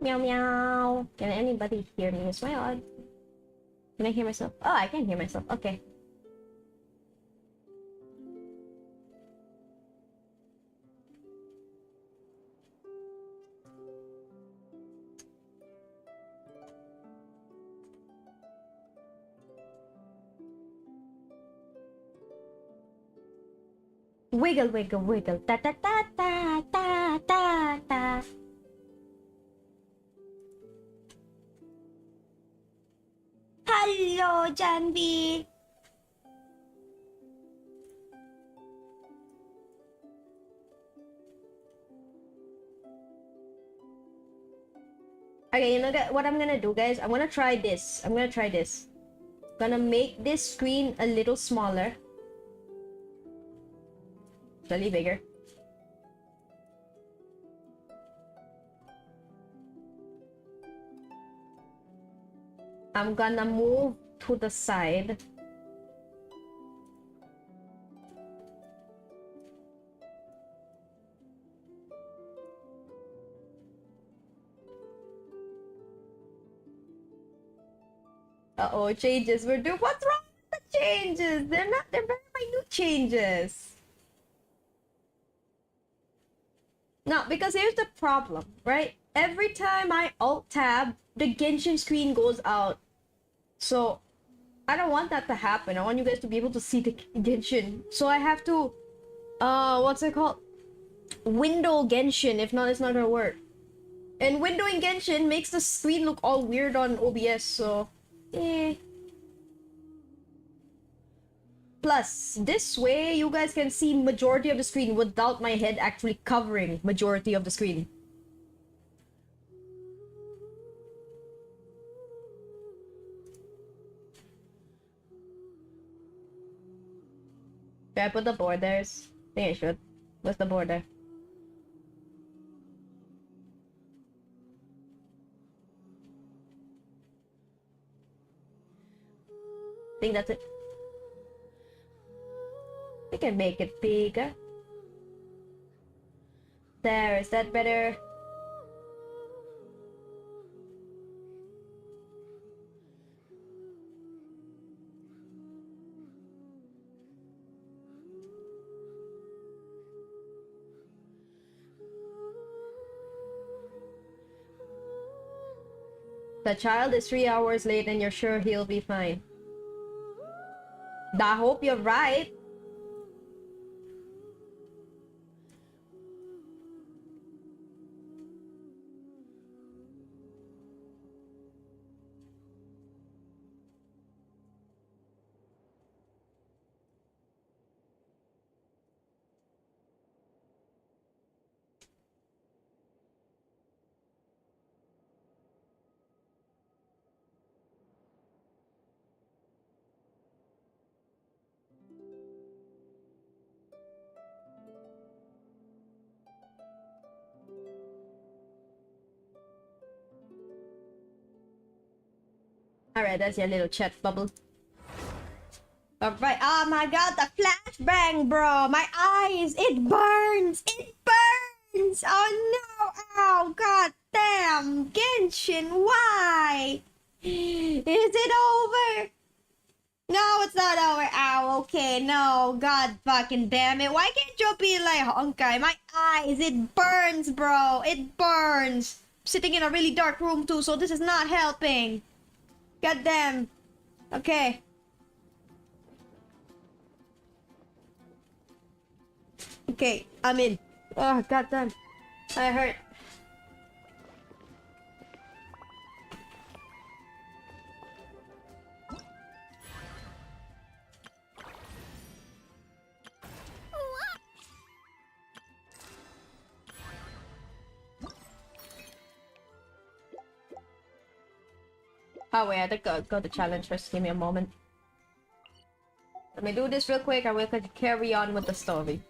Meow meow. Can anybody hear me? Is my odd? Can I hear myself? Oh, I can hear myself. Okay. Wiggle, wiggle, wiggle. Ta ta ta ta ta ta ta. Hello, Janvi. Okay, you know what I'm gonna do, guys? I'm gonna try this. Gonna make this screen a little smaller. Slightly bigger. I'm gonna move to the side. Uh-oh, changes. What's wrong with the changes? They're very minute changes. No, because here's the problem, right? Every time I alt-tab, the Genshin screen goes out. So, I don't want that to happen. I want you guys to be able to see the Genshin. So I have to, what's it called? Window Genshin. If not, it's not gonna work. And windowing Genshin makes the screen look all weird on OBS, so... eh. Plus, this way, you guys can see majority of the screen without my head actually covering majority of the screen. Should I put the borders? I think I should. What's the border? I think that's it. We can make it bigger. There, is that better? The child is 3 hours late and you're sure he'll be fine. I hope you're right. Alright, that's your little chat bubble. Alright, oh my god, the flashbang, bro! My eyes! It burns! It burns! Oh no! Ow! God damn! Genshin, why? Is it over? No, it's not over. Ow, okay, no. God fucking damn it. Why can't you be like Honkai? My eyes, it burns, bro. It burns. I'm sitting in a really dark room too, so this is not helping. God damn. Okay. Okay, I'm in. Oh, god damn. I hurt. Oh wait, I think I'll go to challenge first. Give me a moment. Let me do this real quick and we'll carry on with the story.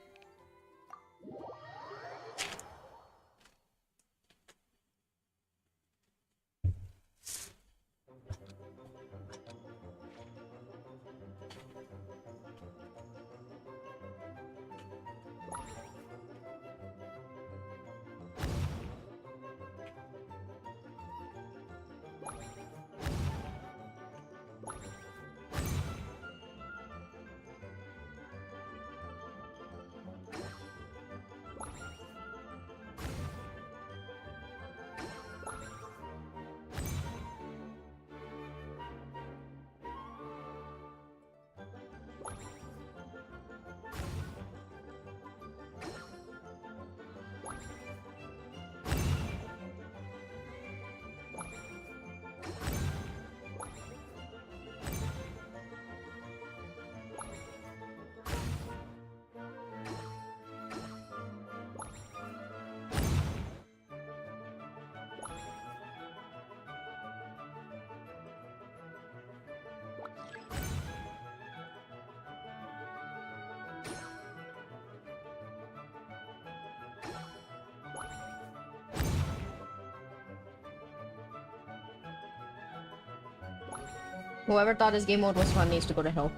Whoever thought this game mode was fun needs to go to hell.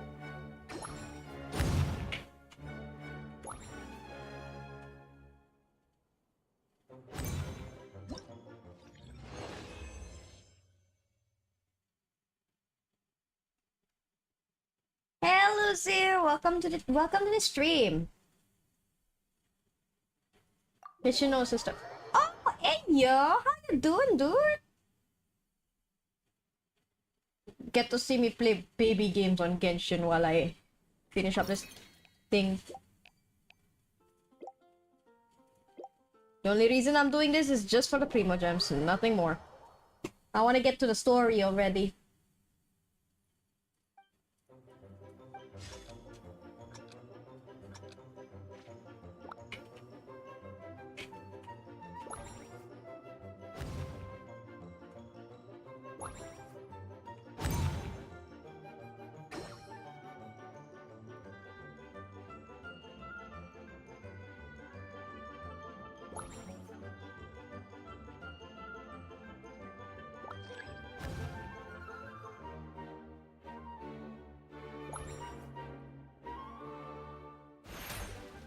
Hey Lucy, welcome to the stream. Michino sister. Oh, hey yo, how you doing, dude? Get to see me play baby games on Genshin while I finish up this thing. The only reason I'm doing this is just for the Primo Gems, nothing more. I want to get to the story already.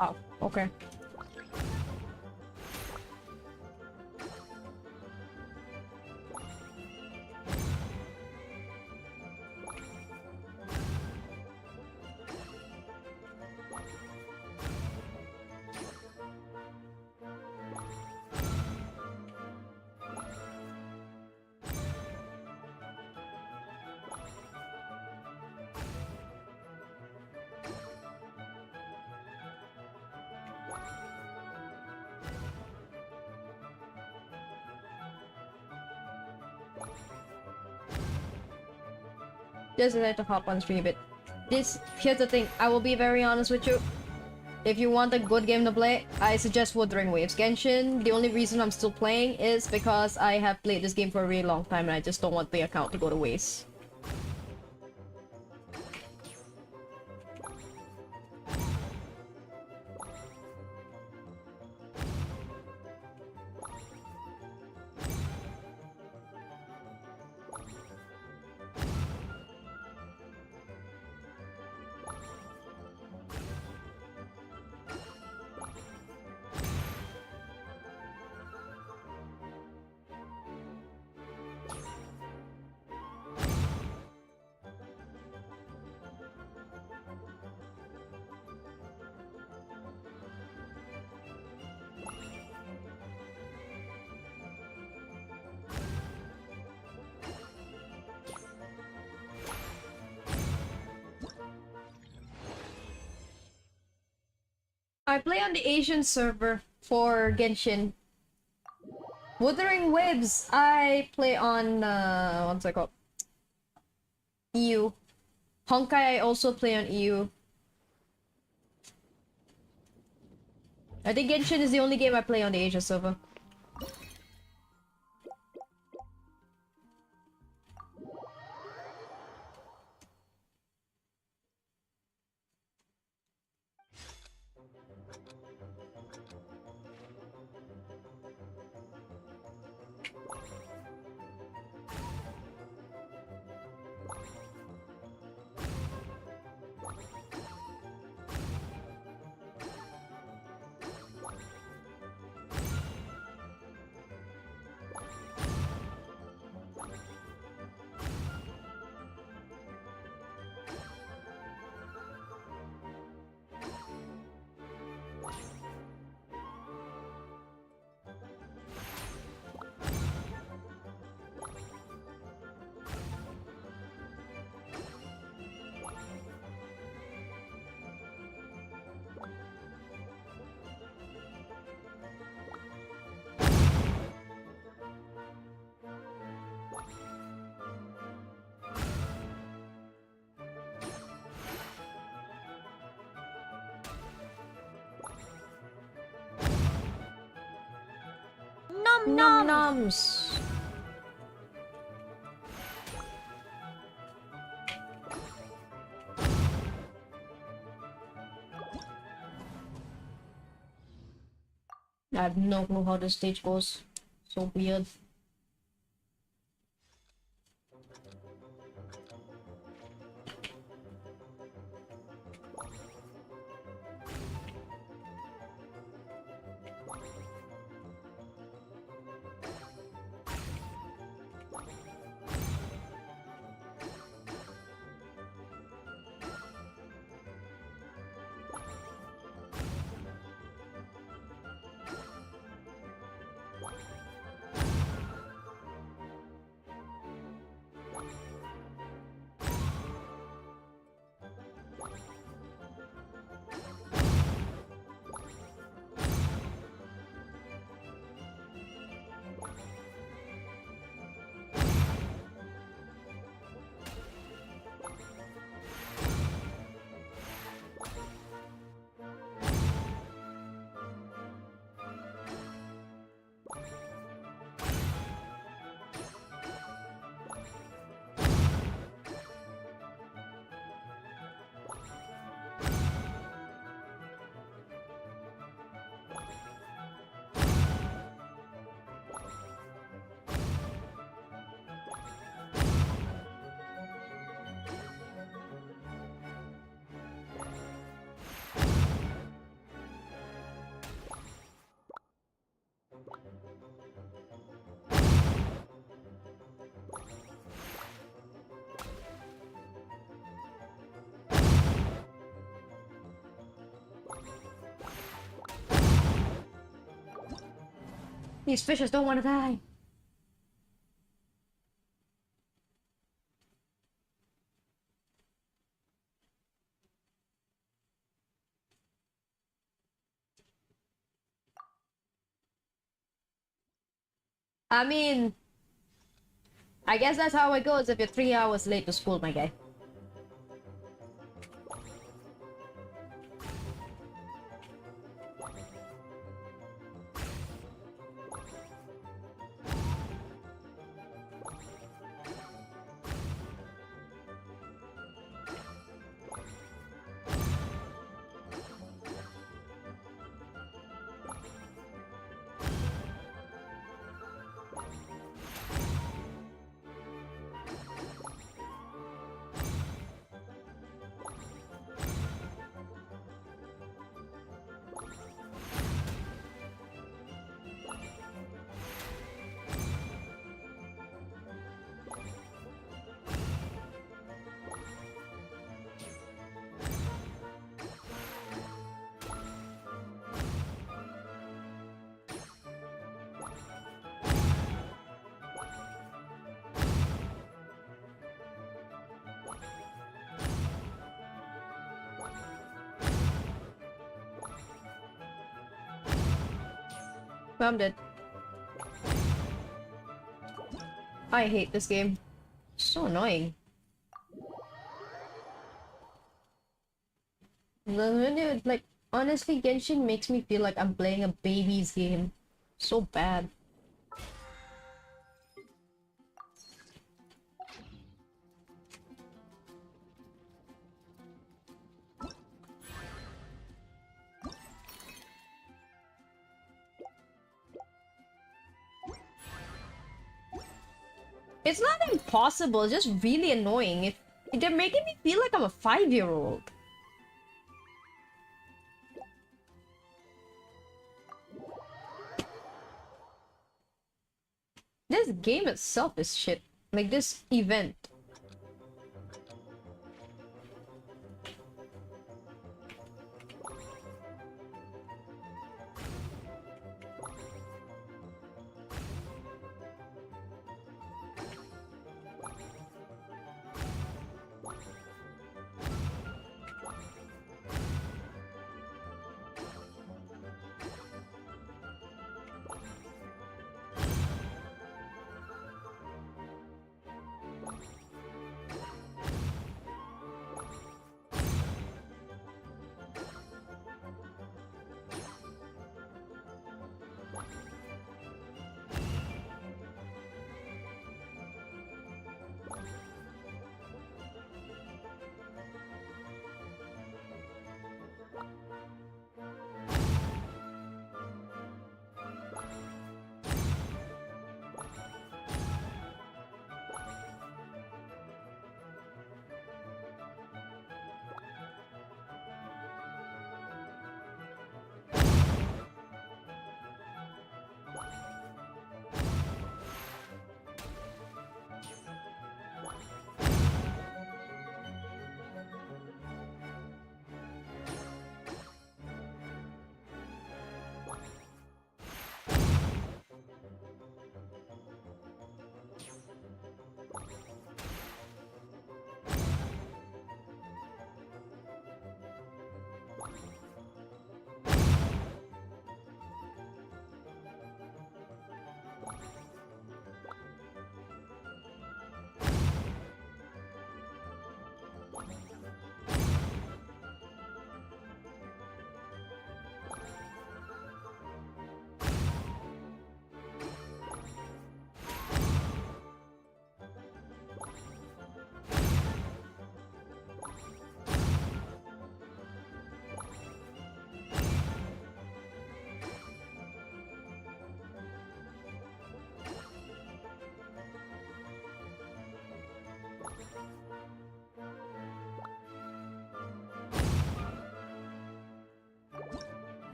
Oh, okay. Just decided to hop on stream a bit. Here's the thing, I will be very honest with you. If you want a good game to play, I suggest Wuthering Waves. Genshin, the only reason I'm still playing is because I have played this game for a really long time and I just don't want the account to go to waste. I play on the Asian server for Genshin. Wuthering Waves, I play on, what's it called? EU. Honkai, I also play on EU. I think Genshin is the only game I play on the Asia server. Nom noms. I have no clue how this stage goes. So weird. These fishes don't want to die. I mean, I guess that's how it goes if you're 3 hours late to school, my guy. I'm dead. I hate this game. So annoying. Like, honestly, Genshin makes me feel like I'm playing a baby's game. So bad. It's not impossible, it's just really annoying. They're making me feel like I'm a 5-year-old. This game itself is shit. Like, this event.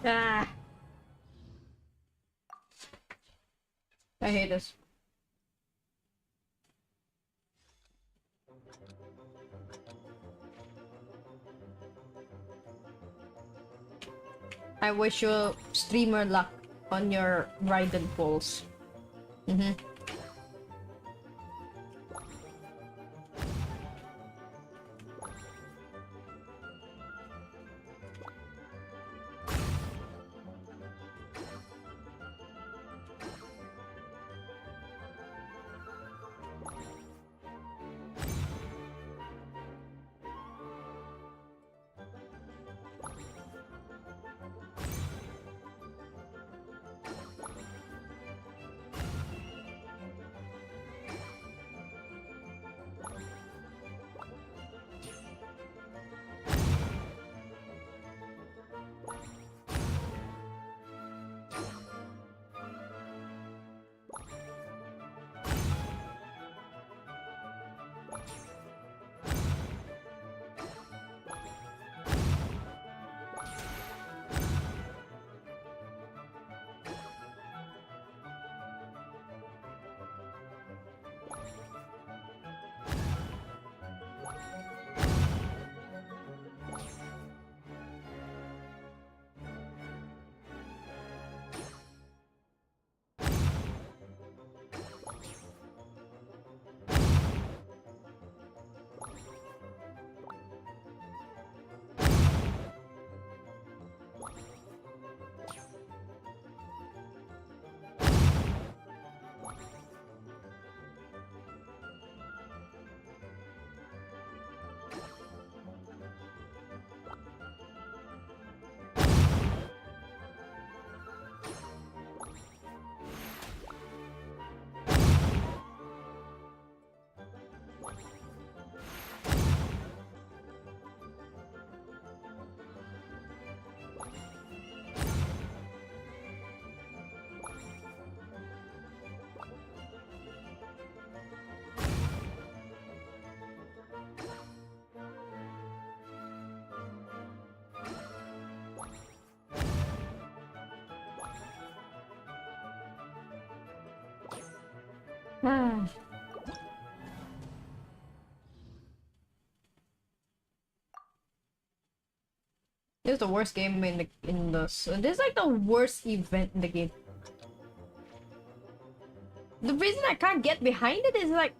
Ah. I hate this. I wish you streamer luck. on your Raiden pulls. Mm-hmm. Hmm. This is the worst game in the this is like the worst event in the game. The reason I can't get behind it is like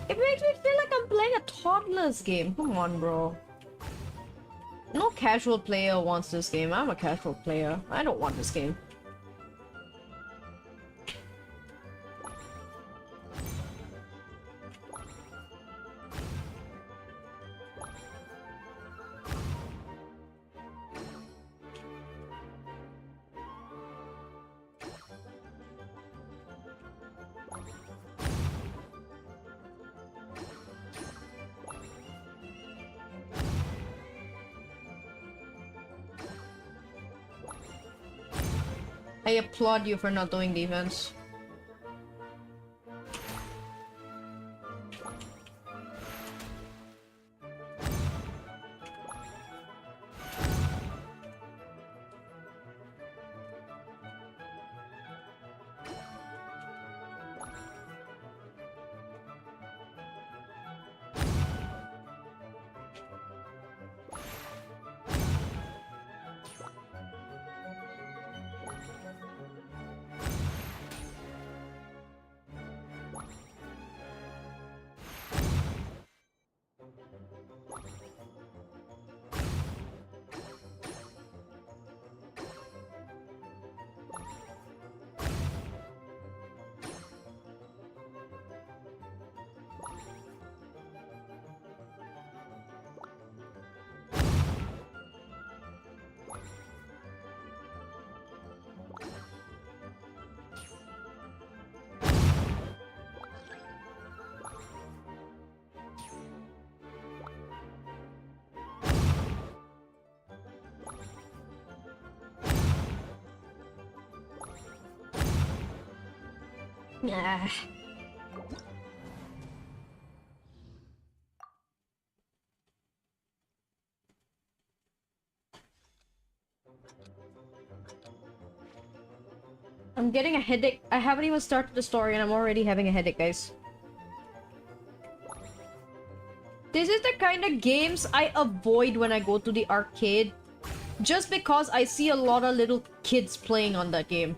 it makes me feel like I'm playing a toddler's game. Come on, bro. No casual player wants this game. I'm a casual player. I don't want this game. I applaud you for not doing defense. Nah. I'm getting a headache. I haven't even started the story and I'm already having a headache, guys. This is the kind of games I avoid when I go to the arcade just because I see a lot of little kids playing on that game.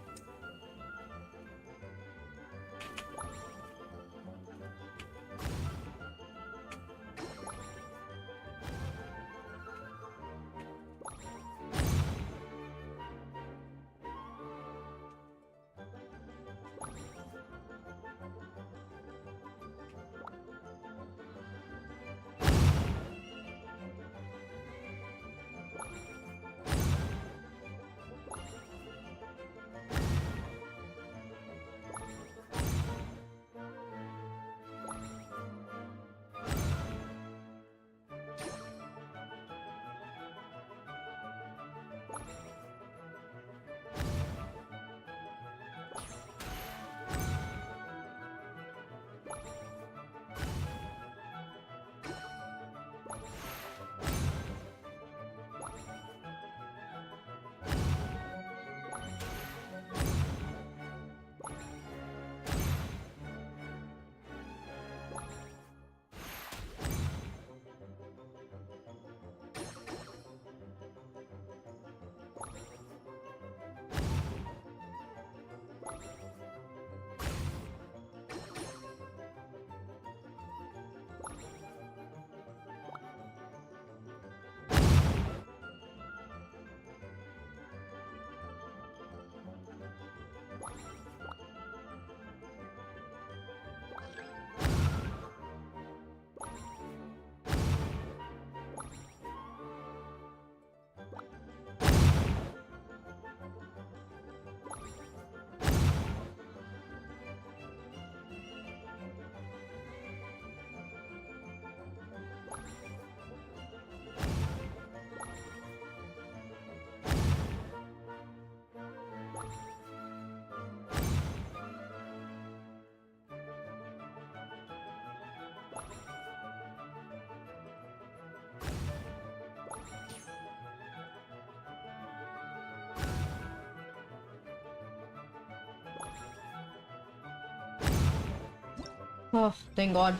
Oh, thank God.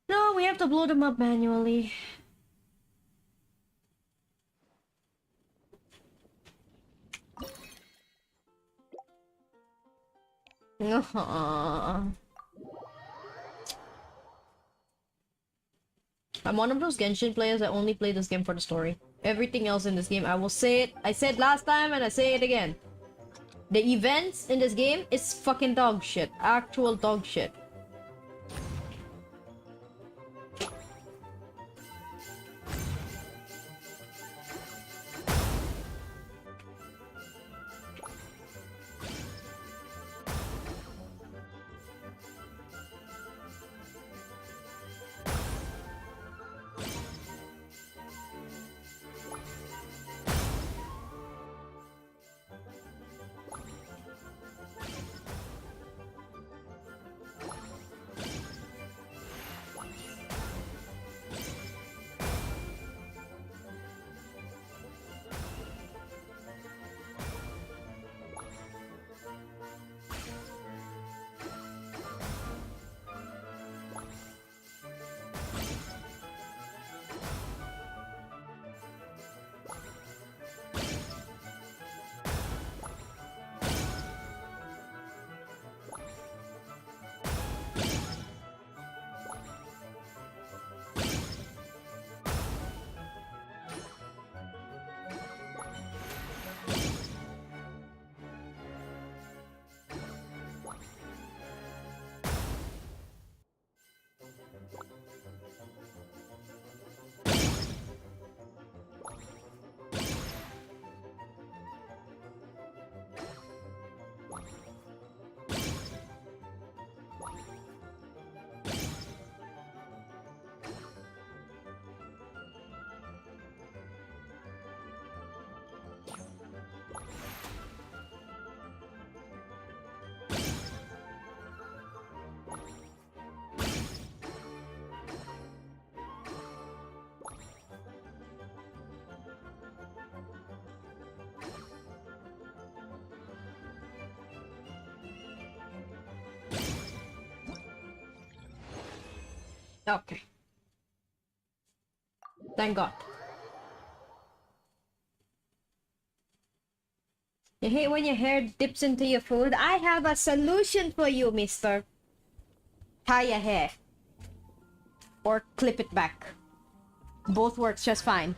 No, we have to blow them up manually. I'm one of those Genshin players that only play this game for the story. Everything else in this game, I will say it. I said last time and I say it again. The events in this game is fucking dog shit. Actual dog shit. Okay. Thank God. You hate when your hair dips into your food? I have a solution for you, mister. Tie your hair. Or clip it back. Both works just fine.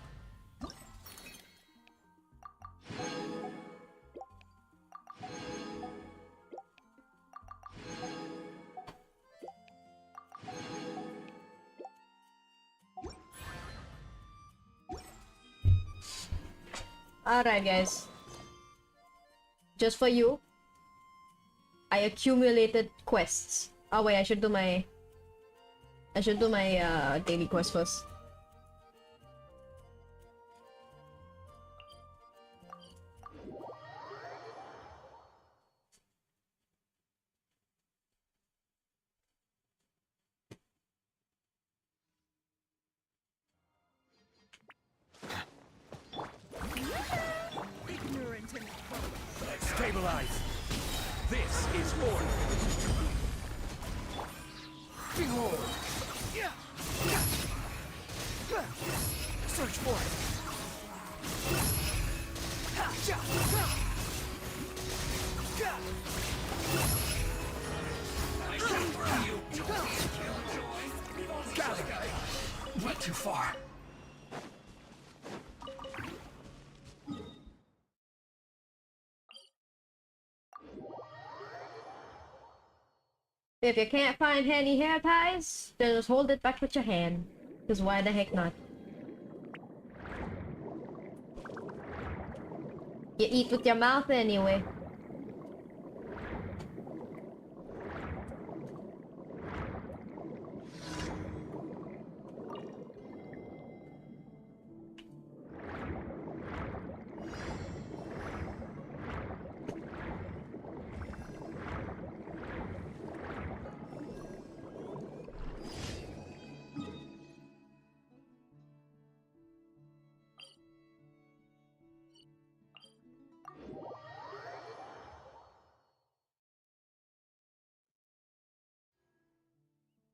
Alright, guys. Just for you, I accumulated quests. Oh wait, I should do my daily quest first. Stabilize. This is order. Behold. Search for it. Gather. Not too far. If you can't find any hair ties, then just hold it back with your hand. Because why the heck not? You eat with your mouth anyway.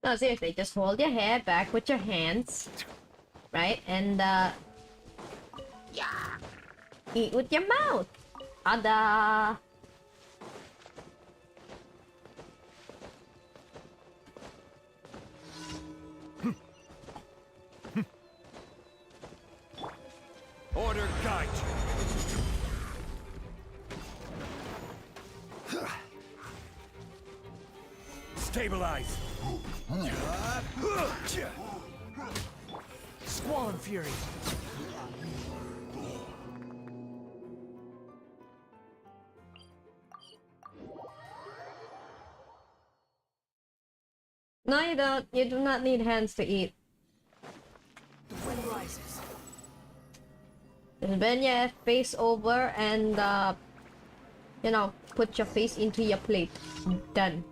No, seriously, just hold your hair back with your hands, right? And, eat with your mouth. Ada. Order guide you. Stabilize. Squall and Fury. No, you don't. You do not need hands to eat. The wind rises. Just bend your face over and, you know, put your face into your plate. Done.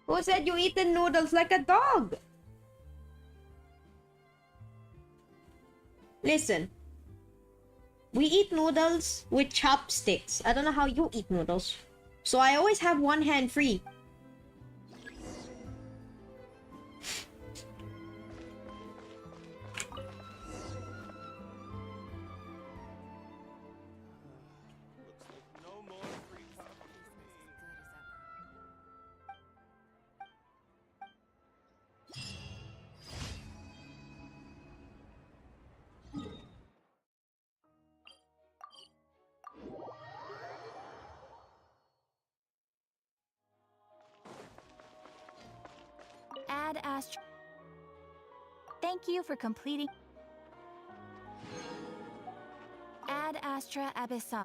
Who said you eat the noodles like a dog? Listen. We eat noodles with chopsticks. I don't know how you eat noodles. So I always have one hand free. Ad Astra. Thank you for completing. Ad Astra Abyssal.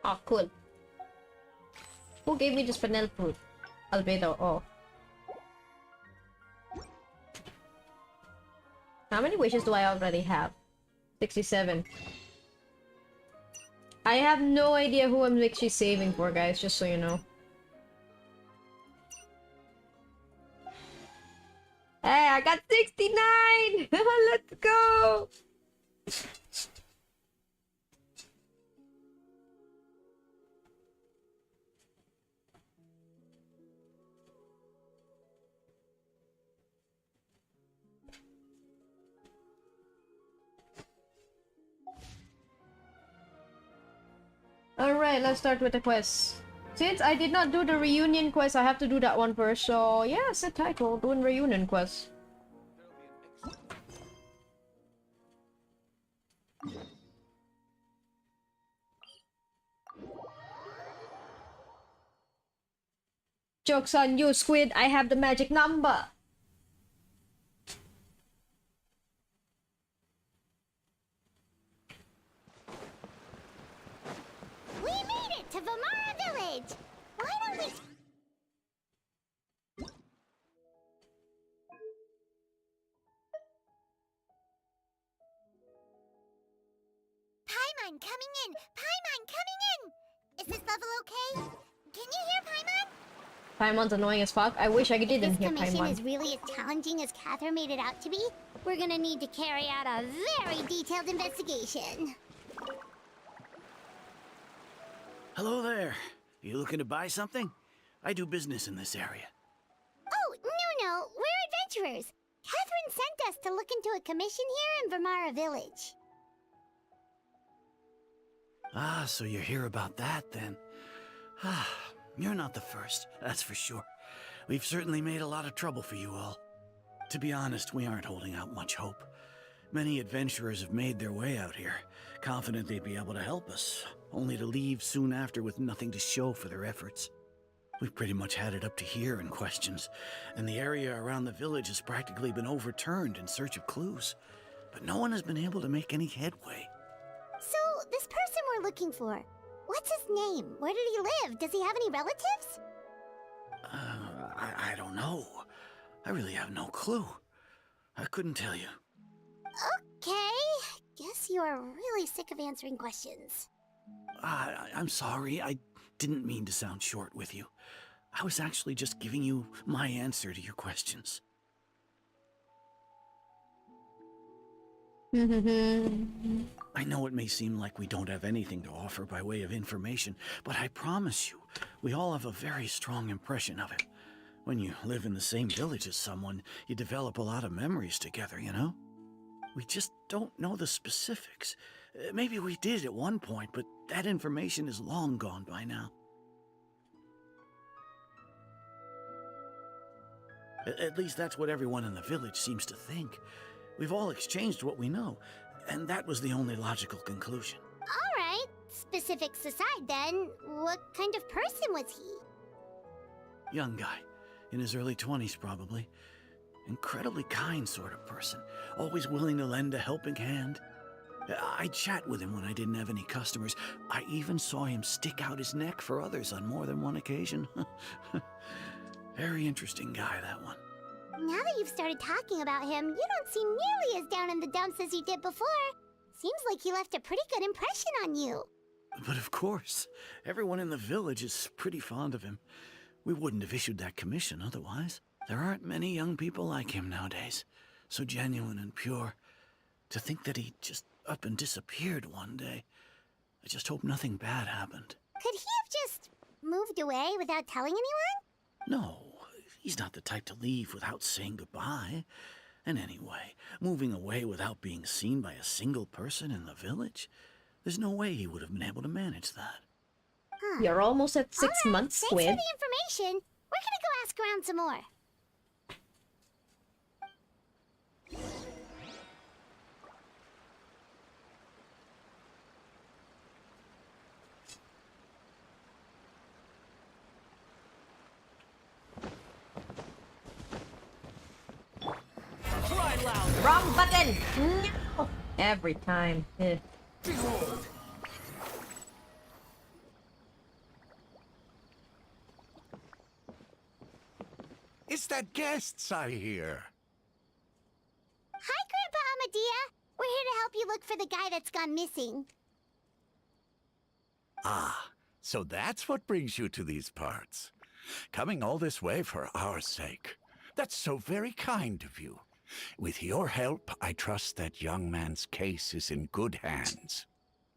Oh, cool. Who gave me this vanilla fruit? Albedo. Oh. How many wishes do I already have? 67. I have no idea who I'm actually saving for, guys, just so you know. Hey, I got 69! Let's go! Alright, let's start with the quest. Since I did not do the reunion quest, I have to do that one first. So yeah, set title, doing reunion quest. Joke's on you, Squid. I have the magic number. We made it to Vamara Village! Why don't we... Paimon coming in! Paimon coming in! Is this level okay? Can you hear Paimon? Paimon's annoying as fuck. I wish I didn't If hear this commission Paimon. is really as challenging as Catherine made it out to be, we're gonna need to carry out a very detailed investigation. Hello there. You looking to buy something? I do business in this area. Oh, no, we're adventurers. Catherine sent us to look into a commission here in Vamara Village. Ah, so you're here about that then. Ah, you're not the first, that's for sure. We've certainly made a lot of trouble for you all. To be honest, we aren't holding out much hope. Many adventurers have made their way out here, confident they'd be able to help us, only to leave soon after with nothing to show for their efforts. We've pretty much had it up to here in questions, and the area around the village has practically been overturned in search of clues. But no one has been able to make any headway. So, this person we're looking for, what's his name? Where did he live? Does he have any relatives? I don't know. I really have no clue. I couldn't tell you. Okay, guess you are really sick of answering questions. I'm sorry. I didn't mean to sound short with you. I was actually just giving you my answer to your questions. I know it may seem like we don't have anything to offer by way of information, but I promise you, we all have a very strong impression of it. When you live in the same village as someone, you develop a lot of memories together, you know? We just don't know the specifics. Maybe we did at one point, but that information is long gone by now. At least that's what everyone in the village seems to think. We've all exchanged what we know, and that was the only logical conclusion. All right, specifics aside then, what kind of person was he? Young guy, in his early 20s probably. Incredibly kind sort of person, always willing to lend a helping hand. I'd chat with him when I didn't have any customers. I even saw him stick out his neck for others on more than one occasion. Very interesting guy, that one. Now that you've started talking about him, you don't seem nearly as down in the dumps as you did before. Seems like he left a pretty good impression on you. But of course, everyone in the village is pretty fond of him. We wouldn't have issued that commission otherwise. There aren't many young people like him nowadays. So genuine and pure. To think that he just up and disappeared one day. I just hope nothing bad happened. Could he have just moved away without telling anyone? No, he's not the type to leave without saying goodbye. And anyway, moving away without being seen by a single person in the village? There's no way he would have been able to manage that. Huh. You're almost at 6 All right, months, thanks Squid. for the information. We're gonna go ask around some more. Cry loud! Wrong button! No! Every time. Eh. Behold! that guests, I hear. Hi, Grandpa Amadea. We're here to help you look for the guy that's gone missing. Ah, so that's what brings you to these parts. Coming all this way for our sake. That's so very kind of you. With your help, I trust that young man's case is in good hands.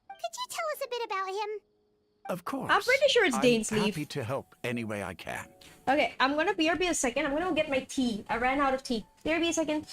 Could you tell us a bit about him? Of course. I'm pretty sure it's Dane's I'm leaf. happy to help any way I can. Okay, I'm gonna BRB a second. I'm gonna go get my tea. I ran out of tea. BRB a second.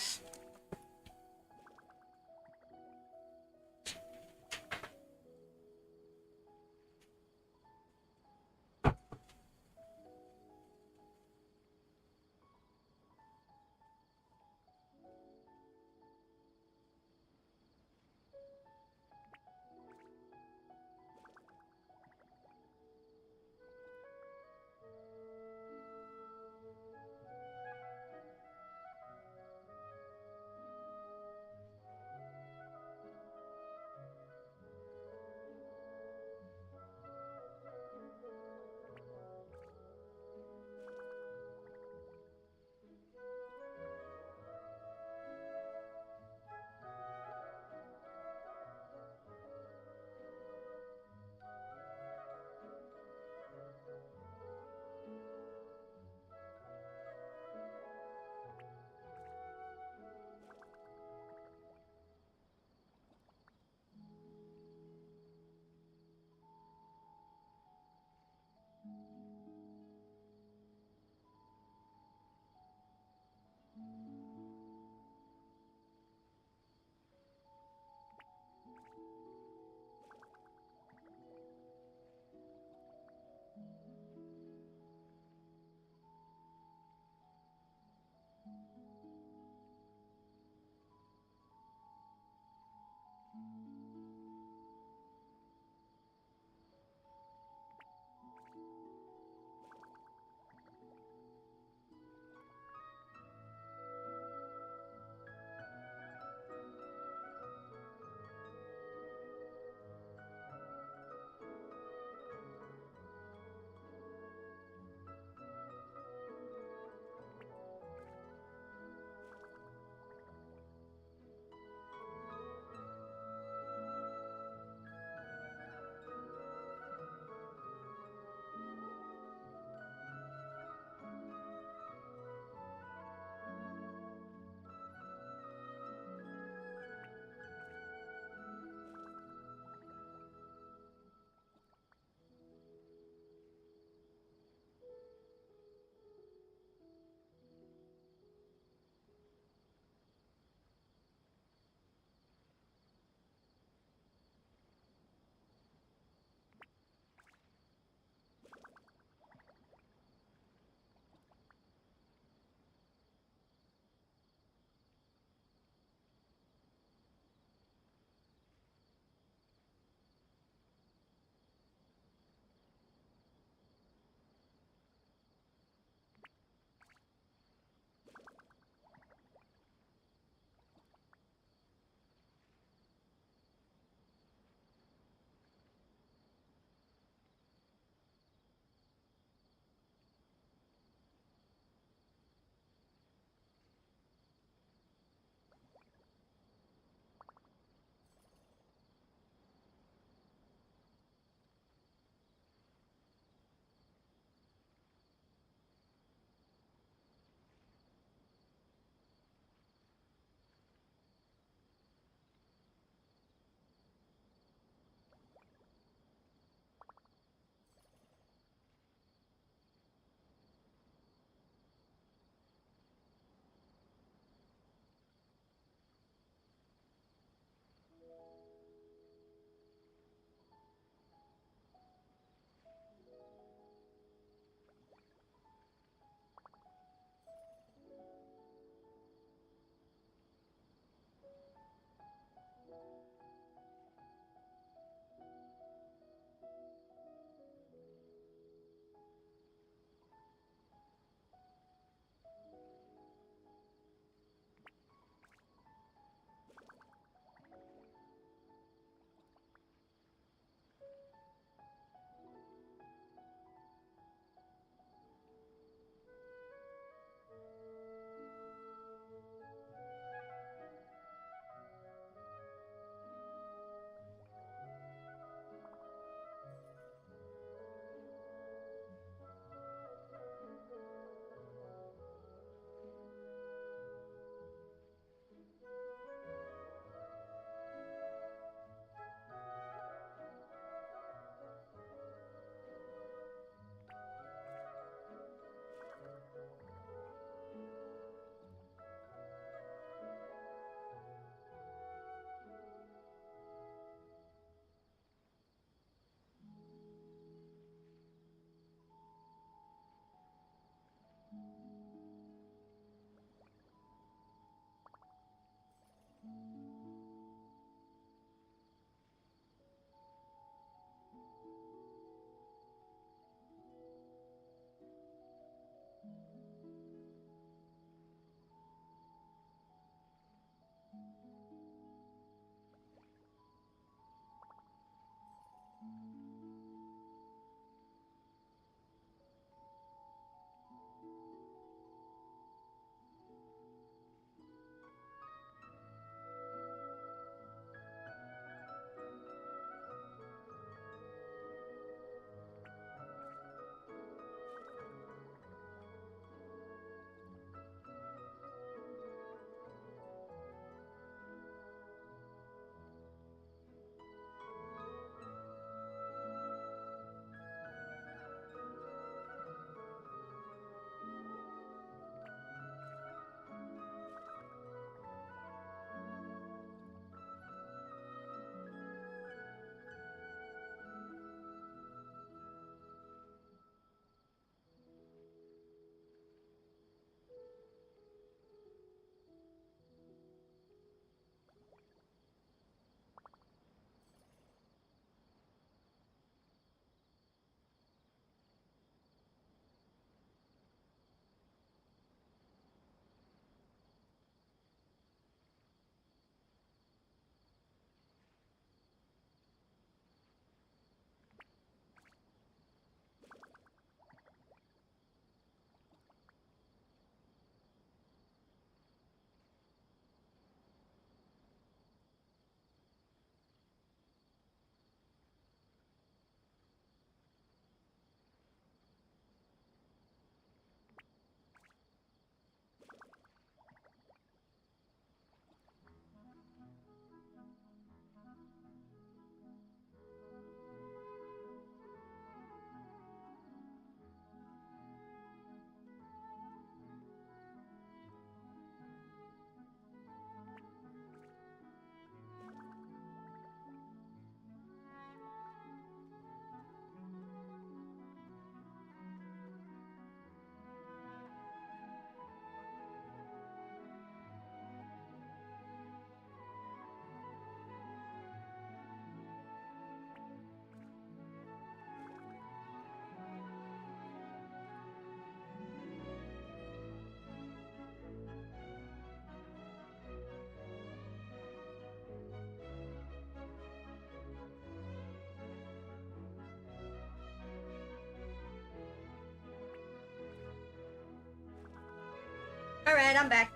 Alright, I'm back.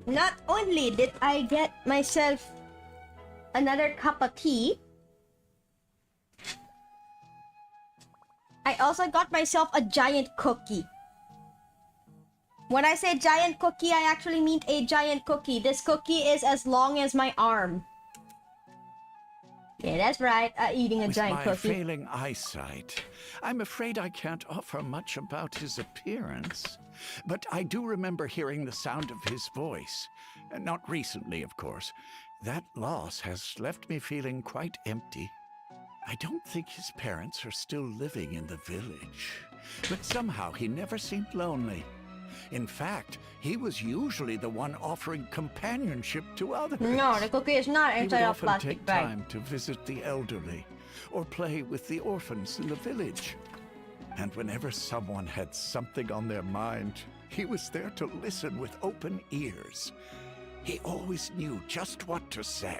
Not only did I get myself another cup of tea, I also got myself a giant cookie. When I say giant cookie, I actually mean a giant cookie. This cookie is as long as my arm. Yeah, that's right. Eating a With giant my cookie. failing eyesight, I'm afraid I can't offer much about his appearance. But I do remember hearing the sound of his voice. Not recently, of course. That loss has left me feeling quite empty. I don't think his parents are still living in the village. But somehow he never seemed lonely. In fact, he was usually the one offering companionship to others. No, the cookie is not He would inside a often plastic take bag. time to visit the elderly or play with the orphans in the village. And whenever someone had something on their mind, he was there to listen with open ears. He always knew just what to say.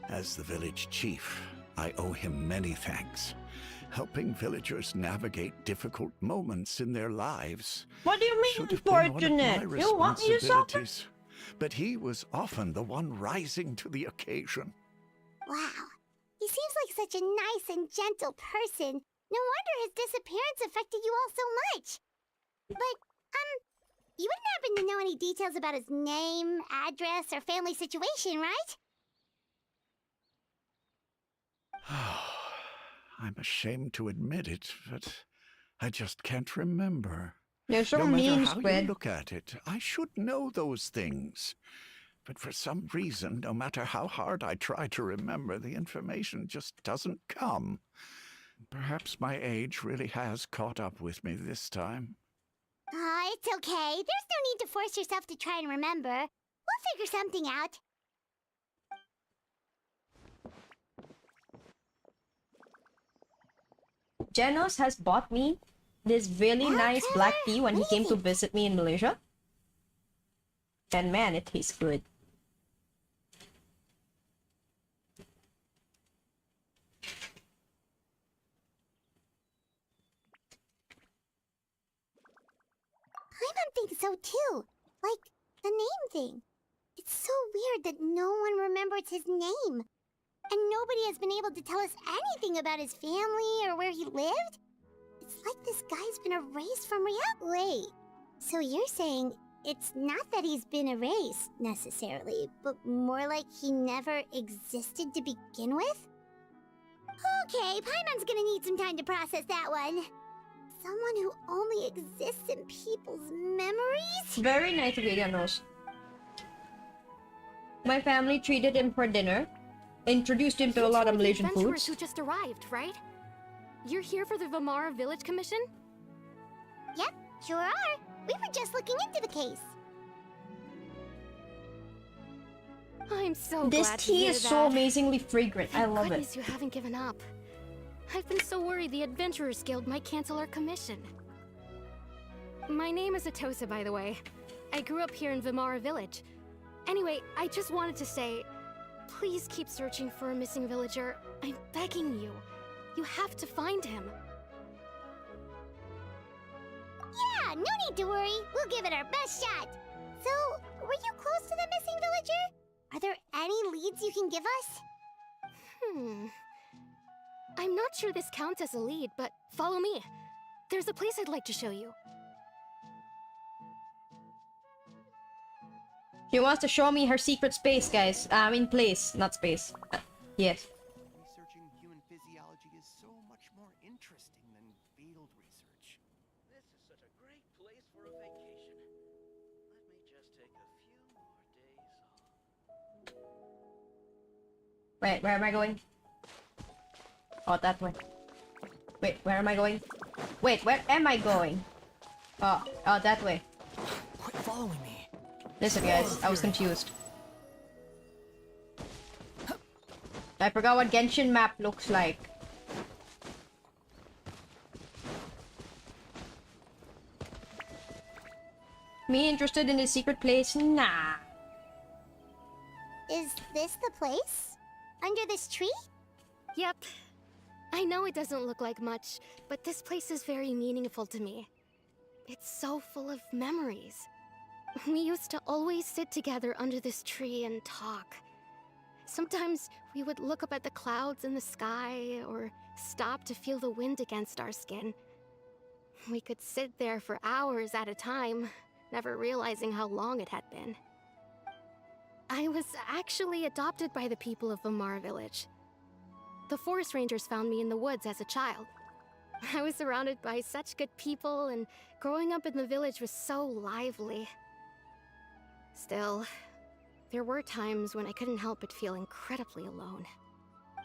As the village chief, I owe him many thanks. Helping villagers navigate difficult moments in their lives. What do you mean, Should have been one of unfortunate? my You want me to suffer? responsibilities. But he was often the one rising to the occasion. Wow. He seems like such a nice and gentle person. No wonder his disappearance affected you all so much. But, you wouldn't happen to know any details about his name, address, or family situation, right? I'm ashamed to admit it, but I just can't remember. There's so No matter mean, how you Squid. look at it, I should know those things. But for some reason, no matter how hard I try to remember, the information just doesn't come. Perhaps my age really has caught up with me this time. It's okay. There's no need to force yourself to try and remember. We'll figure something out. Genos has bought me this really nice black tea when he came to visit me in Malaysia. And man, it tastes good. Paimon thinks so too. Like, the name thing. It's so weird that no one remembers his name. And nobody has been able to tell us anything about his family or where he lived. It's like this guy's been erased from reality. Wait, so you're saying it's not that he's been erased, necessarily, but more like he never existed to begin with? Okay, Paimon's gonna need some time to process that one. Someone who only exists in people's memories? Very nice of you, Genos. My family treated him for dinner. Introduced him to a lot of Malaysian adventurers foods. who just arrived, right? You're here for the Vamara Village Commission? Yep, sure are. We were just looking into the case. I'm so This glad to tea hear is that. so amazingly fragrant. I Thank love goodness it. you haven't given up. I've been so worried the Adventurers Guild might cancel our commission. My name is Atosa, by the way. I grew up here in Vamara Village. Anyway, I just wanted to say, please keep searching for a missing villager. I'm begging you. You have to find him. Yeah, no need to worry. We'll give it our best shot. So, were you close to the missing villager? Are there any leads you can give us? I'm not sure this counts as a lead, but follow me. There's a place I'd like to show you. She wants to show me her secret space, guys. I mean place, not space. Yes. Researching human physiology is so much more interesting than field research. This is such a great place for a vacation. Let me just take a few more days off. Wait, where am I going? Oh, that way. Wait, where am I going? Wait, where am I going? Oh, that way. Quit following me. Listen, guys, I was confused. I forgot what Genshin map looks like. Me interested in a secret place? Nah. Is this the place? Under this tree? Yep. I know it doesn't look like much, but this place is very meaningful to me. It's so full of memories. We used to always sit together under this tree and talk. Sometimes we would look up at the clouds in the sky, or stop to feel the wind against our skin. We could sit there for hours at a time, never realizing how long it had been. I was actually adopted by the people of Vimar Village. The forest rangers found me in the woods as a child. I was surrounded by such good people, and growing up in the village was so lively. Still, there were times when I couldn't help but feel incredibly alone.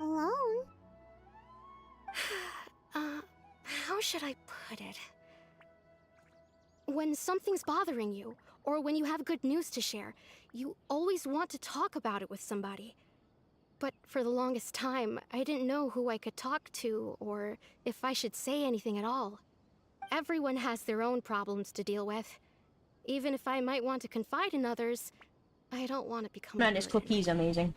Alone? How should I put it? When something's bothering you, or when you have good news to share, you always want to talk about it with somebody. But for the longest time, I didn't know who I could talk to, or if I should say anything at all. Everyone has their own problems to deal with. Even if I might want to confide in others, I don't want to become Man, a this burden. cookie's amazing.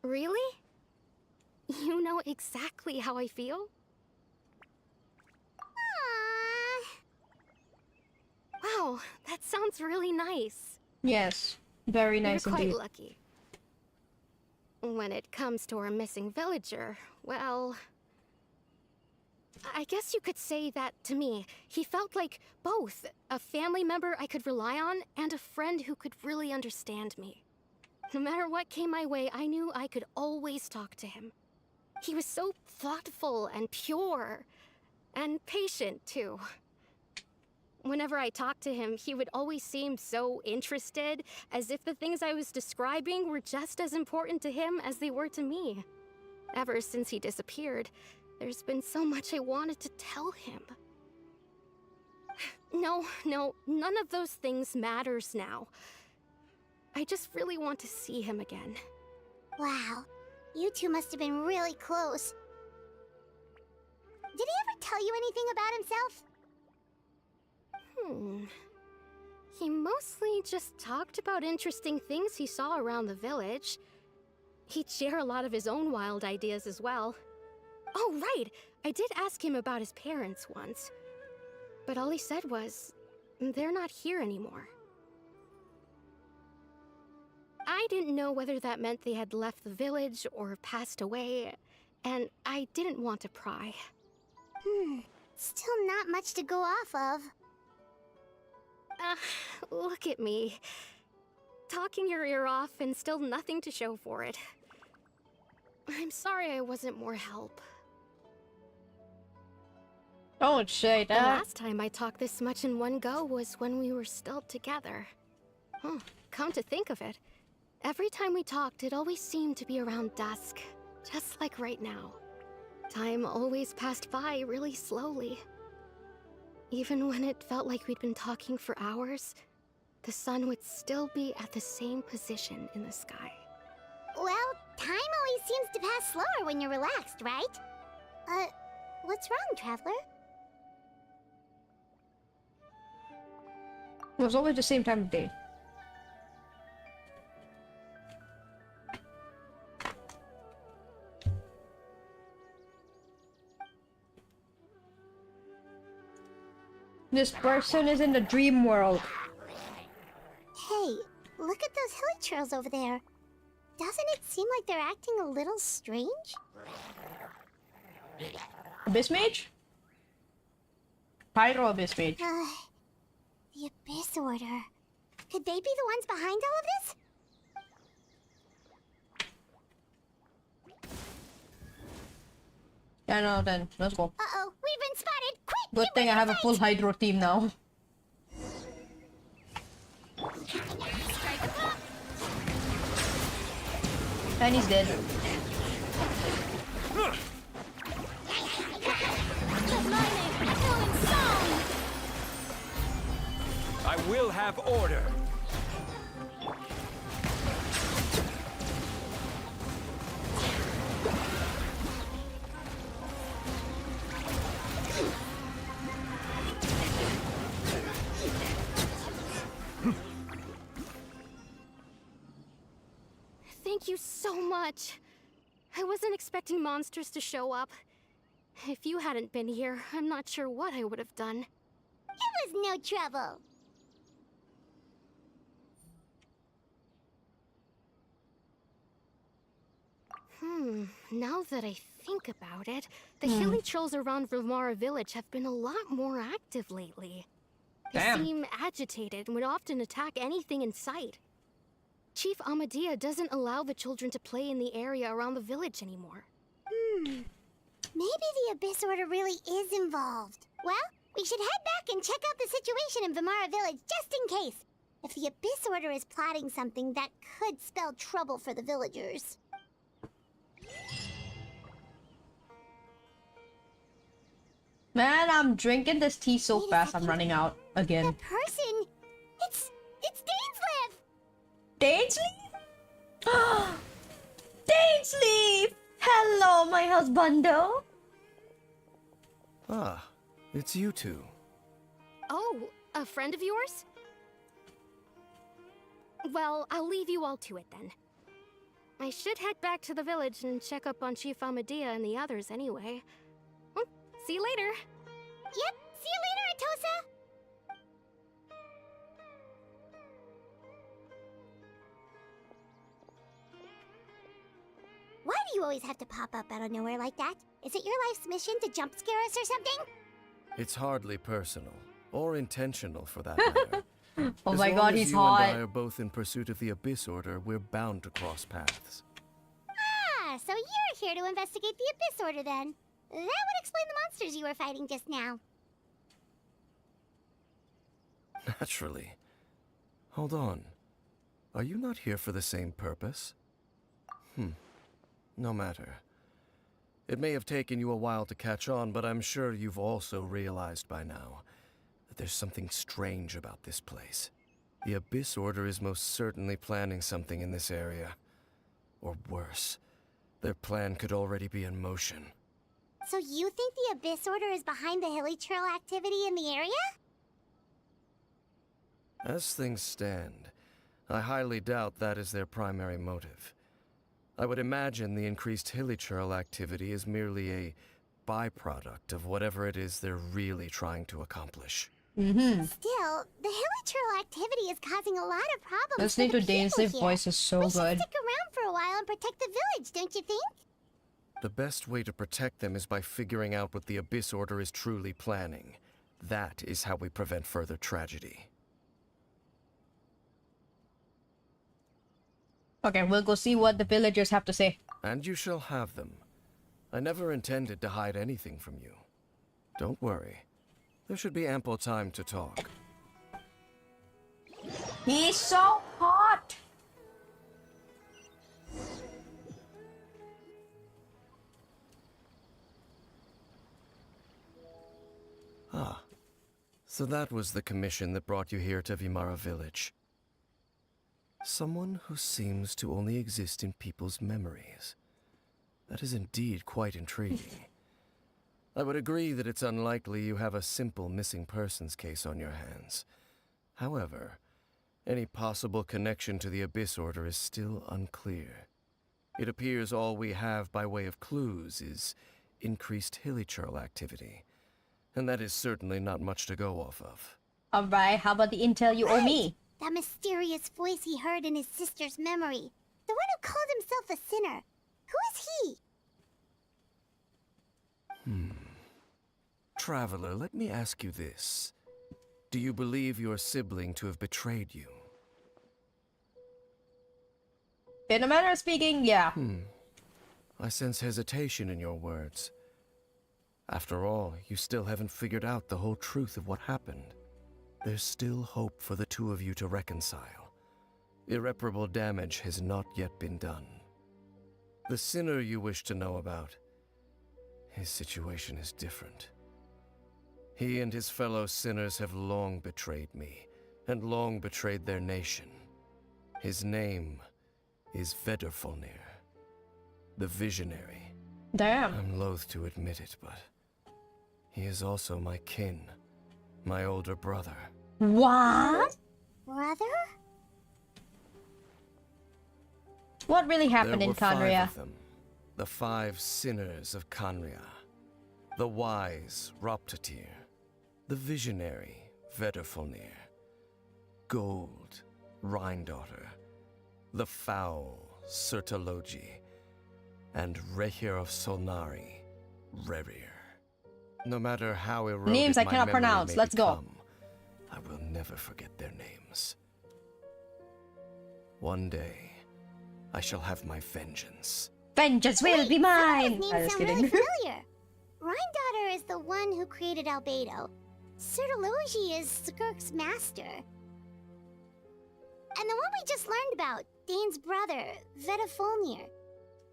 Really? You know exactly how I feel? Wow, that sounds really nice. Yes, very nice You're quite indeed. lucky. When it comes to our missing villager, well, I guess you could say that to me. He felt like both a family member I could rely on and a friend who could really understand me. No matter what came my way, I knew I could always talk to him. He was so thoughtful and pure, and patient too. Whenever I talked to him, he would always seem so interested, as if the things I was describing were just as important to him as they were to me. Ever since he disappeared, there's been so much I wanted to tell him. No, none of those things matters now. I just really want to see him again. Wow, you two must have been really close. Did he ever tell you anything about himself? He mostly just talked about interesting things he saw around the village. He'd share a lot of his own wild ideas as well. Oh, right! I did ask him about his parents once. But all he said was, they're not here anymore. I didn't know whether that meant they had left the village or passed away, and I didn't want to pry. Still not much to go off of. Look at me. Talking your ear off and still nothing to show for it. I'm sorry I wasn't more help. Don't say The that. last time I talked this much in one go was when we were still together. Come to think of it, every time we talked, it always seemed to be around dusk, just like right now. Time always passed by really slowly. Even when it felt like we'd been talking for hours, the sun would still be at the same position in the sky. Well, time always seems to pass slower when you're relaxed, right? What's wrong, Traveler? It was always the same time of day. This person is in the dream world. Hey, look at those hilly trails over there. Doesn't it seem like they're acting a little strange? Abyss Mage? Pyro Abyss Mage. The Abyss Order. Could they be the ones behind all of this? Yeah, no, then let's go. Uh-oh, we've been spotted! Quick! Good get thing I rid have of a full it! Hydro team now. And he's dead. I will have order. Thank you so much. I wasn't expecting monsters to show up. If you hadn't been here, I'm not sure what I would have done. It was no trouble. Now that I think about it, the hilly trolls around Vimara village have been a lot more active lately. They Damn. seem agitated and would often attack anything in sight. Chief Amadea doesn't allow the children to play in the area around the village anymore. Maybe the Abyss Order really is involved. Well, we should head back and check out the situation in Vimara village just in case. If the Abyss Order is plotting something that could spell trouble for the villagers. Man, I'm drinking this tea so Wait a fast I'm second. running out again. That person, it's Dainsleif! Dainsleif? Dainsleif! Hello, my husbando. Ah, it's you two. Oh, a friend of yours? Well, I'll leave you all to it then. I should head back to the village and check up on Chief Amadea and the others anyway. See you later. Yep, see you later, Atosa! Why do you always have to pop up out of nowhere like that? Is it your life's mission to jump scare us or something? It's hardly personal, or intentional for that matter. Oh As my long god, as he's you and I hot. are both in pursuit of the Abyss Order, we're bound to cross paths. Ah, so you're here to investigate the Abyss Order then. That would explain the monsters you were fighting just now. Naturally. Hold on. Are you not here for the same purpose? No matter. It may have taken you a while to catch on, but I'm sure you've also realized by now that there's something strange about this place. The Abyss Order is most certainly planning something in this area. Or worse, their plan could already be in motion. So you think the Abyss Order is behind the hilly trail activity in the area? As things stand, I highly doubt that is their primary motive. I would imagine the increased hilichurl activity is merely a byproduct of whatever it is they're really trying to accomplish. Still, the hilichurl activity is causing a lot of problems Listening for to the people Dainsleif's here. voice is so We should good. stick around for a while and protect the village, don't you think? The best way to protect them is by figuring out what the Abyss Order is truly planning. That is how we prevent further tragedy. Okay, we'll go see what the villagers have to say. And you shall have them. I never intended to hide anything from you. Don't worry. There should be ample time to talk. He's so hot! Ah. So that was the commission that brought you here to Vimara village. Someone who seems to only exist in people's memories. That is indeed quite intriguing. I would agree that it's unlikely you have a simple missing persons case on your hands. However, any possible connection to the Abyss Order is still unclear. It appears all we have by way of clues is increased hilichurl activity, and that is certainly not much to go off of. Alright, how about the intel you owe me? That mysterious voice he heard in his sister's memory. The one who called himself a sinner. Who is he? Traveler, let me ask you this. Do you believe your sibling to have betrayed you? In a manner of speaking, yeah. I sense hesitation in your words. After all, you still haven't figured out the whole truth of what happened. There's still hope for the two of you to reconcile. Irreparable damage has not yet been done. The sinner you wish to know about, his situation is different. He and his fellow sinners have long betrayed me, and long betrayed their nation. His name is Vedrfolnir, the Visionary. Damn. I'm loath to admit it, but he is also my kin, my older brother. What? Brother? What really happened There in were 5 Khaenri'ah? of them, the 5 sinners of Khaenri'ah. The wise Roptatyr, the visionary Vedderfolnir, Gold Rhindaughter, the foul Sertologi, and Rehir of Solnari, Rerir. No matter how eroded Names I my cannot memory pronounce. may Let's go. become, I will never forget their names. One day, I shall have my vengeance. Vengeance will be Some of mine! those I names was sound kidding. really familiar. Rhindaughter is the one who created Albedo. Sertologi is Skirk's master. And the one we just learned about, Dane's brother, Vedderfolnir.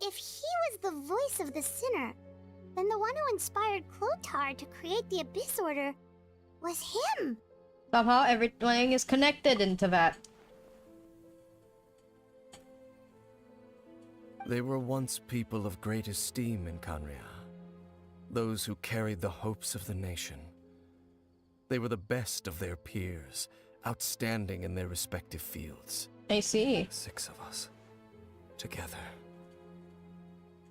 If he was the voice of the sinner, then the one who inspired Clotar to create the Abyss Order was him. Somehow everything is connected into that. They were once people of great esteem in Khaenri'ah, those who carried the hopes of the nation. They were the best of their peers, outstanding in their respective fields. I see. 6 of us, together.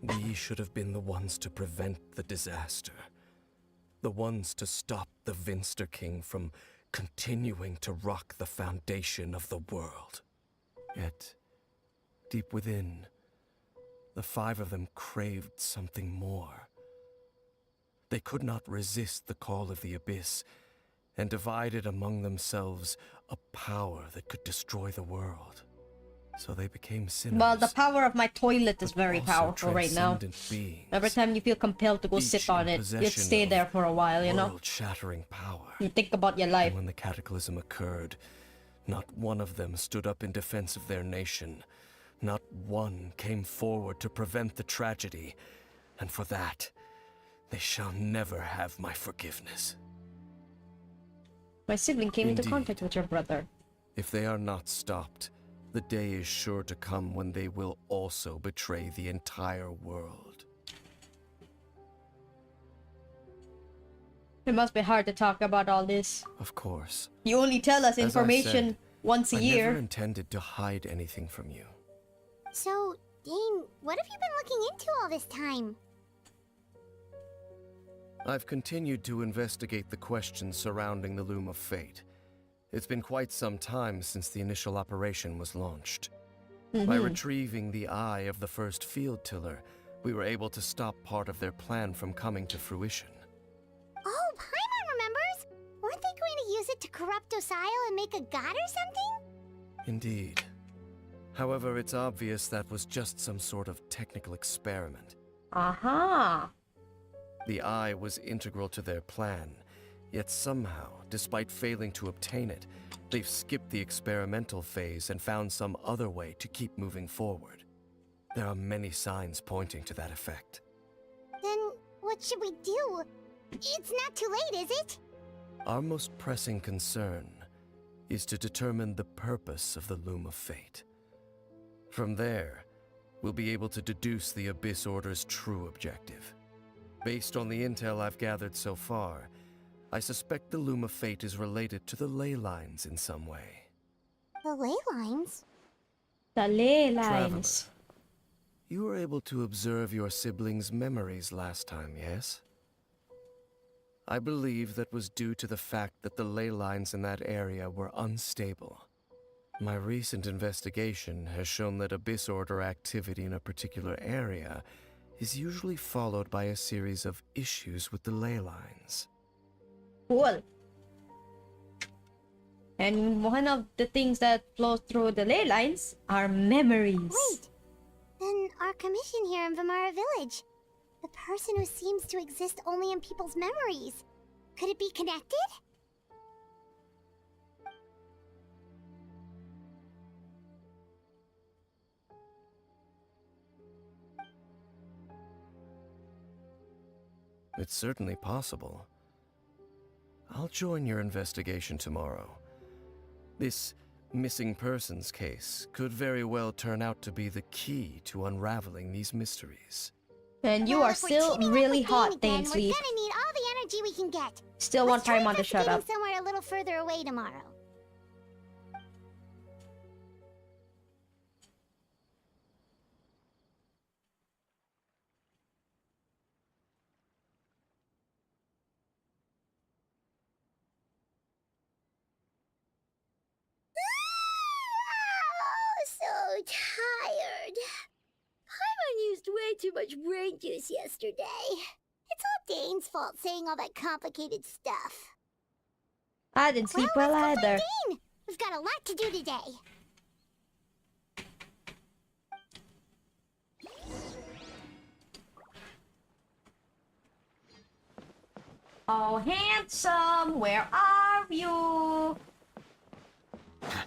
We should have been the ones to prevent the disaster. The ones to stop the Vinster King from continuing to rock the foundation of the world. Yet, deep within, the 5 of them craved something more. They could not resist the call of the Abyss, and divided among themselves a power that could destroy the world. So they became sinners. Well, the power of my toilet is but very also powerful right now. transcendent beings, Every time you feel compelled to go each sit in on it, you possession stay of there for a while, you know? world-shattering power. You think about your life. And when the cataclysm occurred, not one of them stood up in defense of their nation. Not one came forward to prevent the tragedy. And for that, they shall never have my forgiveness. My sibling came into Indeed. contact with your brother. If they are not stopped, the day is sure to come when they will also betray the entire world. It must be hard to talk about all this. Of course. You only tell us As I information said, once a I year. never intended to hide anything from you. So, Dane, what have you been looking into all this time? I've continued to investigate the questions surrounding the Loom of Fate. It's been quite some time since the initial operation was launched. By retrieving the eye of the first field tiller, we were able to stop part of their plan from coming to fruition. Oh, Paimon remembers! Weren't they going to use it to corrupt Osile and make a god or something? Indeed. However, it's obvious that was just some sort of technical experiment. Aha! The eye was integral to their plan, yet somehow, despite failing to obtain it, they've skipped the experimental phase and found some other way to keep moving forward. There are many signs pointing to that effect. Then, what should we do? It's not too late, is it? Our most pressing concern is to determine the purpose of the Loom of Fate. From there, we'll be able to deduce the Abyss Order's true objective. Based on the intel I've gathered so far, I suspect the Loom of Fate is related to the ley lines in some way. The ley lines? The ley Traveler, lines. you were able to observe your siblings' memories last time, yes? I believe that was due to the fact that the ley lines in that area were unstable. My recent investigation has shown that Abyss Order activity in a particular area is usually followed by a series of issues with the ley lines. Cool. And one of the things that flows through the ley lines are memories. Wait! Then our commission here in Vimara Village. The person who seems to exist only in people's memories. Could it be connected? It's certainly possible. I'll join your investigation tomorrow. This missing persons case could very well turn out to be the key to unraveling these mysteries. And you Well, are if we're still teaming up really with hot, Dane again, Dane Sweet. We're gonna need all the energy we can get. Still want Let's try Paimon to shut up. investigating somewhere a little further away tomorrow. tired. Paimon used way too much brain juice yesterday. It's all Dane's fault saying all that complicated stuff. I didn't sleep well let's go either. find Dane. We've got a lot to do today. Oh, handsome, where are you?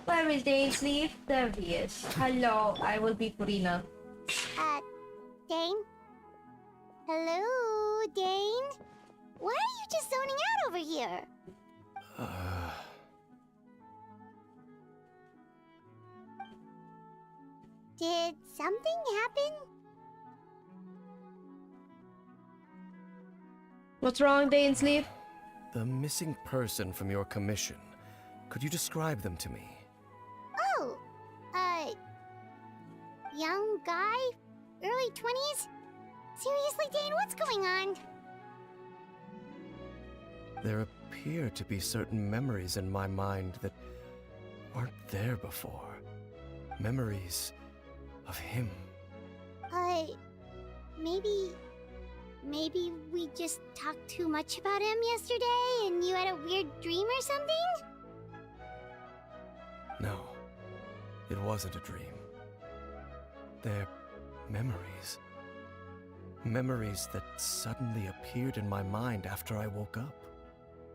Where is Dainsleif? There he is. Hello, I will be Purina. Dane? Hello, Dane? Why are you just zoning out over here? Did something happen? What's wrong, Dainsleif? The missing person from your commission. Could you describe them to me? Oh, young guy? Early 20s? Seriously, Dane, what's going on? There appear to be certain memories in my mind that weren't there before. Memories of him. Maybe we just talked too much about him yesterday and you had a weird dream or something? No, it wasn't a dream. They're memories. Memories that suddenly appeared in my mind after I woke up.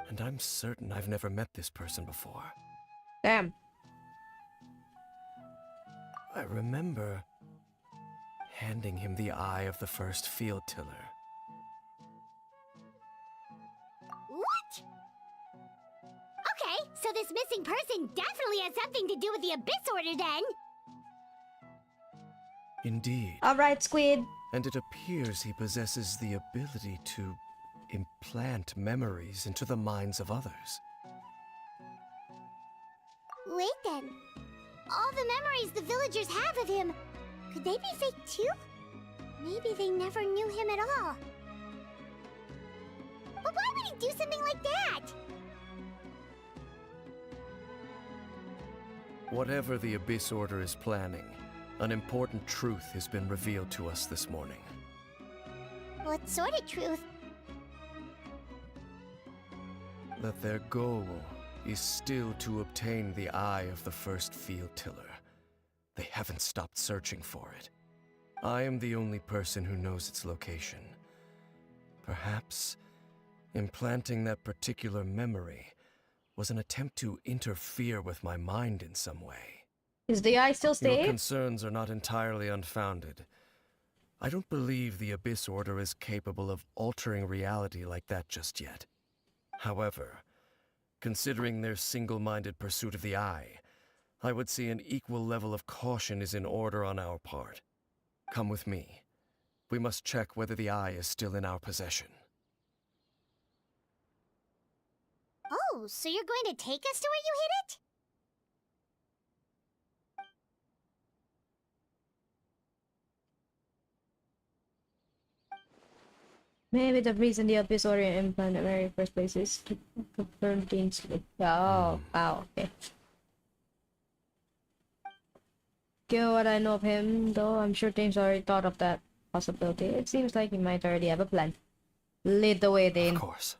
And I'm certain I've never met this person before. Damn. I remember handing him the eye of the first field tiller. What? Okay, so this missing person definitely has something to do with the Abyss Order then. Indeed. Alright, Squid. And it appears he possesses the ability to implant memories into the minds of others. Wait then. All the memories the villagers have of him, could they be fake too? Maybe they never knew him at all. But why would he do something like that? Whatever the Abyss Order is planning, an important truth has been revealed to us this morning. What sort of truth? That their goal is still to obtain the eye of the first field tiller. They haven't stopped searching for it. I am the only person who knows its location. Perhaps implanting that particular memory was an attempt to interfere with my mind in some way. Is the eye still Your safe? concerns are not entirely unfounded. I don't believe the Abyss Order is capable of altering reality like that just yet. However, considering their single-minded pursuit of the eye, I would say an equal level of caution is in order on our part. Come with me. We must check whether the eye is still in our possession. Oh, so you're going to take us to where you hid it? Maybe the reason the Abyss Order implanted in the very first place is to confirm Dainsleif. Oh, wow, okay. Given what I know of him, though, I'm sure James already thought of that possibility. It seems like he might already have a plan. Lead the way, Dane. Of course.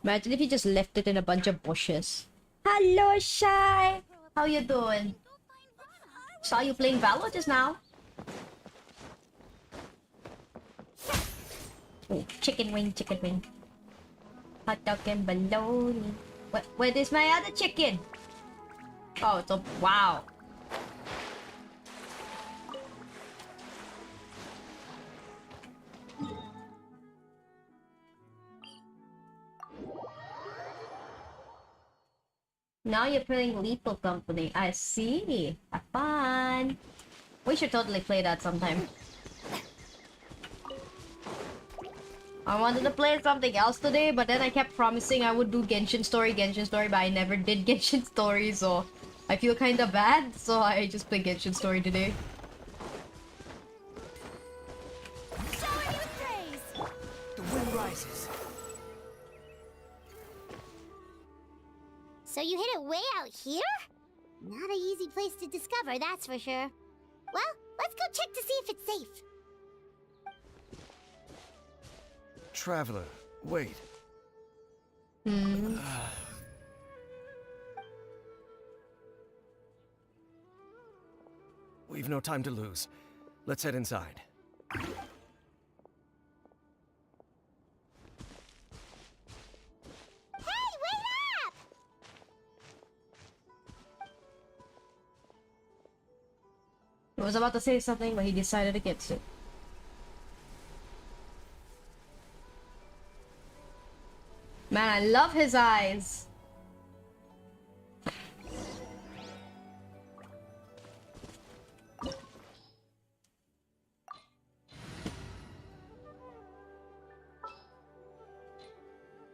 Imagine if you just left it in a bunch of bushes. Hello, Shy! How you doing? Saw you playing Valor just now. Oh, chicken wing, chicken wing. Hot dog and bologna. Where is my other chicken? Oh, it's a... wow. Now you're playing Lethal Company. I see. Have fun. We should totally play that sometime. I wanted to play something else today, but then I kept promising I would do Genshin Story, but I never did Genshin Story, so I feel kinda bad, so I just played Genshin Story today. The wind rises. So you hid it way out here? Not an easy place to discover, that's for sure. Well, let's go check to see if it's safe. Traveler, wait. We've no time to lose. Let's head inside. Hey, wait up! He was about to say something, but he decided against it. Man, I love his eyes.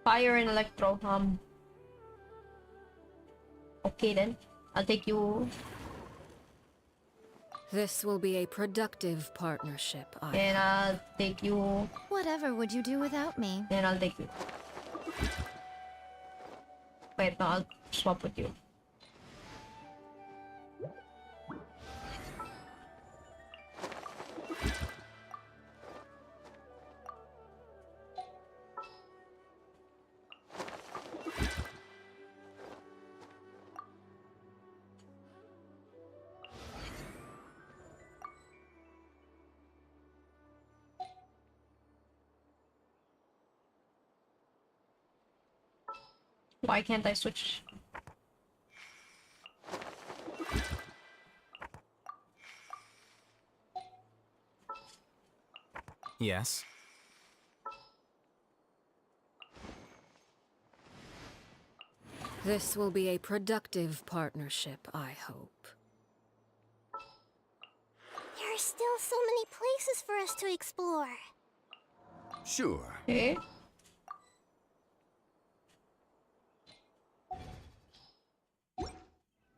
Fire and electro, okay then. I'll take you. This will be a productive partnership, And I'll take you. Whatever would you do without me? And I'll take you. Wait, no, I'll swap with you. Why can't I switch? Yes. This will be a productive partnership, I hope. There are still so many places for us to explore. Sure. Okay.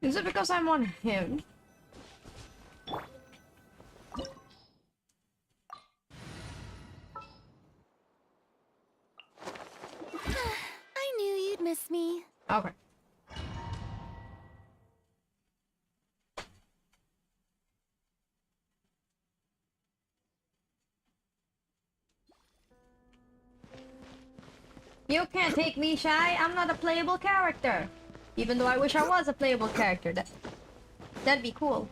Is it because I'm on him? I knew you'd miss me. Okay. You can't take me, Shy. I'm not a playable character. Even though I wish I was a playable character. That'd be cool.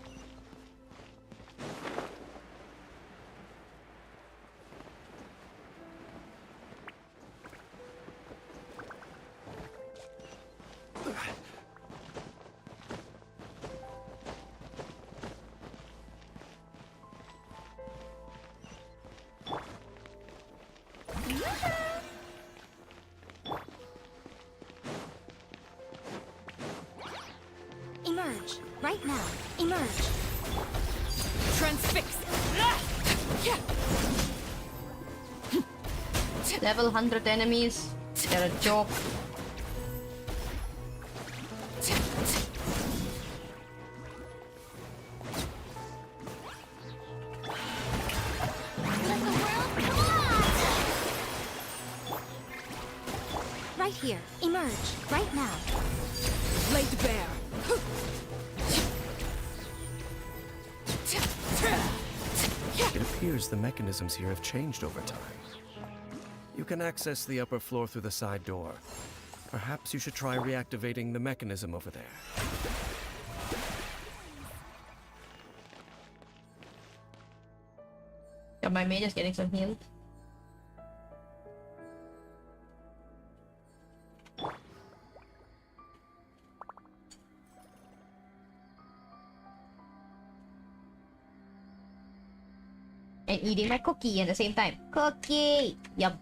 Emerge. Right now. Emerge. Transfix! Level 100 enemies. They're a joke. Let the world come on! Right here. Emerge. Right now. Laid bare. It appears the mechanisms here have changed over time. You can access the upper floor through the side door. Perhaps you should try reactivating the mechanism over there. Yeah, my mage is getting some healed. And eating my cookie at the same time. Cookie! Yum.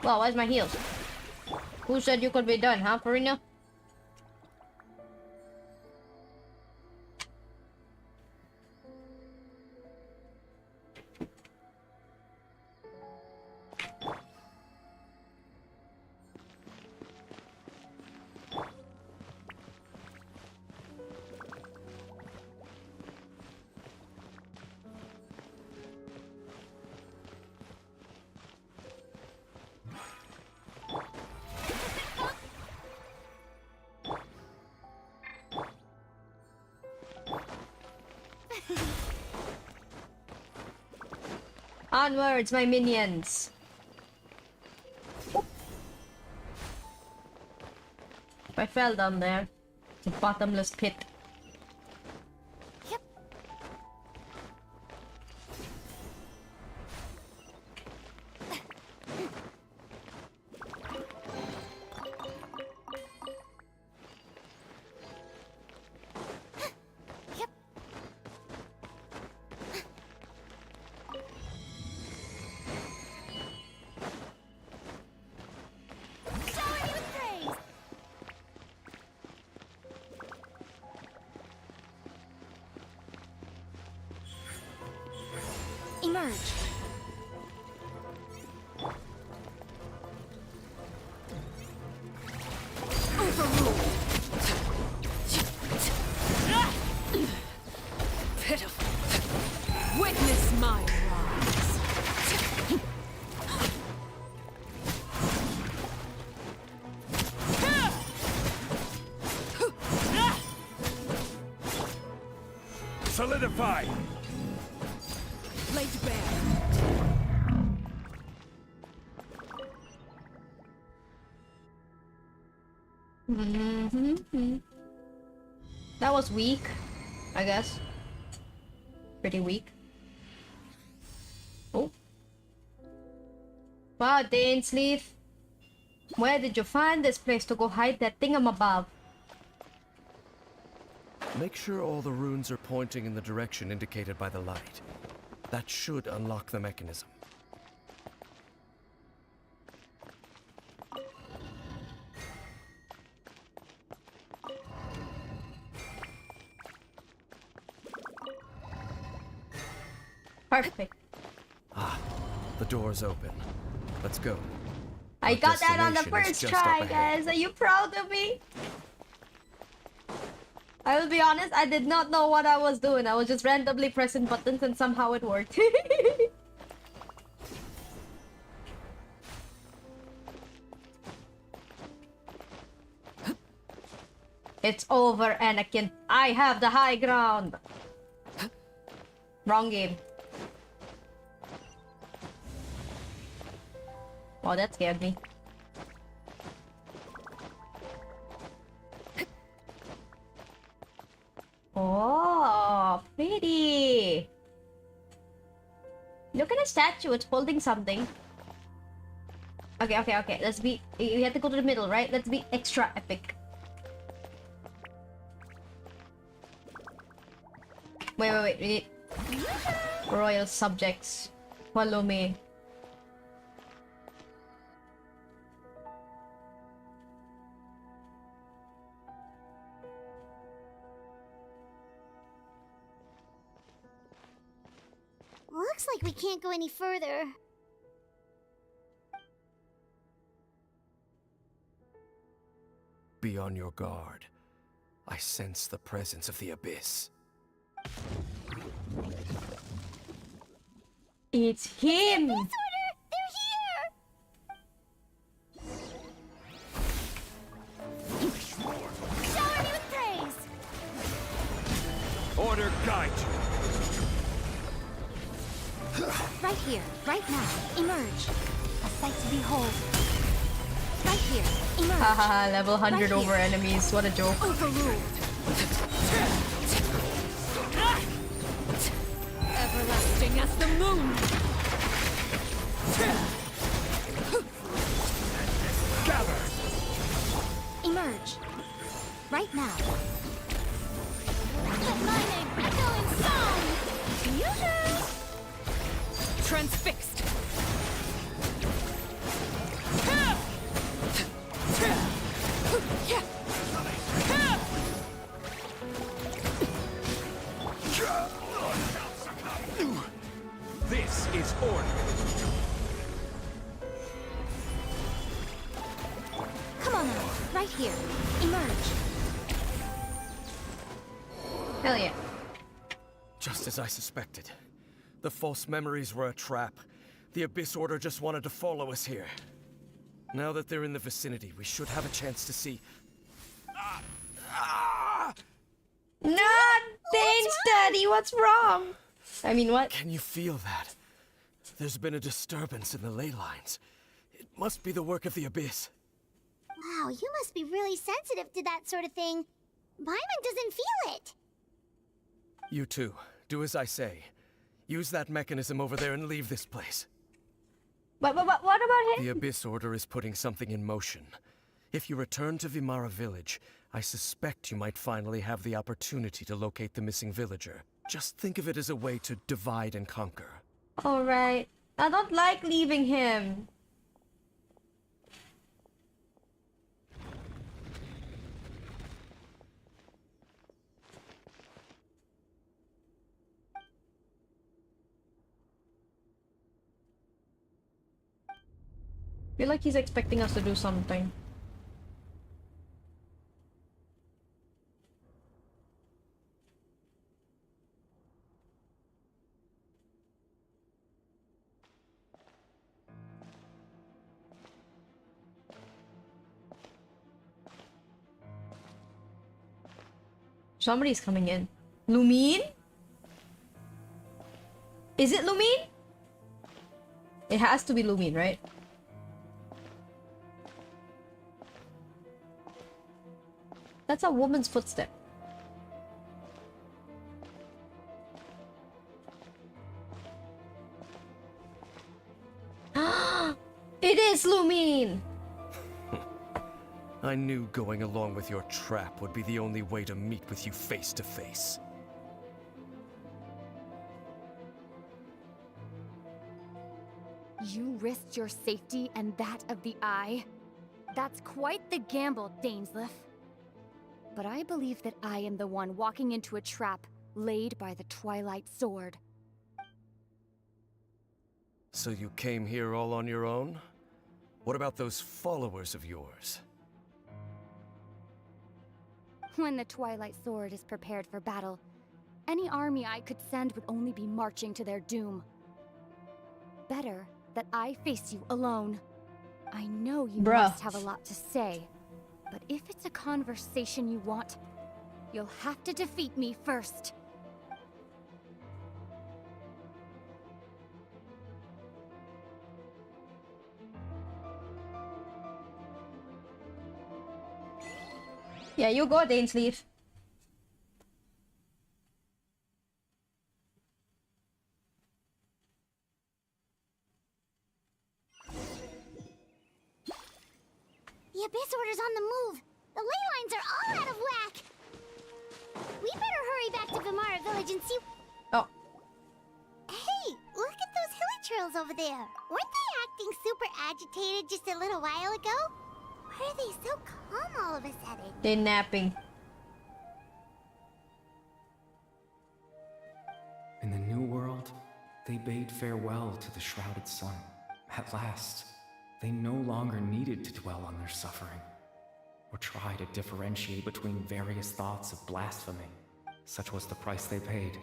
Wow, where's my heals? Who said you could be done, huh, Farina? Onwards, my minions. I fell down there. It's a bottomless pit. Yep. Yep. Shower me with praise. Emerge. Overruled. Pitiful. Witness my rise. Solidify! Laid bare. That was weak, I guess. Pretty weak. Oh. Wow, Dainsleaf. Where did you find this place to go hide that thingamabob? Make sure all the runes are pointing in the direction indicated by the light. That should unlock the mechanism. Perfect. The door's open. Let's go. I Our got that on the destination is first just up try, ahead. guys. Are you proud of me? I will be honest, I did not know what I was doing. I was just randomly pressing buttons and somehow it worked. It's over, Anakin. I have the high ground. Wrong game. Wow, that scared me. Oh, pretty. Look at the statue. It's holding something. Okay. Let's be... You have to go to the middle, right? Let's be extra epic. Wait. Royal subjects. Follow me. Looks like we can't go any further. Be on your guard. I sense the presence of the abyss. It's him! They're here! Shower me with praise! Order guide you. Right here, right now. Emerge. A sight to behold. Right here. Emerge. Hahaha, level 100 Right over here. enemies. What a joke. Overruled. Everlasting as the moon. Gather! Emerge. Right now. Let my name echo in song! Yoo-hoo! Transfixed. This is order. Come on now. Right here. Emerge. Hell yeah. Just as I suspected. The false memories were a trap. The Abyss Order just wanted to follow us here. Now that they're in the vicinity, we should have a chance to see... None! Thanks, Daddy. What's wrong? I mean, what? Can you feel that? There's been a disturbance in the ley lines. It must be the work of the Abyss. Wow, you must be really sensitive to that sort of thing. Paimon doesn't feel it. You too. Do as I say. Use that mechanism over there and leave this place. What about him? The Abyss Order is putting something in motion. If you return to Vimara Village, I suspect you might finally have the opportunity to locate the missing villager. Just think of it as a way to divide and conquer. Alright. I don't like leaving him. I feel like he's expecting us to do something. Somebody's coming in. Lumine? Is it Lumine? It has to be Lumine, right? That's a woman's footstep. It is Lumine! I knew going along with your trap would be the only way to meet with you face to face. You risked your safety and that of the Eye? That's quite the gamble, Dainsleif. But I believe that I am the one walking into a trap laid by the Twilight Sword. So you came here all on your own? What about those followers of yours? When the Twilight Sword is prepared for battle, any army I could send would only be marching to their doom. Better that I face you alone. I know you must have a lot to say, but if it's a conversation you want, you'll have to defeat me first. Yeah, you go, Dainsleif. The Abyss Order's on the move. The ley lines are all out of whack. We better hurry back to Vimara Village and see... Oh. Hey, look at those hilly trails over there. Weren't they acting super agitated just a little while ago? Why are they so calm all of a sudden? They're napping. In the New World, they bade farewell to the shrouded sun. At last, they no longer needed to dwell on their suffering, or try to differentiate between various thoughts of blasphemy. Such was the price they paid,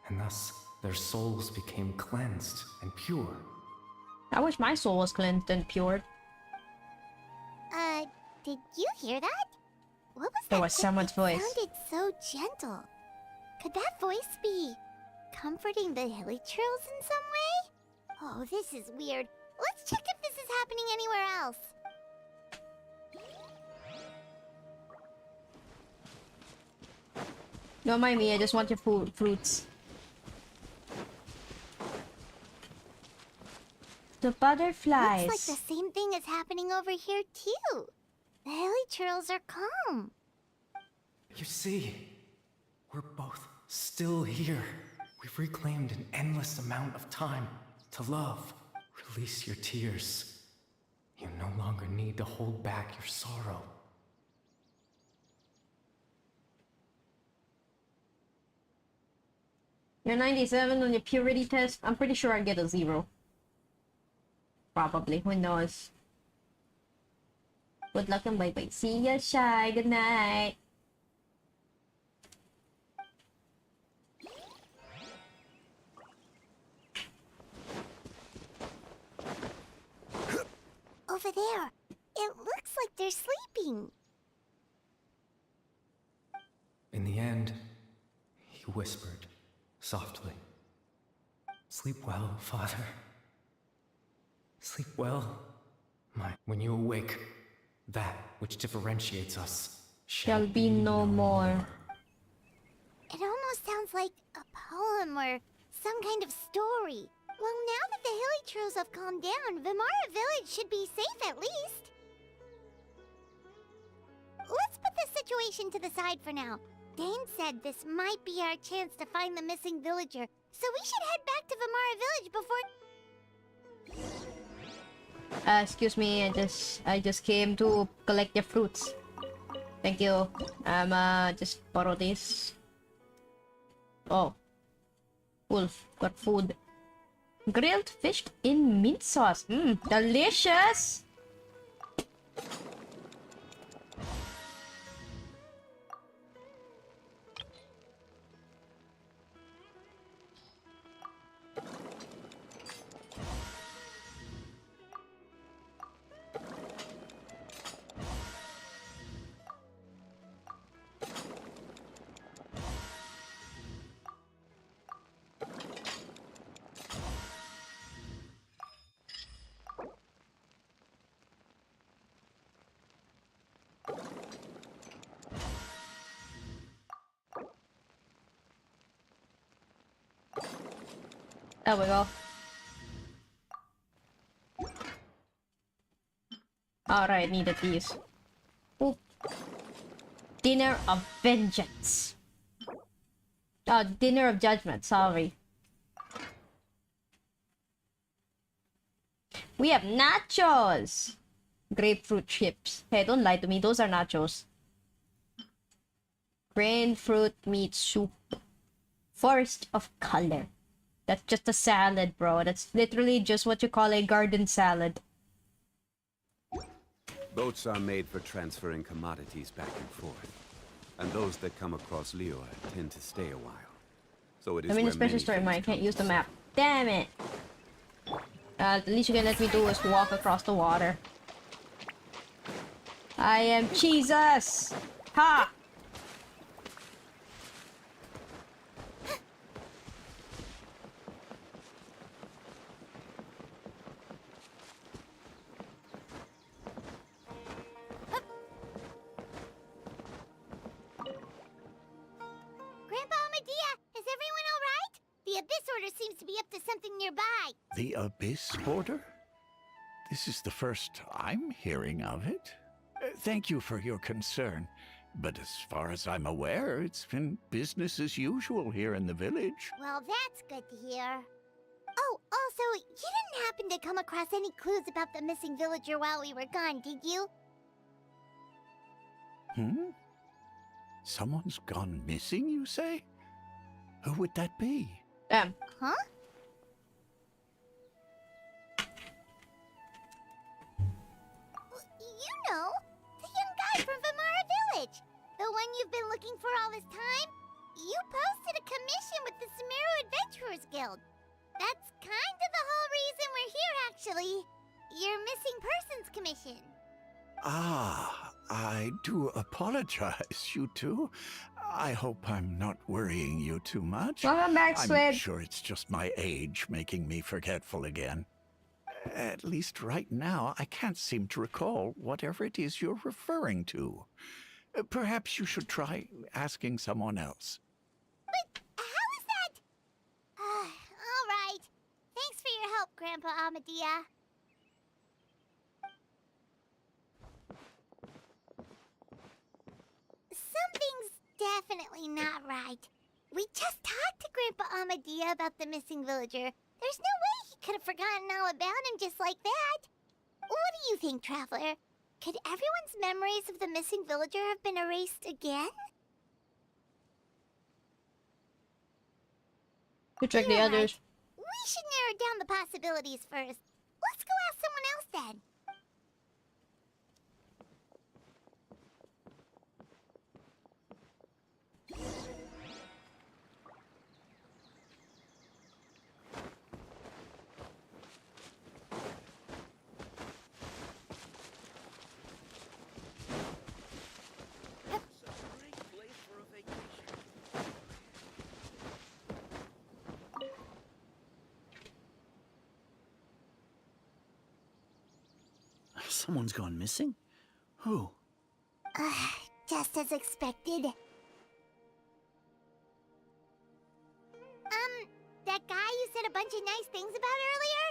and thus their souls became cleansed and pure. I wish my soul was cleansed and pure. Did you hear that? What was that? There was someone's voice. It sounded so gentle. Could that voice be comforting the hilly trails in some way? Oh, this is weird. Let's check if this is happening anywhere else. Don't mind me, I just want your fruits. The butterflies. Looks like the same thing is happening over here too. The hilly trails are calm. You see, we're both still here. We've reclaimed an endless amount of time to love. Release your tears. You no longer need to hold back your sorrow. You're 97 on your purity test. I'm pretty sure I'd get a 0. Probably. Who knows? Good luck and bye-bye. See ya, Shy. Good night. Over there. It looks like they're sleeping. In the end, he whispered, softly. Sleep well, Father. Sleep well. When you awake, that which differentiates us Shall be no more. It almost sounds like a poem or some kind of story. Well, now that the Hilichurls have calmed down, Vimara Village should be safe at least. Let's put this situation to the side for now. Dane said this might be our chance to find the missing villager, so we should head back to Vimara Village before... Excuse me, I just came to collect your fruits. Thank you. Just borrow this. Oh. Wolf, got food. Grilled fish in mint sauce. Mmm, delicious! There we go. Alright, needed these. Oop. Dinner of Vengeance. Dinner of Judgment, sorry. We have nachos! Grapefruit chips. Hey, don't lie to me, those are nachos. Grain fruit meat soup. Forest of color. That's just a salad, bro. That's literally just what you call a garden salad. Boats are made for transferring commodities back and forth. And those that come across Leopard tend to stay a while. So it is I'm in a where special many story mode. I things can't come use the to map. Damn it! The least you can let me do is walk across the water. I am Jesus! Ha! Grandpa Medea, is everyone alright? The Abyss Order seems to be up to something nearby. The Abyss Order? This is the first I'm hearing of it. Thank you for your concern, but as far as I'm aware, it's been business as usual here in the village. Well, that's good to hear. Oh, also, you didn't happen to come across any clues about the missing villager while we were gone, did you? Someone's gone missing, you say? Who would that be? Huh? You know, the young guy from Vimara Village. The one you've been looking for all this time. You posted a commission with the Sumeru Adventurers Guild. That's kind of the whole reason we're here, actually. Your missing persons commission. Ah, I do apologize, you two. I hope I'm not worrying you too much. Welcome back, I'm Swig. sure it's just my age making me forgetful again. At least right now, I can't seem to recall whatever it is you're referring to. Perhaps you should try asking someone else. But how is that? All right. Thanks for your help, Grandpa Amadea. Something's definitely not right. We just talked to Grandpa Amadea about the missing villager. There's no way he could have forgotten all about him just like that. What do you think, Traveler? Could everyone's memories of the missing villager have been erased again? To check the You're others. right. We should narrow down the possibilities first. Let's go ask someone else then. Someone's gone missing? Who? Just as expected. That guy you said a bunch of nice things about earlier?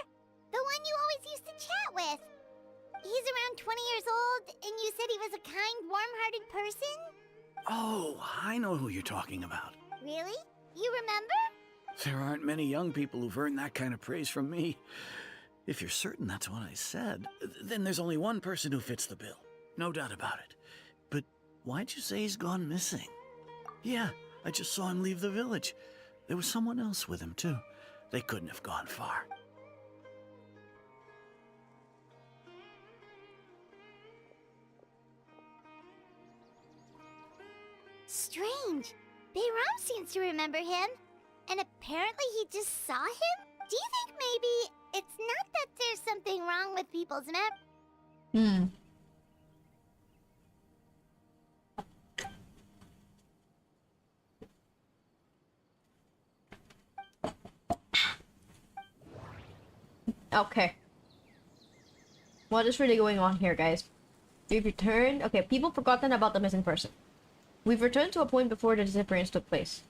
The one you always used to chat with. He's around 20 years old, and you said he was a kind, warm-hearted person? Oh, I know who you're talking about. Really? You remember? There aren't many young people who've earned that kind of praise from me. If you're certain that's what I said, then there's only one person who fits the bill. No doubt about it. But why'd you say he's gone missing? Yeah, I just saw him leave the village. There was someone else with him, too. They couldn't have gone far. Strange. Bayram seems to remember him. And apparently he just saw him? Do you think maybe it's not that there's something wrong with people's Hmm. Okay. What is really going on here, guys? We've returned. Okay, people forgotten about the missing person. We've returned to a point before the disappearance took place.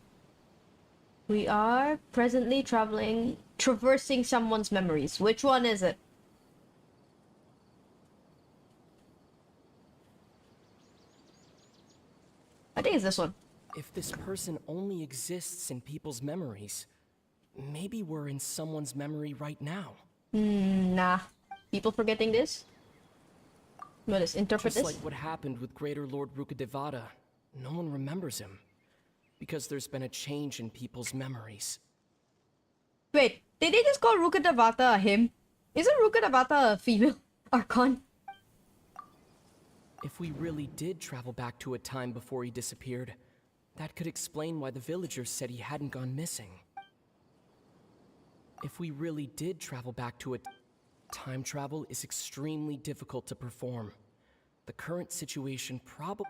We are presently traversing someone's memories. Which one is it? I think it's this one. If this person only exists in people's memories, maybe we're in someone's memory right now. Nah. People forgetting this? What is interpret Just this? like what happened with Greater Lord Rukadevata, no one remembers him. Because there's been a change in people's memories. Wait, did they just call Rukadevata a him? Isn't Rukadevata a female Archon? If we really did travel back to a time before he disappeared, that could explain why the villagers said he hadn't gone missing. If we really did travel back to a time travel is extremely difficult to perform. The current situation probably...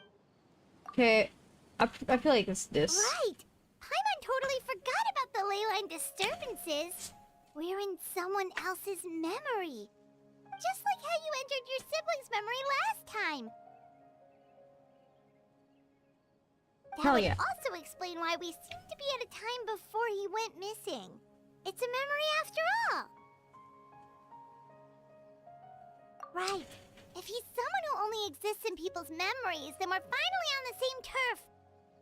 Okay, I feel like it's this. Right! Paimon totally forgot about the ley line disturbances. We're in someone else's memory. Just like how you entered your sibling's memory last time. That Hell would yeah. also explain why we seem to be at a time before he went missing. It's a memory after all. Right. If he's someone who only exists in people's memories, then we're finally on the same turf.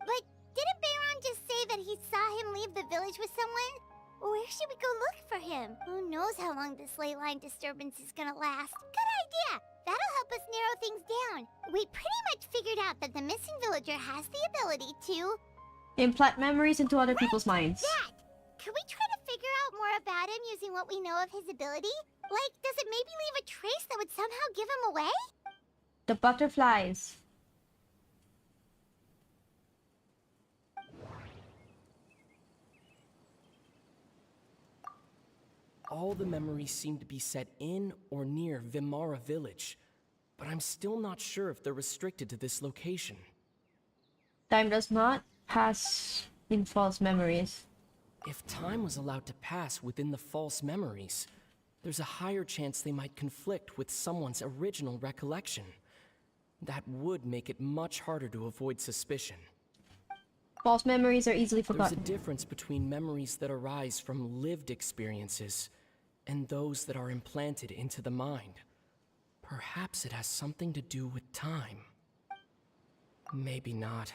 But didn't Bayron just say that he saw him leave the village with someone? Where should we go look for him? Who knows how long this ley line disturbance is gonna last? Good idea! That'll help us narrow things down. We pretty much figured out that the missing villager has the ability to... Implant memories into other people's minds. That! Could we try to figure out more about him using what we know of his ability? Like, does it maybe leave a trace that would somehow give him away? The butterflies. All the memories seem to be set in or near Vimara village, but I'm still not sure if they're restricted to this location. Time does not pass in false memories. If time was allowed to pass within the false memories, there's a higher chance they might conflict with someone's original recollection. That would make it much harder to avoid suspicion. False memories are easily There's a forgotten. difference between memories that arise from lived experiences and those that are implanted into the mind. Perhaps it has something to do with time. Maybe not.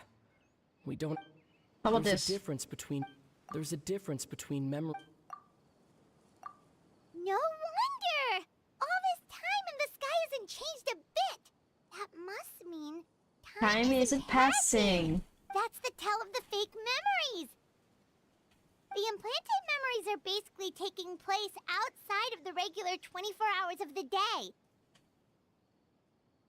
We don't... How about There's this? a difference between... There's a difference between memory... No wonder! All this time and the sky hasn't changed a bit! That must mean... Time isn't passing. That's the tell of the fake memories! The implanted memories are basically taking place outside of the regular 24 hours of the day.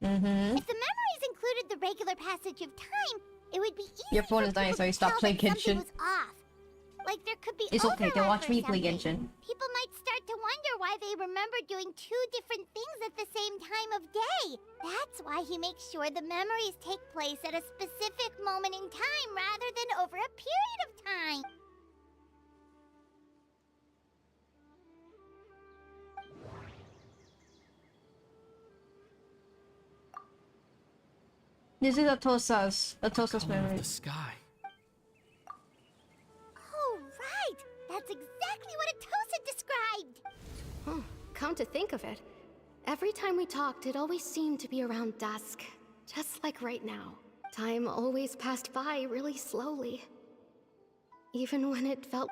If the memories included the regular passage of time, it would be easy Your phone for is dying, people so you to stop tell playing that something Genshin. was off. Like there could be It's okay, then overlap watch or me play something. Genshin. People might start to wonder why they remember doing two different things at the same time of day. That's why he makes sure the memories take place at a specific moment in time rather than over a period of time. This is Atosa's Color of memory. the sky. Oh, right! That's exactly what Atosa described! Huh. Come to think of it, every time we talked, it always seemed to be around dusk. Just like right now. Time always passed by really slowly. Even when it felt...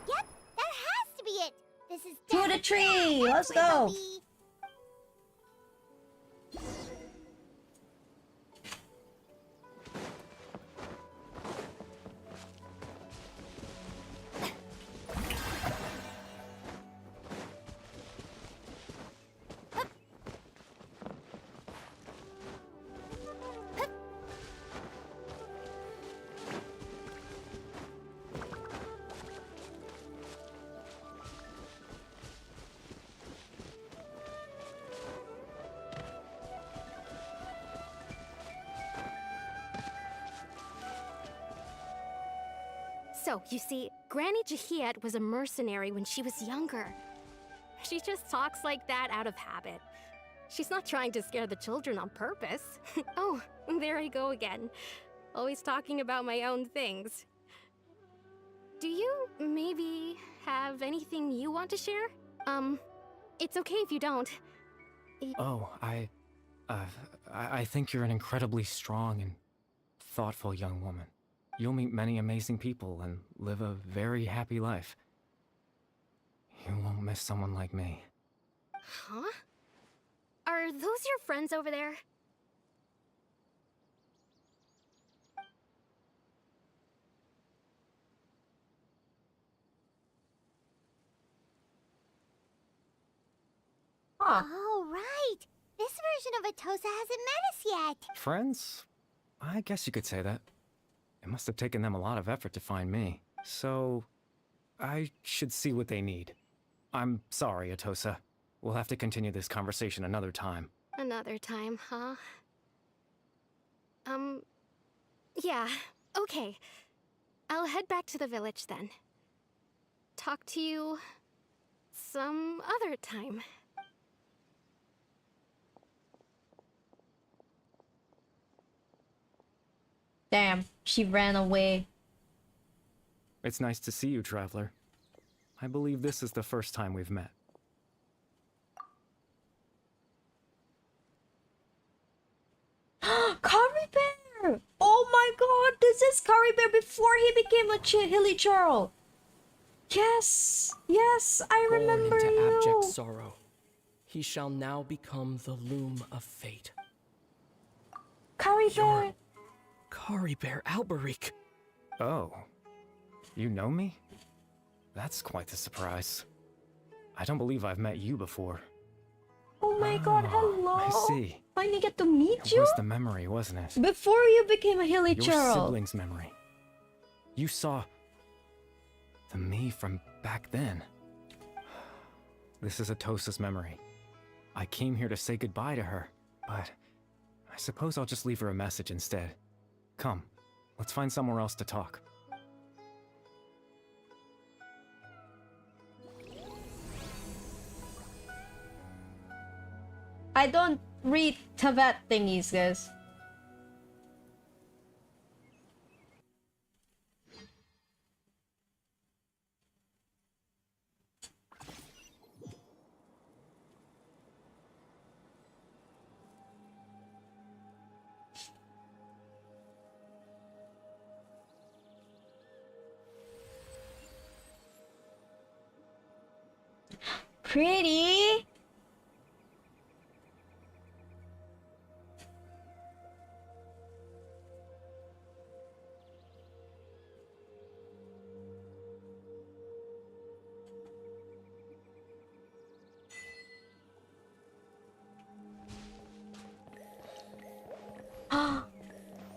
Yep, that has to be it! This is To the tree! Let's That's where go! they'll be. So, you see, Granny Jahiet was a mercenary when she was younger. She just talks like that out of habit. She's not trying to scare the children on purpose. Oh, there I go again. Always talking about my own things. Do you maybe have anything you want to share? It's okay if you don't. Oh, I think you're an incredibly strong and thoughtful young woman. You'll meet many amazing people and live a very happy life. You won't miss someone like me. Huh? Are those your friends over there? Huh. Oh, right! This version of Atosa hasn't met us yet! Friends? I guess you could say that. It must have taken them a lot of effort to find me. So, I should see what they need. I'm sorry, Atosa. We'll have to continue this conversation another time. Another time, huh? Yeah, okay. I'll head back to the village then. Talk to you some other time. Damn, she ran away. It's nice to see you, Traveler. I believe this is the first time we've met. Curry Bear! Oh my god, this is Curry Bear before he became a hilly churl. Yes, yes, I remember Born into you. abject sorrow, he shall now become the loom of fate. Curry Bear. Kari Bear Alberic. Oh. You know me? That's quite the surprise. I don't believe I've met you before. Oh my god, hello. I see. Finally get to meet It you? was the memory, wasn't it? Before you became a hilly Your churl. sibling's memory. You saw the me from back then. This is Atosa's memory. I came here to say goodbye to her, but I suppose I'll just leave her a message instead. Come, let's find somewhere else to talk. I don't read Tavat thingies, guys. Pretty.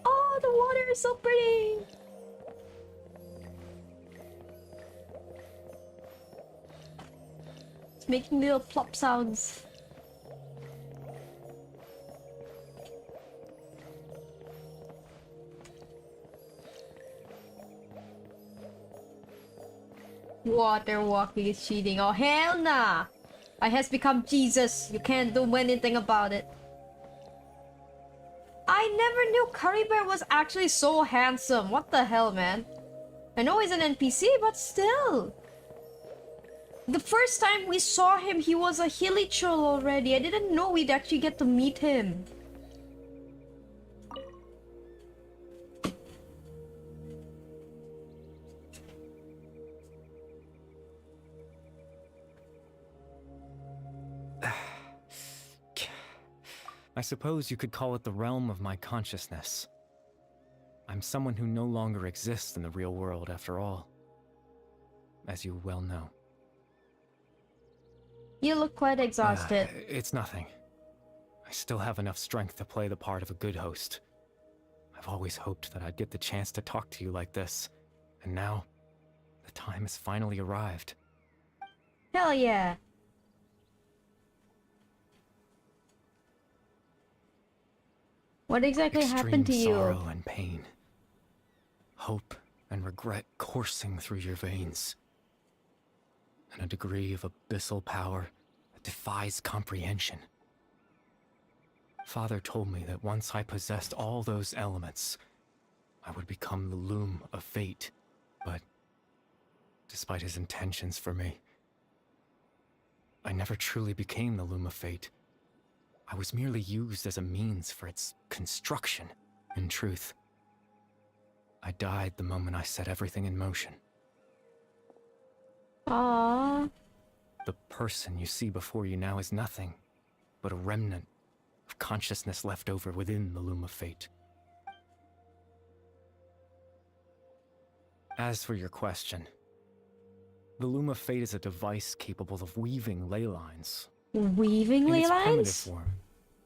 Oh, the water is so pretty. It's making little plop sounds. Water walking is cheating. Oh hell nah! I has become Jesus. You can't do anything about it. I never knew Curry Bear was actually so handsome. What the hell, man? I know he's an NPC, but still. The first time we saw him, he was a hilly troll already. I didn't know we'd actually get to meet him. I suppose you could call it the realm of my consciousness. I'm someone who no longer exists in the real world, after all. As you well know. You look quite exhausted. It's nothing. I still have enough strength to play the part of a good host. I've always hoped that I'd get the chance to talk to you like this, and now, the time has finally arrived. Hell yeah. What exactly happened to you? Extreme sorrow and pain. Hope and regret coursing through your veins. And a degree of abyssal power that defies comprehension. Father told me that once I possessed all those elements, I would become the loom of fate. But despite his intentions for me, I never truly became the loom of fate. I was merely used as a means for its construction. In truth, I died the moment I set everything in motion. Aww. The person you see before you now is nothing but a remnant of consciousness left over within the loom of fate. As for your question, the loom of fate is a device capable of weaving ley lines. Weaving In ley its primitive lines? form,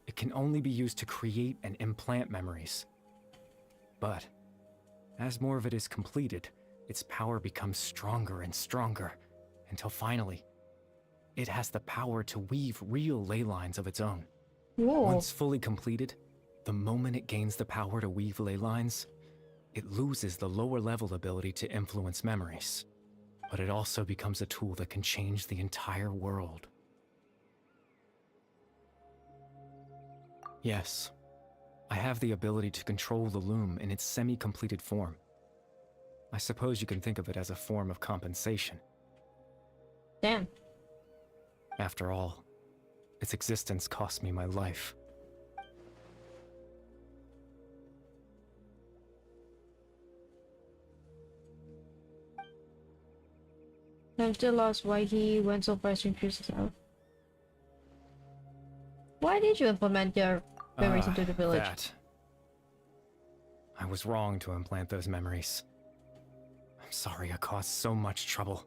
it can only be used to create and implant memories. But as more of it is completed, its power becomes stronger and stronger, until finally, it has the power to weave real ley lines of its own. Whoa. Once fully completed, the moment it gains the power to weave ley lines, it loses the lower level ability to influence memories. But it also becomes a tool that can change the entire world. Yes, I have the ability to control the loom in its semi-completed form. I suppose you can think of it as a form of compensation. Damn. After all, its existence cost me my life. I'm still lost why he went so far as to introduce himself. Why did you implement your memories into the village? That. I was wrong to implant those memories. I'm sorry I caused so much trouble.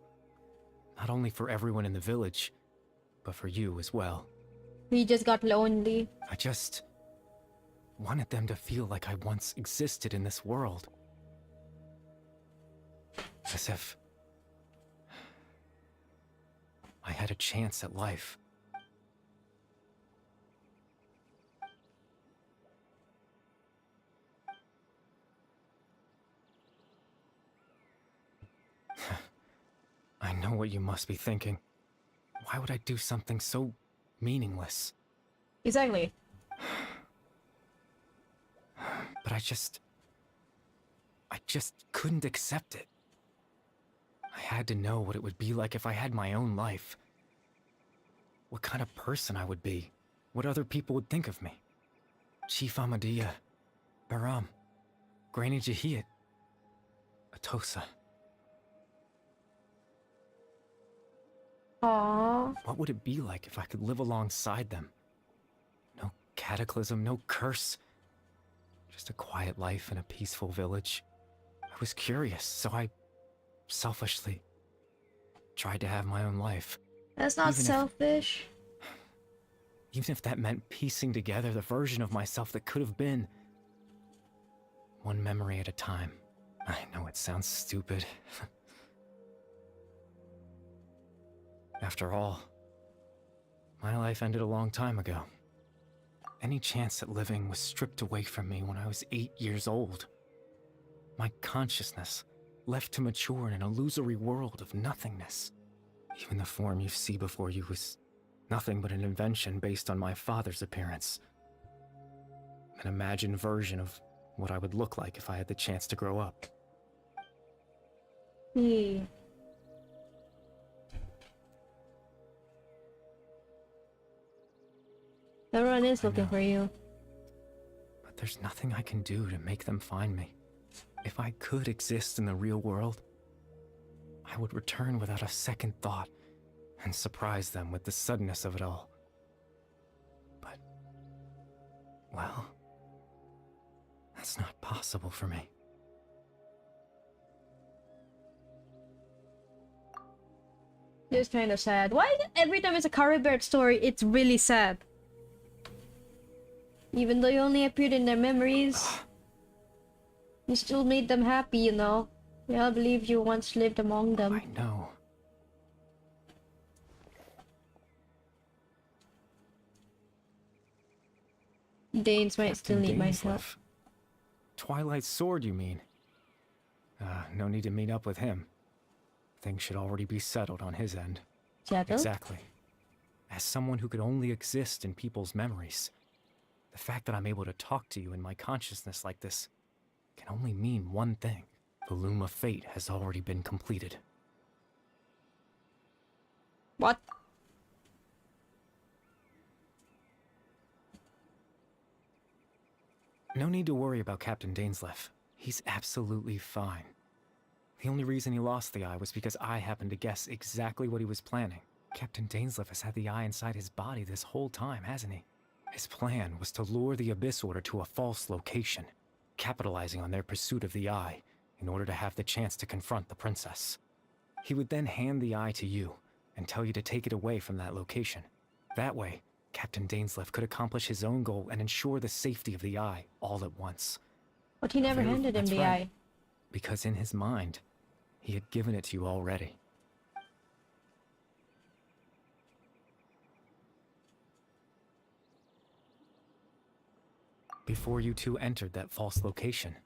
Not only for everyone in the village, but for you as well. We just got lonely. I just wanted them to feel like I once existed in this world. As if I had a chance at life. I know what you must be thinking. Why would I do something so meaningless? Exactly. But I just couldn't accept it. I had to know what it would be like if I had my own life. What kind of person I would be. What other people would think of me. Chief Ahmadiyya, Baram, Granny Jahiyat, Atosa. Aww. What would it be like if I could live alongside them? No cataclysm, no curse. Just a quiet life in a peaceful village. I was curious, so I selfishly tried to have my own life. That's not selfish. Even if that meant piecing together the version of myself that could have been. One memory at a time. I know it sounds stupid. After all, my life ended a long time ago. Any chance at living was stripped away from me when I was 8 years old. My consciousness left to mature in an illusory world of nothingness. Even the form you see before you was nothing but an invention based on my father's appearance. an imagined version of what I would look like if I had the chance to grow up. Everyone is I looking know. for you. But there's nothing I can do to make them find me. If I could exist in the real world, I would return without a second thought and surprise them with the suddenness of it all. But, well, that's not possible for me. It's kind of sad. Why is it every time it's a Caribert story, it's really sad? Even though you only appeared in their memories, you still made them happy, you know? They all believe you once lived among them. I know. Danes might still Captain need my help. Dainsleif. Twilight Sword, you mean? No need to meet up with him. Things should already be settled on his end. Settled? Exactly. As someone who could only exist in people's memories, the fact that I'm able to talk to you in my consciousness like this can only mean one thing. The Loom of Fate has already been completed. What? No need to worry about Captain Dainsleif. He's absolutely fine. The only reason he lost the eye was because I happened to guess exactly what he was planning. Captain Dainsleif has had the eye inside his body this whole time, hasn't he? His plan was to lure the Abyss Order to a false location, capitalizing on their pursuit of the eye in order to have the chance to confront the princess. He would then hand the eye to you and tell you to take it away from that location. That way, Captain Dainsleif could accomplish his own goal and ensure the safety of the eye all at once. But he never Very- handed him that's the right. eye. Because in his mind, he had given it to you already. Before you two entered that false location.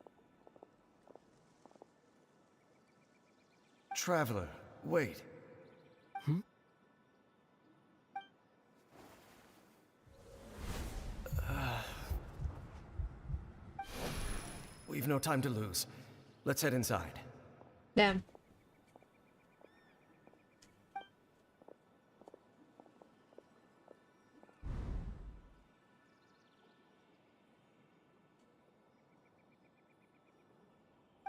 Traveler, wait. We've no time to lose. Let's head inside. Damn.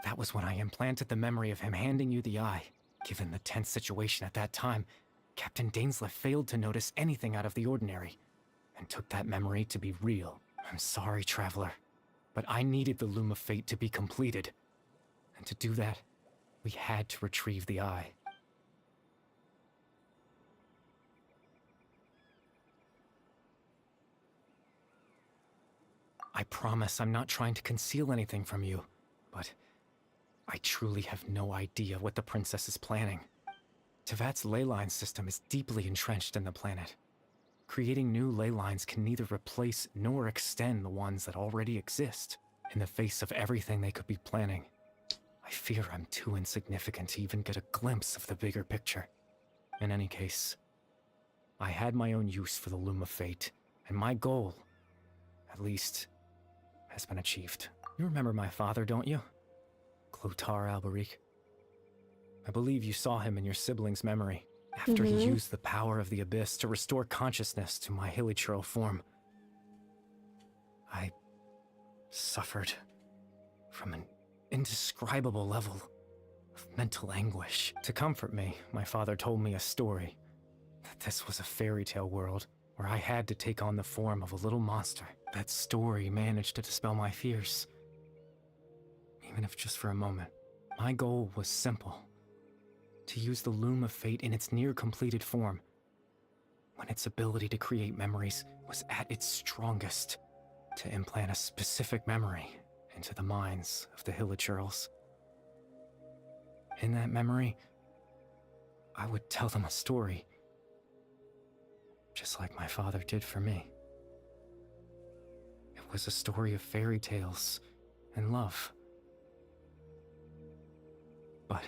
That was when I implanted the memory of him handing you the eye. Given the tense situation at that time, Captain Dainsleif failed to notice anything out of the ordinary, and took that memory to be real. I'm sorry, Traveler, but I needed the Loom of Fate to be completed. And to do that, we had to retrieve the eye. I promise I'm not trying to conceal anything from you, but I truly have no idea what the princess is planning. Tevat's ley line system is deeply entrenched in the planet. Creating new ley lines can neither replace nor extend the ones that already exist. In the face of everything they could be planning, I fear I'm too insignificant to even get a glimpse of the bigger picture. In any case, I had my own use for the Loom of Fate, and my goal, at least, has been achieved. You remember my father, don't you? Clotar Alberic. I believe you saw him in your sibling's memory, after he used the power of the Abyss to restore consciousness to my hilichurl form. I suffered from an indescribable level of mental anguish. To comfort me, my father told me a story, that this was a fairy tale world where I had to take on the form of a little monster. That story managed to dispel my fears, even if just for a moment. My goal was simple: to use the Loom of Fate in its near-completed form, when its ability to create memories was at its strongest, to implant a specific memory into the minds of the hilichurls. In that memory, I would tell them a story, just like my father did for me. It was a story of fairy tales and love. But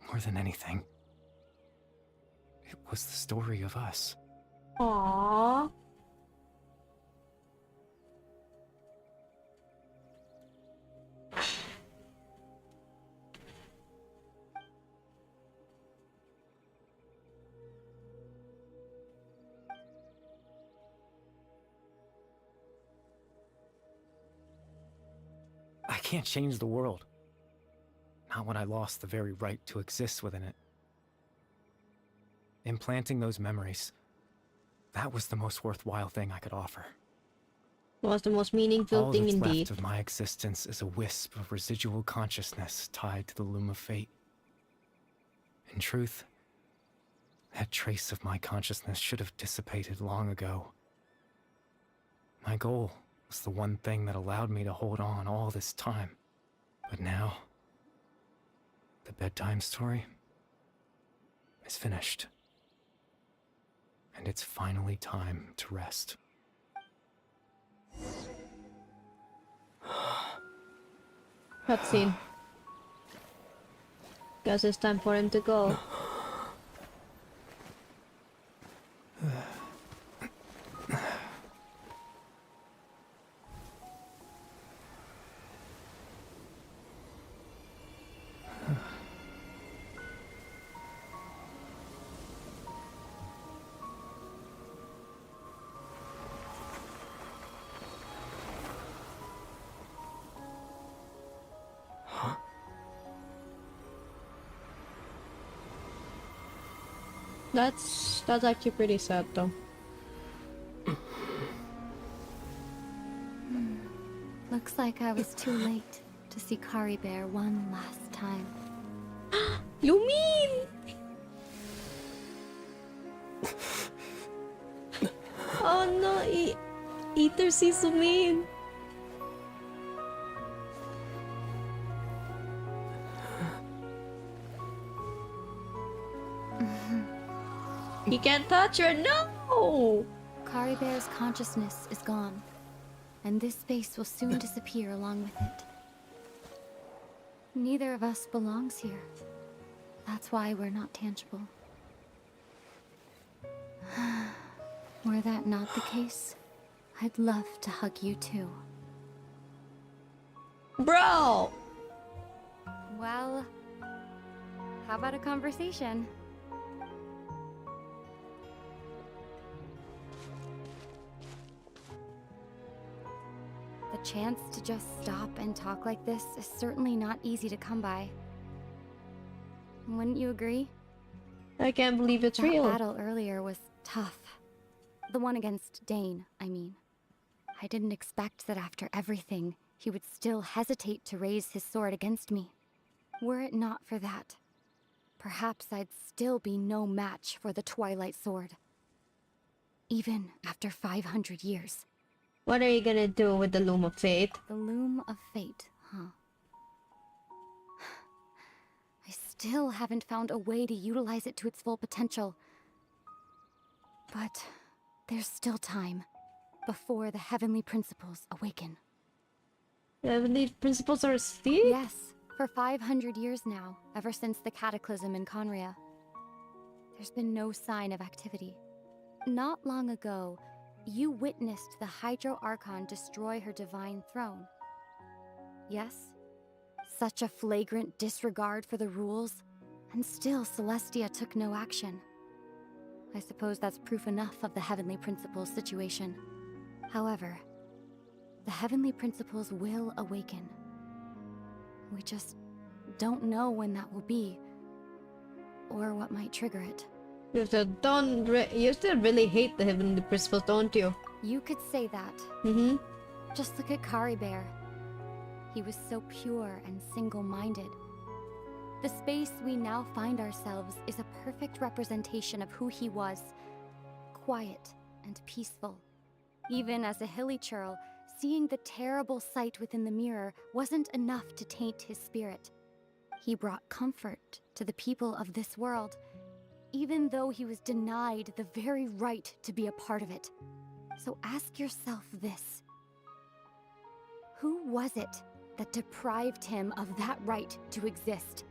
more than anything, it was the story of us. Aww. I can't change the world. Not when I lost the very right to exist within it. Implanting those memories, that was the most worthwhile thing I could offer. Was the most meaningful All thing that's indeed. left of my existence is a wisp of residual consciousness tied to the loom of fate. In truth, that trace of my consciousness should have dissipated long ago. My goal was the one thing that allowed me to hold on all this time. But now, the bedtime story is finished. And it's finally time to rest. Cutscene. Guess it's time for him to go. That's actually pretty sad though. Looks like I was too late to see Kari Bear one last time. You mean? Oh no, Ether sees so mean. You can't touch her, no! Kari Bear's consciousness is gone, and this space will soon disappear along with it. Neither of us belongs here. That's why we're not tangible. Were that not the case, I'd love to hug you too. Bro! Well, how about a conversation? The chance to just stop and talk like this is certainly not easy to come by. Wouldn't you agree? I can't believe it's That real. battle earlier was tough. The one against Dane, I mean. I didn't expect that after everything, he would still hesitate to raise his sword against me. Were it not for that, perhaps I'd still be no match for the Twilight Sword. Even after 500 years. What are you gonna do with the Loom of Fate? The Loom of Fate, huh? I still haven't found a way to utilize it to its full potential. But there's still time before the heavenly principles awaken. The heavenly principles are asleep? Yes, for 500 years now, ever since the cataclysm in Conria. There's been no sign of activity. Not long ago, you witnessed the Hydro Archon destroy her divine throne. Yes? Such a flagrant disregard for the rules, and still Celestia took no action. I suppose that's proof enough of the Heavenly Principles situation. However, the Heavenly Principles will awaken. We just don't know when that will be, or what might trigger it. You still really hate the heavenly principles, don't you? You could say that. Mm-hmm. Just look at Kari Bear. He was so pure and single-minded. The space we now find ourselves is a perfect representation of who he was. Quiet and peaceful. Even as a hilly churl, seeing the terrible sight within the mirror wasn't enough to taint his spirit. He brought comfort to the people of this world, even though he was denied the very right to be a part of it. So ask yourself this. Who was it that deprived him of that right to exist?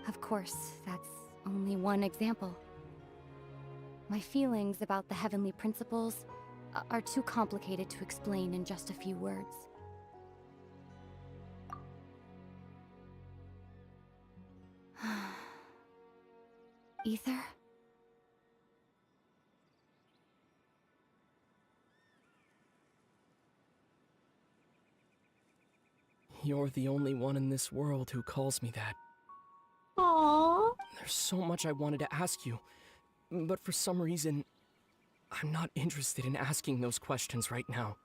Of course, that's only one example. My feelings about the heavenly principles are too complicated to explain in just a few words. Ether? You're the only one in this world who calls me that. Aww. There's so much I wanted to ask you, but for some reason, I'm not interested in asking those questions right now.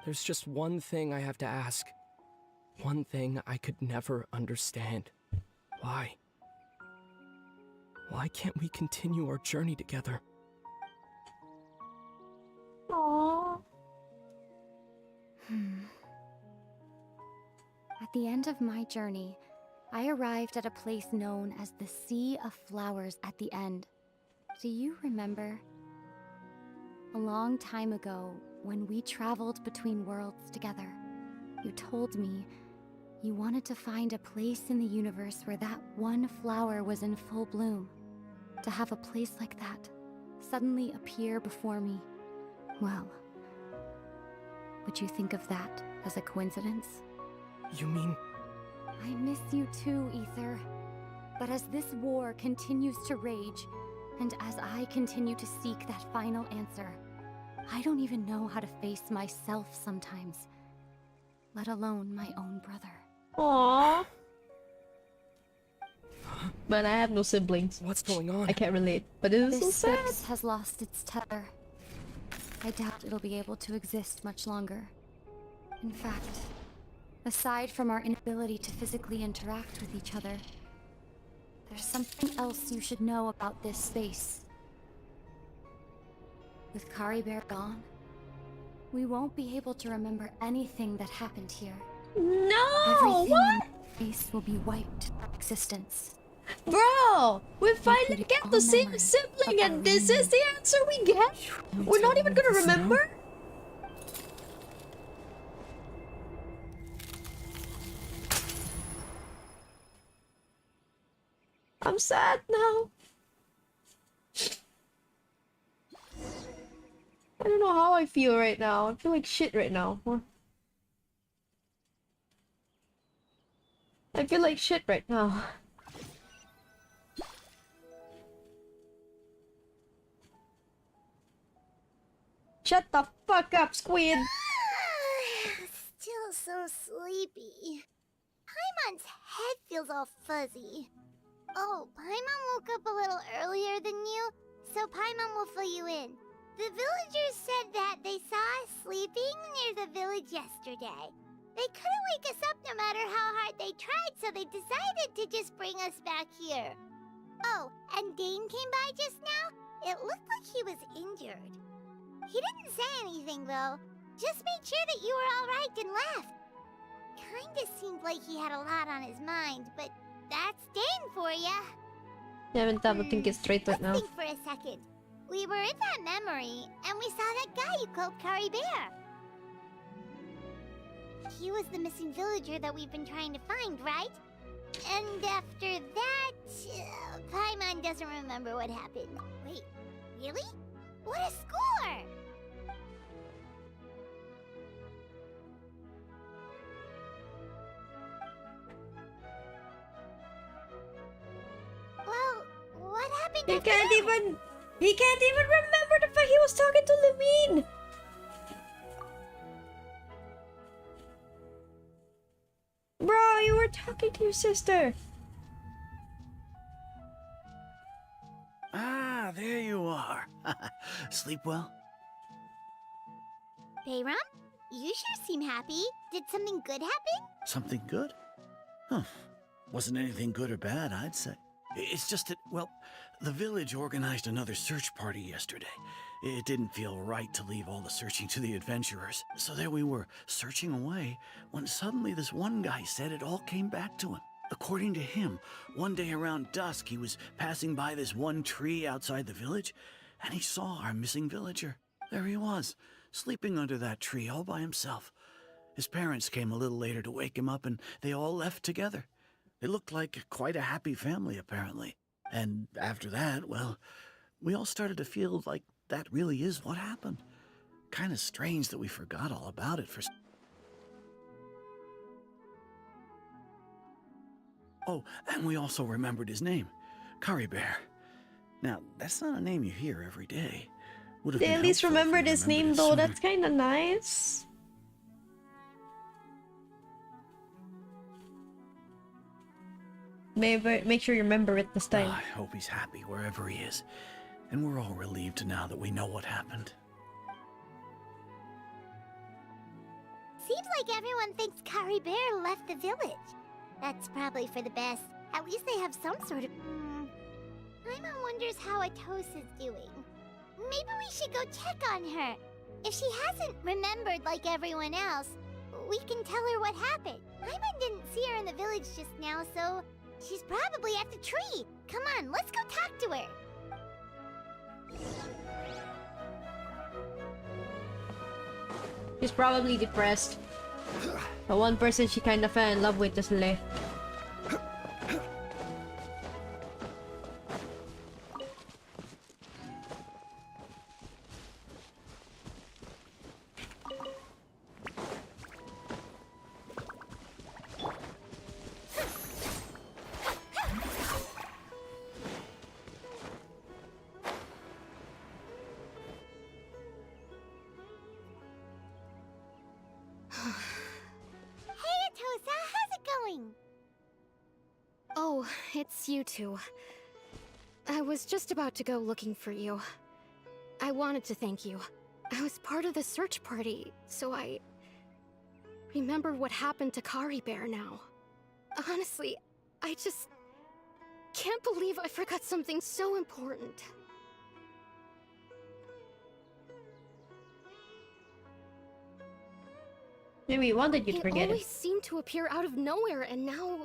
There's just one thing I have to ask. One thing I could never understand. Why? Why can't we continue our journey together? Aww. At the end of my journey, I arrived at a place known as the Sea of Flowers at the end. Do you remember? A long time ago, when we traveled between worlds together, you told me you wanted to find a place in the universe where that one flower was in full bloom. To have a place like that suddenly appear before me, well, would you think of that as a coincidence? You mean... I miss you too, Ether. But as this war continues to rage, and as I continue to seek that final answer, I don't even know how to face myself sometimes, let alone my own brother. Aww. Man, I have no siblings. What's going on? I can't relate, but it is so This sad. space has lost its tether. I doubt it'll be able to exist much longer. In fact, aside from our inability to physically interact with each other, there's something else you should know about this space. With Kari Bear gone, we won't be able to remember anything that happened here. No! Everything What? in this space will be wiped from existence. Bro! We finally Including get all the same memories sibling of our and this is reunion. the answer we get? We're not even gonna this now? remember? I'm sad now. I don't know how I feel right now. I feel like shit right now. I feel like shit right now. Shut the fuck up, Squid! Still so sleepy. Paimon's head feels all fuzzy. Oh, Paimon woke up a little earlier than you, so Paimon will fill you in. The villagers said that they saw us sleeping near the village yesterday. They couldn't wake us up no matter how hard they tried, so they decided to just bring us back here. Oh, and Dane came by just now. It looked like he was injured. He didn't say anything, though. Just made sure that you were all right and left. Kinda seemed like he had a lot on his mind, but that's Dane for ya. Yeah, I'm double thinking straight right now. Let's think for a second. We were in that memory, and we saw that guy you called Kari Bear. He was the missing villager that we've been trying to find, right? And after that, Paimon doesn't remember what happened. Wait, really? What a score! Well, what happened He after can't that? he can't even remember the fact he was talking to Levine. Bro, you were talking to your sister. Ah, there you are. Sleep well? Bayram, you sure seem happy. Did something good happen? Something good? Huh. Wasn't anything good or bad, I'd say. It's just that, well, the village organized another search party yesterday. It didn't feel right to leave all the searching to the adventurers. So there we were, searching away, when suddenly this one guy said it all came back to him. According to him, one day around dusk, he was passing by this one tree outside the village, and he saw our missing villager. There he was, sleeping under that tree all by himself. His parents came a little later to wake him up, and they all left together. They looked like quite a happy family, apparently. And after that, well, we all started to feel like that really is what happened. Kind of strange that we forgot all about it for... Oh, and we also remembered his name, Kari Bear. Now, that's not a name you hear every day. Would have They been at least helpful if remember we this remembered name it though. sooner. That's kind of nice. Maybe make sure you remember it this time. I hope he's happy wherever he is. And we're all relieved now that we know what happened. Seems like everyone thinks Kari Bear left the village. That's probably for the best. At least they have some sort of... Paimon wonders how Atosa's doing. Maybe we should go check on her. If she hasn't remembered like everyone else, we can tell her what happened. Paimon didn't see her in the village just now, so she's probably at the tree. Come on, let's go talk to her. She's probably depressed. The one person she kind of fell in love with just left. Hey, Atosa, how's it going? Oh, it's you two. I was just about to go looking for you. I wanted to thank you. I was part of the search party, so I remember what happened to Kari Bear now. Honestly, I just can't believe I forgot something so important. Maybe we wanted you to He forget always it. seemed to appear out of nowhere, and now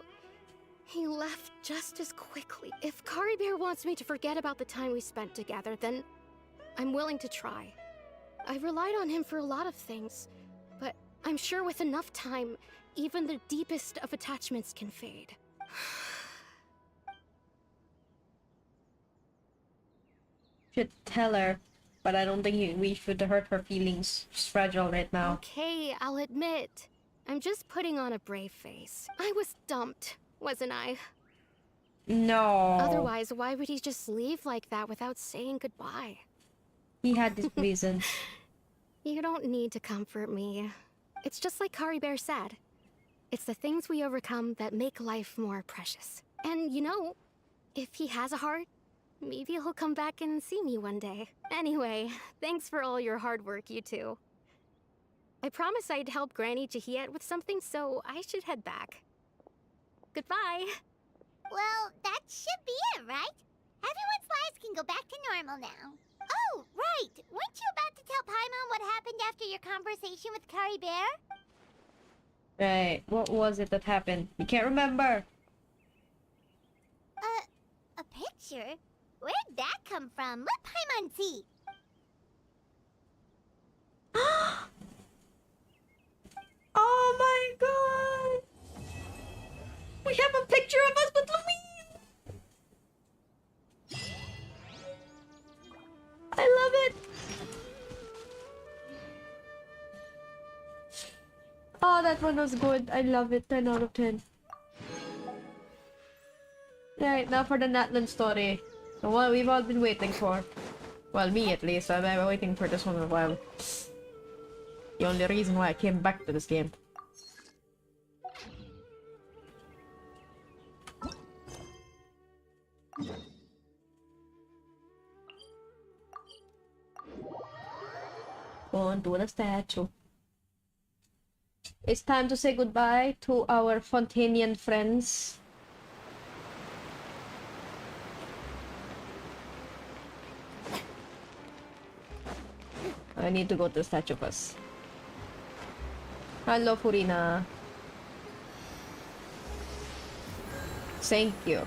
he left just as quickly. If Kari Bear wants me to forget about the time we spent together, then I'm willing to try. I relied on him for a lot of things, but I'm sure with enough time, even the deepest of attachments can fade. Should tell her, but I don't think we should hurt her feelings. She's fragile right now. Okay, I'll admit. I'm just putting on a brave face. I was dumped, wasn't I? No. Otherwise, why would he just leave like that without saying goodbye? He had his reasons. You don't need to comfort me. It's just like Kari Bear said. It's the things we overcome that make life more precious. And you know, if he has a heart, maybe he'll come back and see me one day. Anyway, thanks for all your hard work, you two. I promised I'd help Granny Jahiet with something, so I should head back. Goodbye. Well, that should be it, right? Everyone's lives can go back to normal now. Oh, right! Weren't you about to tell Paimon what happened after your conversation with Kari Bear? Right. What was it that happened? You can't remember. A picture? Where'd that come from? Let Paimon see. Oh my god! We have a picture of us with Louise! I love it! Oh, that one was good. I love it. 10 out of 10. Right, now for the Natlan story. The one we've all been waiting for. Well, me at least. I've been waiting for this one a while. The only reason why I came back to this game. On to the statue. It's time to say goodbye to our Fontanian friends. I need to go to the statue first. Hello, Furina. Thank you.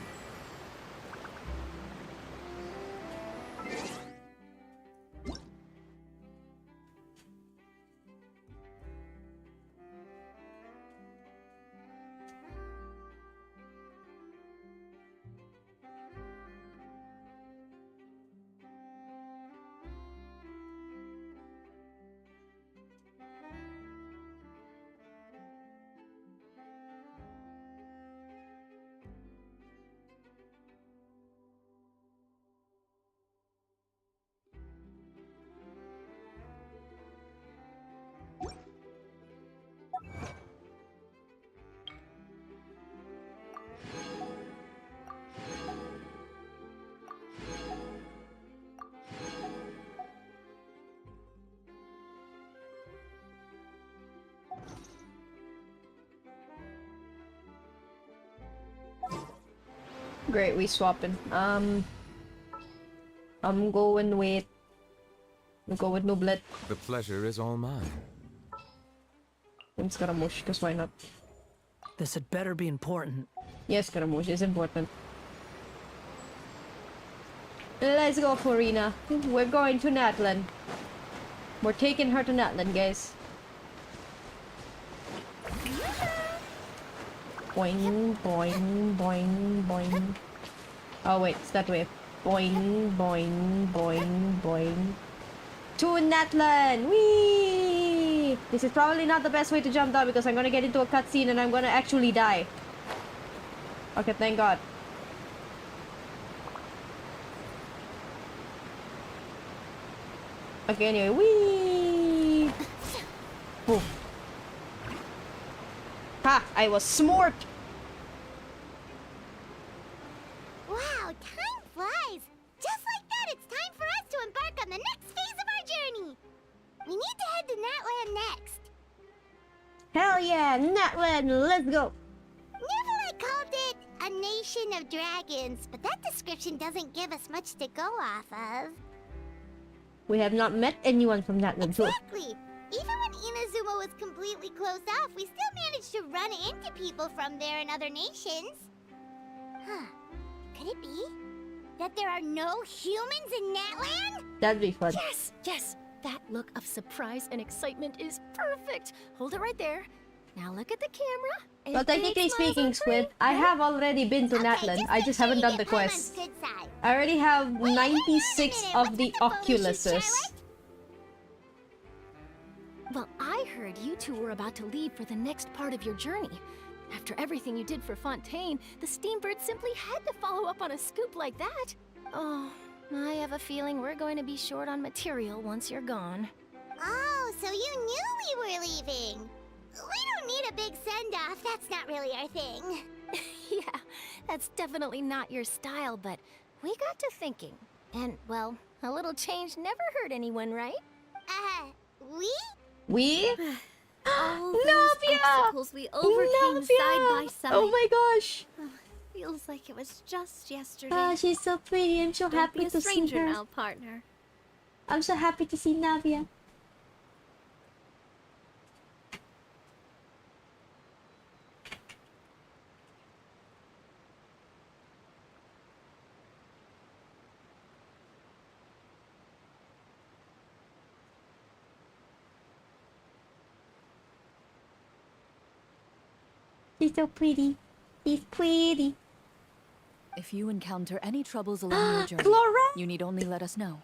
Great, we swapping. I'm going with... We'll go with Nublet. The pleasure is all mine. I'm Scaramouche, because why not? This had better be important. Yes, Scaramouche is important. Let's go, Farina. We're going to Natlan. We're taking her to Natlan, guys. Boing, boing, boing, boing. Oh wait, it's that way. Boing, boing, boing, boing. To Natlan! Whee! This is probably not the best way to jump down because I'm gonna get into a cutscene and I'm gonna actually die. Okay, thank God. Okay, anyway, whee! Boom. Ha! I was smart! Wow, time flies! Just like that, it's time for us to embark on the next phase of our journey! We need to head to Natlan next. Hell yeah, Natlan, let's go. Neverland called it a nation of dragons, but that description doesn't give us much to go off of. We have not met anyone from Natlan, so... Exactly! Even when Inazuma was completely closed off, we still managed to run into people from there in other nations. Huh. Could it be that there are no humans in Natlan? That'd be fun. Yes, yes. That look of surprise and excitement is perfect. Hold it right there. Now look at the camera. and Well, big technically smiles speaking, on Squid, screen. I have already been to Okay, Natlan. just I make just sure haven't you done the get Paimon's quest. good side. I already have Wait, hang on a 96 minute. of What's the with the phony Oculuses. Charlotte? Well, I heard you two were about to leave for the next part of your journey. After everything you did for Fontaine, the Steambird simply had to follow up on a scoop like that. Oh, I have a feeling we're going to be short on material once you're gone. Oh, so you knew we were leaving. We don't need a big send-off. That's not really our thing. Yeah, that's definitely not your style, but we got to thinking. And, well, a little change never hurt anyone, right? We? We? All those Navia! obstacles we overcame side by side. Oh my gosh! Feels like it was just yesterday. Ah, she's so pretty. I'm so Don't happy be a to see stranger her. now, partner. I'm so happy to see Navia. She's so pretty. She's pretty. If you encounter any troubles along your journey, Flora! you need only let us know,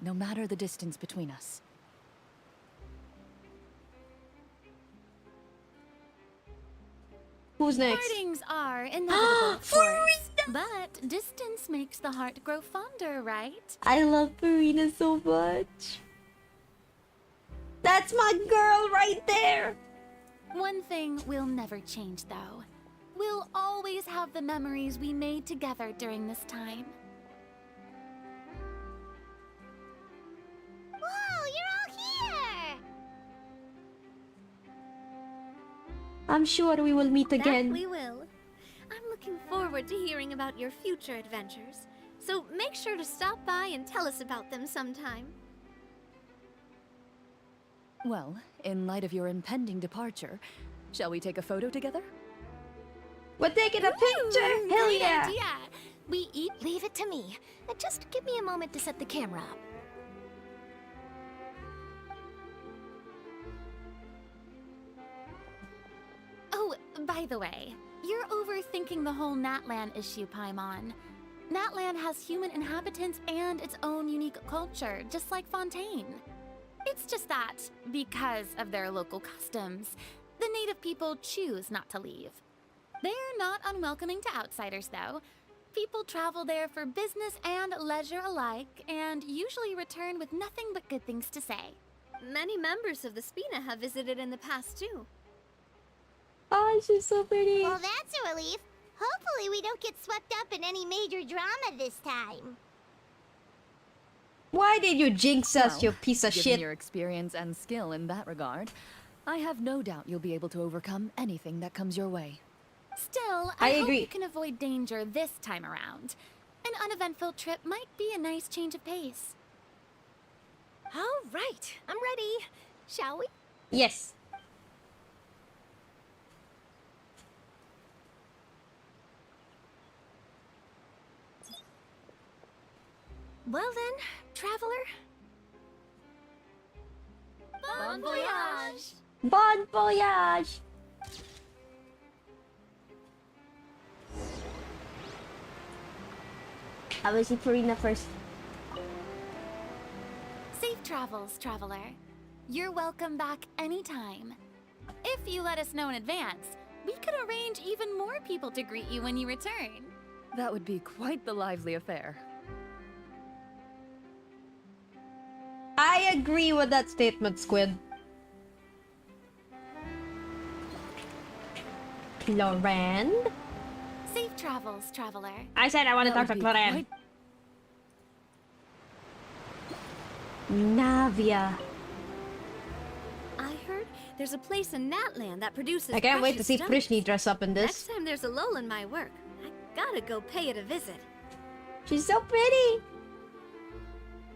no matter the distance between us. Who's next? Partings are inevitable, of course. But distance makes the heart grow fonder, right? I love Farina so much. That's my girl right there. One thing we'll never change, though. We'll always have the memories we made together during this time. Whoa, you're all here! I'm sure we will meet again. That we will. I'm looking forward to hearing about your future adventures. So make sure to stop by and tell us about them sometime. Well, in light of your impending departure, shall we take a photo together? We're taking a picture. Hell Great yeah. idea. Leave it to me. Just give me a moment to set the camera up. Oh, by the way, you're overthinking the whole Natlan issue, Paimon. Natlan has human inhabitants and its own unique culture, just like Fontaine. It's just that, because of their local customs, the native people choose not to leave. They're not unwelcoming to outsiders, though. People travel there for business and leisure alike, and usually return with nothing but good things to say. Many members of the Spina have visited in the past, too. Oh, she's so pretty. Well, that's a relief. Hopefully we don't get swept up in any major drama this time. Why did you jinx us, Well, you piece of given shit? your experience and skill in that regard, I have no doubt you'll be able to overcome anything that comes your way. Still, I hope agree. you can avoid danger this time around. An uneventful trip might be a nice change of pace. All right, I'm ready. Shall we? Yes. Well then, traveler. Bon voyage! Bon voyage! I will see Purina first. Safe travels, traveler. You're welcome back anytime. If you let us know in advance, we could arrange even more people to greet you when you return. That would be quite the lively affair. I agree with that statement, Squid. Lauren? Safe travels, traveler. I said I want to talk to Lauren. Navia. I heard there's a place in Natland that produces I can't wait to precious see stones. Prishni dress up in Next this. time there's a lull in my work, I gotta go pay it a visit. She's so pretty.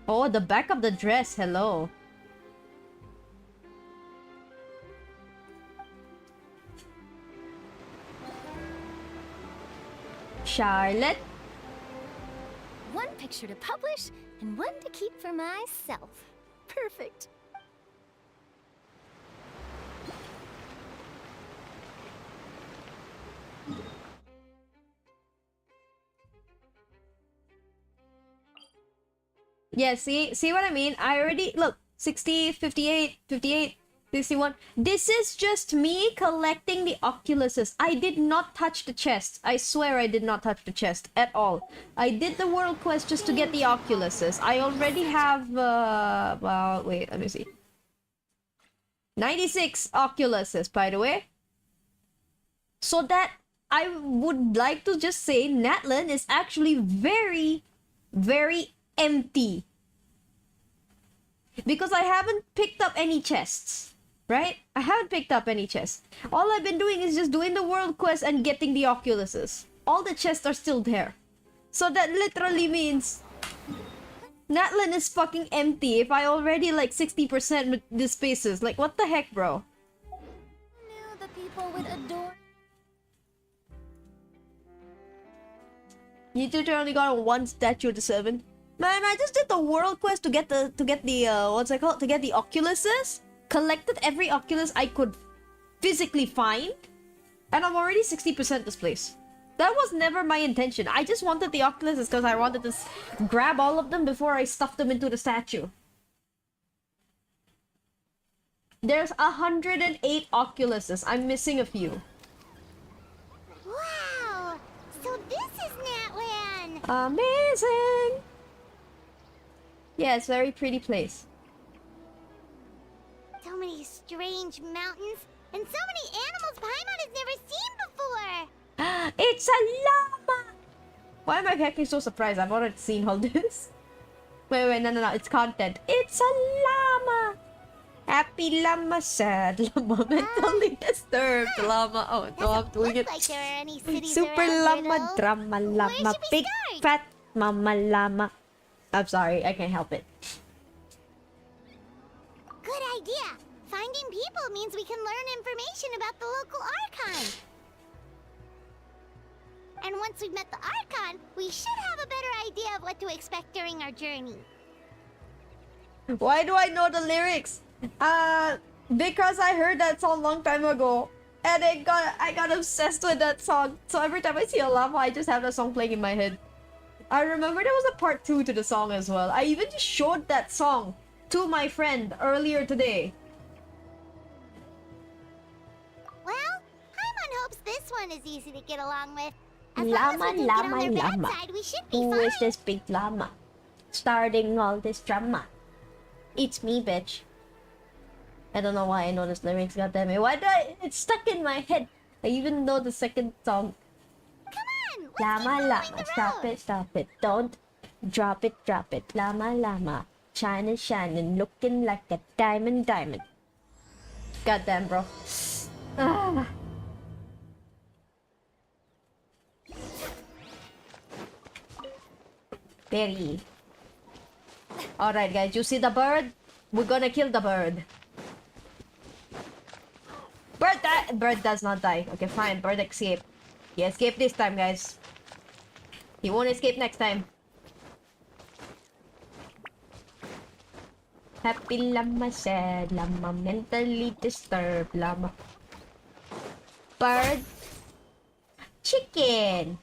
Oh, the back of the dress. Hello. Charlotte. One picture to publish and one to keep for myself. Perfect. Yeah, see what I mean? I already look 60, 58, 58, 61. This is just me collecting the Oculuses. I did not touch the chest. I swear I did not touch the chest at all. I did the world quest just to get the Oculuses. I already have well, wait, let me see. 96 Oculuses, by the way. So that I would like to just say Natlan is actually very, very empty. Because I haven't picked up any chests. Right? I haven't picked up any chests. All I've been doing is just doing the world quest and getting the Oculuses. All the chests are still there. So that literally means Natlan is fucking empty if I already like 60% with the spaces. Like, what the heck, bro? Knew the people would adore. You literally got one statue to 7. Man, I just did the world quest to get the what's it called? To get the Oculuses. Collected every Oculus I could physically find. And I'm already 60% this place. That was never my intention. I just wanted the Oculuses because I wanted to grab all of them before I stuffed them into the statue. There's 108 Oculuses. I'm missing a few. Wow! So this is Natlan! Amazing! Yeah, it's a very pretty place. So many strange mountains, and so many animals Paimon has never seen before! It's a llama! Why am I acting so surprised? I've already seen all this. Wait, no, it's content. It's a llama! Happy llama, sad llama, mentally disturbed llama. Oh, no, I'm doing it. Like there are any cities Super around llama, here, though. drama llama, Where should we big start? fat mama llama. I'm sorry, I can't help it. Good idea! Finding people means we can learn information about the local Archon. And once we've met the Archon, we should have a better idea of what to expect during our journey. Why do I know the lyrics? Because I heard that song long time ago. And I got obsessed with that song. So every time I see a llama, I just have that song playing in my head. I remember there was a part 2 to the song as well. I even just showed that song to my friend earlier today. Well, Paimon hopes this one is easy to get along with. As Llama, long as we don't llama, get on their llama. bad side, we should be Who fine. is this big llama? Starting all this drama. It's me, bitch. I don't know why I know this lyrics, goddammit. Why do it's stuck in my head? I even know the second song. Come on, Llama, llama, stop it, don't drop it, llama, llama, shining, looking like a diamond. Goddamn, bro. Ah. Berry. Alright, guys, you see the bird? We're gonna kill the bird. Bird does not die. Okay, fine. Bird escape. He escaped this time, guys. He won't escape next time. Happy llama, sad llama, mentally disturbed llama. Bird. Chicken.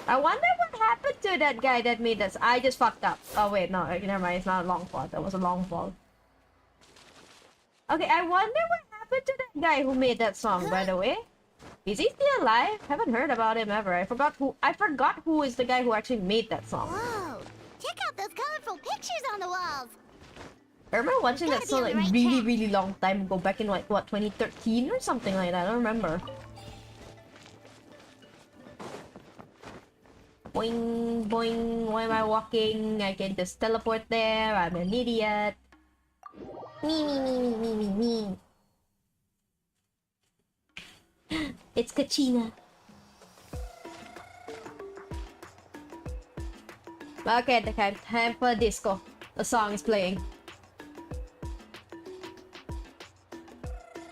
I wonder what happened to that guy that made this. I just fucked up. Oh wait, no, never mind. It's not a long fall. That was a long fall. Okay, I wonder what happened to that guy who made that song, by the way. Is he still alive? Haven't heard about him ever. I forgot who is the guy who actually made that song. Whoa! Check out those colorful pictures on the walls! I remember watching that song like really long time ago, back in like what, 2013 or something like that. I don't remember. Boing, boing, why am I walking? I can just teleport there. I'm an idiot. Me. It's Kachina. Okay, time for disco. The song is playing.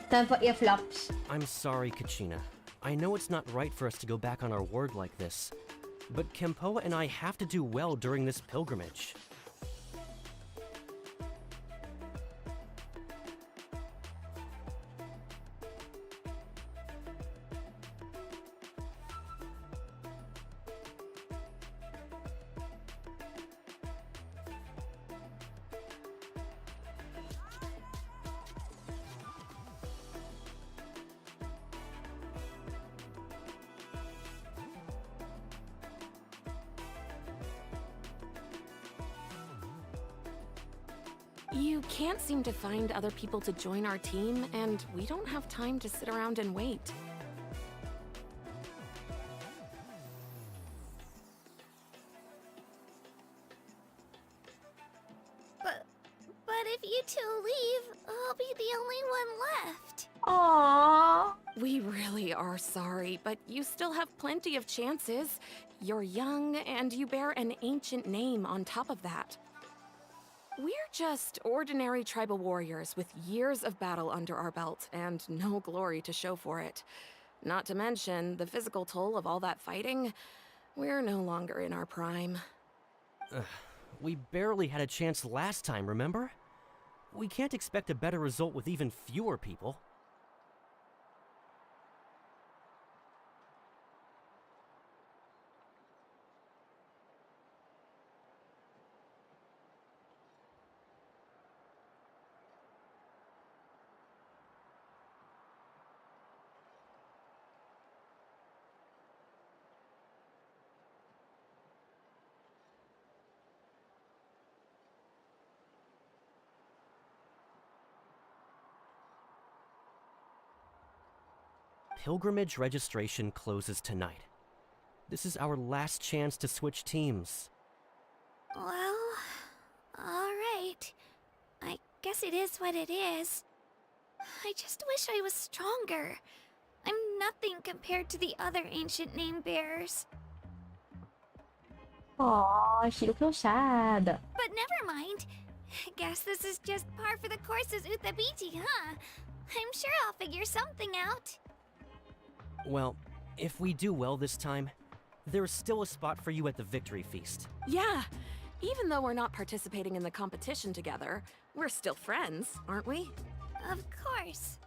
Time for earflops. I'm sorry, Kachina. I know it's not right for us to go back on our word like this, but Kempoa and I have to do well during this pilgrimage. You can't seem to find other people to join our team, and we don't have time to sit around and wait. But if you two leave, I'll be the only one left. Aww. We really are sorry, but you still have plenty of chances. You're young, and you bear an ancient name on top of that. We're just ordinary tribal warriors with years of battle under our belt and no glory to show for it. Not to mention the physical toll of all that fighting. We're no longer in our prime. We barely had a chance last time, remember? We can't expect a better result with even fewer people. Pilgrimage registration closes tonight. This is our last chance to switch teams. Well, alright. I guess it is what it is. I just wish I was stronger. I'm nothing compared to the other ancient name bearers. Aww, she looks so sad. But never mind. Guess this is just par for the course as Utabiti, huh? I'm sure I'll figure something out. Well, if we do well this time, there's still a spot for you at the victory feast. Yeah, even though we're not participating in the competition together, we're still friends, aren't we? Of course.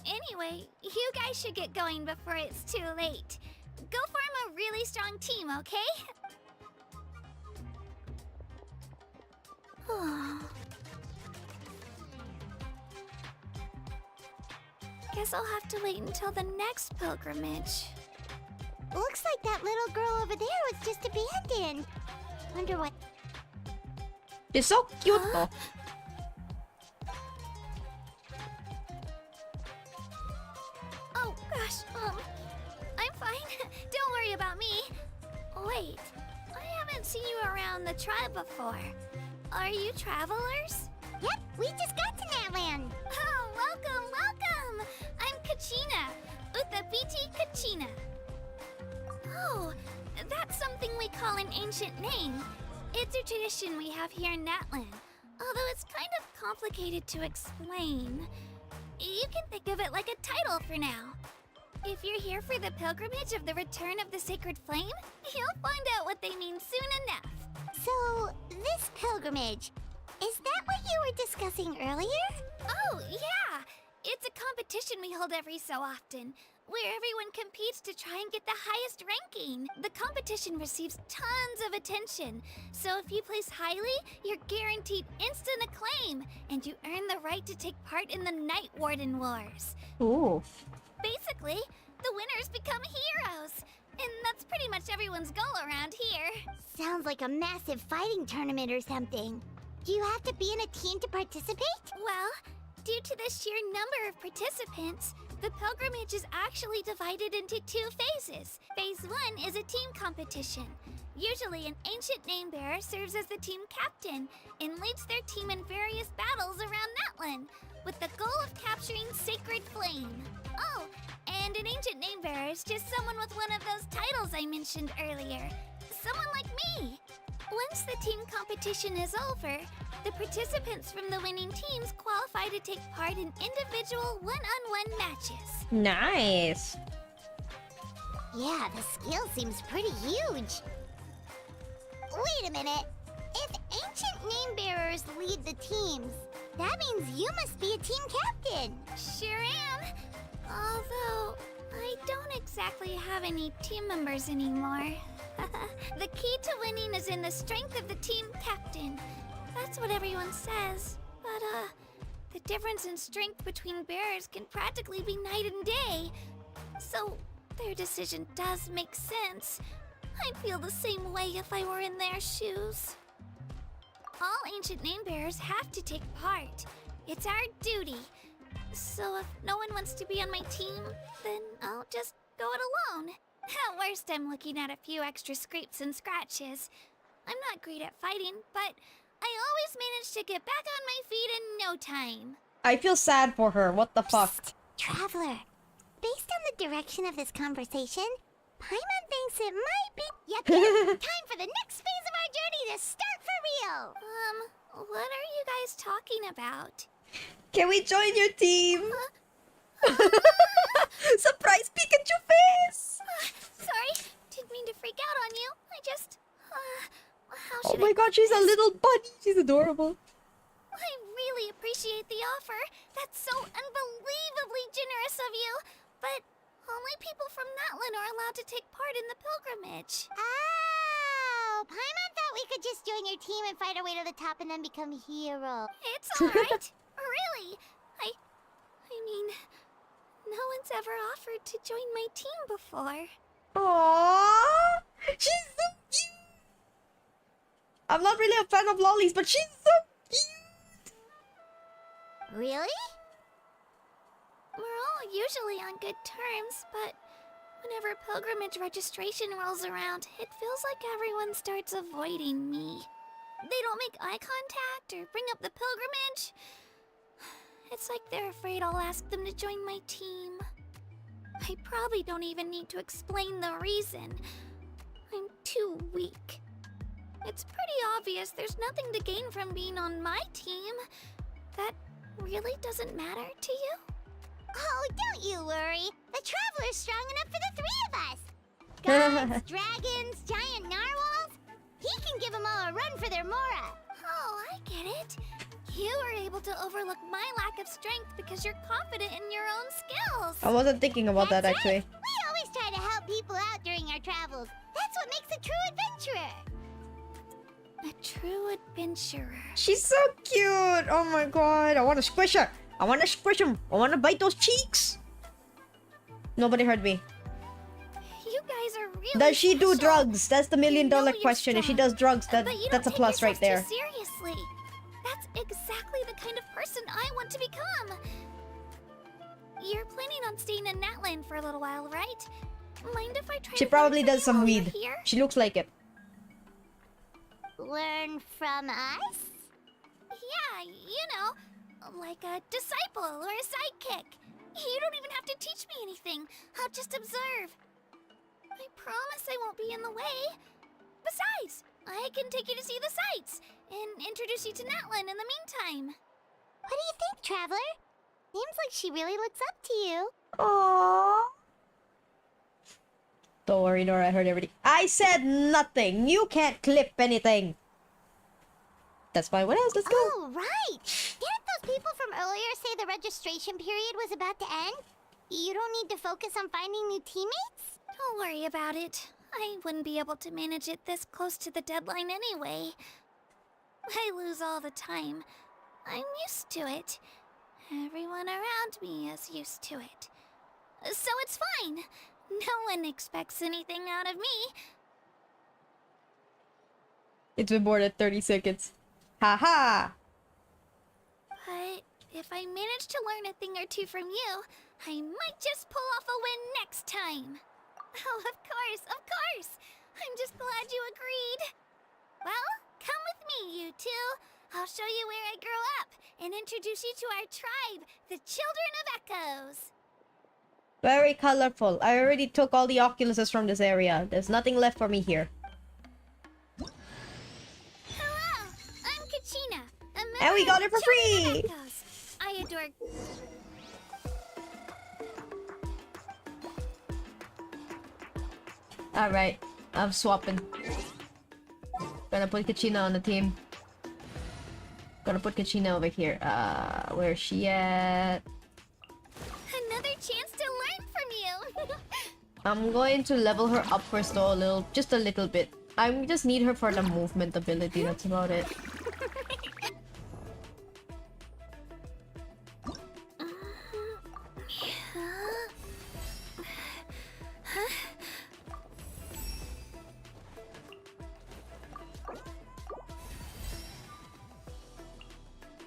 Anyway, you guys should get going before it's too late. Go form a really strong team, okay? Guess I'll have to wait until the next pilgrimage. Looks like that little girl over there was just abandoned. Wonder what... She's so cute though. Oh gosh, I'm fine. Don't worry about me. Wait, I haven't seen you around the tribe before. Are you travelers? Yep, we just got to Natland. Oh, welcome, China. Oh, that's something we call an ancient name. It's a tradition we have here in Natlan, although it's kind of complicated to explain. You can think of it like a title for now. If you're here for the pilgrimage of the return of the sacred flame, you'll find out what they mean soon enough. So, this pilgrimage, is that what you were discussing earlier? Oh, yeah! It's a competition we hold every so often, where everyone competes to try and get the highest ranking. The competition receives tons of attention, so if you place highly, you're guaranteed instant acclaim, and you earn the right to take part in the Night Warden Wars. Ooh. Basically, the winners become heroes, and that's pretty much everyone's goal around here. Sounds like a massive fighting tournament or something. Do you have to be in a team to participate? Well, due to the sheer number of participants, the pilgrimage is actually divided into 2 phases. Phase 1 is a team competition. Usually, an ancient name bearer serves as the team captain and leads their team in various battles around Natlan, with the goal of capturing Sacred Flame. Oh, and an ancient name bearer is just someone with one of those titles I mentioned earlier. Someone like me. Once the team competition is over, the participants from the winning teams qualify to take part in individual one-on-one matches. Nice. Yeah, the scale seems pretty huge. Wait a minute. If ancient name bearers lead the teams, that means you must be a team captain. Sure am. Although, I don't exactly have any team members anymore. The key to winning is in the strength of the team captain. That's what everyone says. But, the difference in strength between bearers can practically be night and day. So, their decision does make sense. I'd feel the same way if I were in their shoes. All ancient name bearers have to take part. It's our duty. So if no one wants to be on my team, then I'll just go it alone. At worst, I'm looking at a few extra scrapes and scratches. I'm not great at fighting, but I always manage to get back on my feet in no time. I feel sad for her. What the fuck? Traveler, based on the direction of this conversation, Paimon thinks it might be... Yep, time for the next phase of our journey to start for real! What are you guys talking about? Can we join your team? Surprise Pikachu face! Sorry, didn't mean to freak out on you. I just... how Oh should my god, she's a little bunny. She's adorable. I really appreciate the offer. That's so unbelievably generous of you. But only people from Natlan are allowed to take part in the pilgrimage. Oh, Paimon thought we could just join your team and fight our way to the top and then become heroes. It's alright. Really. I mean, no one's ever offered to join my team before. Aww, she's so cute. I'm not really a fan of lollies, but she's so cute. Really? We're all usually on good terms, but whenever pilgrimage registration rolls around, it feels like everyone starts avoiding me. They don't make eye contact or bring up the pilgrimage. It's like they're afraid I'll ask them to join my team. I probably don't even need to explain the reason. I'm too weak. It's pretty obvious there's nothing to gain from being on my team. That really doesn't matter to you? Oh, don't you worry. The Traveler's strong enough for the 3 of us. Gods, dragons, giant narwhals. He can give them all a run for their Mora. Oh, I get it. You were able to overlook my lack of strength because you're confident in your own skills. I wasn't thinking about that That's actually. right. We always try to help people out during our travels. That's what makes a true adventurer. A true adventurer. She's so cute. Oh my god, I want to squish her. I want to squish him. I want to bite those cheeks. Nobody heard me. You guys are really Does she do special. drugs? That's the $1 million You know question. you're If she strong, does drugs, but you that's a don't plus take right there. yourself too seriously. That's exactly the kind of person I want to become. You're planning on staying in Natlan for a little while, right? Mind if I try She to probably learn from does you some while you're weed. here? She looks like it. Learn from us? Yeah, you know, like a disciple or a sidekick. You don't even have to teach me anything. I'll just observe. I promise I won't be in the way. Besides, I can take you to see the sights and introduce you to Natlin in the meantime. What do you think, Traveler? Seems like she really looks up to you. Aww. Don't worry, Nora, I heard everything. I said nothing. You can't clip anything. That's fine. What else? Let's go. Oh, right. Didn't those people from earlier say the registration period was about to end? You don't need to focus on finding new teammates? Don't worry about it. I wouldn't be able to manage it this close to the deadline anyway. I lose all the time. I'm used to it. Everyone around me is used to it. So it's fine. No one expects anything out of me. It's been more than 30 seconds. Haha. But if I manage to learn a thing or two from you, I might just pull off a win next time. Oh, of course, of course. I'm just glad you agreed. Well, come with me, you two. I'll show you where I grew up and introduce you to our tribe, the Children of Echoes. Very colorful. I already took all the oculuses from this area. There's nothing left for me here. Hello, I'm Kachina. A member And we got of it for the Children of free! Echoes. I adore... Alright, I'm swapping. Gonna put Kachina on the team. Gonna put Kachina over here. Where's she at? Another chance to learn from you. I'm going to level her up first though, just a little bit. I just need her for the movement ability, that's about it.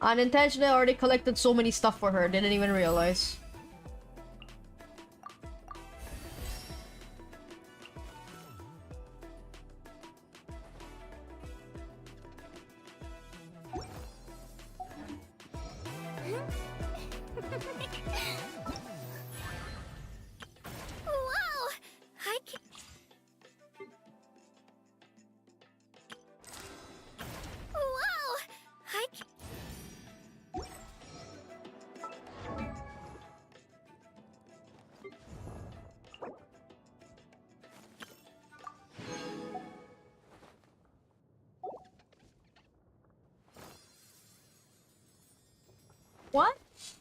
Unintentionally, I already collected so many stuff for her, didn't even realize. Whoa! I can... Whoa! I can... What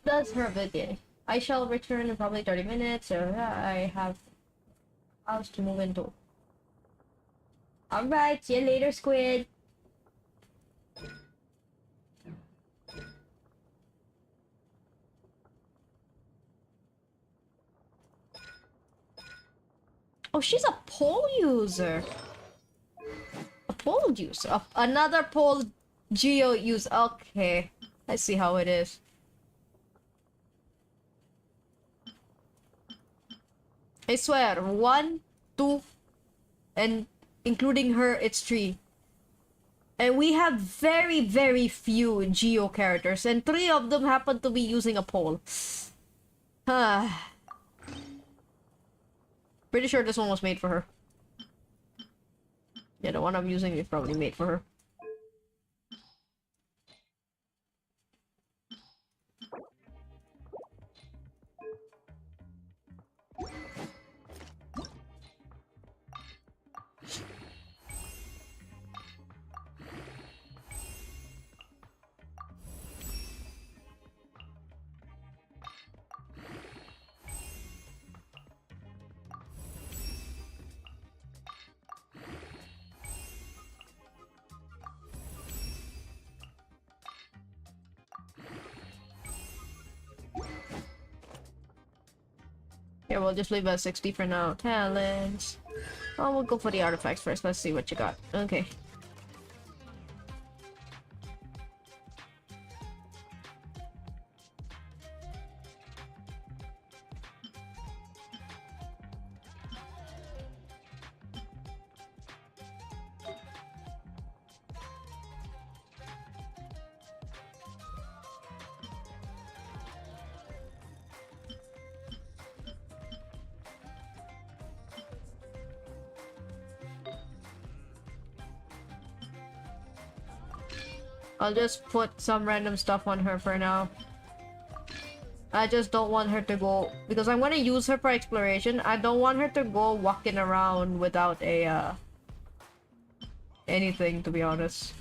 does her ability? I shall return in probably 30 minutes, so I have house to move into. Alright, see you later, Squid. Oh, she's a pole user. A pole user. Another pole geo user. Okay. I see how it is. I swear, 1, 2, and including her, it's 3. And we have very, very few Geo characters, and 3 of them happen to be using a pole. Pretty sure this one was made for her. Yeah, the one I'm using is probably made for her. Yeah, we'll just leave it at 60 for now. Talents. Oh, we'll go for the artifacts first. Let's see what you got. Okay. I'll just put some random stuff on her for now. I just don't want her to go, because I'm gonna use her for exploration. I don't want her to go walking around without a anything, to be honest.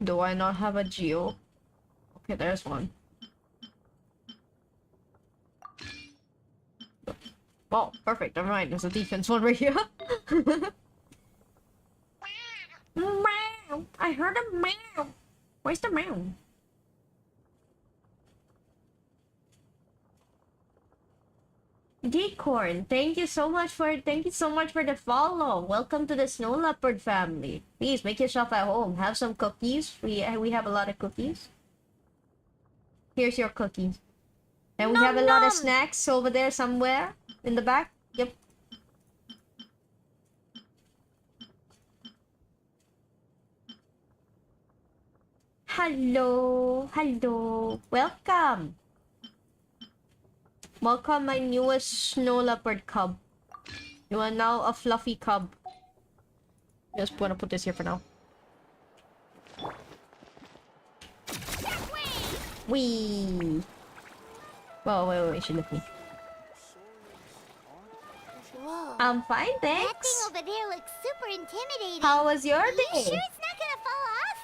Do I not have a geo? Okay, there's one. Oh, perfect. Never mind. There's a defense one right here. Meow! I heard a meow. Where's the meow? Decorn, thank you so much for the follow. Welcome to the Snow Leopard family. Please make yourself at home. Have some cookies. We have a lot of cookies. Here's your cookies. And we have a lot of snacks over there somewhere in the back. Yep. Hello, hello. Welcome. Welcome, my newest Snow Leopard cub. You are now a fluffy cub. Just wanna put this here for now. Wee. Whoa, wait, she left me. Whoa. I'm fine, That thanks. thing over there looks super intimidating. How was your Are you day? sure it's not gonna fall off?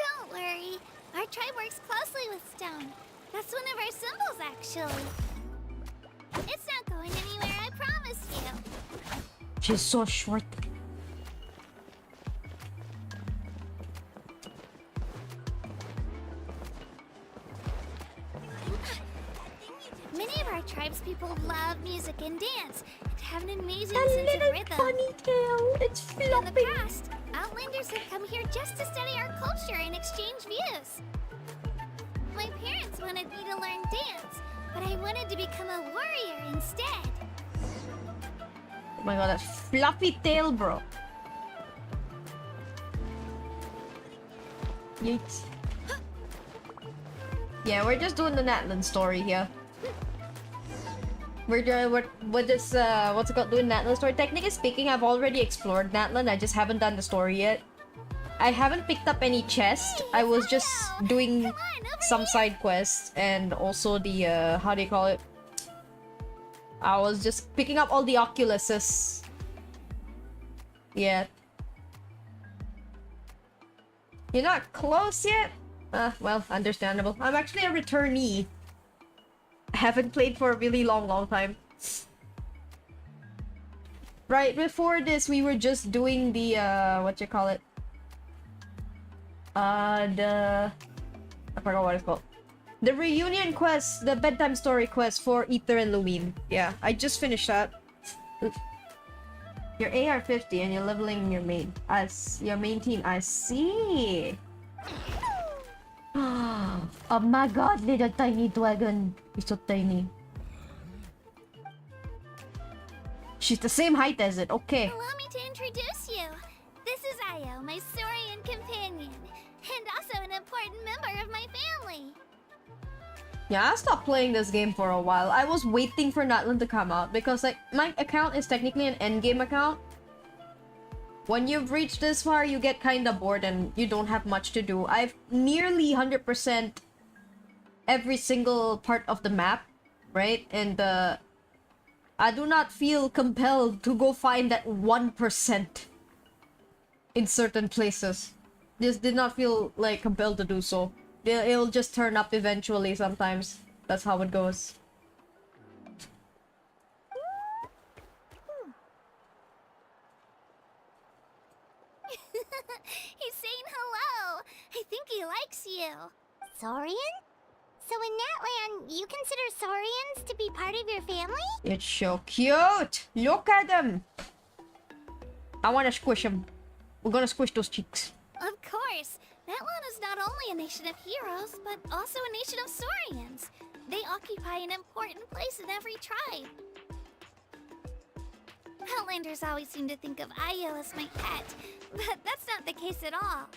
Don't worry. Our tribe works closely with stone. That's one of our symbols, actually. It's not going anywhere, I promise you. She's so short. Many of our tribes people love music and dance and have an amazing A sense of little rhythm. ponytail. It's In flopping. the past, Outlanders have come here just to study our culture and exchange views. My parents wanted me to learn dance, but I wanted to become a warrior instead. Oh my god, that fluffy tail, bro. Yeet. Yeah, we're just doing the Natlan story here. We're just what's it called, doing Natlan story. Technically speaking, I've already explored Natlan. I just haven't done the story yet. I haven't picked up any chest. I was just doing some side quests and also the how do you call it? I was just picking up all the Oculuses. Yeah. You're not close yet? Well, understandable. I'm actually a returnee. I haven't played for a really long time. Right before this, we were just doing the, what you call it? I forgot what it's called. The reunion quest, the bedtime story quest for Ether and Lumine. Yeah, I just finished that. You're AR-50 and you're leveling your main. Your main team. I see. Oh my god, little tiny dragon. He's so tiny. She's the same height as it. Okay. Allow me to introduce you. This is Io, my Saurian companion, and also an important member of my family. Yeah, I stopped playing this game for a while. I was waiting for Natlan to come out because, like, my account is technically an endgame account. When you've reached this far, you get kinda bored and you don't have much to do. I've nearly 100% every single part of the map, right? And I do not feel compelled to go find that 1% in certain places. Just did not feel like compelled to do so. It'll just turn up eventually sometimes. That's how it goes. He's saying hello. I think he likes you. Saurian? So in Natlan, you consider Saurians to be part of your family? It's so cute! Look at them! I wanna squish them. We're gonna squish those cheeks. Of course. Natlan is not only a nation of heroes, but also a nation of Saurians. They occupy an important place in every tribe. Outlanders always seem to think of Io as my pet, but that's not the case at all.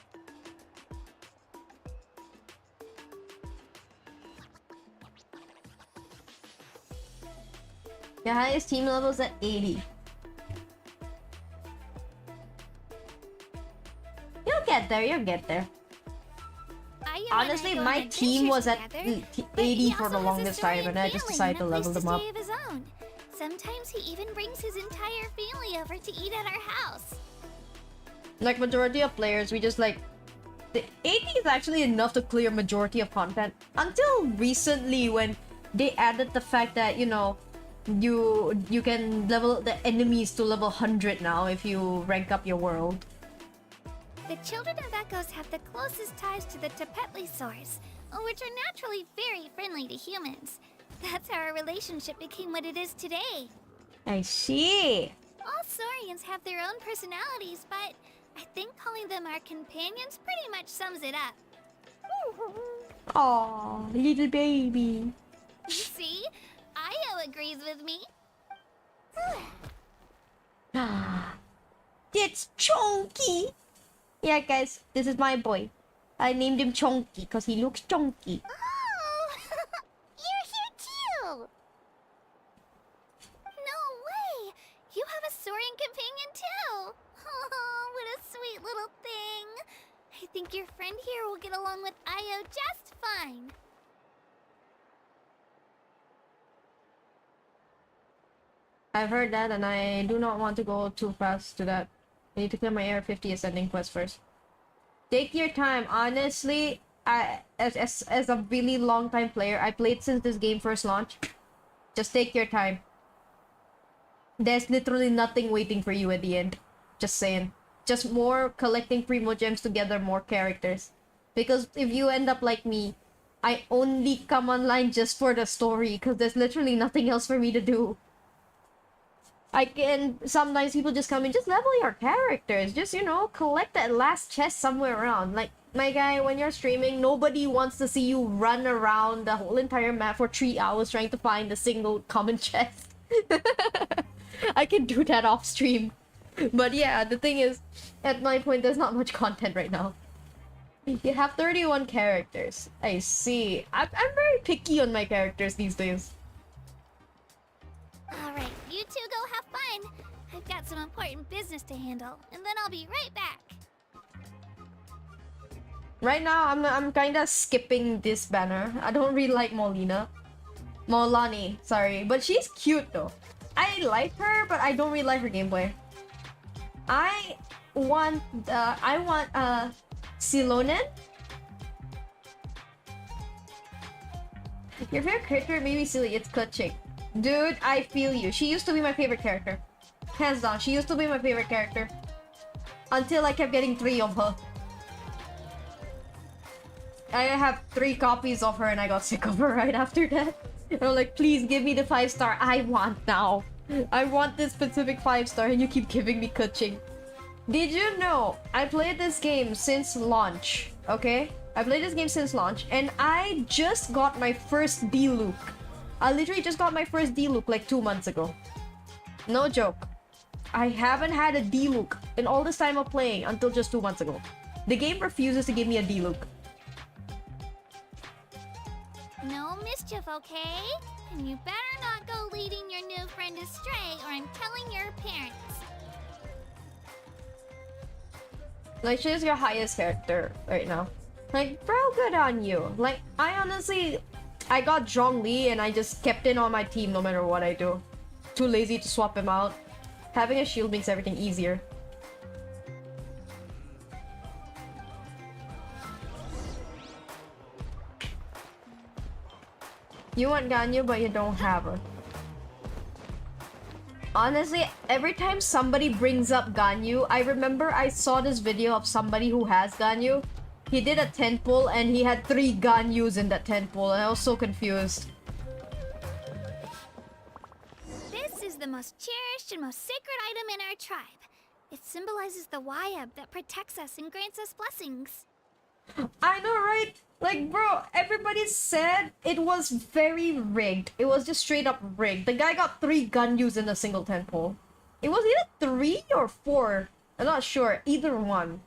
Your highest team level is at 80. You'll get there, you'll get there. Io Honestly, and I go my on team was at adventures together, but 80 he for the also has a longest time, storied and I just family decided to and a level place them up. stay of his own. Sometimes he even brings his entire family over to eat at our house. Like majority of players, we just like the 80 is actually enough to clear majority of content until recently when they added the fact that, you know, you can level the enemies to level 100 now if you rank up your world. The children of Echoes have the closest ties to the Tepetli-saurs, which are naturally very friendly to humans. That's how our relationship became what it is today. I see. All Saurians have their own personalities, but I think calling them our companions pretty much sums it up. Aw, little baby. You see? Io agrees with me. It's chunky. Yeah, guys, this is my boy. I named him Chunky because he looks chunky. Oh, you're here too. No way! You have a Saurian companion too! Oh, what a sweet little thing! I think your friend here will get along with Io just fine. I've heard that, and I do not want to go too fast to that. I need to clear my Air 50 ascending quest first. Take your time. Honestly, as a really long time player, I played since this game first launched. Just take your time. There's literally nothing waiting for you at the end. Just saying. Just more collecting primo gems to gather more characters. Because if you end up like me, I only come online just for the story because there's literally nothing else for me to do. I can sometimes people just come in, just level your characters, just, you know, collect that last chest somewhere around. Like, my guy, when you're streaming, nobody wants to see you run around the whole entire map for 3 hours trying to find a single common chest. I can do that off stream. But yeah, the thing is, at my point, there's not much content right now. You have 31 characters. I see. I'm very picky on my characters these days. Alright, you two go have fun. I've got some important business to handle, and then I'll be right back. Right now, I'm kinda skipping this banner. I don't really like Molina. Molani, sorry. But she's cute though. I like her, but I don't really like her gameplay. I want Silonen? Your favorite character may be silly, it's Kutchik. Dude, I feel you. She used to be my favorite character. Hands down, she used to be my favorite character. Until I kept getting 3 of her. I have 3 copies of her and I got sick of her right after that. I'm like, please give me the 5-star I want now. I want this specific 5-star and you keep giving me Kutching. Did you know I played this game since launch, okay? I played this game since launch and I just got my first D-Luke. I literally just got my first D-Luke like 2 months ago. No joke. I haven't had a D-Luke in all this time of playing until just 2 months ago. The game refuses to give me a D-Luke. No mischief, okay? And you better not go leading your new friend astray or I'm telling your parents. Like, she's your highest character right now. Like, bro, good on you. Like, I honestly... I got Zhongli and I just kept him on my team no matter what I do. Too lazy to swap him out. Having a shield makes everything easier. You want Ganyu, but you don't have her. Honestly, every time somebody brings up Ganyu, I remember I saw this video of somebody who has Ganyu. He did a tent pole and he had 3 Ganyus in that tent pole and I was so confused. This is the most cherished and most sacred item in our tribe. It symbolizes the Wayab that protects us and grants us blessings. I know, right? Like, bro, everybody said it was very rigged. It was just straight up rigged. The guy got 3 Ganyus in a single tent pole. It was either 3 or 4. I'm not sure. Either one.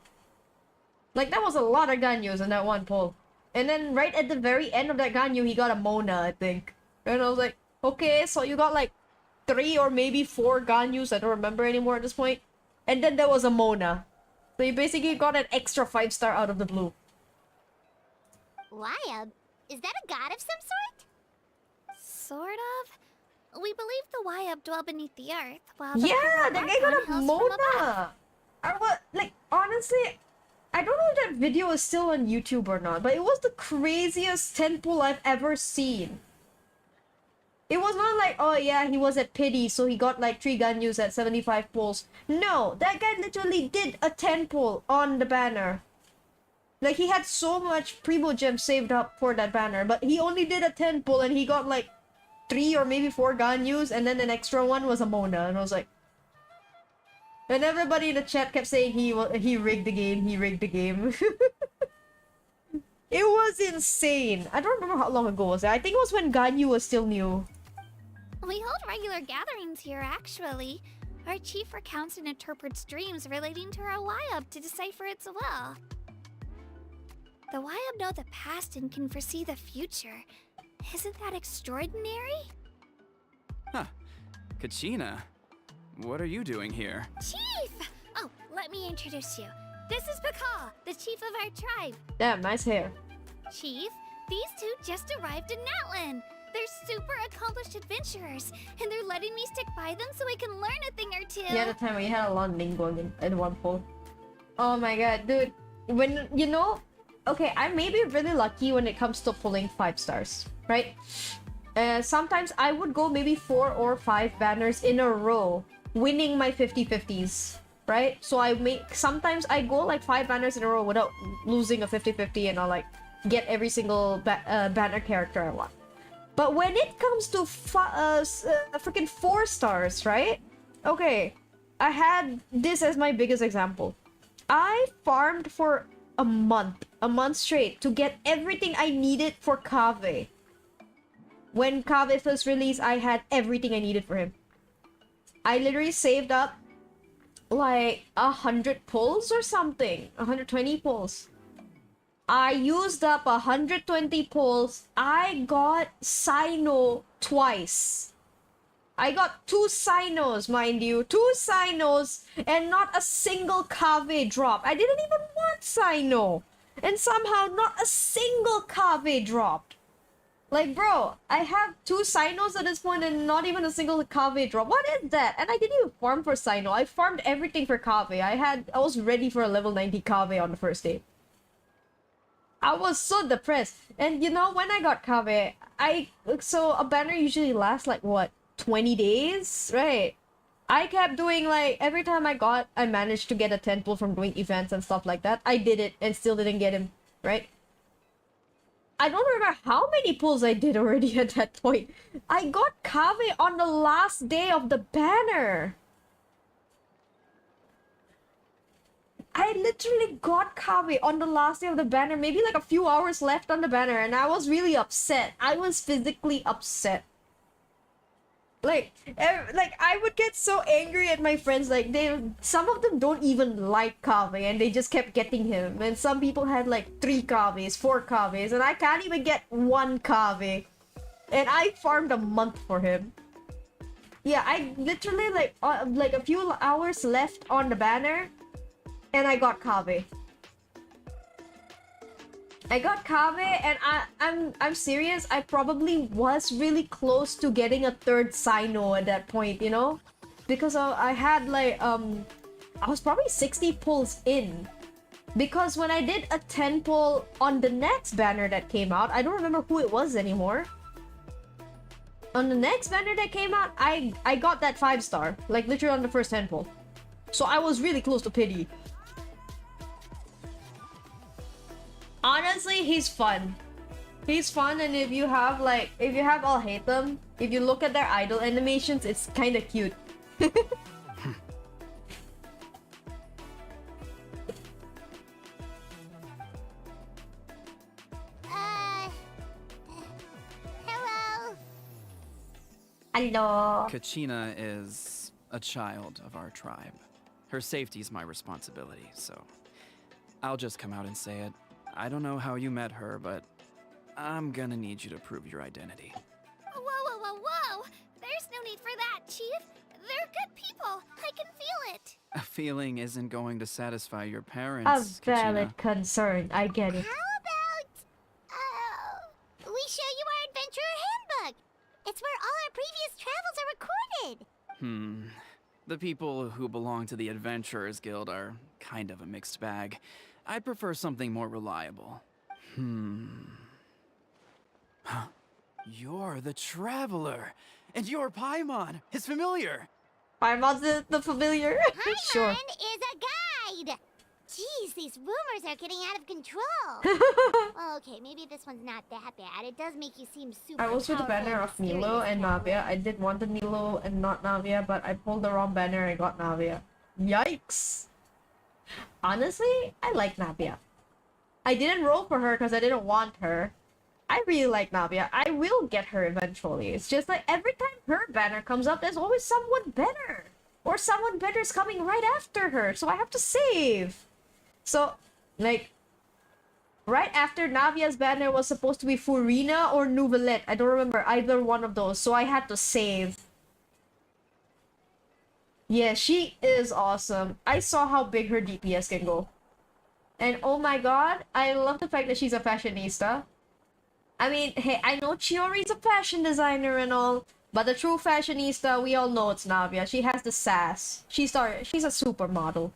Like, that was a lot of Ganyos in that one pull. And then right at the very end of that Ganyu, he got a Mona, I think. And I was like, okay, so you got like 3 or maybe 4 Ganyus. I don't remember anymore at this point. And then there was a Mona. So you basically got an extra 5-star out of the blue. Wyab? Is that a god of some sort? Sort of. We believe the Wyab dwell beneath the earth, while the Yeah, that guy got a hails from above. Mona! I was, like, honestly, I don't know if that video is still on YouTube or not, but it was the craziest 10 pull I've ever seen. It was not like, oh yeah, he was at pity, so he got like 3 Ganyus at 75 pulls. No, that guy literally did a 10 pull on the banner. Like, he had so much Primo Gem saved up for that banner, but he only did a 10 pull and he got like 3 or maybe 4 Ganyus, and then an extra one was a Mona, and I was like... And everybody in the chat kept saying he rigged the game, he rigged the game. It was insane. I don't remember how long ago was it. I think it was when Ganyu was still new. We hold regular gatherings here, actually. Our chief recounts and interprets dreams relating to our Wyab to decipher its will. The Wyab know the past and can foresee the future. Isn't that extraordinary? Huh. Kachina, what are you doing here? Chief! Oh, let me introduce you. This is Pakal, the chief of our tribe. Damn, nice hair. Chief, these two just arrived in Natlan. They're super accomplished adventurers, and they're letting me stick by them so I can learn a thing or two. Yeah, the time when you had a lot of lingo in one pull. Oh my god, dude. When, you know... Okay, I may be really lucky when it comes to pulling 5 stars, right? Sometimes I would go maybe 4 or 5 banners in a row, winning my 50-50s, right? So sometimes I go like 5 banners in a row without losing a 50-50, and I'll like get every single banner character I want. But when it comes to freaking 4 stars, right? Okay, I had this as my biggest example. I farmed for a month straight to get everything I needed for Kave. When Kave first released, I had everything I needed for him. I literally saved up like 100 pulls or something, 120 pulls. I used up 120 pulls. I got Sino twice. I got 2 Sinos, mind you. 2 Sinos and not a single Kave drop. I didn't even want Sino. And somehow not a single Kave dropped. Like, bro, I have 2 Sinos at this point and not even a single Kave drop. What is that? And I didn't even farm for Sino. I farmed everything for Kave. I was ready for a level 90 Kave on the first day. I was so depressed. And you know, when I got Kave, so a banner usually lasts like what? 20 days, right? I kept doing like every time I managed to get a 10 pull from doing events and stuff like that. I did it and still didn't get him, right? I don't remember how many pulls I did already at that point. I got Kave on the last day of the banner. I literally got Kave on the last day of the banner, maybe like a few hours left on the banner, and I was really upset. I was physically upset. Like I would get so angry at my friends. Like some of them don't even like Kave, and they just kept getting him. And some people had like 3 Kaves, 4 Kaves, and I can't even get 1 Kave. And I farmed a month for him. Yeah, I literally like a few hours left on the banner, and I got Kave. I got Kave, and I'm serious. I probably was really close to getting a 3rd Sino at that point, you know, because I had like I was probably 60 pulls in, because when I did a 10 pull on the next banner that came out, I don't remember who it was anymore. On the next banner that came out, I got that 5-star, like literally on the first 10 pull, so I was really close to pity. Honestly, he's fun. He's fun, and if you have I'll hate them, if you look at their idol animations, it's kind of cute. Hello. Hello. Kachina is a child of our tribe. Her safety's my responsibility, so I'll just come out and say it. I don't know how you met her, but I'm gonna need you to prove your identity. Whoa, whoa, whoa, whoa! There's no need for that, Chief. They're good people. I can feel it. A feeling isn't going to satisfy your A parents, valid Kachina. concern. I get it. How about we show you our adventurer handbook? It's where all our previous travels are recorded. The people who belong to the Adventurers Guild are kind of a mixed bag. I'd prefer something more reliable. Huh. You're the Traveler, and you're Paimon, his familiar. Paimon's the familiar. Sure. Paimon is a guide. Jeez, these rumors are getting out of control. Okay, maybe this one's not that bad. It does make you seem super I was with the powerful banner of mysterious Nilo and that Navia. way. I did want the Nilo and not Navia, but I pulled the wrong banner and got Navia. Yikes. Honestly, I like Navia. I didn't roll for her because I didn't want her. I really like Navia. I will get her eventually. It's just like every time her banner comes up, there's always someone better. Or someone better is coming right after her, so I have to save. So, like, right after Navia's banner was supposed to be Furina or Nuvelet. I don't remember either one of those, so I had to save. Yeah, she is awesome. I saw how big her DPS can go. And oh my god, I love the fact that she's a fashionista. I mean, hey, I know Chiori's a fashion designer and all, but the true fashionista, we all know it's Navia. She has the sass. She's a supermodel.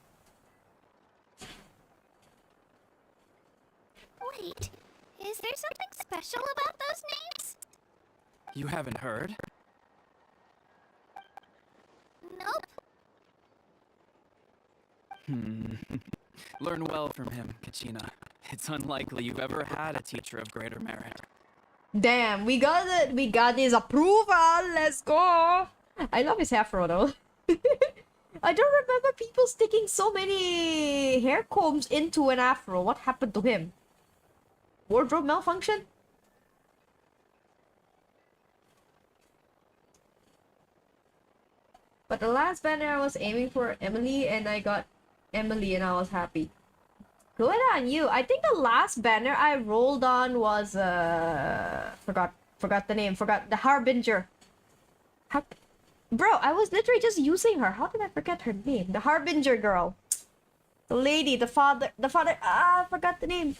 Wait, is there something special about those names? You haven't heard? Nope. Learn well from him, Kachina. It's unlikely you've ever had a teacher of greater merit. Damn, we got it. We got his approval. Let's go. I love his afro though. I don't remember people sticking so many hair combs into an afro. What happened to him? Wardrobe malfunction? But the last banner I was aiming for Emily and I got Emily and I was happy. Good on you. I think the last banner I rolled on was forgot the name. Forgot the Harbinger. Bro, I was literally just using her. How did I forget her name? The Harbinger girl. The lady, the father, I forgot the name.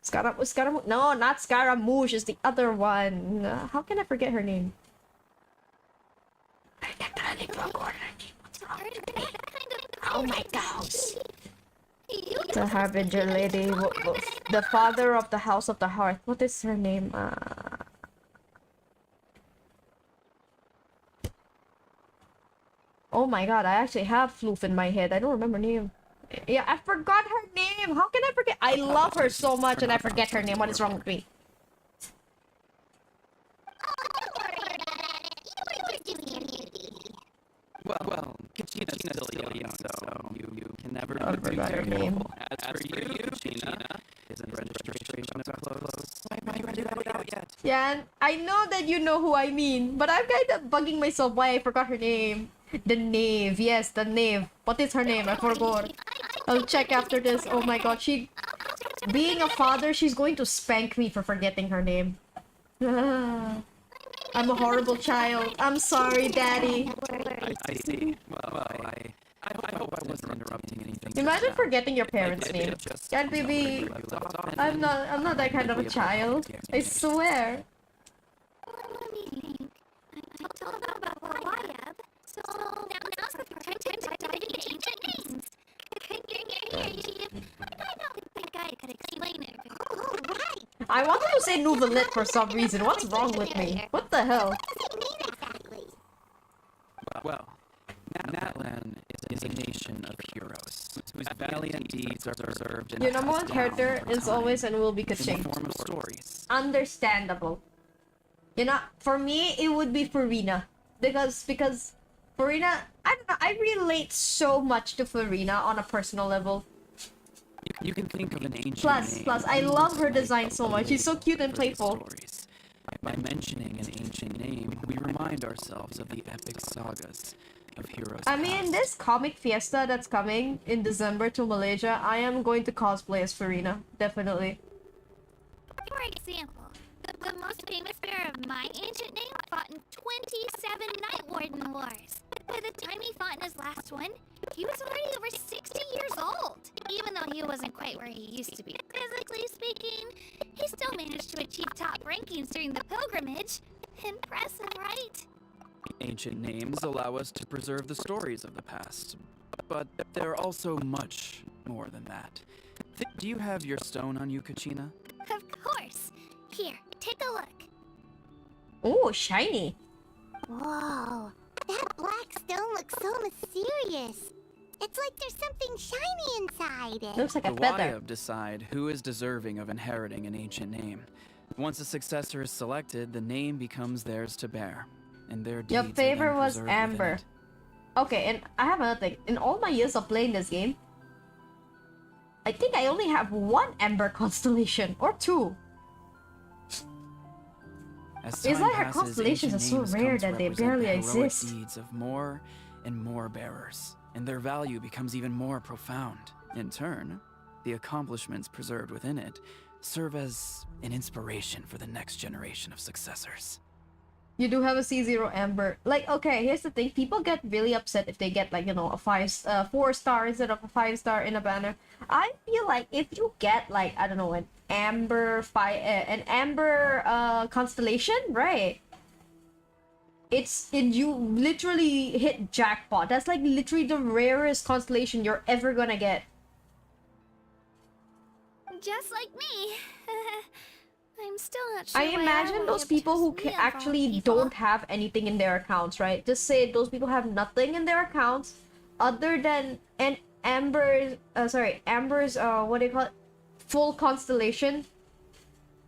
Scaramouche. No, not Scaramouche. It's the other one. How can I forget her name? I definitely forgot her name. What's wrong with me? Oh my gosh. The Harbinger lady. The father of the House of the Hearth. What is her name? Oh my god, I actually have Floof in my head. I don't remember her name. Yeah, I forgot her name. How can I forget? I love her so much and I forget her name. What is wrong with me? Well, Kachina's still young, so you can never I be too forgot her name. careful. As for you, Kachina, isn't registration closed? Why haven't you read it out yet? Yeah, and I know that you know who I mean, but I'm kind of bugging myself why I forgot her name. The Knave, yes, the Knave. What is her name? I forgot. I'll check after this. Oh my god, being a father, she's going to spank me for forgetting her name. I'm a horrible child. I'm sorry, Daddy. I see. Well, I hope I wasn't interrupting anything. Imagine forgetting your parents' name. Can't be. I'm not that kind of a child. I swear. I told about Wayab, so now's the time to dive into ancient names. I don't think I could explain it. Oh, right. I wanted to say Nuvelet for some reason. What's wrong with me? What the hell? Well, Natlan is a nation of heroes whose valiant deeds are preserved and Your number one passed character down over is time always and will be in the Kaching. form of stories. Understandable. You know, for me, it would be Furina. Because Furina, I don't know, I relate so much to Furina on a personal level. You can think of an ancient name. Plus, I love her design so much. She's so cute and playful. By mentioning an ancient name, we remind ourselves of the epic sagas of heroes. I mean, this comic fiesta that's coming in December to Malaysia, I am going to cosplay as Farina, definitely. For example, the most famous bearer of my ancient name fought in 27 Night Warden Wars. By the time he fought in his last one, he was already over 60 years old. Even though he wasn't quite where he used to be physically speaking, he still managed to achieve top rankings during the pilgrimage. Impressive, right? Ancient names allow us to preserve the stories of the past, but they're also much more than that. Do you have your stone on you, Kachina? Of course. Here, take a look. Oh, shiny. Whoa, that black stone looks so mysterious. It's like there's something shiny inside it. Looks like a The feather. Wayab decide who is deserving of inheriting an ancient name. Once a successor is selected, the name becomes theirs to bear, and their Your deeds are favorite then was preserved within Amber. it. Okay, and I have another thing. In all my years of playing this game, I think I only have one Amber constellation, or two. As It's time like her passes, constellations ancient are so names rare come to that they represent barely the heroic exist. deeds of more and more bearers, and their value becomes even more profound. In turn, the accomplishments preserved within it serve as an inspiration for the next generation of successors. You do have a C0 Amber. Like, okay, here's the thing. People get really upset if they get, like, you know, a 4-star instead of a 5-star in a banner. I feel like if you get, like, I don't know, an Amber constellation, right? You literally hit jackpot. That's like literally the rarest constellation you're ever gonna get. Just like me. I'm still not sure. I imagine those people who actually don't have anything in their accounts, right? Just say those people have nothing in their accounts other than an Amber's, what do you call it? Full constellation.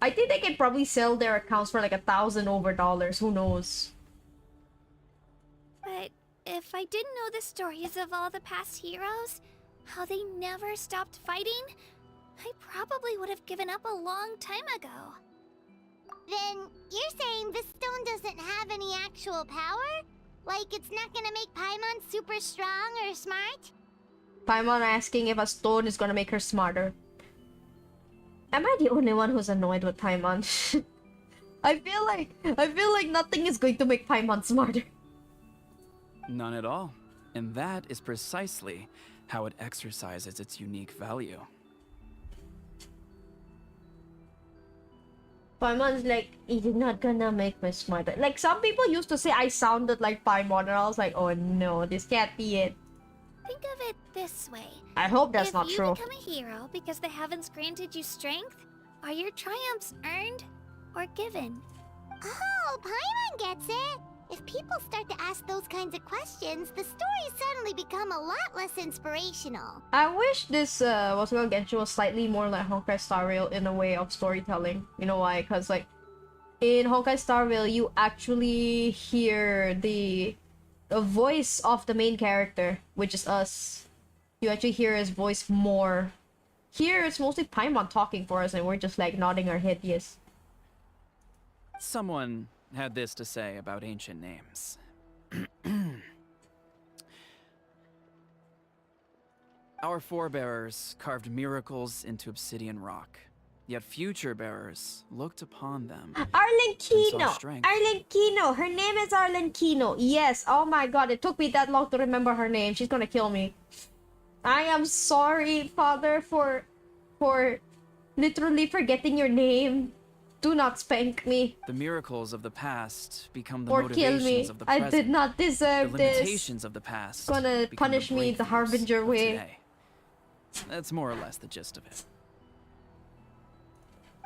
I think they can probably sell their accounts for like $1,000 over. Who knows? But if I didn't know the stories of all the past heroes, how they never stopped fighting, I probably would have given up a long time ago. Then you're saying this stone doesn't have any actual power? Like it's not gonna make Paimon super strong or smart? Paimon asking if a stone is gonna make her smarter. Am I the only one who's annoyed with Paimon? I feel like nothing is going to make Paimon smarter. None at all. And that is precisely how it exercises its unique value. Paimon's like, you're not gonna make me smarter. Like, some people used to say I sounded like Paimon, and I was like, oh no, this can't be it. Think of it this way. I hope that's not true. If you become a hero because the heavens granted you strength, are your triumphs earned or given? Oh, Paimon gets it! If people start to ask those kinds of questions, the stories suddenly become a lot less inspirational. I wish this what's it called, Genshin was slightly more like Honkai Star Rail in a way of storytelling. You know why? Because like in Honkai Star Rail, you actually hear the voice of the main character, which is us. You actually hear his voice more. Here, it's mostly Paimon talking for us, and we're just like nodding our head yes. Someone had this to say about ancient names. Our forebearers carved miracles into obsidian rock, yet future bearers looked upon them and saw Arlenkino! strength. Arlenkino! Her name is Arlenkino! Yes! Oh my god, it took me that long to remember her name. She's gonna kill me. I am sorry, Father, for literally forgetting your name. Do not spank me. The miracles of the past become the Or kill me. motivations of the I present. did not deserve the this. limitations of the past Gonna become punish the me the breakthroughs Harbinger of way. today. That's more or less the gist of it.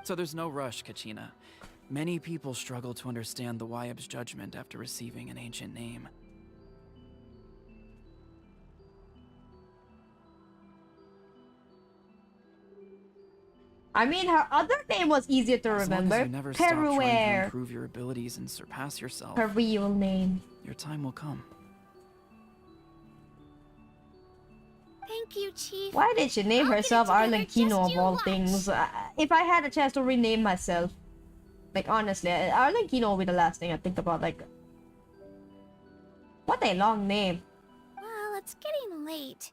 So there's no rush, Kachina. Many people struggle to understand the Wayab's judgment after receiving an ancient name. I mean, her other name was easier to As long remember. as you never stop trying to Peruere. improve your abilities and surpass yourself, Her real name. your time will come. Thank you, Chief. Why did she name herself Arlenkino of all things? If I had a chance to rename myself, like honestly, Arlenkino would be the last thing I think about. Like, what a long name. late.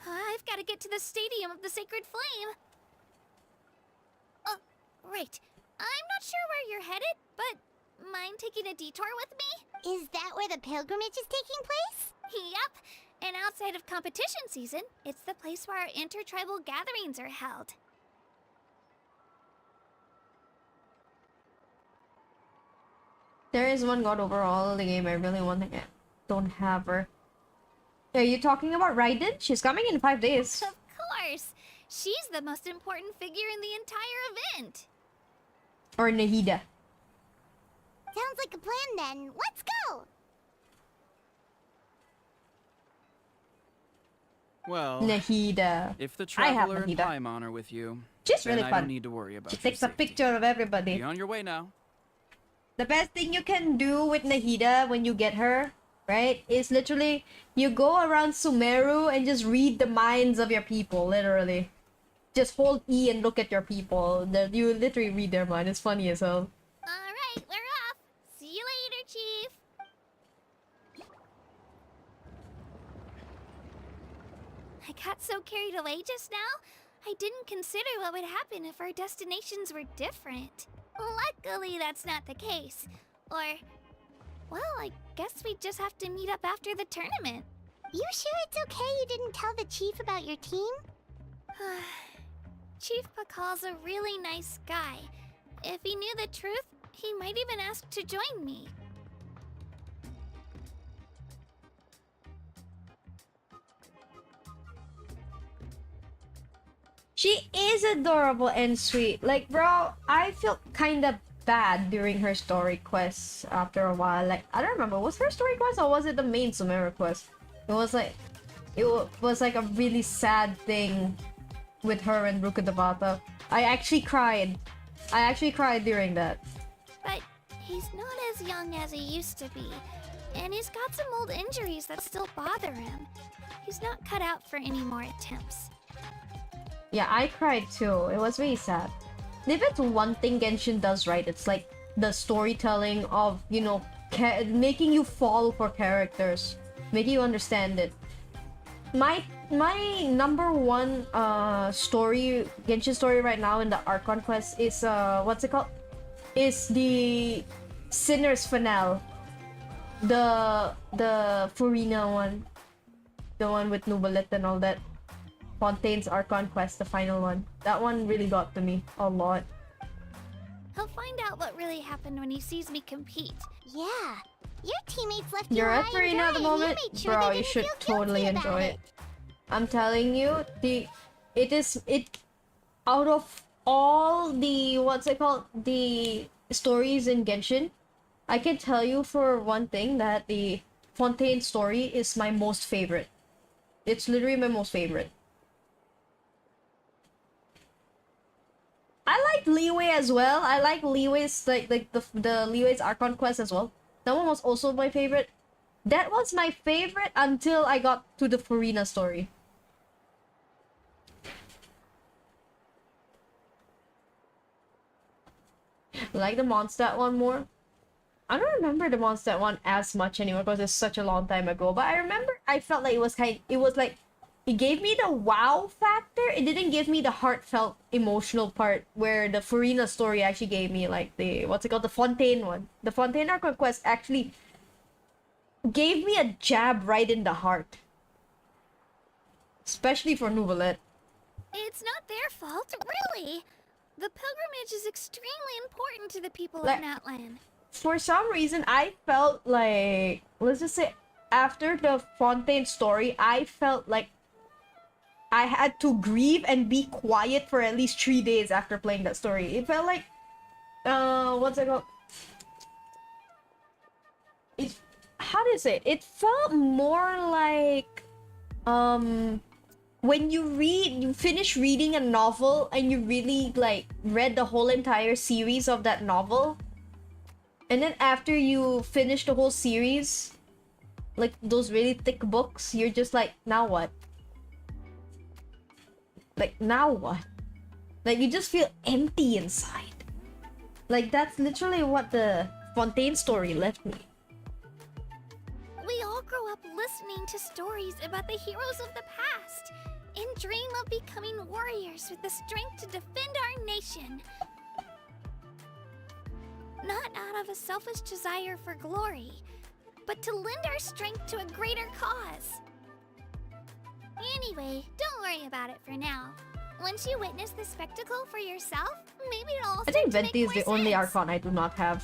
I've got to get to the Stadium of the Sacred Flame. Oh, right. I'm not sure where you're headed, but mind taking a detour with me? Is that where the pilgrimage is taking place? Yep. And outside of competition season, it's the place where our intertribal gatherings are held. There is one god overall the game I really want to get. Don't have her. Are you talking about Raiden? She's coming in 5 days. Of course! She's the most important figure in the entire event! Or Nahida. Sounds like a plan then. Let's go! Well, Nahida. if the I have Traveler and Nahida. Paimon are with you, She's then really I fun. don't need to worry about She your takes a safety. picture of everybody. Be on your way now. The best thing you can do with Nahida when you get her, right, is literally you go around Sumeru and just read the minds of your people, literally. Just hold E and look at your people. You literally read their mind. It's funny as hell. Alright, we're off! See you later, Chief! I got so carried away just now, I didn't consider what would happen if our destinations were different. Luckily, that's not the case. Or, well, I guess we just have to meet up after the tournament. You sure it's okay you didn't tell the chief about your team? Chief Pakal's a really nice guy. If he knew the truth, he might even ask to join me. She is adorable and sweet. Like, bro, I felt kind of bad during her story quests after a while. Like, I don't remember. Was her story quest or was it the main Sumeru quest? It was like a really sad thing with her and Rukkhadevata. I actually cried. During that. But he's not as young as he used to be. And he's got some old injuries that still bother him. He's not cut out for any more attempts. Yeah, I cried too. It was really sad. If it's one thing Genshin does right, it's like the storytelling of, you know, making you fall for characters, making you understand it. My number one Genshin story right now in the Archon quest is what's it called? Is the Sinner's Finale. The Furina one. The one with Nubalet and all that. Fontaine's Archon quest, the final one. That one really got to me a lot. He'll find out what really happened when he sees me compete. Yeah. Your teammates left You're you at high and Furina dry at the and you moment? made sure Bro, they you didn't should feel totally guilty about enjoy it. I'm telling you, out of all the, what's it called? The stories in Genshin, I can tell you for one thing that the Fontaine story is my most favorite. It's literally my most favorite. I like Leeway as well. I like Leeway's the Leeway's Archon quest as well. That one was also my favorite. That was my favorite until I got to the Furina story. Like the Mondstadt one more. I don't remember the Mondstadt one as much anymore because it's such a long time ago. But I remember I felt like it gave me the wow factor. It didn't give me the heartfelt emotional part where the Furina story actually gave me, like the, what's it called, the Fontaine one. The Fontaine Archon quest actually gave me a jab right in the heart. Especially for Nuvalet. It's not their fault, really. The pilgrimage is extremely important to the people Like- of Natlan. For some reason, I felt like, let's just say, after the Fontaine story, I felt like I had to grieve and be quiet for at least 3 days after playing that story. It felt like, what's it called? How do you say it? It felt more like, when you finish reading a novel and you really, like, read the whole entire series of that novel. And then after you finish the whole series, like those really thick books, you're just like, now what? Like, now what? Like, you just feel empty inside. Like, that's literally what the Fontaine story left me. We all grow up listening listening to stories about the heroes of the past and dream of becoming warriors with the strength to defend our nation. Not out of a selfish desire for glory, but to lend our strength to a greater cause. Anyway, don't worry about it for now. Once you witness the spectacle for yourself, maybe it'll all I start think to make Venti is the more only sense. Archon I do not have.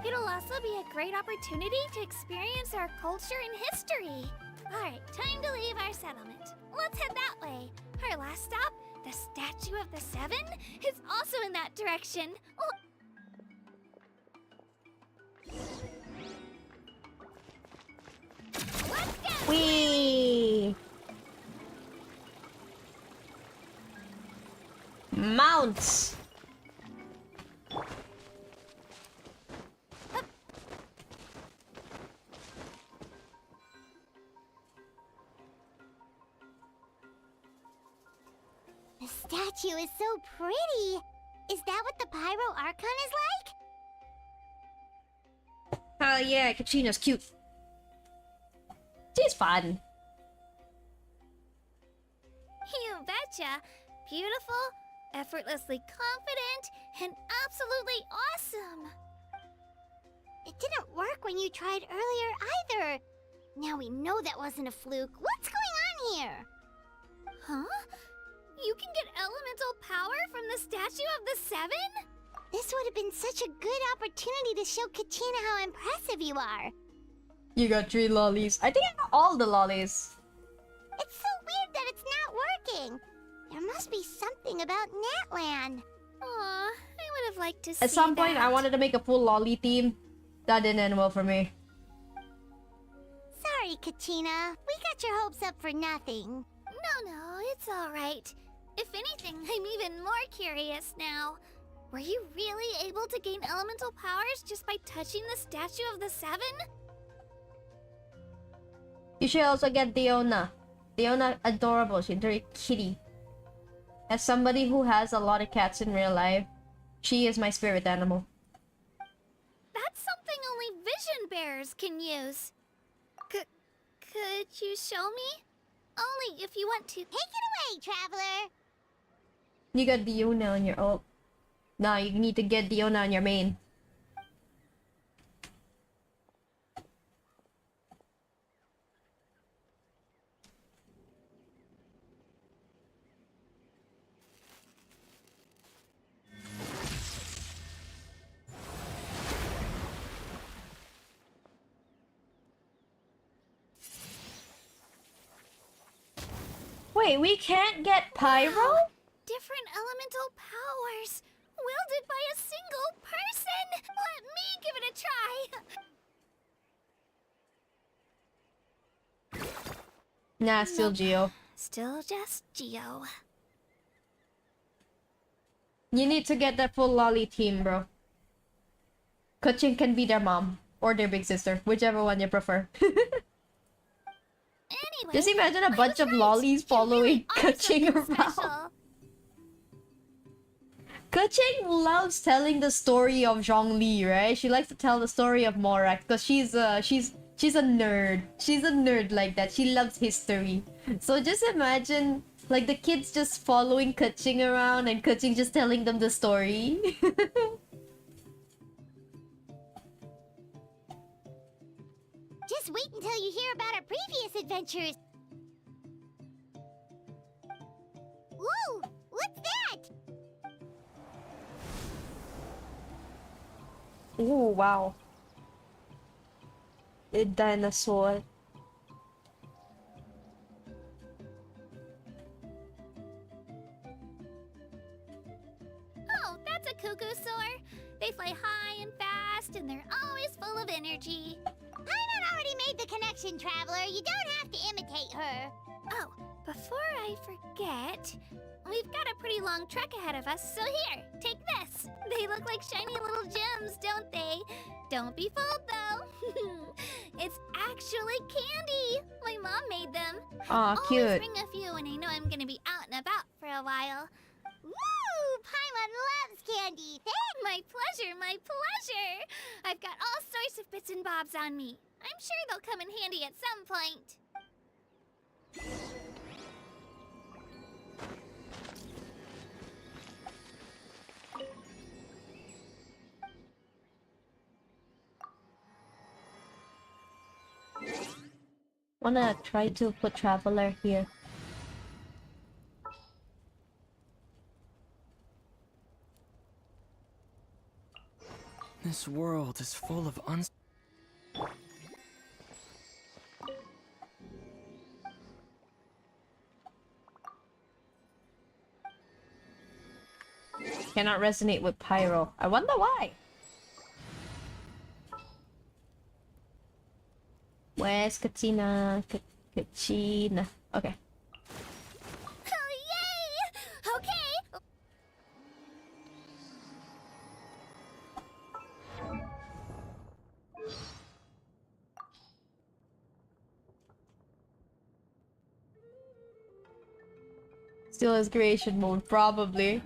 It'll also be a great opportunity to experience our culture and history. Alright, time to leave our settlement. Let's head that way. Our last stop, the Statue of the Seven, is also in that direction. Let's go! Whee! Mounts! The statue is so pretty. Is that what the Pyro Archon is like? Hell yeah, Kachina's cute. She's fun. You betcha. Beautiful, effortlessly confident, and absolutely awesome. It didn't work when you tried earlier either. Now we know that wasn't a fluke. What's going on here? Huh? You can get elemental power from the Statue of the Seven? This would have been such a good opportunity to show Kachina how impressive you are. You got 3 lollies. I think I got all the lollies. It's so weird that it's not working. There must be something about Natlan. Aw, I would have liked to see At some point, that. I wanted to make a full lolly team. That didn't end well for me. Sorry, Kachina. We got your hopes up for nothing. No, it's alright. If anything, I'm even more curious now. Were you really able to gain elemental powers just by touching the Statue of the Seven? You should also get Diona. Diona, adorable. She's very kitty. As somebody who has a lot of cats in real life, she is my spirit animal. That's something only vision bearers can use. Could you show me? Only if you want to. Take it away, traveler. You got Diona on your ult. Now you need to get Diona on your main. Wait, we can't get Pyro? Different elemental powers, wielded by a single person. Let me give it a try. Nah, still Geo. Still just Geo. You need to get that full lolly team, bro. Kuchin can be their mom or their big sister, whichever one you prefer. Anyway, Just imagine a I bunch was of right. lollies following You really are Kuching something around. special. Kuching loves telling the story of Zhongli, right? She likes to tell the story of Morak because she's a nerd. She's a nerd like that. She loves history. So just imagine like the kids just following Kuching around and Kuching just telling them the story. Just wait until you hear about our previous adventures. Ooh, what's that? Oh wow. A dinosaur. Oh, that's a cuckoosaur. They fly high and fast, and they're always full of energy. Paimon already made the connection, traveler. You don't have to imitate her. Oh, before I forget, we've got a pretty long trek ahead of us, so here, take this. They look like shiny little gems, don't they? Don't be fooled, though. It's actually candy. My mom made them. Aw, I cute. always bring a few when I know I'm gonna be out and about for a while. Woo! Paimon loves candy. Thanks. My pleasure, my pleasure. I've got all sorts of bits and bobs on me. I'm sure they'll come in handy at some point. Wanna try to put Traveler here. This world is full of Cannot resonate with Pyro. I wonder why. Where's Katina? Katina. Okay. Oh, yay! Okay. Still is creation mode, probably.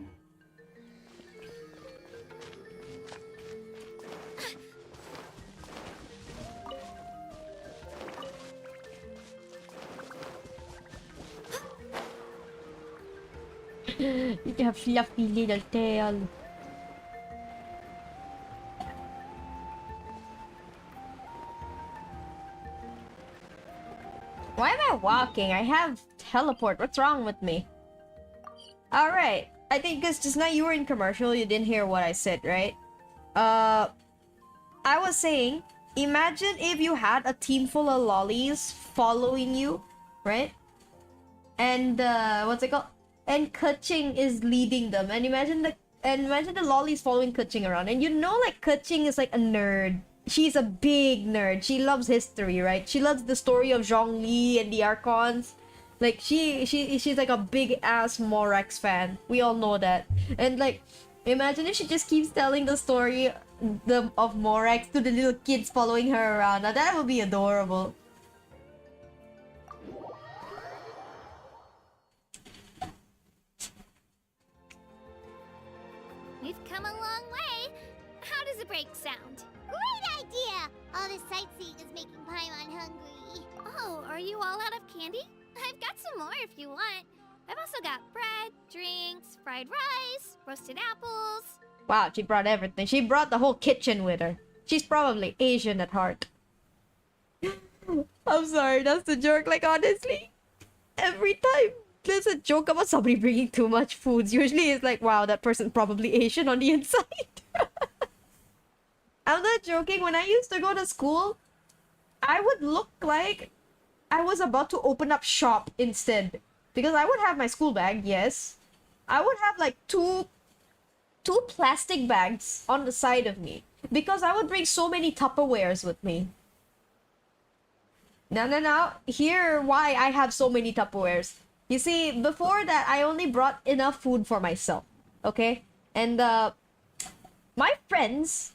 You have fluffy little tail. Why am I walking? I have teleport. What's wrong with me? Alright. I think because just now you were in commercial, you didn't hear what I said, right? I was saying, imagine if you had a team full of lollies following you, right? And what's it called? And Kuching is leading them. And imagine the lollies following Kuching around. And you know, like, Kuching is like a nerd. She's a big nerd. She loves history, right? She loves the story of Zhongli and the Archons. Like, she's like a big ass Morax fan. We all know that. And like, imagine if she just keeps telling the story of Morax to the little kids following her around. Now that would be adorable. We've come a long way. How does a break sound? Great idea! All this sightseeing is making Paimon hungry. Oh, are you all out of candy? I've got some more if you want. I've also got bread, drinks, fried rice, roasted apples. Wow, she brought everything. She brought the whole kitchen with her. She's probably Asian at heart. I'm sorry, that's the joke. Like, honestly, every time there's a joke about somebody bringing too much foods, usually it's like, wow, that person's probably Asian on the inside. I'm not joking. When I used to go to school, I would look like I was about to open up shop instead. Because I would have my school bag, yes. I would have like two plastic bags on the side of me. Because I would bring so many Tupperwares with me. Now, here why I have so many Tupperwares. You see, before that, I only brought enough food for myself. Okay? And, my friends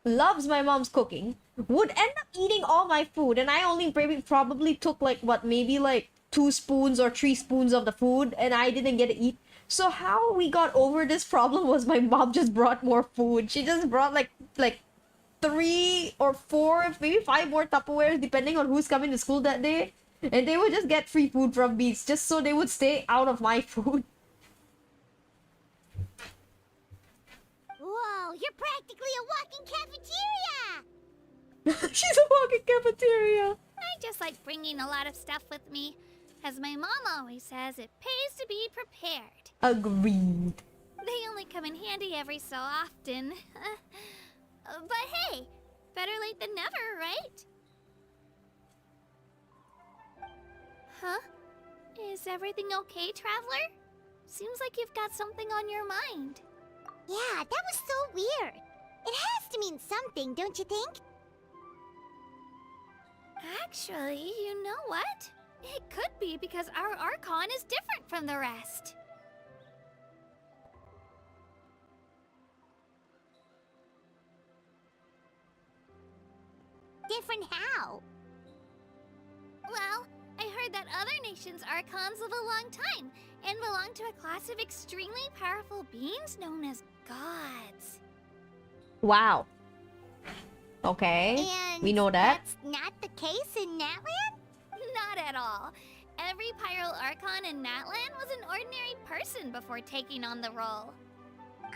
loves my mom's cooking, would end up eating all my food, and I only probably took like, what, maybe like 2 spoons or 3 spoons of the food, and I didn't get to eat. So how we got over this problem was my mom just brought more food. She just brought like 3 or 4, maybe 5 more Tupperwares, depending on who's coming to school that day. And they would just get free food from me, just so they would stay out of my food. Whoa, you're practically a walking cafeteria! She's a walking cafeteria. I just like bringing a lot of stuff with me. As my mom always says, it pays to be prepared. Agreed. They only come in handy every so often. But hey, better late than never, right? Huh? Is everything okay, Traveler? Seems like you've got something on your mind. Yeah, that was so weird. It has to mean something, don't you think? Actually, you know what? It could be because our Archon is different from the rest. Different how? Well, I heard that other nations' Archons live a long time and belong to a class of extremely powerful beings known as gods. Wow. Okay. And We know that. That's not the case in Natland? Not at all. Every Pyro Archon in Natland was an ordinary person before taking on the role.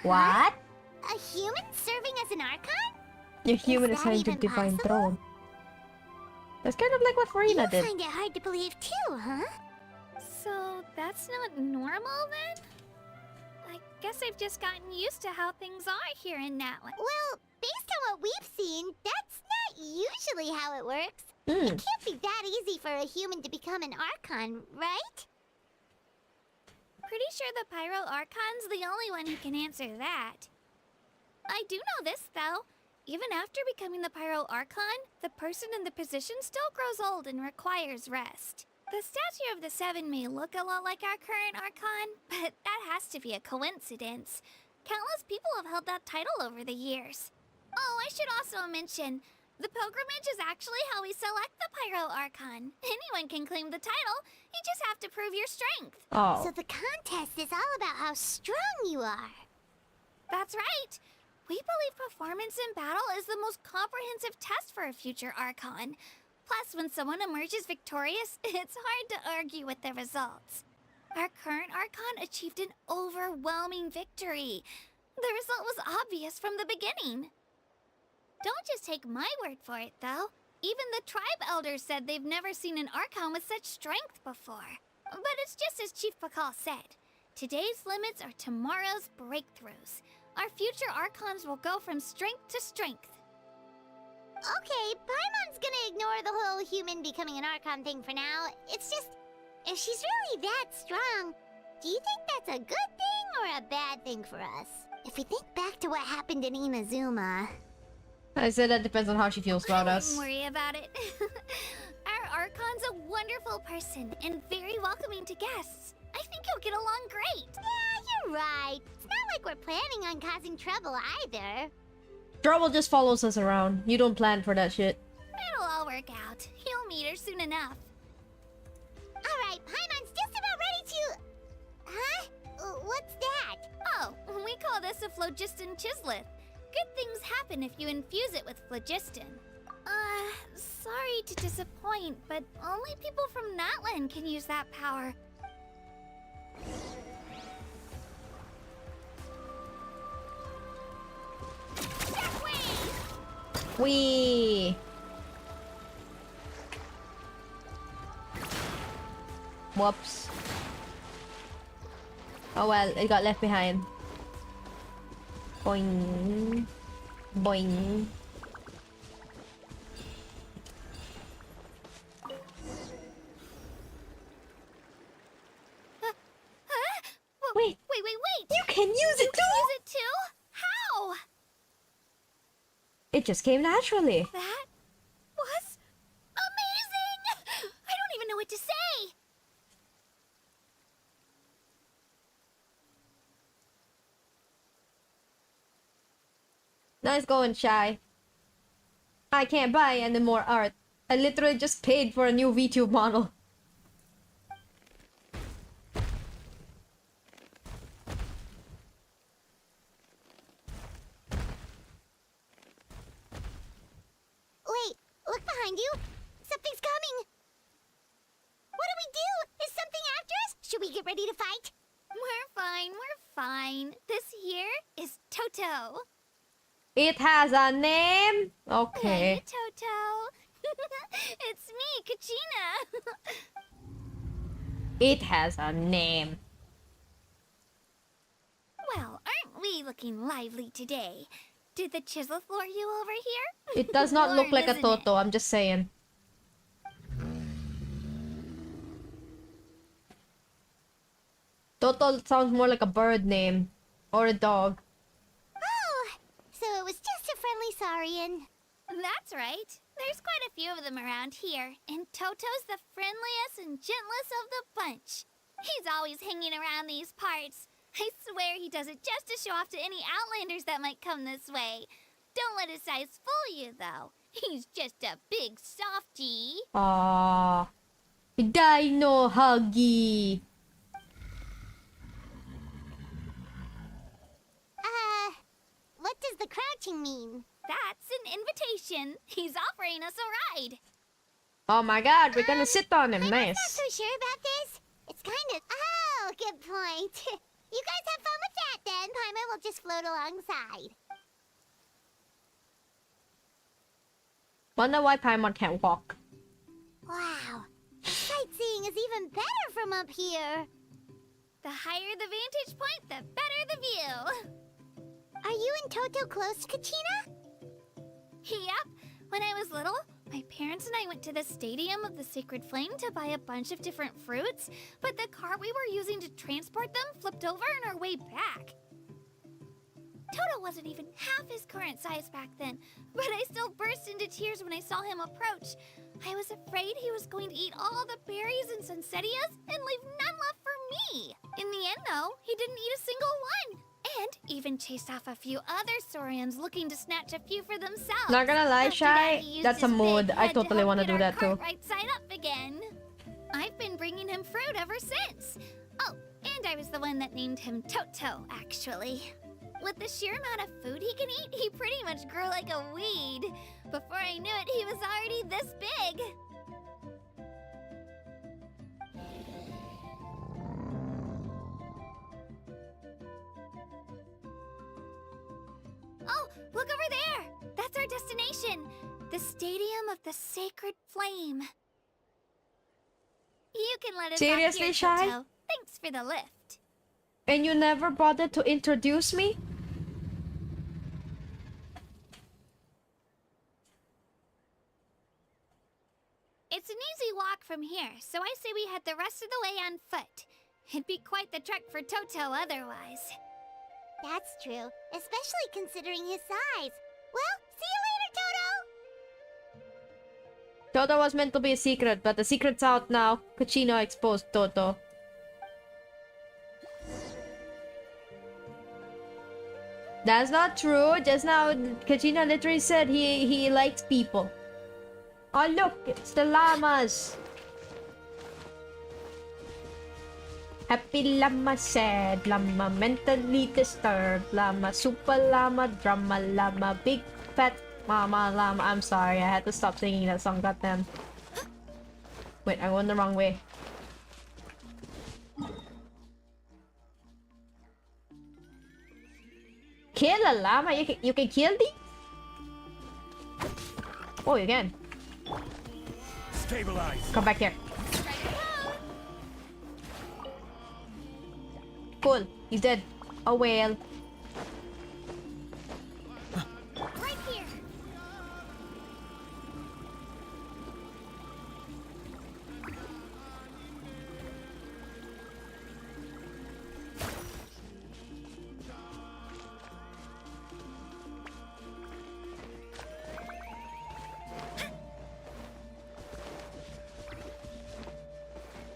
What? A human serving as an Archon? Your human Is is that heading to even Divine possible? Throne. That's kind of like what Farina You did. find it hard to believe too, huh? So that's not normal then? I guess I've just gotten used to how things are here in Natland. Well, based on what we've seen, that's not usually how it works. Hmm. It can't be that easy for a human to become an Archon, right? Pretty sure the Pyro Archon's the only one who can answer that. I do know this, though. Even after becoming the Pyro Archon, the person in the position still grows old and requires rest. The statue of the Seven may look a lot like our current Archon, but that has to be a coincidence. Countless people have held that title over the years. Oh, I should also mention, the pilgrimage is actually how we select the Pyro Archon. Anyone can claim the title, you just have to prove your strength. Oh. So the contest is all about how strong you are. That's right. We believe performance in battle is the most comprehensive test for a future Archon. Plus, when someone emerges victorious, it's hard to argue with the results. Our current Archon achieved an overwhelming victory. The result was obvious from the beginning. Don't just take my word for it, though. Even the tribe elders said they've never seen an Archon with such strength before. But it's just as Chief Pakal said. Today's limits are tomorrow's breakthroughs. Our future Archons will go from strength to strength. Okay, Paimon's gonna ignore the whole human becoming an Archon thing for now. It's just, if she's really that strong, do you think that's a good thing or a bad thing for us? If we think back to what happened in Inazuma... I said that depends on how she feels about us. Don't worry about it. Our Archon's a wonderful person and very welcoming to guests. I think you'll get along great. Yeah, you're right. It's not like we're planning on causing trouble either. Trouble just follows us around. You don't plan for that shit. It'll all work out. You'll meet her soon enough. Alright, Paimon's just about ready to... Huh? What's that? Oh, we call this a phlogiston chisleth. Good things happen if you infuse it with phlogiston. Sorry to disappoint, but only people from Natland can use that power. Wee. Whoops. Oh well, it got left behind. Boing. Boing. Wait. Wait! You can use it too? Use it too? How? It just came naturally. That was amazing! I don't even know what to say! Nice going, Shy. I can't buy any more art. I literally just paid for a new VTube model. Wait, look behind you. Something's coming. What do we do? Is something after us? Should we get ready to fight? We're fine. This here is Toto. It has a name? Okay. Hey, Toto. It's me, Kachina. It has a name. Well, aren't we looking lively today? Did the chisel lure you over here? It does not look Warm, like a isn't Toto, I'm just saying. Toto sounds more like a bird name. Or a dog. Oh, so it was just a friendly Saurian. That's right. There's quite a few of them around here, and Toto's the friendliest and gentlest of the bunch. He's always hanging around these parts. I swear he does it just to show off to any Outlanders that might come this way. Don't let his size fool you, though. He's just a big softie. Aww. Dino Huggy. What does the crouching mean? That's an invitation. station. He's offering us a ride. Oh my god, we're gonna sit on him. I'm Nice. not so sure about this. It's kind of... Oh, good point. You guys have fun with that then. Paimon will just float alongside. Wonder why Paimon can't walk. Wow. Sightseeing is even better from up here. The higher the vantage point, the better the view. Are you and Toto close, Kachina? Yep. When I was little, my parents and I went to the Stadium of the Sacred Flame to buy a bunch of different fruits, but the cart we were using to transport them flipped over on our way back. Toto wasn't even half his current size back then, but I still burst into tears when I saw him approach. I was afraid he was going to eat all the berries and sunsettias and leave none left for me. In the end, though, he didn't eat a single one. And even chased off a few other Saurians looking to snatch a few for themselves. Not gonna lie, After that, Shy, he used that's a his mood. big I head totally help wanna get do our that cart too. right side up again. I've been bringing him fruit ever since. Oh, and I was the one that named him Toto, actually. With the sheer amount of food he can eat, he pretty much grew like a weed. Before I knew it, he was already this big. Oh, look over there! That's our destination! The Stadium of the Sacred Flame. You can let us Seriously, off Shy? here, Toto. Thanks for the lift. And you never bothered to introduce me? It's an easy walk from here, so I say we head the rest of the way on foot. It'd be quite the trek for Toto otherwise. That's true, especially considering his size. Well, see you later, Toto! Toto was meant to be a secret, but the secret's out now. Kachino exposed Toto. That's not true. Just now, Kachino literally said he likes people. Oh look, it's the llamas. Happy llama, sad llama, mentally disturbed llama, super llama, drama llama, big fat mama llama. I'm sorry, I had to stop singing that song, goddamn. Wait, I went the wrong way. Kill a llama? You can kill these? Oh, you can. Stabilize. Come back here. Cool. He's dead. A whale. Right here.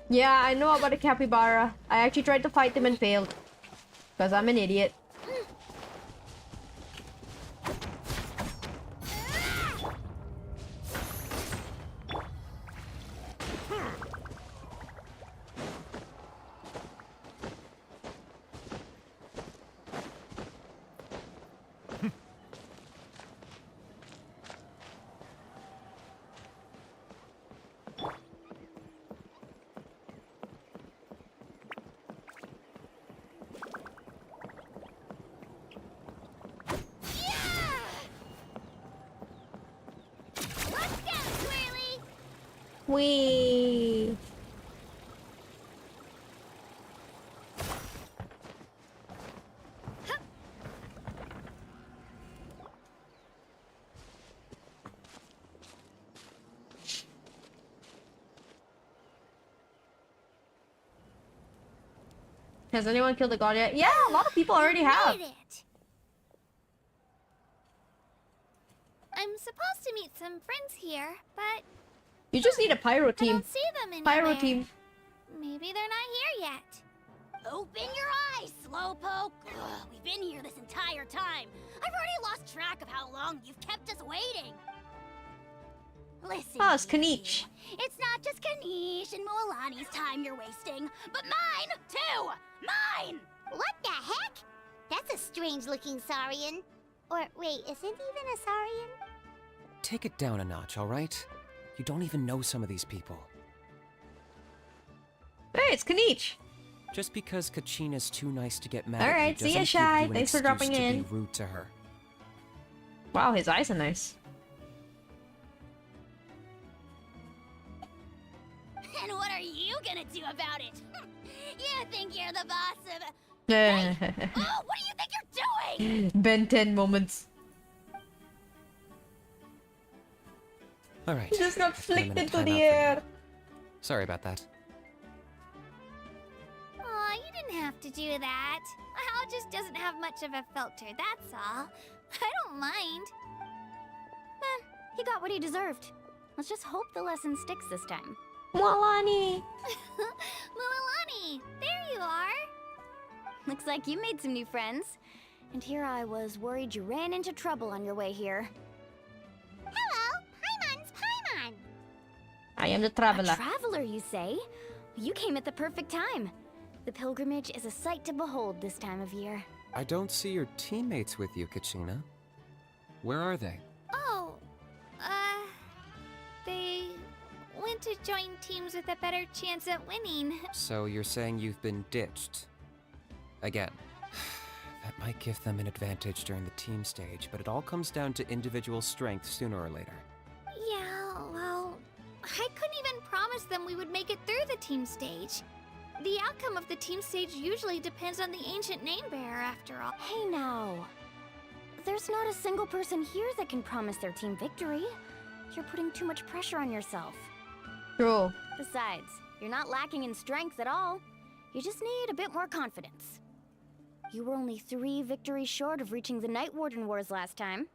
Yeah, I know about the capybara. I actually tried to fight him and failed. Because I'm an idiot. Wee. Has anyone killed the god yet? Yeah, a lot of people already have. Made it. I'm supposed to meet some friends here, but You just need a pyro I team. don't see them anywhere. Pyro team. Maybe they're not here yet. Open your eyes, Slowpoke! Ugh, we've been here this entire time. I've already lost track of how long you've kept us waiting. Listen, Oh, it's Kaniche. it's not just Kaniche and Moalani's time you're wasting, but mine, too! Mine! What the heck? That's a strange-looking Saurian. Or, wait, is it even a Saurian? take it down a notch, alright? You don't even know some of these people. Hey, it's Kanich! Just because Kachina's too nice to get mad Alright, at you see ya, doesn't Shy. give you an Thanks for excuse dropping to in. be rude to her. Wow, his eyes are nice. And what are you gonna do about it? You think you're the boss of... Oh, what do you think you're doing? Ben 10 moments. Alright. He just got I'm flicked gonna into time the out for air. now. Sorry about that. Aw, you didn't have to do that. My house just doesn't have much of a filter, that's all. I don't mind. He got what he deserved. Let's just hope the lesson sticks this time. Mualani! Mualani, there you are. Looks like you made some new friends. And here I was worried you ran into trouble on your way here. Hello, Paimon's Paimon. I am the traveler. A traveler, you say? You came at the perfect time. The pilgrimage is a sight to behold this time of year. I don't see your teammates with you, Kachina. Where are they? Oh, they went to join teams with a better chance at winning. So you're saying you've been ditched? Again. That might give them an advantage during the team stage, but it all comes down to individual strength sooner or later. Yeah, well, I couldn't even promise them we would make it through the team stage. The outcome of the team stage usually depends on the ancient name bearer, after all. Hey now. There's not a single person here that can promise their team victory. You're putting too much pressure on yourself. True. Besides, you're not lacking in strength at all. You just need a bit more confidence. You were only 3 victories short of reaching the Night Warden Wars last time.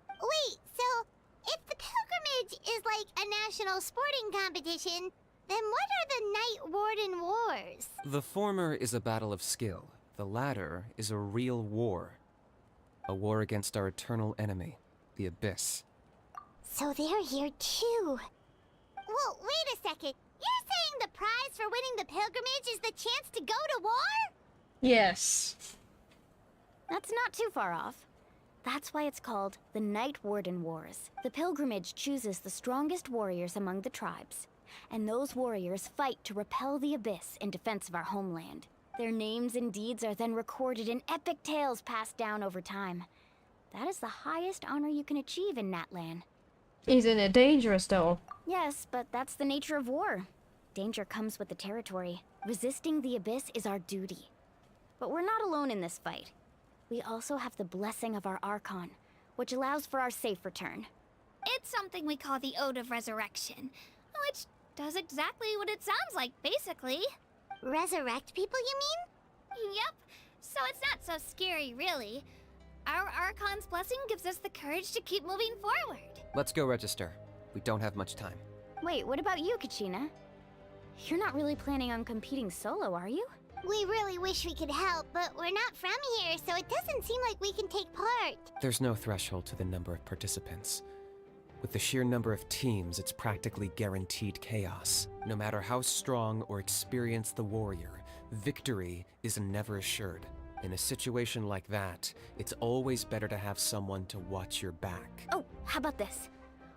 Wait, so if the pilgrimage is like a national sporting competition, then what are the Night Warden Wars? The former is a battle of skill. The latter is a real war. A war against our eternal enemy, the Abyss. So they're here too. Well, wait a second. You're saying the prize for winning the pilgrimage is the chance to go to war? Yes. That's not too far off. That's why it's called the Night Warden Wars. The pilgrimage chooses the strongest warriors among the tribes, and those warriors fight to repel the Abyss in defense of our homeland. Their names and deeds are then recorded in epic tales passed down over time. That is the highest honor you can achieve in Natlan. Isn't it dangerous though? Yes, but that's the nature of war. Danger comes with the territory. Resisting the Abyss is our duty. But we're not alone in this fight. We also have the blessing of our Archon, which allows for our safe return. It's something we call the Ode of Resurrection, which does exactly what it sounds like, basically. Resurrect people, you mean? Yep, so it's not so scary, really. Our Archon's blessing gives us the courage to keep moving forward. Let's go register. We don't have much time. Wait, what about you, Kachina? You're not really planning on competing solo, are you? We really wish we could help, but we're not from here, so it doesn't seem like we can take part. There's no threshold to the number of participants. With the sheer number of teams, it's practically guaranteed chaos. No matter how strong or experienced the warrior, victory is never assured. In a situation like that, it's always better to have someone to watch your back. Oh, how about this?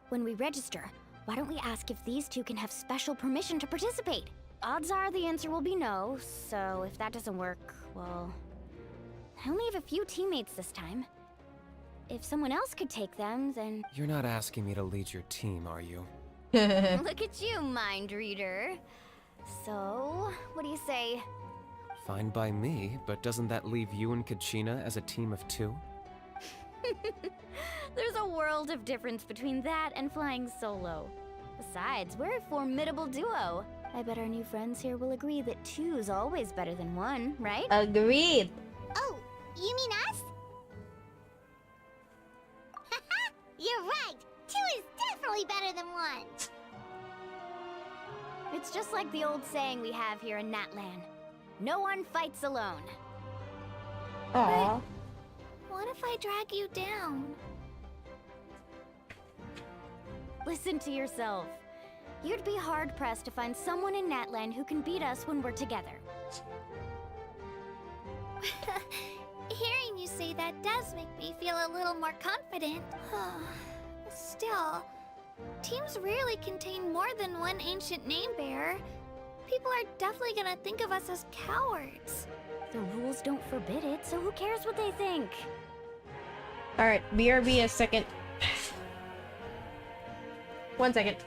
When we register, why don't we ask if these two can have special permission to participate? Odds are the answer will be no, so if that doesn't work, well... I only have a few teammates this time. If someone else could take them, then... You're not asking me to lead your team, are you? Look at you, mind reader. So, what do you say? Fine by me, but doesn't that leave you and Kachina as a team of 2? There's a world of difference between that and flying solo. Besides, we're a formidable duo. I bet our new friends here will agree that 2's always better than 1, right? Agreed. Oh, you mean us? Haha, you're right. 2 is definitely better than 1. It's just like the old saying we have here in Natlan. No one fights alone. Aww. What if I drag you down? Listen to yourself. You'd be hard-pressed to find someone in Natlan who can beat us when we're together. Hearing you say that does make me feel a little more confident. Still, teams rarely contain more than one ancient name bearer. People are definitely gonna think of us as cowards. The rules don't forbid it, so who cares what they think? Alright, BRB a second. 1 second.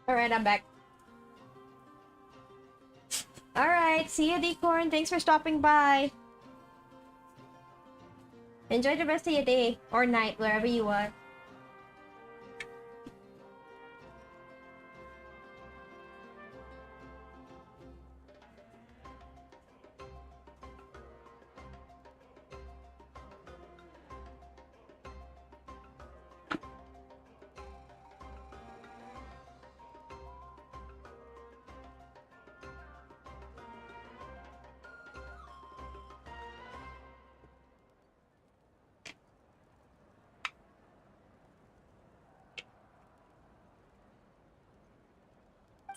Alright, I'm back. Alright, see you, Decorn. Thanks for stopping by. Enjoy the rest of your day or night, wherever you are.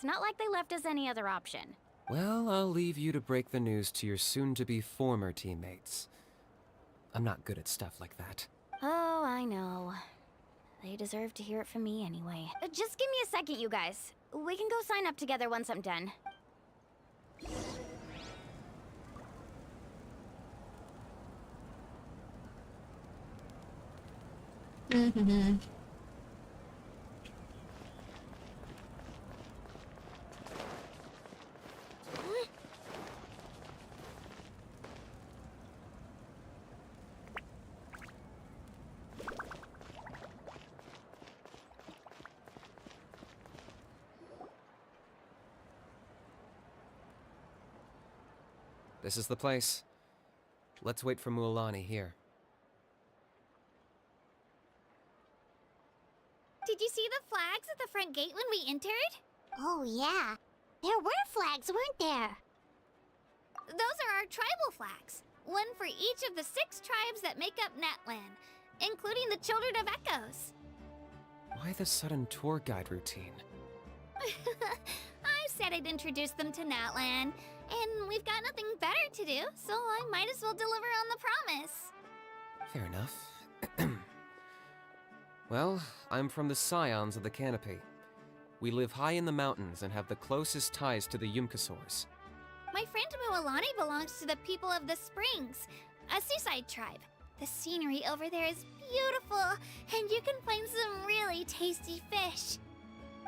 It's not like they left us any other option. Well, I'll leave you to break the news to your soon-to-be former teammates. I'm not good at stuff like that. Oh, I know. They deserve to hear it from me anyway. Just give me a second, you guys. We can go sign up together once I'm done. Mm-hmm. This is the place. Let's wait for Mualani here. Did you see the flags at the front gate when we entered? Oh, yeah. There were flags, weren't there? Those are our tribal flags. One for each of the 6 tribes that make up Natlan, including the Children of Echoes. Why the sudden tour guide routine? I said I'd introduce them to Natlan, and we've got nothing better to do, so I might as well deliver on the promise. Fair enough. Well, I'm from the Scions of the Canopy. We live high in the mountains and have the closest ties to the Yumkasaurs. My friend Mualani belongs to the people of the Springs, a seaside tribe. The scenery over there is beautiful, and you can find some really tasty fish.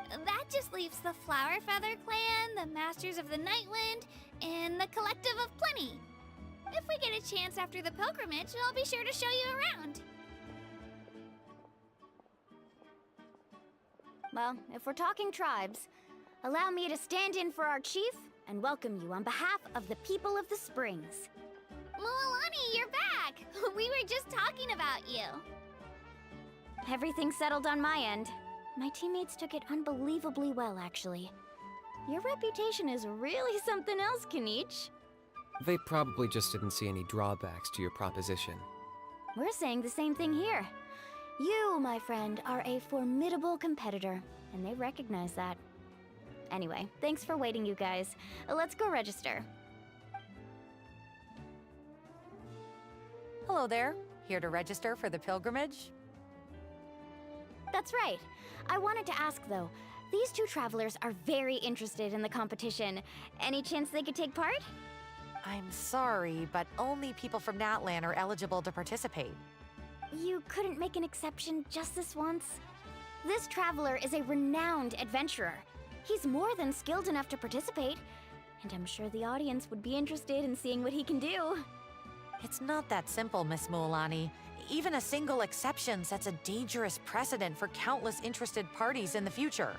That just leaves the Flower Feather Clan, the Masters of the Nightwind, and the Collective of Plenty. If we get a chance after the pilgrimage, I'll be sure to show you around. Well, if we're talking tribes, allow me to stand in for our chief and welcome you on behalf of the people of the Springs. Mualani, you're back! We were just talking about you. Everything settled on my end. My teammates took it unbelievably well, actually. Your reputation is really something else, Kanich. They probably just didn't see any drawbacks to your proposition. We're saying the same thing here. You, my friend, are a formidable competitor, and they recognize that. Anyway, thanks for waiting, you guys. Let's go register. Hello there. Here to register for the pilgrimage? That's right. I wanted to ask, though. These two travelers are very interested in the competition. Any chance they could take part? I'm sorry, but only people from Natlan are eligible to participate. You couldn't make an exception just this once? This traveler is a renowned adventurer. He's more than skilled enough to participate, and I'm sure the audience would be interested in seeing what he can do. It's not that simple, Miss Mualani. Even a single exception sets a dangerous precedent for countless interested parties in the future.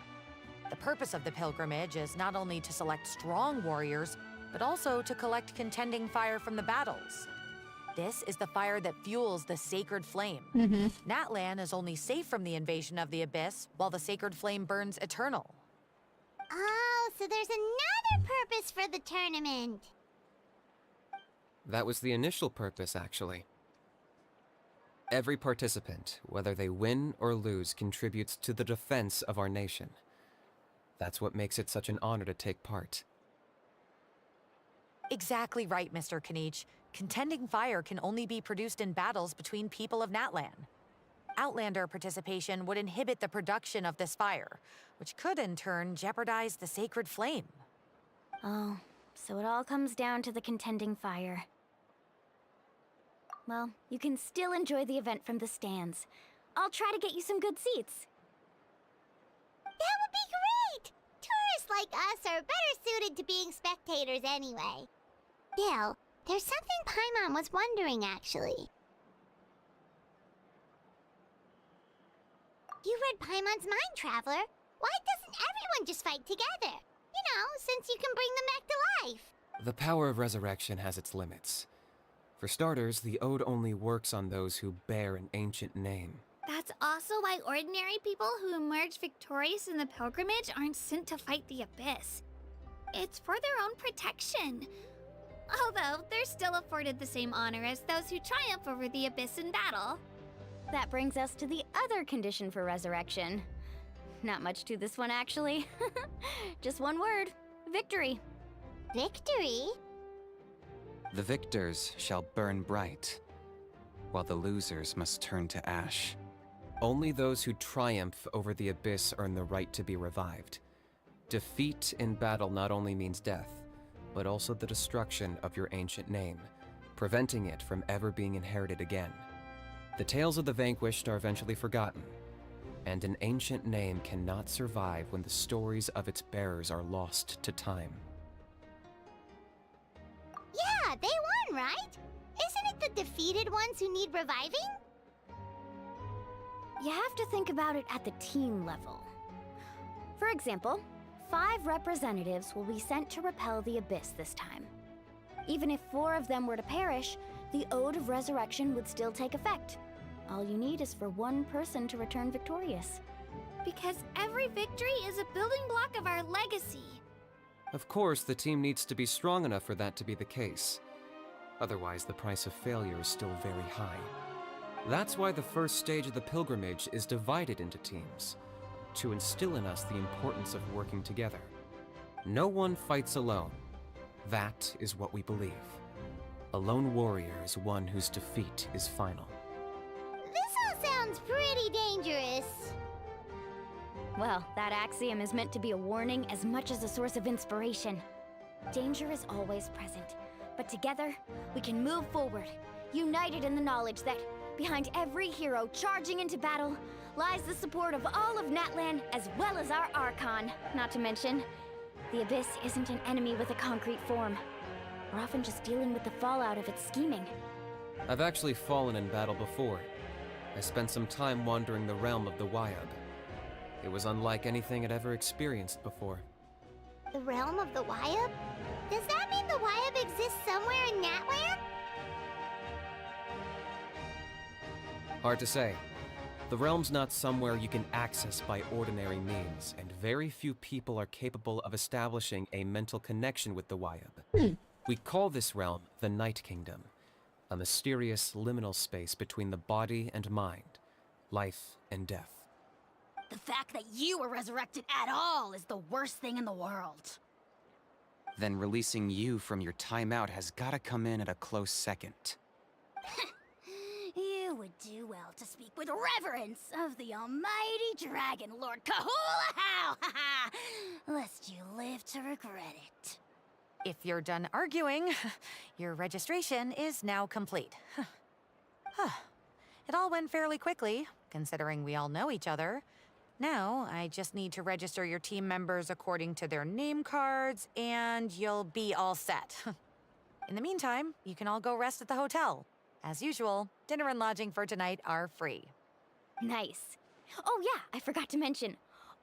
The purpose of the pilgrimage is not only to select strong warriors, but also to collect contending fire from the battles. This is the fire that fuels the sacred flame. Natlan is only safe from the invasion of the Abyss, while the sacred flame burns eternal. Oh, so there's another purpose for the tournament. That was the initial purpose, actually. Every participant, whether they win or lose, contributes to the defense of our nation. That's what makes it such an honor to take part. Exactly right, Mr. Kanich. Contending fire can only be produced in battles between people of Natlan. Outlander participation would inhibit the production of this fire, which could in turn jeopardize the sacred flame. Oh, so it all comes down to the contending fire. Well, you can still enjoy the event from the stands. I'll try to get you some good seats. That would be great! Tourists like us are better suited to being spectators anyway. Still, there's something Paimon was wondering, actually. You read Paimon's mind, Traveler. Why doesn't everyone just fight together? You know, since you can bring them back to life. The power of resurrection has its limits. For starters, the Ode only works on those who bear an ancient name. That's also why ordinary people who emerge victorious in the pilgrimage aren't sent to fight the Abyss. It's for their own protection. Although, they're still afforded the same honor as those who triumph over the Abyss in battle. That brings us to the other condition for resurrection. Not much to this one, actually. Just one word. Victory. Victory? The victors shall burn bright, while the losers must turn to ash. Only those who triumph over the Abyss earn the right to be revived. Defeat in battle not only means death, but also the destruction of your ancient name, preventing it from ever being inherited again. The tales of the vanquished are eventually forgotten, and an ancient name cannot survive when the stories of its bearers are lost to time. Yeah, they won, right? Isn't it the defeated ones who need reviving? You have to think about it at the team level. For example, 5 representatives will be sent to repel the Abyss this time. Even if 4 of them were to perish, the Ode of Resurrection would still take effect. All you need is for 1 person to return victorious. Because every victory is a building block of our legacy. Of course, the team needs to be strong enough for that to be the case. Otherwise, the price of failure is still very high. That's why the first stage of the pilgrimage is divided into teams, to instill in us the importance of working together. No one fights alone. That is what we believe. A lone warrior is one whose defeat is final. This all sounds pretty dangerous. Well, that axiom is meant to be a warning as much as a source of inspiration. Danger is always present, but together, we can move forward. united in the knowledge that behind every hero charging into battle lies the support of all of Natlan as well as our Archon. Not to mention, the Abyss isn't an enemy with a concrete form. We're often just dealing with the fallout of its scheming. I've actually fallen in battle before. I spent some time wandering the realm of the Wyab. It was unlike anything I'd ever experienced before. The realm of the Wyab? Does that mean the Wyab exists somewhere in Natlan? Hard to say. The realm's not somewhere you can access by ordinary means, and very few people are capable of establishing a mental connection with the Wyab. We call this realm the Night Kingdom, a mysterious liminal space between the body and mind, life and death. The fact that you were resurrected at all is the worst thing in the world. Then releasing you from your timeout has gotta come in at a close second. You would do well to speak with reverence of the almighty Dragon Lord Kahula-How, lest you live to regret it. If you're done arguing, your registration is now complete. It all went fairly quickly, considering we all know each other. Now, I just need to register your team members according to their name cards, and you'll be all set. In the meantime, you can all go rest at the hotel. As usual, dinner and lodging for tonight are free. Nice. Oh yeah, I forgot to mention.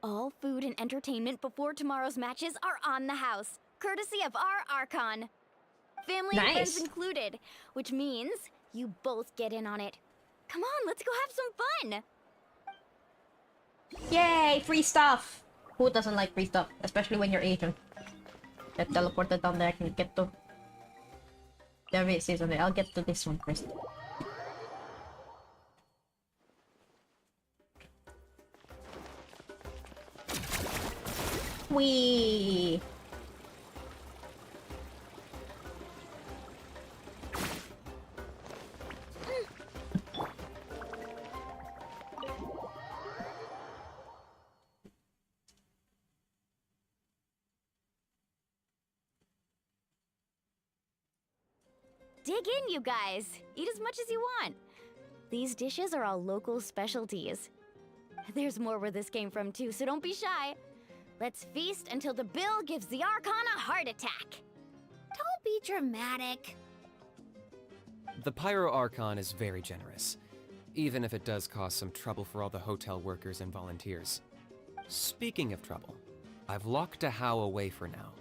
All food and entertainment before tomorrow's matches are on the house, courtesy of our Archon. Family and friends included, which means you both get in on it. Come on, let's go have some fun! Yay, free stuff! Who doesn't like free stuff? Especially when you're Asian. Get teleported down there, I can get to... There it says on there. I'll get to this one first. Whee! Dig in, you guys! Eat as much as you want! These dishes are all local specialties. There's more where this came from too, so don't be shy. Let's feast until the bill gives the Archon a heart attack. Don't be dramatic. The Pyro Archon is very generous, even if it does cause some trouble for all the hotel workers and volunteers. Speaking of trouble, I've locked a How away for now,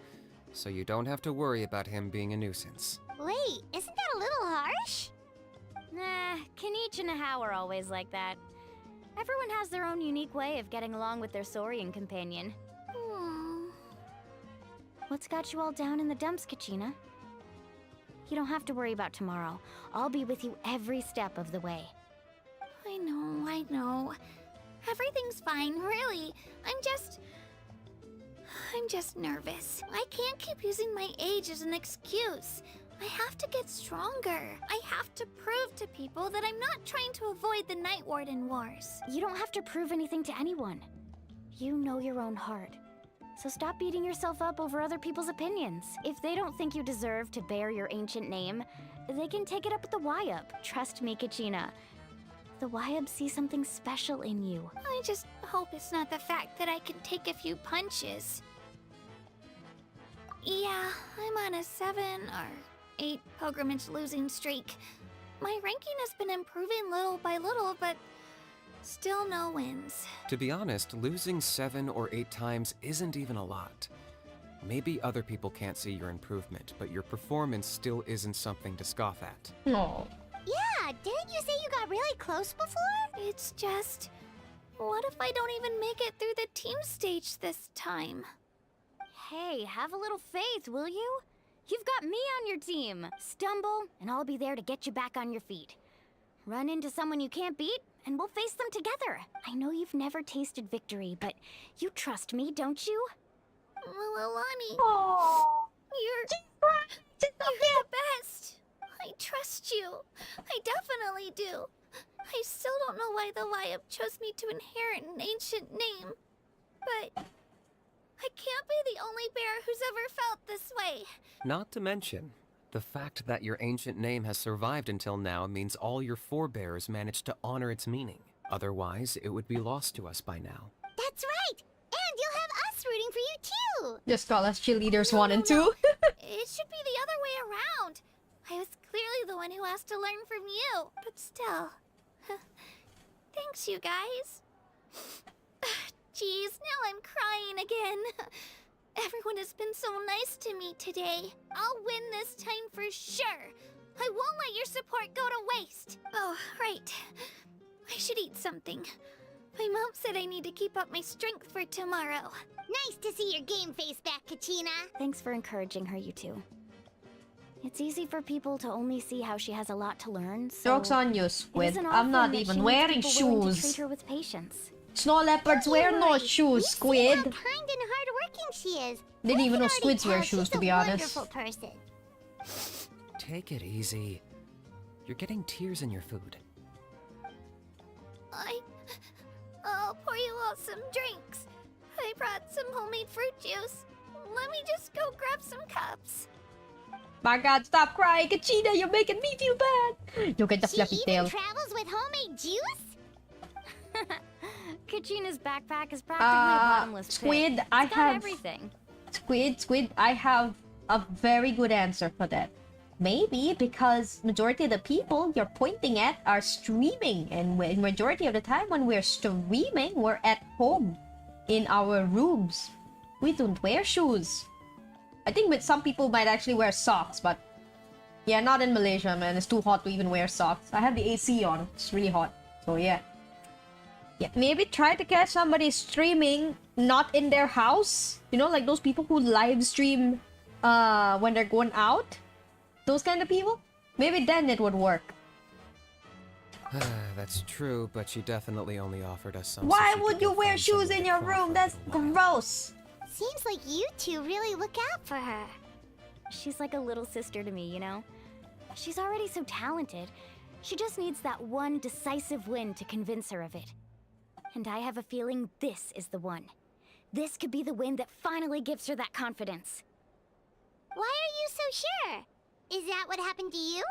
so you don't have to worry about him being a nuisance. Wait, isn't that a little harsh? Nah, Kanich and How are always like that. Everyone has their own unique way of getting along with their Saurian companion. What's got you all down in the dumps, Kachina? You don't have to worry about tomorrow. I'll be with you every step of the way. I know. Everything's fine, really. I'm just nervous. I can't keep using my age as an excuse. I have to get stronger. I have to prove to people that I'm not trying to avoid the Night Warden Wars. You don't have to prove anything to anyone. You know your own heart. So stop beating yourself up over other people's opinions. If they don't think you deserve to bear your ancient name, they can take it up with the Wyab. Trust me, Kachina. The Wyab see something special in you. I just hope it's not the fact that I can take a few punches. Yeah, I'm on a 7 or 8 pilgrimage losing streak. My ranking has been improving little by little, but still no wins. To be honest, losing 7 or 8 times isn't even a lot. Maybe other people can't see your improvement, but your performance still isn't something to scoff at. No. Yeah, didn't you say you got really close before? It's just... what if I don't even make it through the team stage this time? Hey, have a little faith, will you? You've got me on your team. Stumble, and I'll be there to get you back on your feet. Run into someone you can't beat, and we'll face them together. I know you've never tasted victory, but you trust me, don't you? Alani, Aww. you're the best. I trust you. I definitely do. I still don't know why the Wyab chose me to inherit an ancient name. But I can't be the only bear who's ever felt this way. Not to mention, The fact that your ancient name has survived until now means all your forebears managed to honor its meaning. Otherwise, it would be lost to us by now. That's right! And you'll have us rooting for you too! Just call us cheerleaders 1 and 2. It should be the other way around. I was clearly the one who asked to learn from you, but still. Thanks, you guys. Jeez, now I'm crying again. Everyone has been so nice to me today. I'll win this time for sure. I won't let your support go to waste. Oh, right. I should eat something. My mom said I need to keep up my strength for tomorrow. Nice to see your game face back, Kachina. Thanks for encouraging her, you two. It's easy for people to only see how she has a lot to learn, so... Joke's on you, it Squid. isn't I'm not often that even she wearing needs people willing to shoes. treat her with patience. Snow leopards wear no shoes, Squid. How kind and hardworking she is. Didn't even know I can squids already wear tell shoes, to she's be a honest. wonderful person. Take it easy. You're getting tears in your food. I'll pour you all some drinks. I brought some homemade fruit juice. Let me just go grab some cups. My god, stop crying, Kachina, you're making me feel bad. You'll get the fluffy She tail. even travels with homemade juice? Kachina's backpack is practically a bottomless pit. Squid, It's I got have... everything. Squid, I have a very good answer for that. Maybe because majority of the people you're pointing at are streaming, and majority of the time when we're streaming, we're at home in our rooms. We don't wear shoes. I think with some people might actually wear socks, but yeah, not in Malaysia, man. It's too hot to even wear socks. I have the AC on. It's really hot. So yeah. Yeah, maybe try to catch somebody streaming not in their house. You know, like those people who live stream when they're going out. Those kind of people. Maybe then it would work. That's true, but she definitely only offered us some. Why would you wear shoes in your room? That's gross. Seems like you two really look out for her. She's like a little sister to me, you know? She's already so talented. She just needs that one decisive win to convince her of it. And I have a feeling this is the one. This could be the win that finally gives her that confidence. Why are you so sure? Is that what happened to you?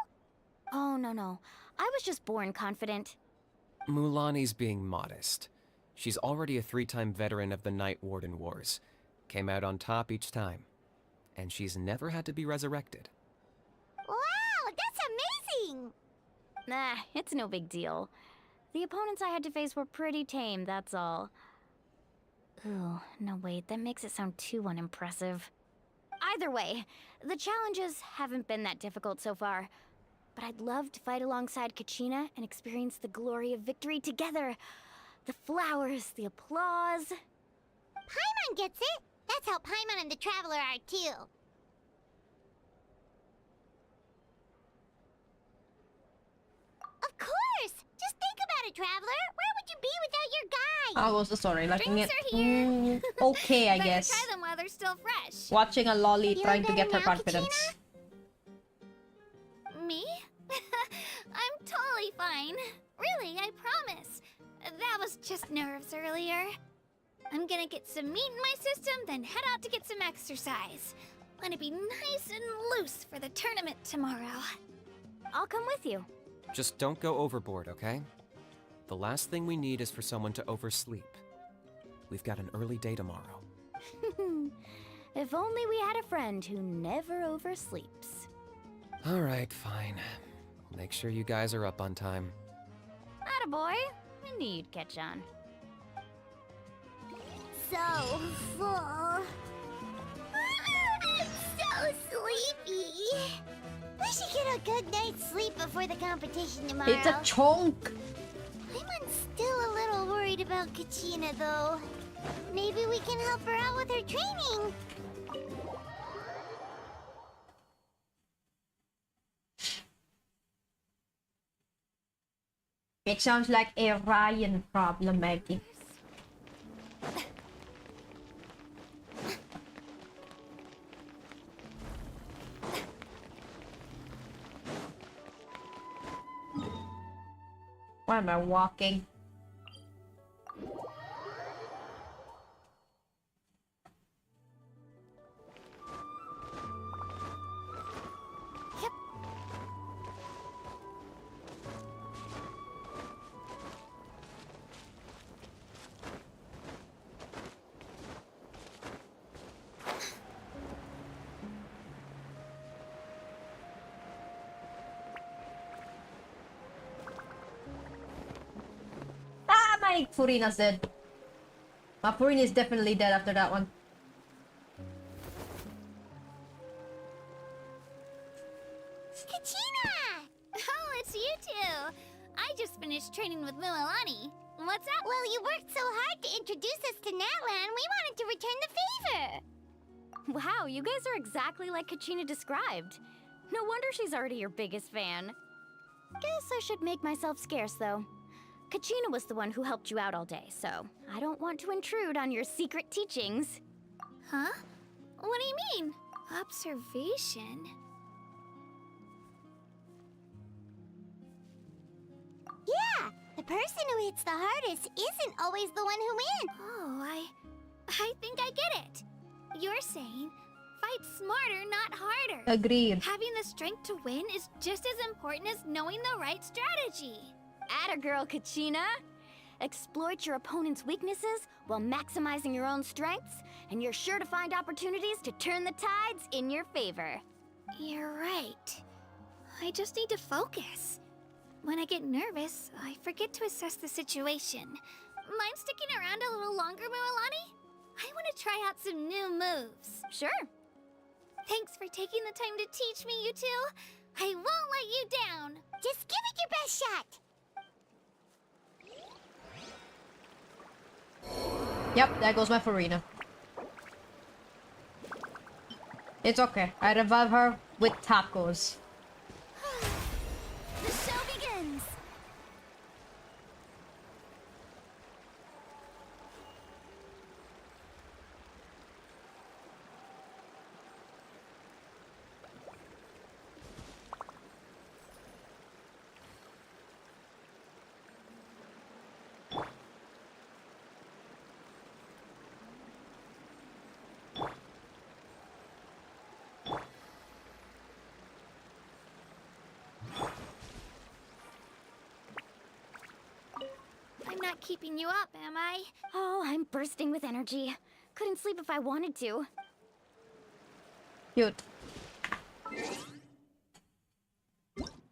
Oh, no. I was just born confident. Mulani's being modest. She's already a 3-time veteran of the Night Warden Wars. Came out on top each time. And she's never had to be resurrected. Wow, that's amazing! Nah, it's no big deal. The opponents I had to face were pretty tame, that's all. Ooh, no wait, that makes it sound too unimpressive. Either way, the challenges haven't been that difficult so far. But I'd love to fight alongside Kachina and experience the glory of victory together. The flowers, the applause. Paimon gets it! That's how Paimon and the Traveler are too. Of course! Just think about it, Traveler! Where would you be without your guy? I was so sorry, liking it. Drinks are here. Okay, I Better guess. try them while they're still fresh. Watching a lolly Feeling trying to get her better now, confidence. Me? I'm totally fine. Really, I promise. That was just nerves earlier. I'm gonna get some meat in my system, then head out to get some exercise. Want to be nice and loose for the tournament tomorrow. I'll come with you. Just don't go overboard, okay? The last thing we need is for someone to oversleep. We've got an early day tomorrow. If only we had a friend who never oversleeps. Alright, fine. I'll make sure you guys are up on time. Attaboy. I knew you'd catch on. So full. I'm so sleepy. We should get a good night's sleep before the competition tomorrow. It's a chunk. I'm still a little worried about Kachina, though. Maybe we can help her out with her training. It sounds like a Ryan problem, Maggie. Why am I walking? my Furina's dead. My Furina is definitely dead after that one. Kachina! Oh, it's you two! I just finished training with Mualani. What's up? Well, you worked so hard to introduce us to Natlan, we wanted to return the favor. Wow, you guys are exactly like Kachina described. No wonder she's already your biggest fan. Guess I should make myself scarce, though. Kachina was the one who helped you out all day, so I don't want to intrude on your secret teachings. Huh? What do you mean? Observation? Yeah, the person who hits the hardest isn't always the one who wins. Oh, I think I get it. You're saying fight smarter, not harder. Agreed. Having the strength to win is just as important as knowing the right strategy. Atta girl, Kachina! Exploit your opponent's weaknesses while maximizing your own strengths, and you're sure to find opportunities to turn the tides in your favor. You're right. I just need to focus. When I get nervous, I forget to assess the situation. Mind sticking around a little longer, Mualani? I want to try out some new moves. Sure. Thanks for taking the time to teach me, you two. I won't let you down. Just give it your best shot. Yep, there goes my Furina. It's okay. I revive her with tacos. The show begins. I'm not keeping you up, am I? Oh, I'm bursting with energy. Couldn't sleep if I wanted to. Cute.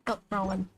Oh, wrong one.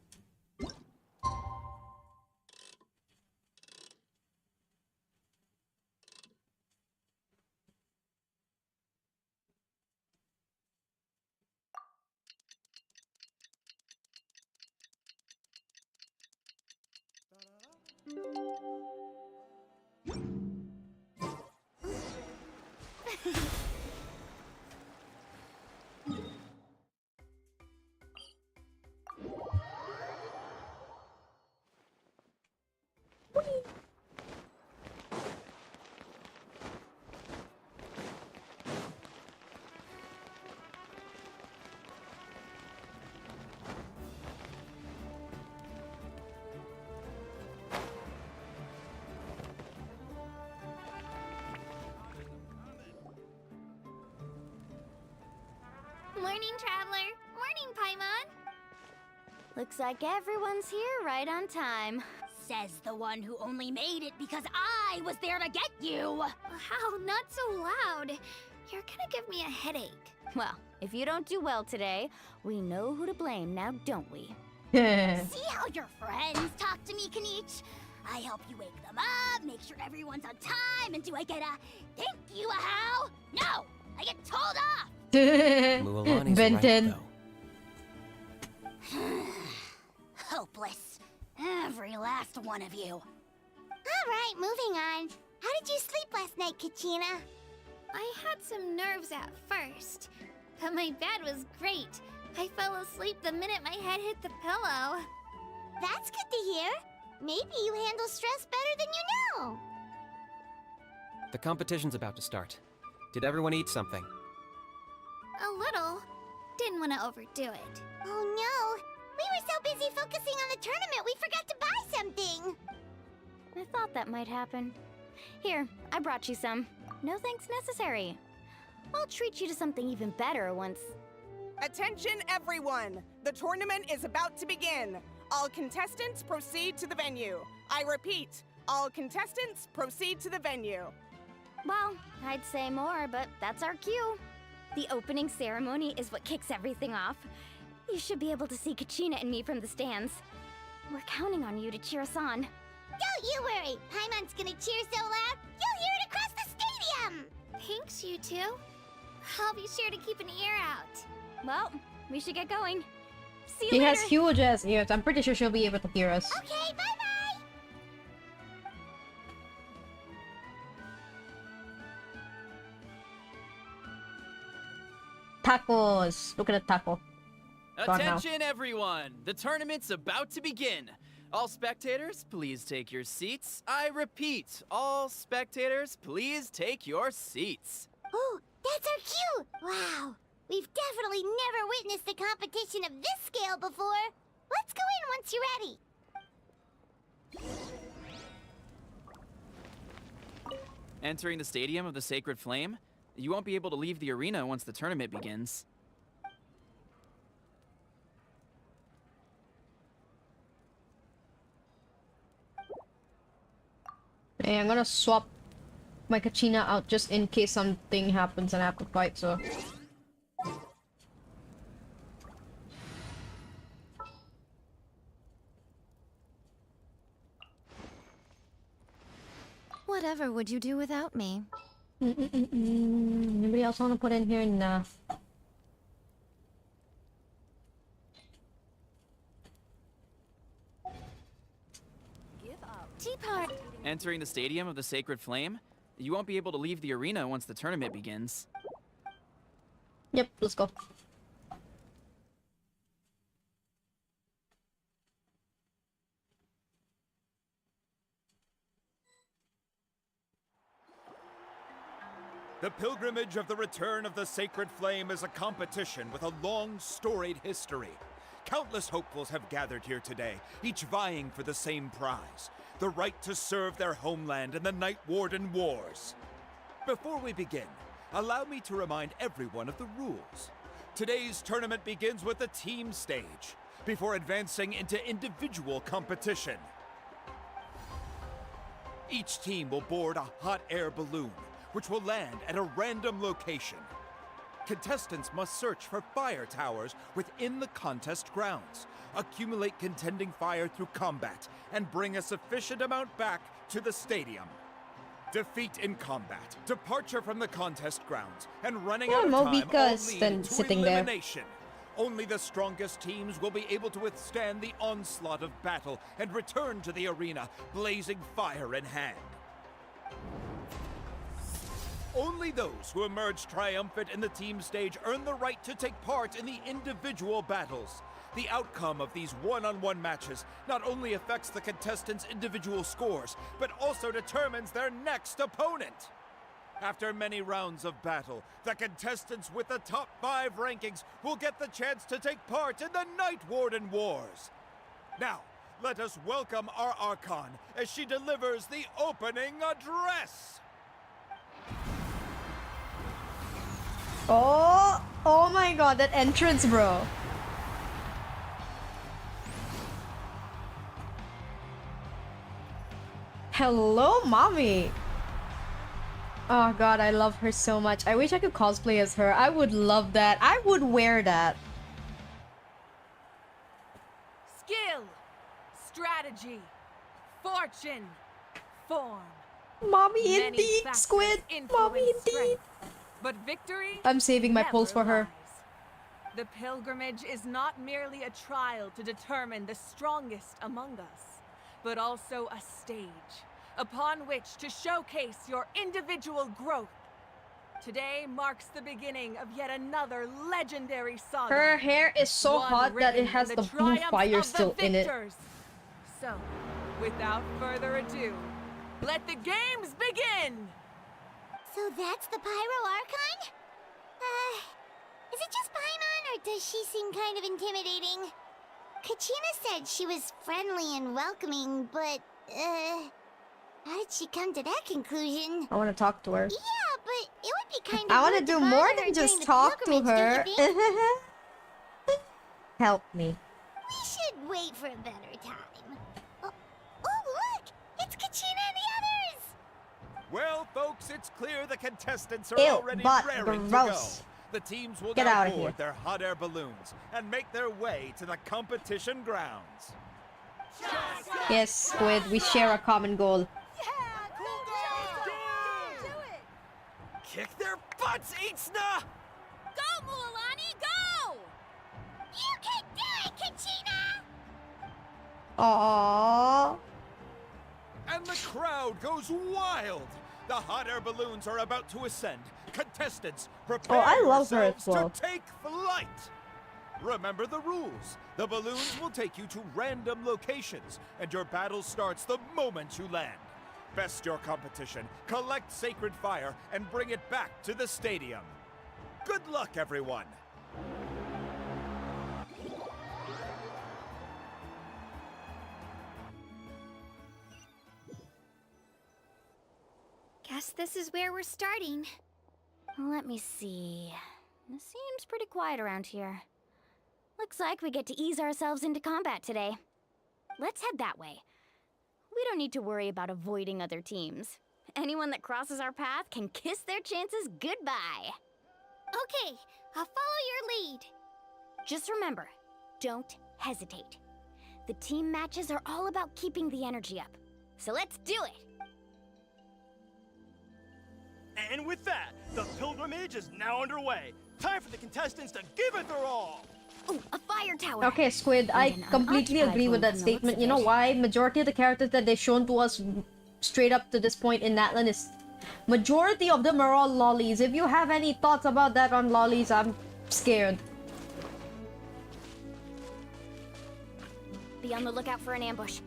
Morning, Traveler. Morning, Paimon. Looks like everyone's here right on time. Says the one who only made it because I was there to get you! How? Not so loud. You're gonna give me a headache. Well, if you don't do well today, we know who to blame now, don't we? See how your friends talk to me, Kanich? I help you wake them up, make sure everyone's on time, and do I get a thank you, how? No! I get told off! Mualani's Benton. right, though. Hopeless. Every last one of you. All right, moving on. How did you sleep last night, Kachina? I had some nerves at first, but my bed was great. I fell asleep the minute my head hit the pillow. That's good to hear. Maybe you handle stress better than you know. The competition's about to start. Did everyone eat something? A little. Didn't want to overdo it. Oh no! We were so busy focusing on the tournament we forgot to buy something! I thought that might happen. Here, I brought you some. No thanks necessary. I'll treat you to something even better once... Attention everyone! The tournament is about to begin. All contestants proceed to the venue. I repeat, all contestants proceed to the venue. Well, I'd say more, but that's our cue. The opening ceremony is what kicks everything off. You should be able to see Kachina and me from the stands. We're counting on you to cheer us on. Don't you worry. Paimon's gonna cheer so loud, you'll hear it across the stadium! Thanks, you two. I'll be sure to keep an ear out. Well, we should get going. See you She later. has huge ass ears. I'm pretty sure she'll be able to hear us. Okay, bye-bye! Tacos. Look at the taco. Gone now. Attention, everyone! The tournament's about to begin. All spectators, please take your seats. I repeat, all spectators, please take your seats. Oh, that's our cue! Wow, we've definitely never witnessed a competition of this scale before. Let's go in once you're ready. Entering the Stadium of the Sacred Flame, you won't be able to leave the arena once the tournament begins. Hey, I'm gonna swap my Kachina out just in case something happens and I have to fight, so... Whatever would you do without me? Anybody else want to put in here? Nah. Teapot. Entering the Stadium of the Sacred Flame, you won't be able to leave the arena once the tournament begins. Yep, let's go. The pilgrimage of the return of the Sacred Flame is a competition with a long, storied history. Countless hopefuls have gathered here today, each vying for the same prize, the right to serve their homeland in the Night Warden Wars. Before we begin, allow me to remind everyone of the rules. Today's tournament begins with the team stage, before advancing into individual competition. Each team will board a hot air balloon, which will land at a random location. Contestants must search for fire towers within the contest grounds, accumulate contending fire through combat, and bring a sufficient amount back to the stadium. Defeat in combat, departure from the contest grounds, and running out of time all lead to elimination. Only the strongest teams will be able to withstand the onslaught of battle and return to the arena, blazing fire in hand. Only those who emerge triumphant in the team stage earn the right to take part in the individual battles. The outcome of these one-on-one matches not only affects the contestants' individual scores, but also determines their next opponent. After many rounds of battle, the contestants with the top 5 rankings will get the chance to take part in the Night Warden Wars. Now, let us welcome our Archon as she delivers the opening address. Oh my god, that entrance, bro. Hello, mommy. Oh god, I love her so much. I wish I could cosplay as her. I would love that. I would wear that. Skill, strategy, fortune, form. Mommy Many indeed, factors Squid. Mommy influence indeed. strength, but victory I'm saving my pulse for her. lies. The pilgrimage is not merely a trial to determine the strongest among us, but also a stage upon which to showcase your individual growth. Today marks the beginning of yet another legendary saga. Her hair is so one hot that it written has in the blue triumph fire of the still in it. victors. So, without further ado, let the games begin! So that's the Pyro Archon? Is it just Paimon, or does she seem kind of intimidating? Kachina said she was friendly and welcoming, but, how did she come to that conclusion? I want to talk to her. Yeah, but it would be kind of I want to rude do bother more her than during just the talk to pilgrimage, her. don't you think? Help me. We should wait for a better time. Oh, look! It's Kachina and the others! Well, folks, it's clear the contestants are Ew, already but raring to gross. go. The teams will Get now outta board here. their hot air balloons and make their way to the competition grounds. Yes, Squid, we share a common goal. Kick their butts, Itzna! Go, Mualani, go! You can do it, Kachina! Aww. And the crowd goes wild! The hot air balloons are about to ascend. Contestants, prepare I love her yourselves as well. to take flight! Remember the rules. The balloons will take you to random locations, and your battle starts the moment you land. Best your competition, collect sacred fire, and bring it back to the stadium. Good luck, everyone! Guess this is where we're starting. Let me see. It seems pretty quiet around here. Looks like we get to ease ourselves into combat today. Let's head that way. We don't need to worry about avoiding other teams. Anyone that crosses our path can kiss their chances goodbye. Okay, I'll follow your lead. Just remember, don't hesitate. The team matches are all about keeping the energy up. So let's do it! And with that, the pilgrimage is now underway. Time for the contestants to give it their all. Ooh, a fire tower! Okay, Squid, I completely agree with that statement. You know why? Majority of the characters that they've shown to us straight up to this point in Natlan is... Majority of them are all lollies. If you have any thoughts about that on lollies, I'm scared. Be on the lookout for an ambush.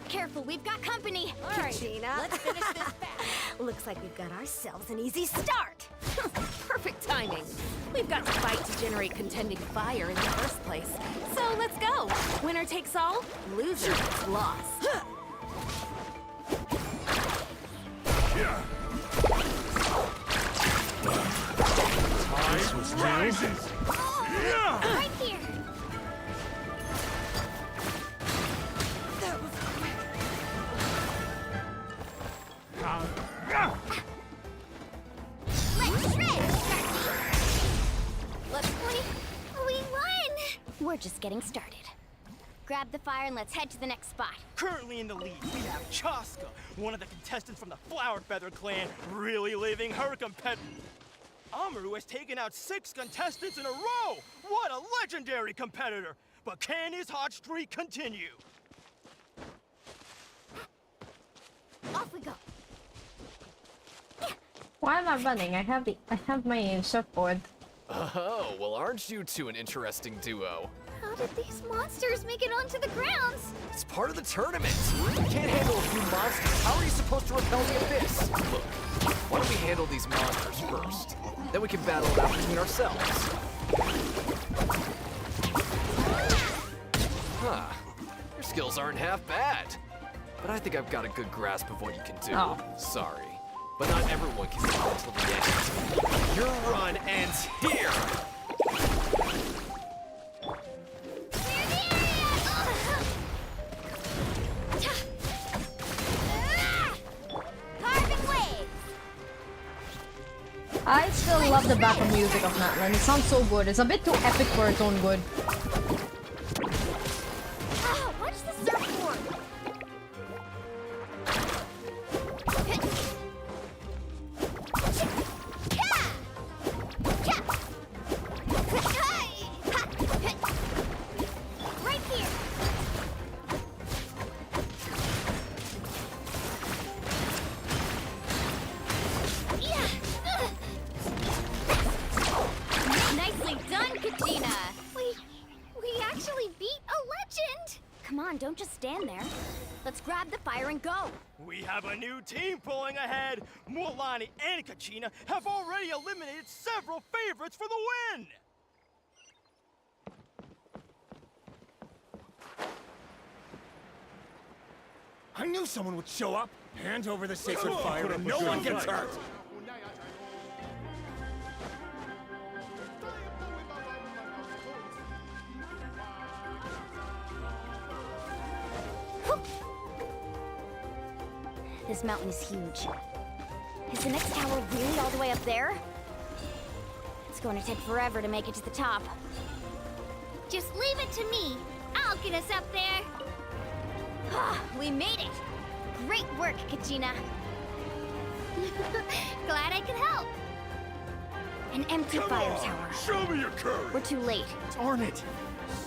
Careful, we've got company! Alright, let's finish this battle. Looks like we've got ourselves an easy start. Perfect timing. We've got to fight to generate contending fire in the first place. So let's go. Winner takes all, loser gets lost. Tide rises. Right here. That was quick. Let's shred, Let's we won! We're just getting started. Grab the fire and let's head to the next spot. Currently in the lead, we have Chaska, one of the contestants from the Flower Feather clan, really living her Amaru has taken out 6 contestants in a row! What a legendary competitor! But can his hot streak continue? Off we go. Why am I running? I have my surfboard. Oh, well, aren't you two an interesting duo? How did these monsters make it onto the grounds? It's part of the tournament. You can't handle a few monsters. How are you supposed to repel the abyss? Look, why don't we handle these monsters first? Then we can battle it out between ourselves. Huh. Your skills aren't half bad. But I think I've got a good grasp of what you can do. Oh. Sorry. But not everyone can go until the end. Your run ends here! I still love the backup music of Natlan. It sounds so good. It's a bit too epic for its own good. Watch the surfboard! Right here! Nicely done, Kachina! We actually beat a legend! Come on, don't just stand there. Let's grab the fire and go. We have a new team pulling ahead. Mualani and Kachina have already eliminated several favorites for the win. I knew someone would show up. Hand over the sacred fire and no one gets hurt. This mountain is huge. Is the next tower really all the way up there? It's going to take forever to make it to the top. Just leave it to me. I'll get us up there. We made it! Great work, Kachina! Glad I could help! An empty fire tower. Show me your courage! We're too late. Darn it!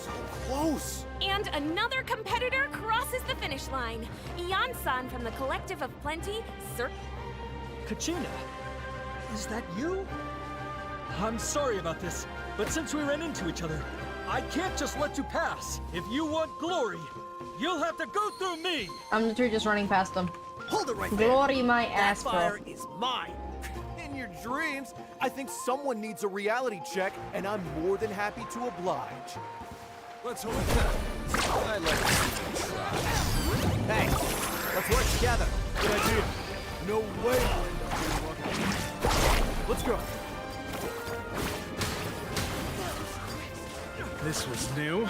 So close! And another competitor crosses the finish line. Yan-san from the Collective of Plenty, Sir. Kachina, is that you? I'm sorry about this, but since we ran into each other, I can't just let you pass. If you want glory, you'll have to go through me! I'm literally just running past them. Hold it right there! Glory my ass, That bro. fire is mine! In your dreams, I think someone needs a reality check, and I'm more than happy to oblige. Let's hope I'd like to see you try. Hey, let's work together. Good idea. No way Let's go. This was new.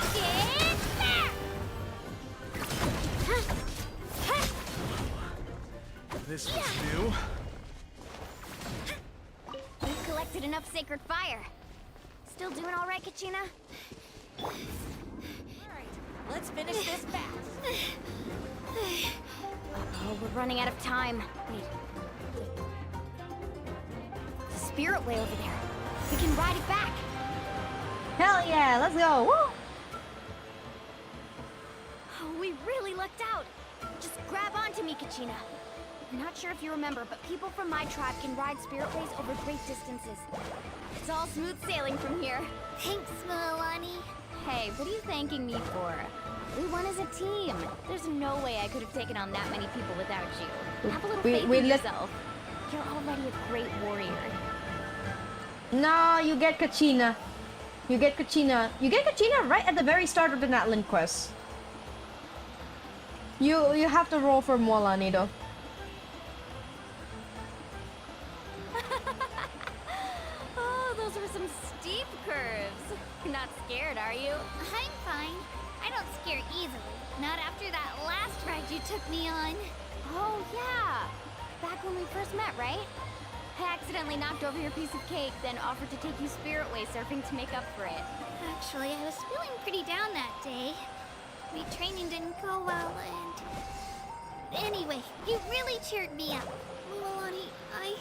This was new. We've collected enough sacred fire. Still doing all right, Kachina? Let's finish this fast. Oh, we're running out of time. Wait. The spirit way over there. We can ride it back. Hell yeah, let's go. Woo! Oh, we really lucked out. Just grab onto me, Kachina. I'm not sure if you remember, but people from my tribe can ride spirit ways over great distances. It's all smooth sailing from here. Thanks, Milani. Hey, what are you thanking me for? We won as a team. There's no way I could have taken on that many people without you. Have a little faith in yourself. You're already a great warrior. No, you get Kachina. You get Kachina. You get Kachina right at the very start of the Natlan quest. You have to roll for Molani though. Oh, those were some steep curves. You're not scared, are you? I'm fine. I don't scare easily. Not after that last ride you took me on. Oh, yeah. Back when we first met, right? I accidentally knocked over your piece of cake, then offered to take you spirit way surfing to make up for it. Actually, I was feeling pretty down that day. My training didn't go well, and... Anyway, you really cheered me up. Milani, I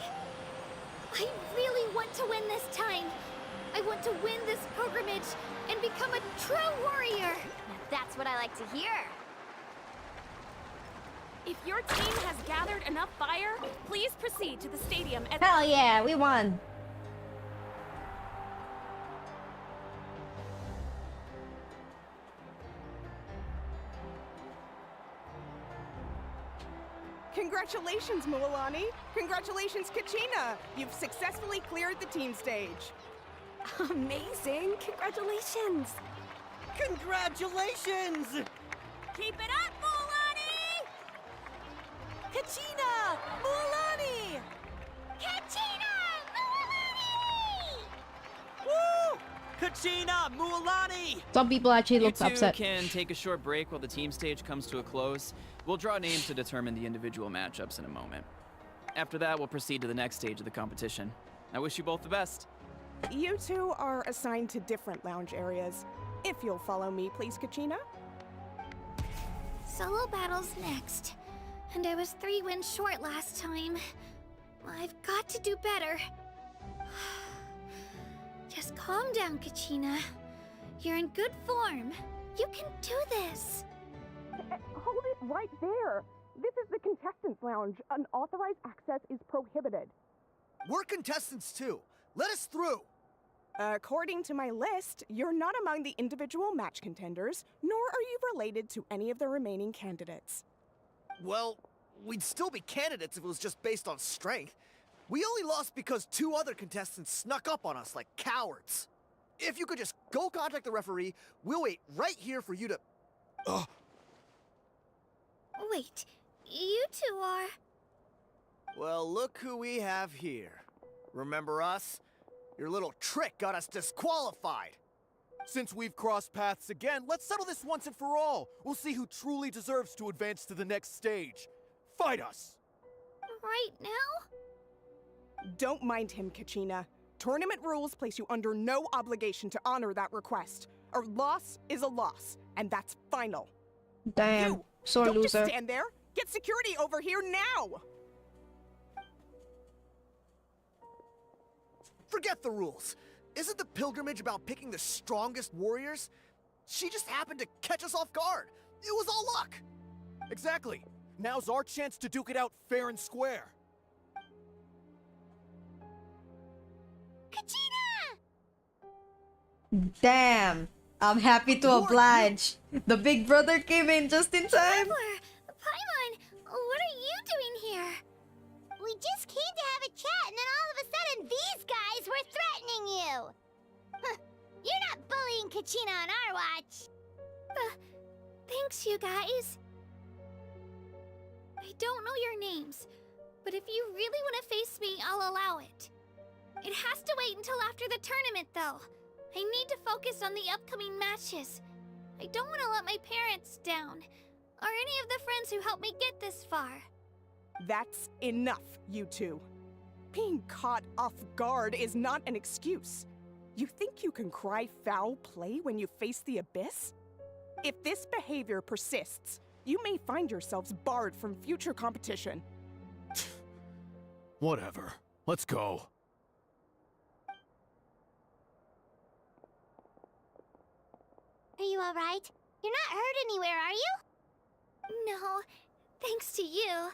really want to win this time. I want to win this pilgrimage and become a true warrior. Now that's what I like to hear. If your team has gathered enough fire, please proceed to the stadium at— Hell yeah, we won. Congratulations, Mualani! Congratulations, Kachina! You've successfully cleared the team stage. Amazing! Congratulations! Congratulations! Keep it up, Mualani! Kachina! Mualani! Kachina! Woo! Kachina! Mualani! Some people actually looked You two upset. can take a short break while the team stage comes to a close. We'll draw names to determine the individual matchups in a moment. After that, we'll proceed to the next stage of the competition. I wish you both the best. You two are assigned to different lounge areas. If you'll follow me, please, Kachina. Solo battle's next. And I was 3 wins short last time. I've got to do better. Just calm down, Kachina. You're in good form. You can do this. Hold it right there. This is the contestants' lounge. Unauthorized access is prohibited. We're contestants too. Let us through. According to my list, you're not among the individual match contenders, nor are you related to any of the remaining candidates. Well, we'd still be candidates if it was just based on strength. We only lost because 2 other contestants snuck up on us like cowards. If you could just go contact the referee, we'll wait right here for you to... Wait, you two are... Well, look who we have here. Remember us? Your little trick got us disqualified. Since we've crossed paths again, let's settle this once and for all. We'll see who truly deserves to advance to the next stage. Fight us! Right now? Don't mind him, Kachina. Tournament rules place you under no obligation to honor that request. A loss is a loss, and that's final. Damn. Sore Don't loser. just stand there. Get security over here now. Forget the rules. Isn't the pilgrimage about picking the strongest warriors? She just happened to catch us off guard. It was all luck. Exactly. Now's our chance to duke it out fair and square. Damn. I'm happy to oblige. The big brother came in just in time. Paimon, what are you doing here? We just came to have a chat, and then all of a sudden, these guys were threatening you. Huh. You're not bullying Kachina on our watch. Thanks, you guys. I don't know your names, but if you really want to face me, I'll allow it. It has to wait until after the tournament, though. I need to focus on the upcoming matches. I don't want to let my parents down, or any of the friends who helped me get this far. That's enough, you two. Being caught off guard is not an excuse. You think you can cry foul play when you face the abyss? If this behavior persists, you may find yourselves barred from future competition. Whatever. Let's go. Are you alright? You're not hurt anywhere, are you? No, thanks to you.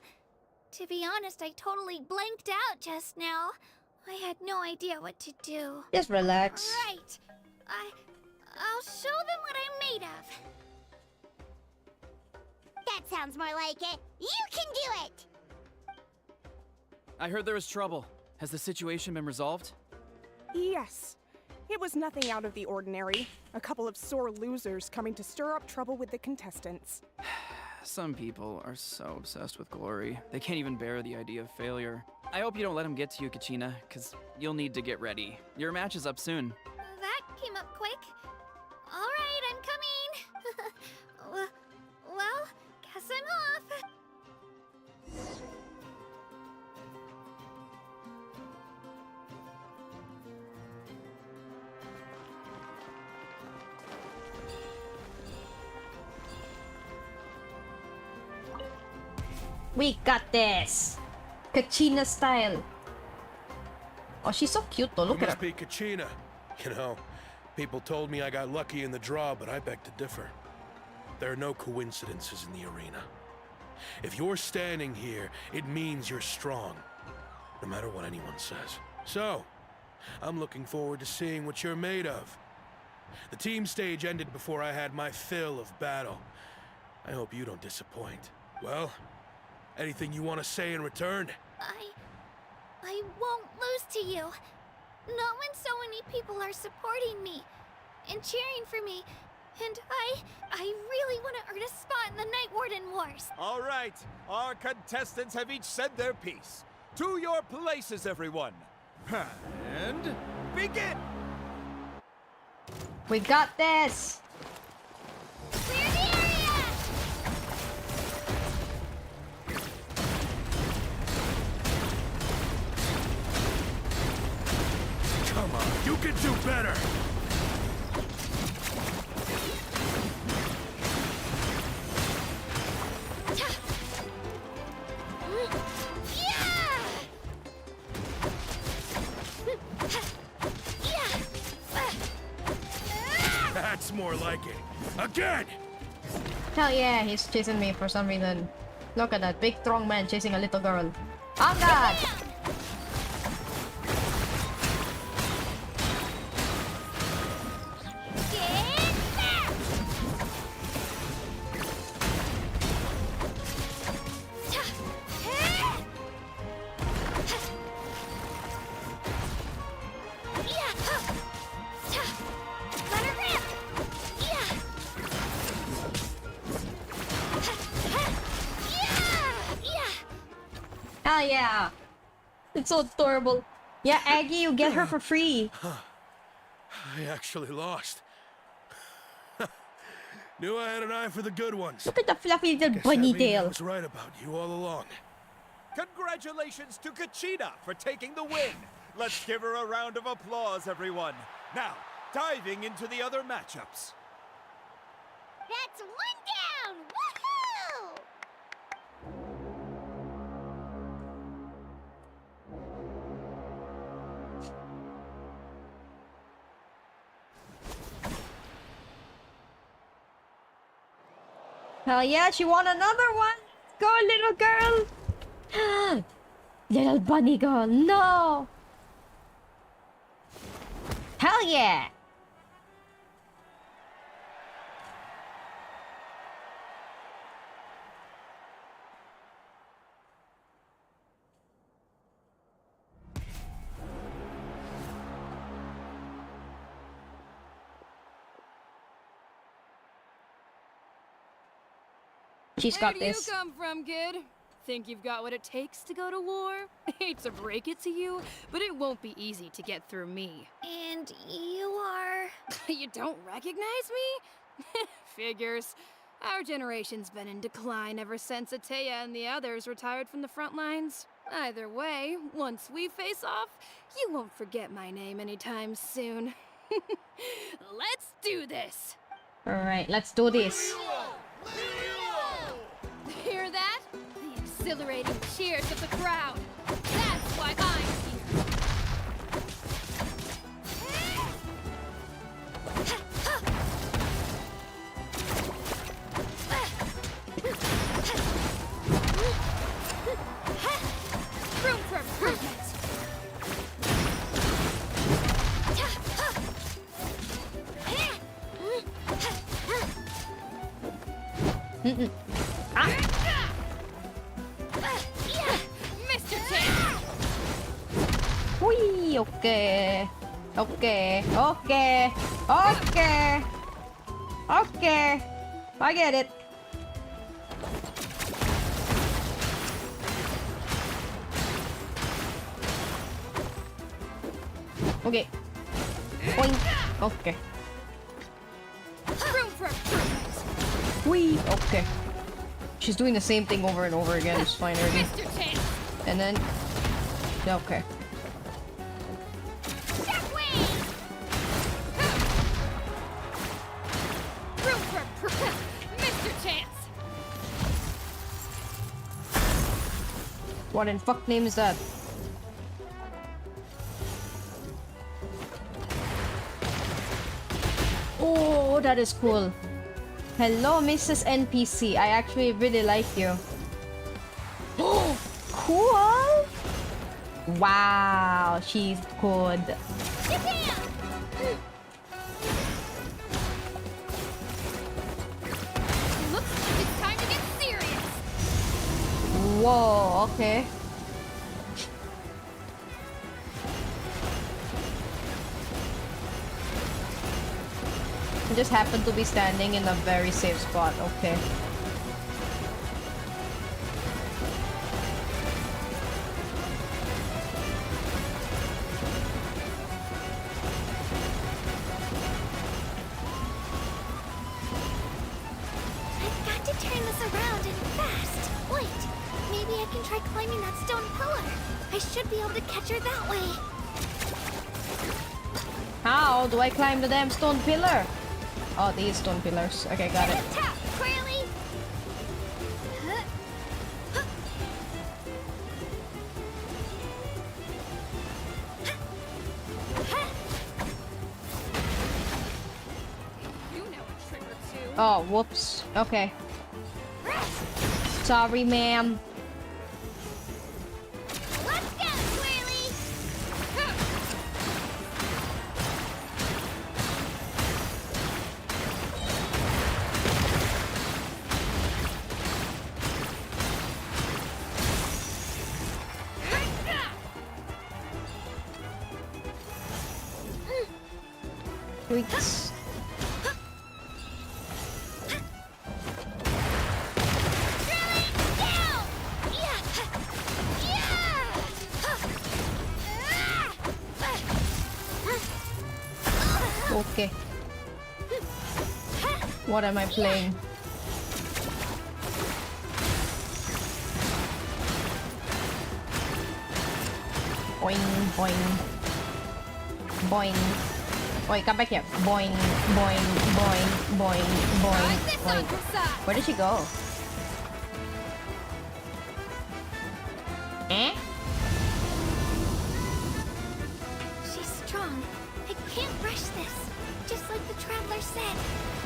To be honest, I totally blanked out just now. I had no idea what to do. Just relax. Right. I'll show them what I'm made of. That sounds more like it. You can do it! I heard there was trouble. Has the situation been resolved? Yes. It was nothing out of the ordinary. A couple of sore losers coming to stir up trouble with the contestants. Some people are so obsessed with glory, they can't even bear the idea of failure. I hope you don't let them get to you, Kachina, because you'll need to get ready. Your match is up soon. That came up quick. Alright, I'm coming. Well, guess I'm off. We got this! Kachina style. Oh, she's so cute though, look You at her. must be Kachina. You know, people told me I got lucky in the draw, but I beg to differ. There are no coincidences in the arena. If you're standing here, it means you're strong, no matter what anyone says. So, I'm looking forward to seeing what you're made of. The team stage ended before I had my fill of battle. I hope you don't disappoint. Well, anything you want to say in return? I won't lose to you. Not when so many people are supporting me and cheering for me. And I really want to earn a spot in the Night Warden Wars. All right, our contestants have each said their piece. To your places, everyone. And begin! We got this! Clear the area! Come on, you can do better! That's more like it. Again! Hell yeah, he's chasing me for some reason. Look at that big strong man chasing a little girl. Oh god! Hell yeah! It's so adorable. Yeah, Aggie, you get her for free. I actually lost. Knew I had an eye for the good ones. Look at the fluffy little Guess bunny that means I tail. was right about you all along. Congratulations to Kachina for taking the win. Let's give her a round of applause, everyone. Now, diving into the other matchups. That's one down! Woohoo! Hell yeah, she won another one! Go, little girl! Little bunny girl, no! Hell yeah! She's got Where do this. you come from, kid? Think you've got what it takes to go to war? Hate to break it to you, but it won't be easy to get through me. And you are... You don't recognize me? Figures. Our generation's been in decline ever since Ateya and the others retired from the front lines. Either way, once we face off, you won't forget my name anytime soon. Let's do this! Alright, let's do this. Hear that? The exhilarating cheers of the crowd. That's why I'm here. Room for improvement. Mr. Chance. Whee, okay. Okay, okay, okay. Okay. I get it. Okay. Boing. Okay. Room for improvement. Whee, okay. She's doing the same thing over and over again. It's fine already. Mr. Chance. And then... Okay. Room for improvement. Mr. Chance. What in fuck name is that? Oh, that is cool. Hello, Mrs. NPC. I actually really like you. Oh, cool! Wow, she's good. Looks like it's time to get serious. Whoa, okay. I just happened to be standing in a very safe spot, okay. I've got to turn this around and fast. Wait, maybe I can try climbing that stone pillar. I should be able to catch her that way. How do I climb the damn stone pillar? Oh, these stone pillars. Okay, got it. Tap, Quaily! You know a trick or two. Oh, whoops. Okay. Sorry, ma'am. Let's go, Quaily! Tweaks. Okay. What am I playing? Boing, boing. Boing. Wait, come back here. Boing, boing, boing, boing, boing, boing. Where did she go? Eh? She's strong. I can't rush this. Just like the Traveler said,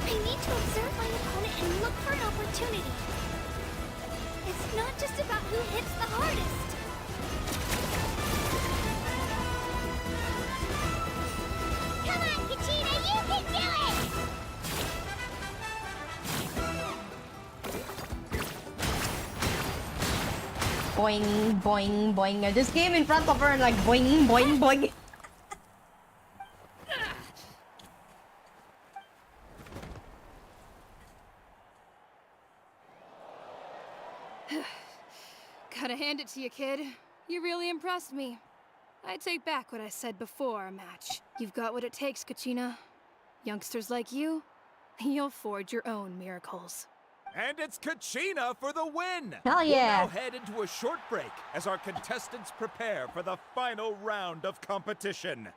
I need to observe my opponent and look for an opportunity. It's not just about who hits the hardest. Come on, Kachina, you can do it! Boing, boing, boing. I just came in front of her and like boing, boing, boing. Gotta hand it to you, kid. You really impressed me. I take back what I said before our match. You've got what it takes, Kachina. Youngsters like you, you'll forge your own miracles. And it's Kachina for the win! Hell yeah! We'll now head into a short break as our contestants prepare for the final round of competition.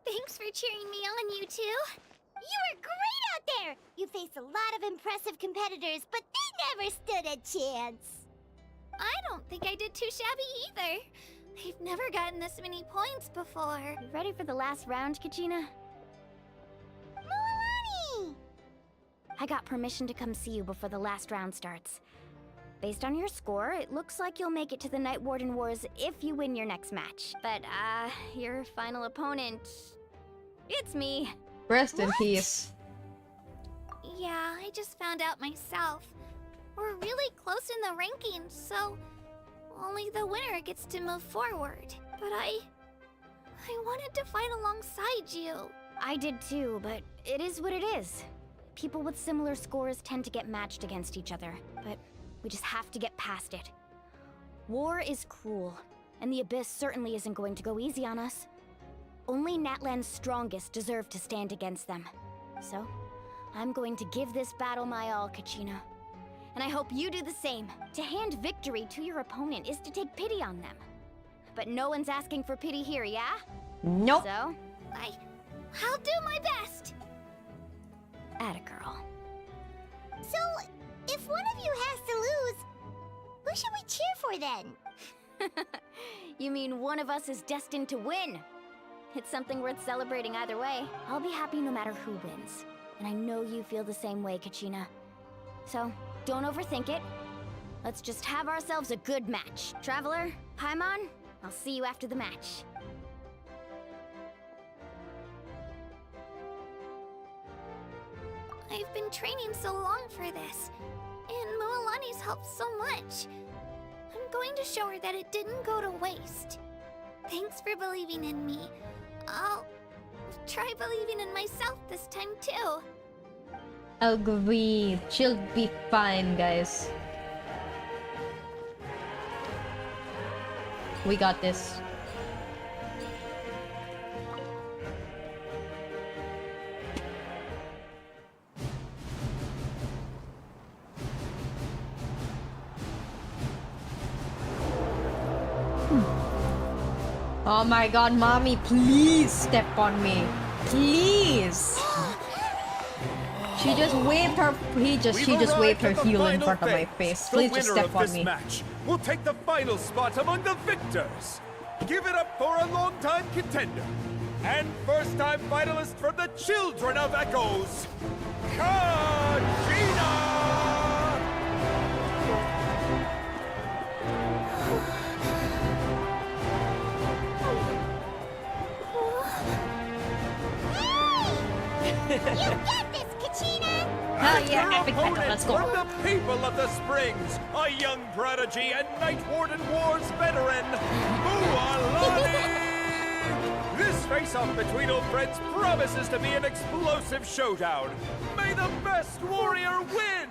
Thanks for cheering me on, you two. You were great out there! You faced a lot of impressive competitors, but they never stood a chance. I don't think I did too shabby either. I've never gotten this many points before. You ready for the last round, Kachina? Mualani! I got permission to come see you before the last round starts. Based on your score, it looks like you'll make it to the Night Warden Wars if you win your next match. But, your final opponent... It's me. Rest in peace. Yeah, I just found out myself. We're really close in the rankings, so only the winner gets to move forward. But I wanted to fight alongside you. I did too, but it is what it is. People with similar scores tend to get matched against each other, but we just have to get past it. War is cruel, and the Abyss certainly isn't going to go easy on us. Only Natlan's strongest deserve to stand against them. So, I'm going to give this battle my all, Kachina. And I hope you do the same. To hand victory to your opponent is to take pity on them. But no one's asking for pity here, yeah? Nope. So, I'll do my best. Atta girl. So, if one of you has to lose, who should we cheer for then? You mean one of us is destined to win? It's something worth celebrating either way. I'll be happy no matter who wins. And I know you feel the same way, Kachina. So, don't overthink it. Let's just have ourselves a good match. Traveler, Paimon, I'll see you after the match. I've been training so long for this, and Mualani's helped so much. I'm going to show her that it didn't go to waste. Thanks for believing in me. I'll try believing in myself this time too. Agreed. She'll be fine, guys. We got this. Oh my god, mommy, please step on me. Please. She just waved her she just waved her heel in front of my face. Please just step on me. Match will take the final spot among the victors. Give it up for a long-time contender and first-time finalist from the Children of Echoes, Kachina! You get this, Kachina! Hell yeah, epic battle, let's go. From the people of the Springs, a young prodigy and Night Warden Wars veteran, Mualani! This face-off between old friends promises to be an explosive showdown. May the best warrior win!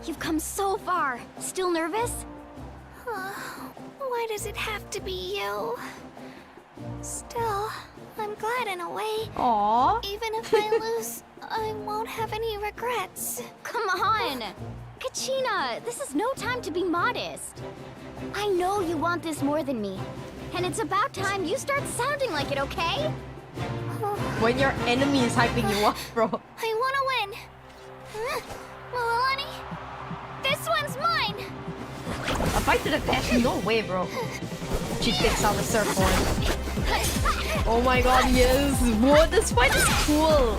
You've come so far. Still nervous? Why does it have to be you? Still, I'm glad in a way. Aww. Even if I lose, I won't have any regrets. Come on! Kachina, this is no time to be modest. I know you want this more than me. And it's about time you start sounding like it, okay? When your enemy is hyping you up, bro. I want to win. Mualani, this one's mine. A fight to the death? No way, bro. She takes out the surfboard. Oh my god, yes! What? This fight is cool!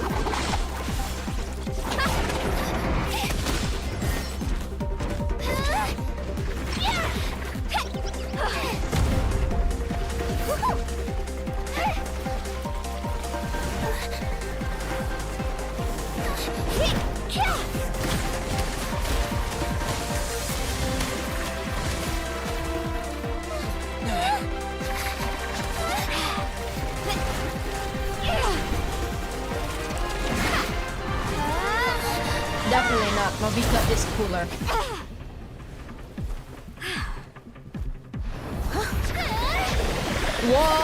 Definitely not. Mavika is cooler. Whoa!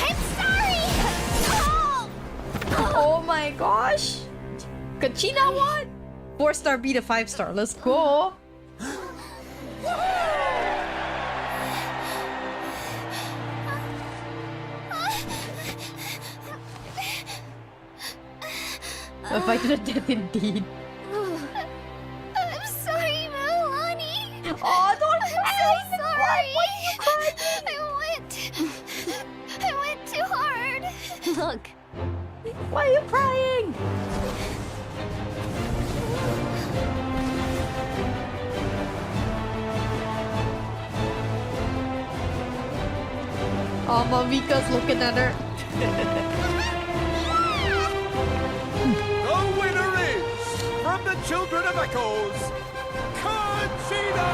I'm sorry! Oh my gosh! Kachina won! 4-star beat a 5-star. Let's go! A fight to the death indeed. I'm sorry, Milani. Oh, don't cry! I'm so sorry. Why are you crying? I went too hard. Look. Why are you crying? Oh, Mavika's looking at her. The winner is, from the Children of Echoes, Conchita!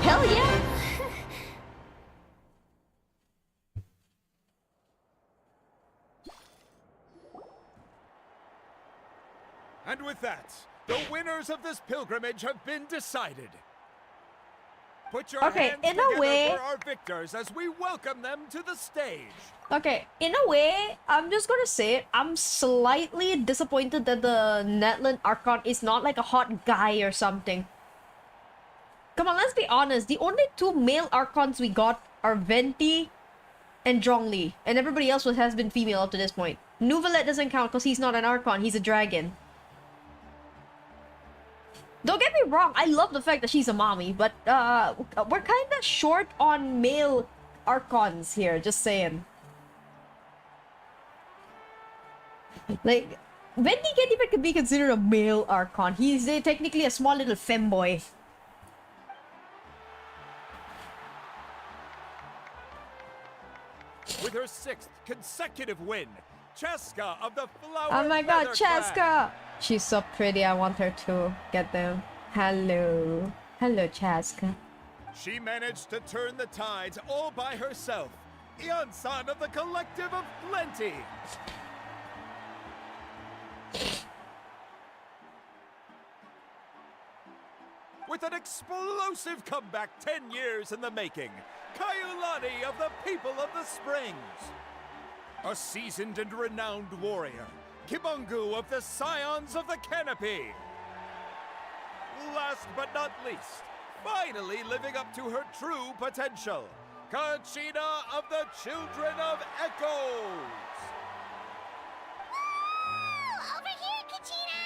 Hell yeah! And with that, the winners of this pilgrimage have been decided. Put your Okay, hands in a together way- for our victors as we welcome them to the stage. Okay, in a way, I'm just gonna say it. I'm slightly disappointed that the Netland Archon is not like a hot guy or something. Come on, let's be honest. The only two male Archons we got are Venti and Zhongli. And everybody else has been female up to this point. Nuvalet doesn't count because he's not an Archon, he's a dragon. Don't get me wrong, I love the fact that she's a mommy, but we're kind of short on male Archons here, just saying. Like, Venti can't even be considered a male Archon. He's technically a small little femboy. With her 6th consecutive win, Cheska of the Flower Oh my god, Feather Clan. Cheska! She's so pretty, I want her to get them. Hello. Hello, Cheska. She managed to turn the tides all by herself. Ian-san of the Collective of Plenty. With an explosive comeback 10 years in the making, Kaiulani of the People of the Springs. A seasoned and renowned warrior, Kibungu of the Scions of the Canopy. Last but not least, finally living up to her true potential, Conchita of the Children of Echoes. Over here, Kachina!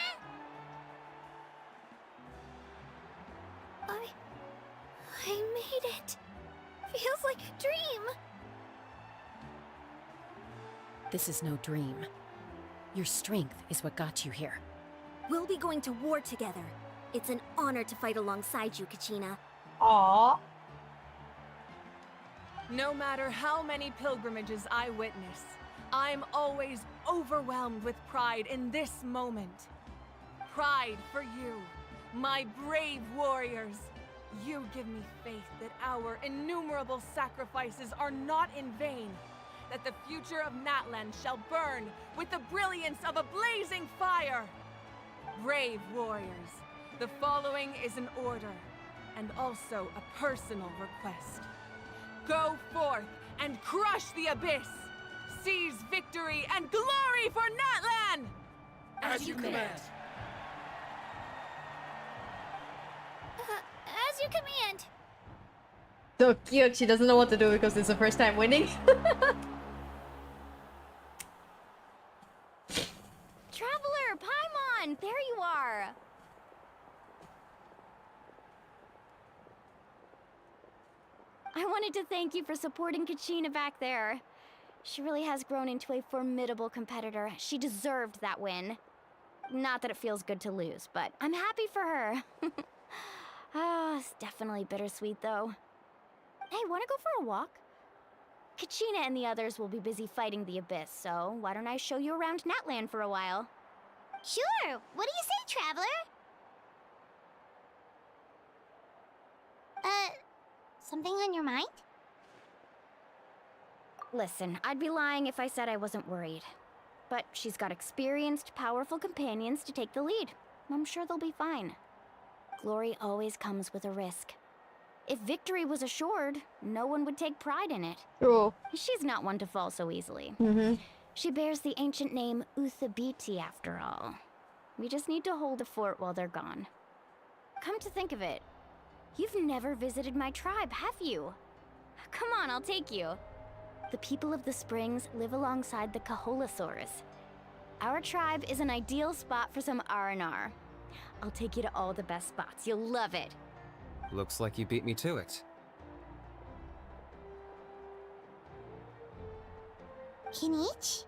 I made it. Feels like a dream. This is no dream. Your strength is what got you here. We'll be going to war together. It's an honor to fight alongside you, Kachina. Aww. No matter how many pilgrimages I witness, I'm always overwhelmed with pride in this moment. Pride for you, my brave warriors. You give me faith that our innumerable sacrifices are not in vain, that the future of Natlan shall burn with the brilliance of a blazing fire. Brave warriors, the following is an order, and also a personal request. Go forth and crush the abyss! Seize victory and glory for Natlan! As you command. As you command. So cute, she doesn't know what to do because it's the first time winning. Thank you for supporting Kachina back there. She really has grown into a formidable competitor. She deserved that win. Not that it feels good to lose, but I'm happy for her. It's definitely bittersweet, though. Hey, wanna go for a walk? Kachina and the others will be busy fighting the Abyss, so why don't I show you around Natland for a while? Sure. What do you say, Traveler? Something on your mind? Listen, I'd be lying if I said I wasn't worried. But she's got experienced, powerful companions to take the lead. I'm sure they'll be fine. Glory always comes with a risk. If victory was assured, no one would take pride in it. True. She's not one to fall so easily. Mm-hmm. She bears the ancient name Uthabiti, after all. We just need to hold the fort while they're gone. Come to think of it, you've never visited my tribe, have you? Come on, I'll take you. The people of the Springs live alongside the Kaholasaurs. Our tribe is an ideal spot for some R&R. I'll take you to all the best spots. You'll love it. Looks like you beat me to it. Kinich?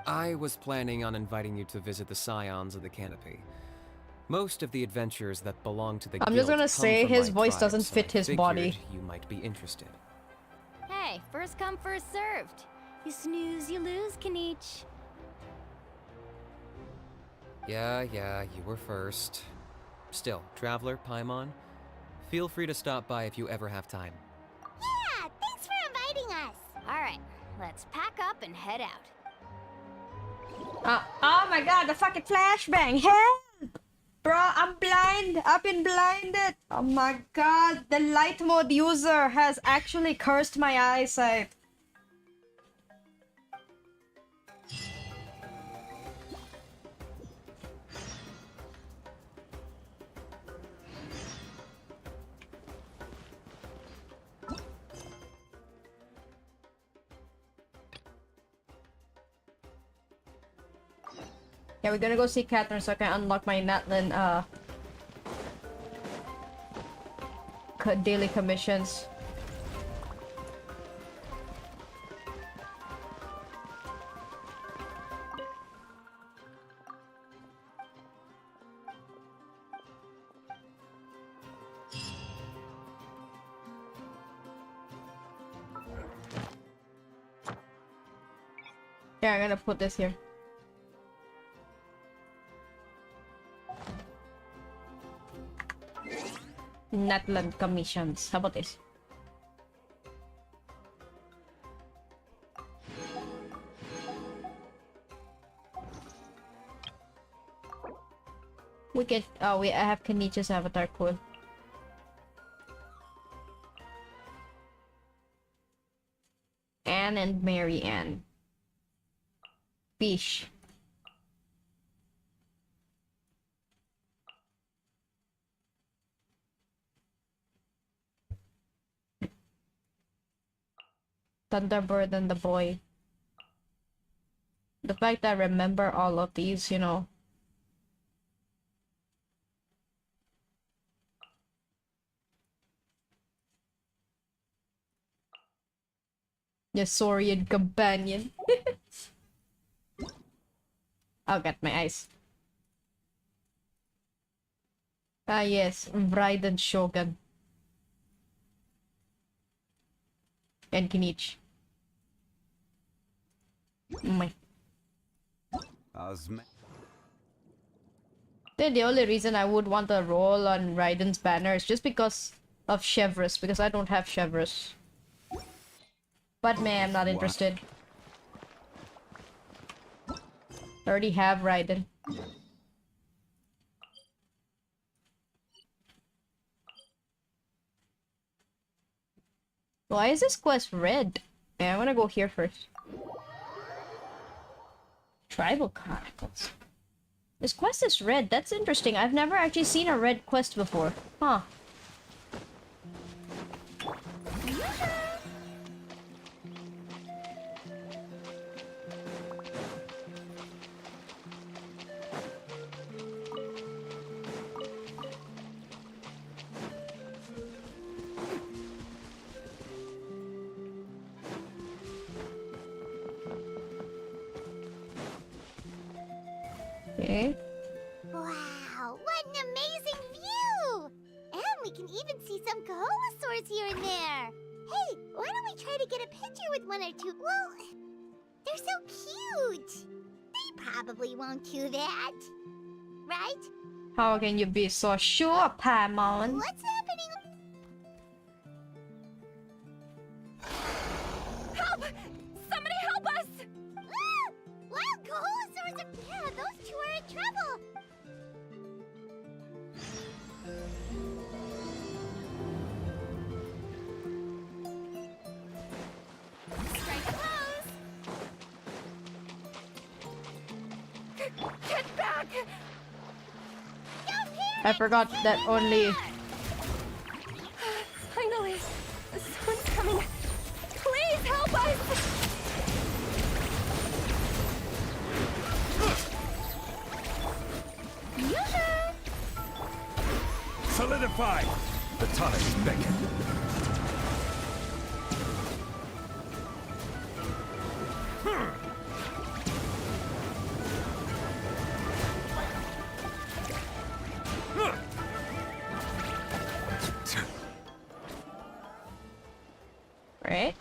I was planning on inviting you to visit the Scions of the Canopy. Most of the adventures that belong to the I'm guild just gonna come say from his my voice tribe, doesn't so fit I his figured body. You might be interested. Hey, first come, first served. You snooze, you lose, Kinich. Yeah, you were first. Still, Traveler, Paimon, feel free to stop by if you ever have time. Yeah, thanks for inviting us. All right, let's pack up and head out. Oh my god, the fucking flashbang. Help! Bro, I'm blind. I've been blinded. Oh my god, the light mode user has actually cursed my eyesight. Yeah, we're gonna go see Catherine so I can unlock my Natlin daily commissions. Yeah, I'm gonna put this here. Natland commissions. How about this? We get. Oh, I have Kanicha's avatar. Cool. Anne and Mary Ann. Fish. Thunderbird and the boy. The fact that I remember all of these, you know. Your Saurian companion. I'll get my eyes. Ah yes, Vriden Shogun. And Kinich. My. Then the only reason I would want a roll on Raiden's banner is just because of Chevreuse, because I don't have Chevreuse. But man, I'm not interested. I already have Raiden. Why is this quest red? Yeah, I wanna go here first. Tribal Chronicles. This quest is red. That's interesting. I've never actually seen a red quest before. Huh. Okay. Wow, what an amazing view! And we can even see some Kaholosaurs here and there. Hey, why don't we try to get a picture with one or two? Well, they're so cute. They probably won't do that. Right? How can you be so sure, Paimon? What's happening? Help! Somebody help us! Ah! Wild Kaholosaurs are... Yeah, those two are in trouble. Strike close! Get back! I forgot that only... Finally! Someone's coming! Please help us! Solidify! The tonics beckon. Right?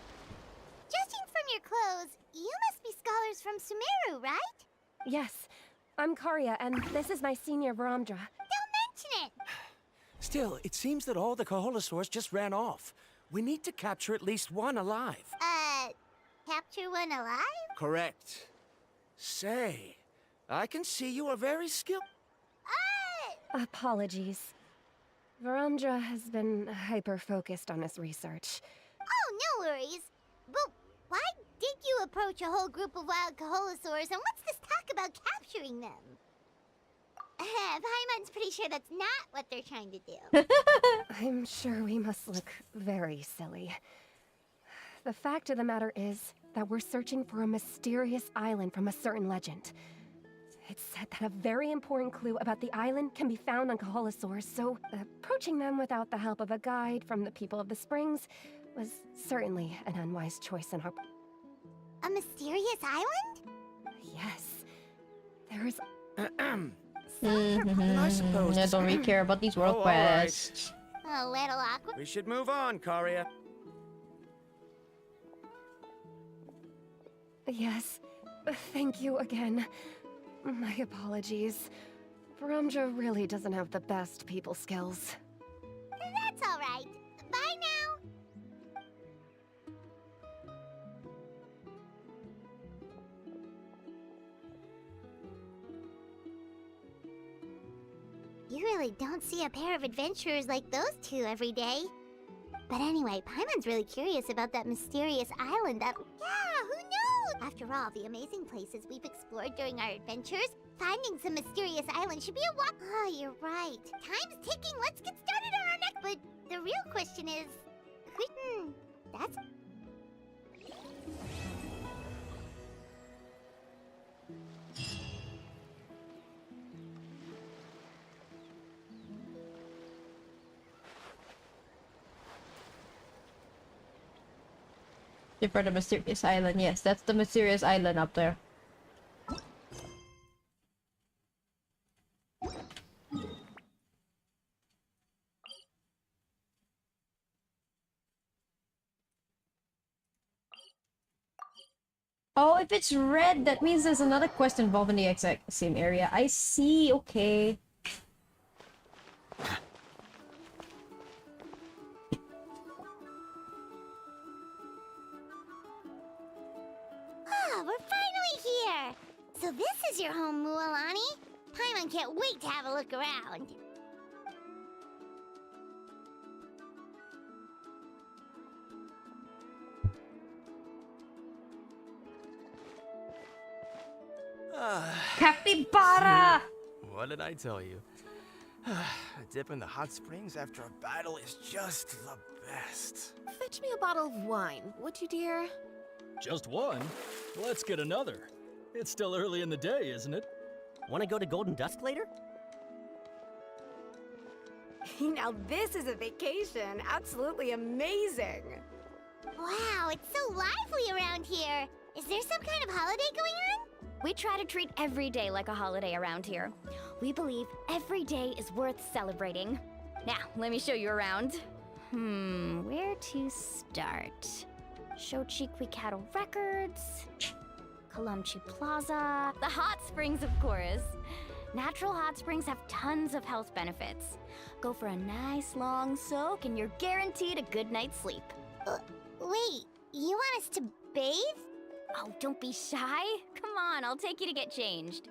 Judging from your clothes, you must be scholars from Sumeru, right? Yes, I'm Karya, and this is my senior Varamdra. Don't mention it! Still, it seems that all the Kaholosaurs just ran off. We need to capture at least one alive. Capture one alive? Correct. Say, I can see you are very skilled. Apologies. Varamdra has been hyper-focused on his research. Oh, no worries. But why did you approach a whole group of wild Kaholosaurs, and what's this talk about capturing them? Paimon's pretty sure that's not what they're trying to do. I'm sure we must look very silly. The fact of the matter is that we're searching for a mysterious island from a certain legend. It's said that a very important clue about the island can be found on Kaholosaurs, so approaching them without the help of a guide from the people of the Springs was certainly an unwise choice on our... A mysterious island? Yes. There's... I suppose. I don't really care about these world quests. A little awkward. We should move on, Karya. Yes. Thank you again. My apologies. Varamdra really doesn't have the best people skills. That's all right. Bye now. You really don't see a pair of adventurers like those two every day. But anyway, Paimon's really curious about that mysterious island that... Yeah, who knows? After all, the amazing places we've explored during our adventures, finding some mysterious island should be a walk... Oh, you're right. Time's ticking. Let's get started on our next... But the real question is... That's... For the mysterious island, yes, that's the mysterious island up there. Oh, if it's red, that means there's another quest involved in the exact same area. I see, okay. We're finally here! So this is your home, Mualani? Paimon can't wait to have a look around. Capybara! What did I tell you? A dip in the hot springs after a battle is just the best. Fetch me a bottle of wine, would you, dear? Just one? Let's get another. It's still early in the day, isn't it? Want to go to Golden Dusk later? Now this is a vacation. Absolutely amazing. Wow, it's so lively around here. Is there some kind of holiday going on? We try to treat every day like a holiday around here. We believe every day is worth celebrating. Now, let me show you around. Where to start? Shochiqui Cattle Records, Kalumchi Plaza, the hot springs, of course. Natural hot springs have tons of health benefits. Go for a nice long soak and you're guaranteed a good night's sleep. Wait, you want us to bathe? Oh, don't be shy. Come on, I'll take you to get changed.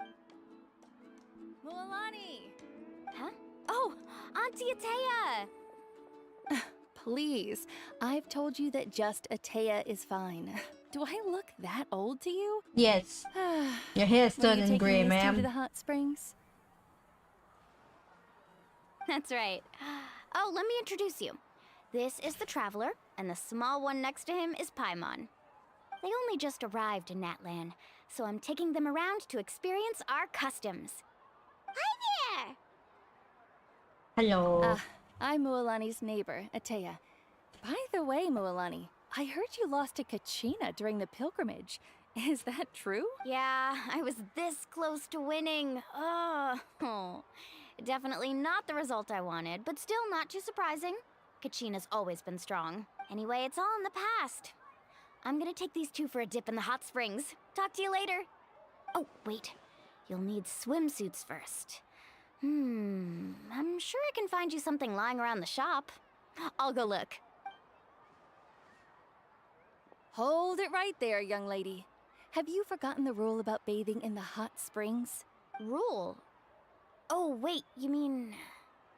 Mualani! Huh? Oh, Auntie Atea! Please, I've told you that just Atea is fine. Do I look that old to you? Yes. Your hair's Were you turning gray, taking us two ma'am. to the hot springs? That's right. Oh, let me introduce you. This is the Traveler, and the small one next to him is Paimon. They only just arrived in Natlan, so I'm taking them around to experience our customs. Hi there! Hello. I'm Mualani's neighbor, Atea. By the way, Mualani, I heard you lost to Kachina during the pilgrimage. Is that true? Yeah, I was this close to winning. Oh. Definitely not the result I wanted, but still not too surprising. Kachina's always been strong. Anyway, it's all in the past. I'm gonna take these two for a dip in the hot springs. Talk to you later. Oh, wait. You'll need swimsuits first. I'm sure I can find you something lying around the shop. I'll go look. Hold it right there, young lady. Have you forgotten the rule about bathing in the hot springs? Rule? Oh, wait, you mean...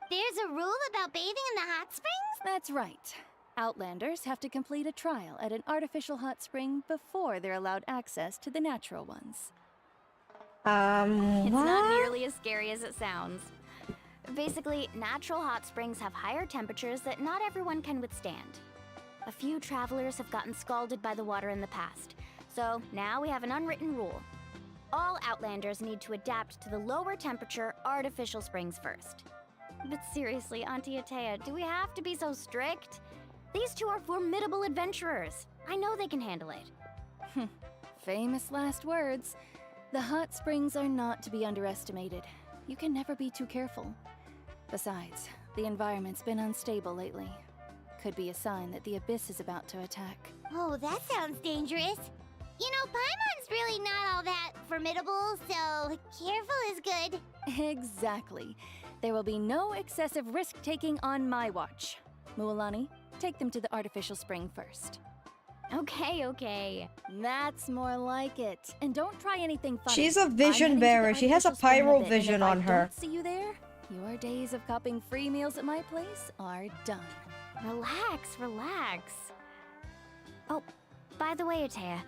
There's a rule about bathing in the hot springs? That's right. Outlanders have to complete a trial at an artificial hot spring before they're allowed access to the natural ones. It's what? not nearly as scary as it sounds. Basically, natural hot springs have higher temperatures that not everyone can withstand. A few travelers have gotten scalded by the water in the past, so now we have an unwritten rule. All Outlanders need to adapt to the lower temperature artificial springs first. But seriously, Auntie Atea, do we have to be so strict? These two are formidable adventurers. I know they can handle it. Famous last words. The hot springs are not to be underestimated. You can never be too careful. Besides, the environment's been unstable lately. Could be a sign that the abyss is about to attack. Oh, that sounds dangerous. You know, Paimon's really not all that formidable, so careful is good. Exactly. There will be no excessive risk-taking on my watch. Mualani, take them to the artificial spring first. Okay. That's more like it. And don't try anything funny. She's a I'm vision heading to the bearer. She has a artificial spring pyro with it, and vision if on I her. don't see you there, your days of copping free meals at my place are done. Relax. Oh, by the way, Atea,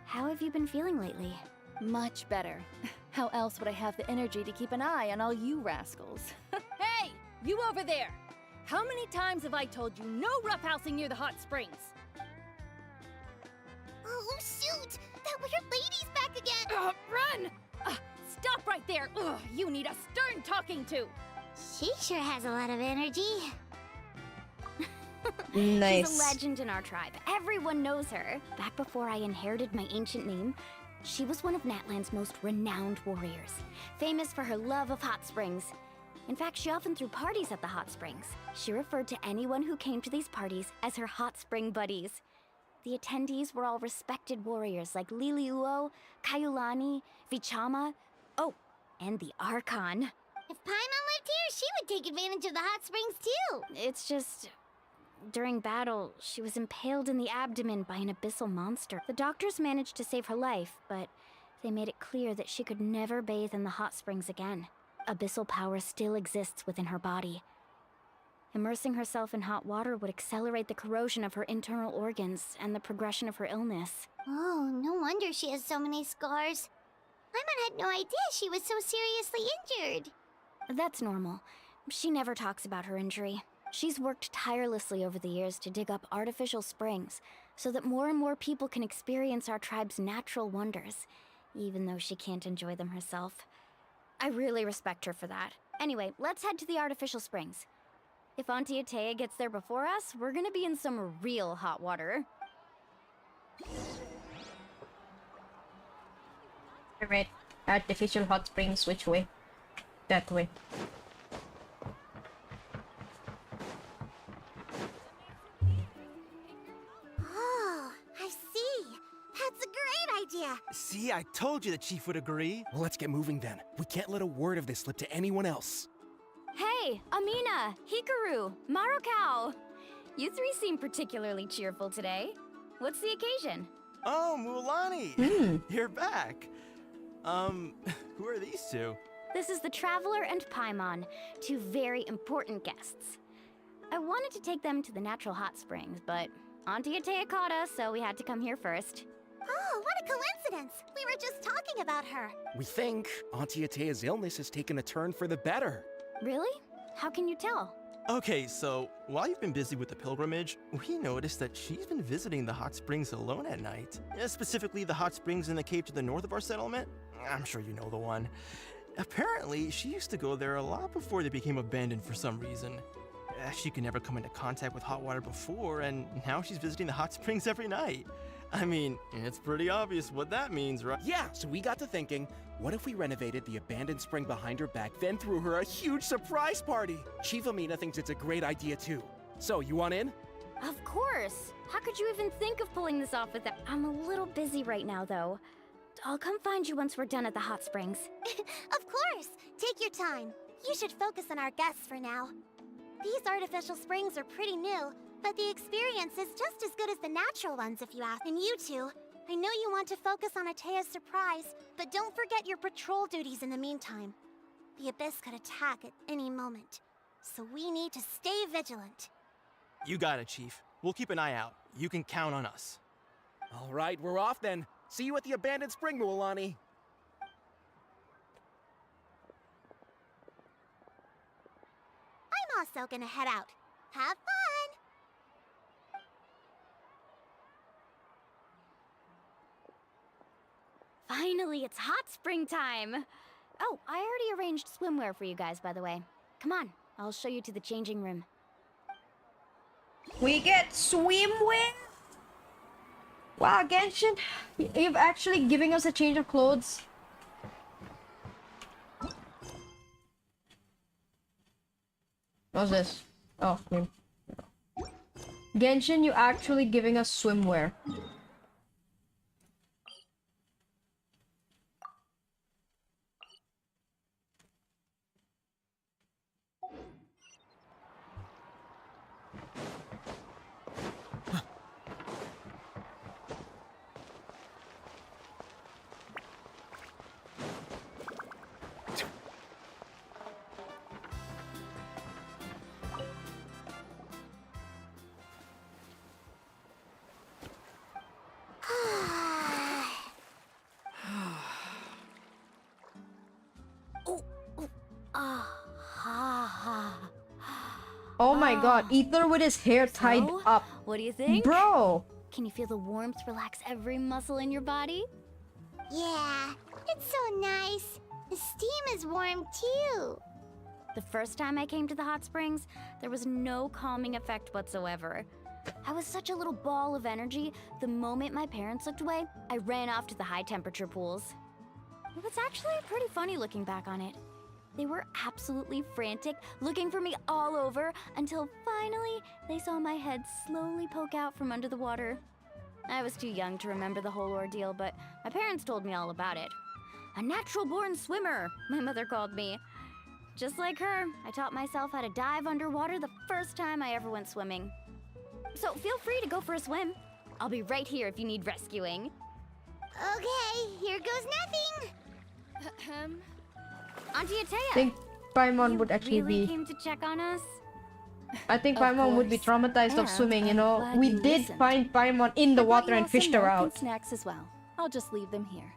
how have you been feeling lately? Much better. How else would I have the energy to keep an eye on all you rascals? Hey! You over there! How many times have I told you no roughhousing near the hot springs? Oh, shoot! That weird lady's back again! Run! Stop right there! Ugh, you need a stern talking to! She sure has a lot of energy. Nice. She's a legend in our tribe. Everyone knows her. Back before I inherited my ancient name, she was one of Natlan's most renowned warriors, famous for her love of hot springs. In fact, she often threw parties at the hot springs. She referred to anyone who came to these parties as her hot spring buddies. The attendees were all respected warriors like Liliuo, Kaiulani, Vichama, oh, and the Archon. If Paimon lived here, she would take advantage of the hot springs too. It's just... during battle, she was impaled in the abdomen by an abyssal monster. The doctors managed to save her life, but they made it clear that she could never bathe in the hot springs again. Abyssal power still exists within her body. Immersing herself in hot water would accelerate the corrosion of her internal organs and the progression of her illness. Oh, no wonder she has so many scars. Paimon had no idea she was so seriously injured. That's normal. She never talks about her injury. She's worked tirelessly over the years to dig up artificial springs so that more and more people can experience our tribe's natural wonders, even though she can't enjoy them herself. I really respect her for that. Anyway, let's head to the artificial springs. If Auntie Atea gets there before us, we're gonna be in some real hot water. Alright. Artificial hot springs, which way? That way. Oh, I see. That's a great idea. See, I told you the chief would agree. Well, let's get moving then. We can't let a word of this slip to anyone else. Hey, Amina, Hikaru, Marukao. You three seem particularly cheerful today. What's the occasion? Oh, Mulan, you're back. Who are these two? This is the Traveler and Paimon, two very important guests. I wanted to take them to the natural hot springs, but Auntie Atea caught us, so we had to come here first. Oh, what a coincidence. We were just talking about her. We think Auntie Atea's illness has taken a turn for the better. Really? How can you tell? Okay, so while you've been busy with the pilgrimage, we noticed that she's been visiting the hot springs alone at night. Specifically, the hot springs in the cave to the north of our settlement. I'm sure you know the one. Apparently, she used to go there a lot before they became abandoned for some reason. She could never come into contact with hot water before, and now she's visiting the hot springs every night. I mean, it's pretty obvious what that means, right? Yeah, so we got to thinking, what if we renovated the abandoned spring behind her back, then threw her a huge surprise party? Chief Amina thinks it's a great idea too. So, you want in? Of course! How could you even think of pulling this off without— I'm a little busy right now, though. I'll come find you once we're done at the hot springs. Of course. Take your time. You should focus on our guests for now. These artificial springs are pretty new, but the experience is just as good as the natural ones if you ask. And you two, I know you want to focus on Atea's surprise, but don't forget your patrol duties in the meantime. The Abyss could attack at any moment, so we need to stay vigilant. You got it, Chief. We'll keep an eye out. You can count on us. All right, we're off then. See you at the abandoned spring, Mualani. I'm also gonna head out. Have fun! Finally, it's hot spring time! Oh, I already arranged swimwear for you guys, by the way. Come on, I'll show you to the changing room. We get swimwear? Wow, Genshin, you've actually giving us a change of clothes. What's this? Oh, cream. Genshin, you actually giving us swimwear. Oh my god, Ether with his hair tied up. What do you think? Bro! Can you feel the warmth relax every muscle in your body? Yeah, it's so nice. The steam is warm too. The first time I came to the hot springs, there was no calming effect whatsoever. I was such a little ball of energy, the moment my parents looked away, I ran off to the high temperature pools. It was actually pretty funny looking back on it. They were absolutely frantic, looking for me all over, until finally they saw my head slowly poke out from under the water. I was too young to remember the whole ordeal, but my parents told me all about it. A natural-born swimmer, my mother called me. Just like her, I taught myself how to dive underwater the first time I ever went swimming. So feel free to go for a swim. I'll be right here if you need rescuing. Okay, here goes nothing. Auntie Atea! I think Paimon would actually really be... came to check on us? I think Of Paimon would be course. traumatized of And swimming, you I'm know? glad We you did listened. find Paimon in the I brought water you and all some fished her milk out. and snacks as well. I'll just leave them here.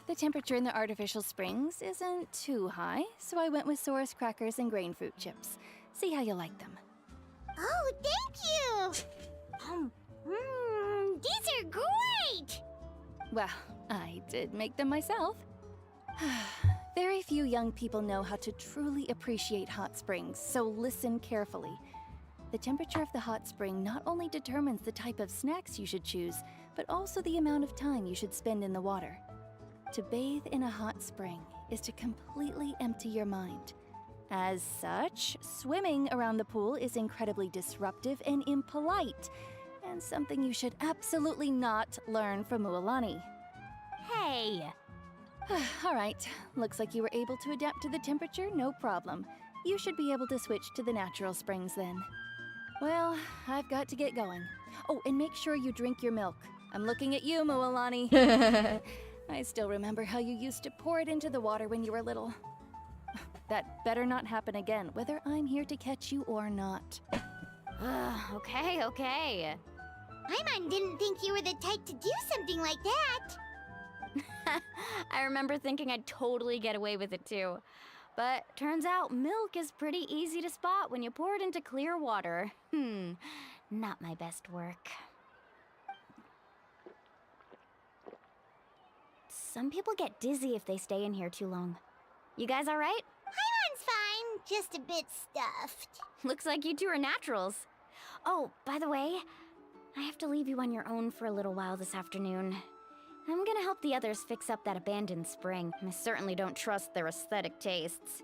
The temperature in the artificial springs isn't too high, so I went with Saurus crackers and grain fruit chips. See how you like them. Oh, thank you! These are great! Well, I did make them myself. Very few young people know how to truly appreciate hot springs, so listen carefully. The temperature of the hot spring not only determines the type of snacks you should choose, but also the amount of time you should spend in the water. To bathe in a hot spring is to completely empty your mind. As such, swimming around the pool is incredibly disruptive and impolite, and something you should absolutely not learn from Mualani. Hey! All right, looks like you were able to adapt to the temperature, no problem. You should be able to switch to the natural springs then. Well, I've got to get going. Oh, and make sure you drink your milk. I'm looking at you, Mualani. I still remember how you used to pour it into the water when you were little. That better not happen again, whether I'm here to catch you or not. Okay, okay. Paimon didn't think you were the type to do something like that. I remember thinking I'd totally get away with it too. But turns out milk is pretty easy to spot when you pour it into clear water. Not my best work. Some people get dizzy if they stay in here too long. You guys all right? Paimon's fine, just a bit stuffed. Looks like you two are naturals. Oh, by the way, I have to leave you on your own for a little while this afternoon. I'm gonna help the others fix up that abandoned spring. I certainly don't trust their aesthetic tastes.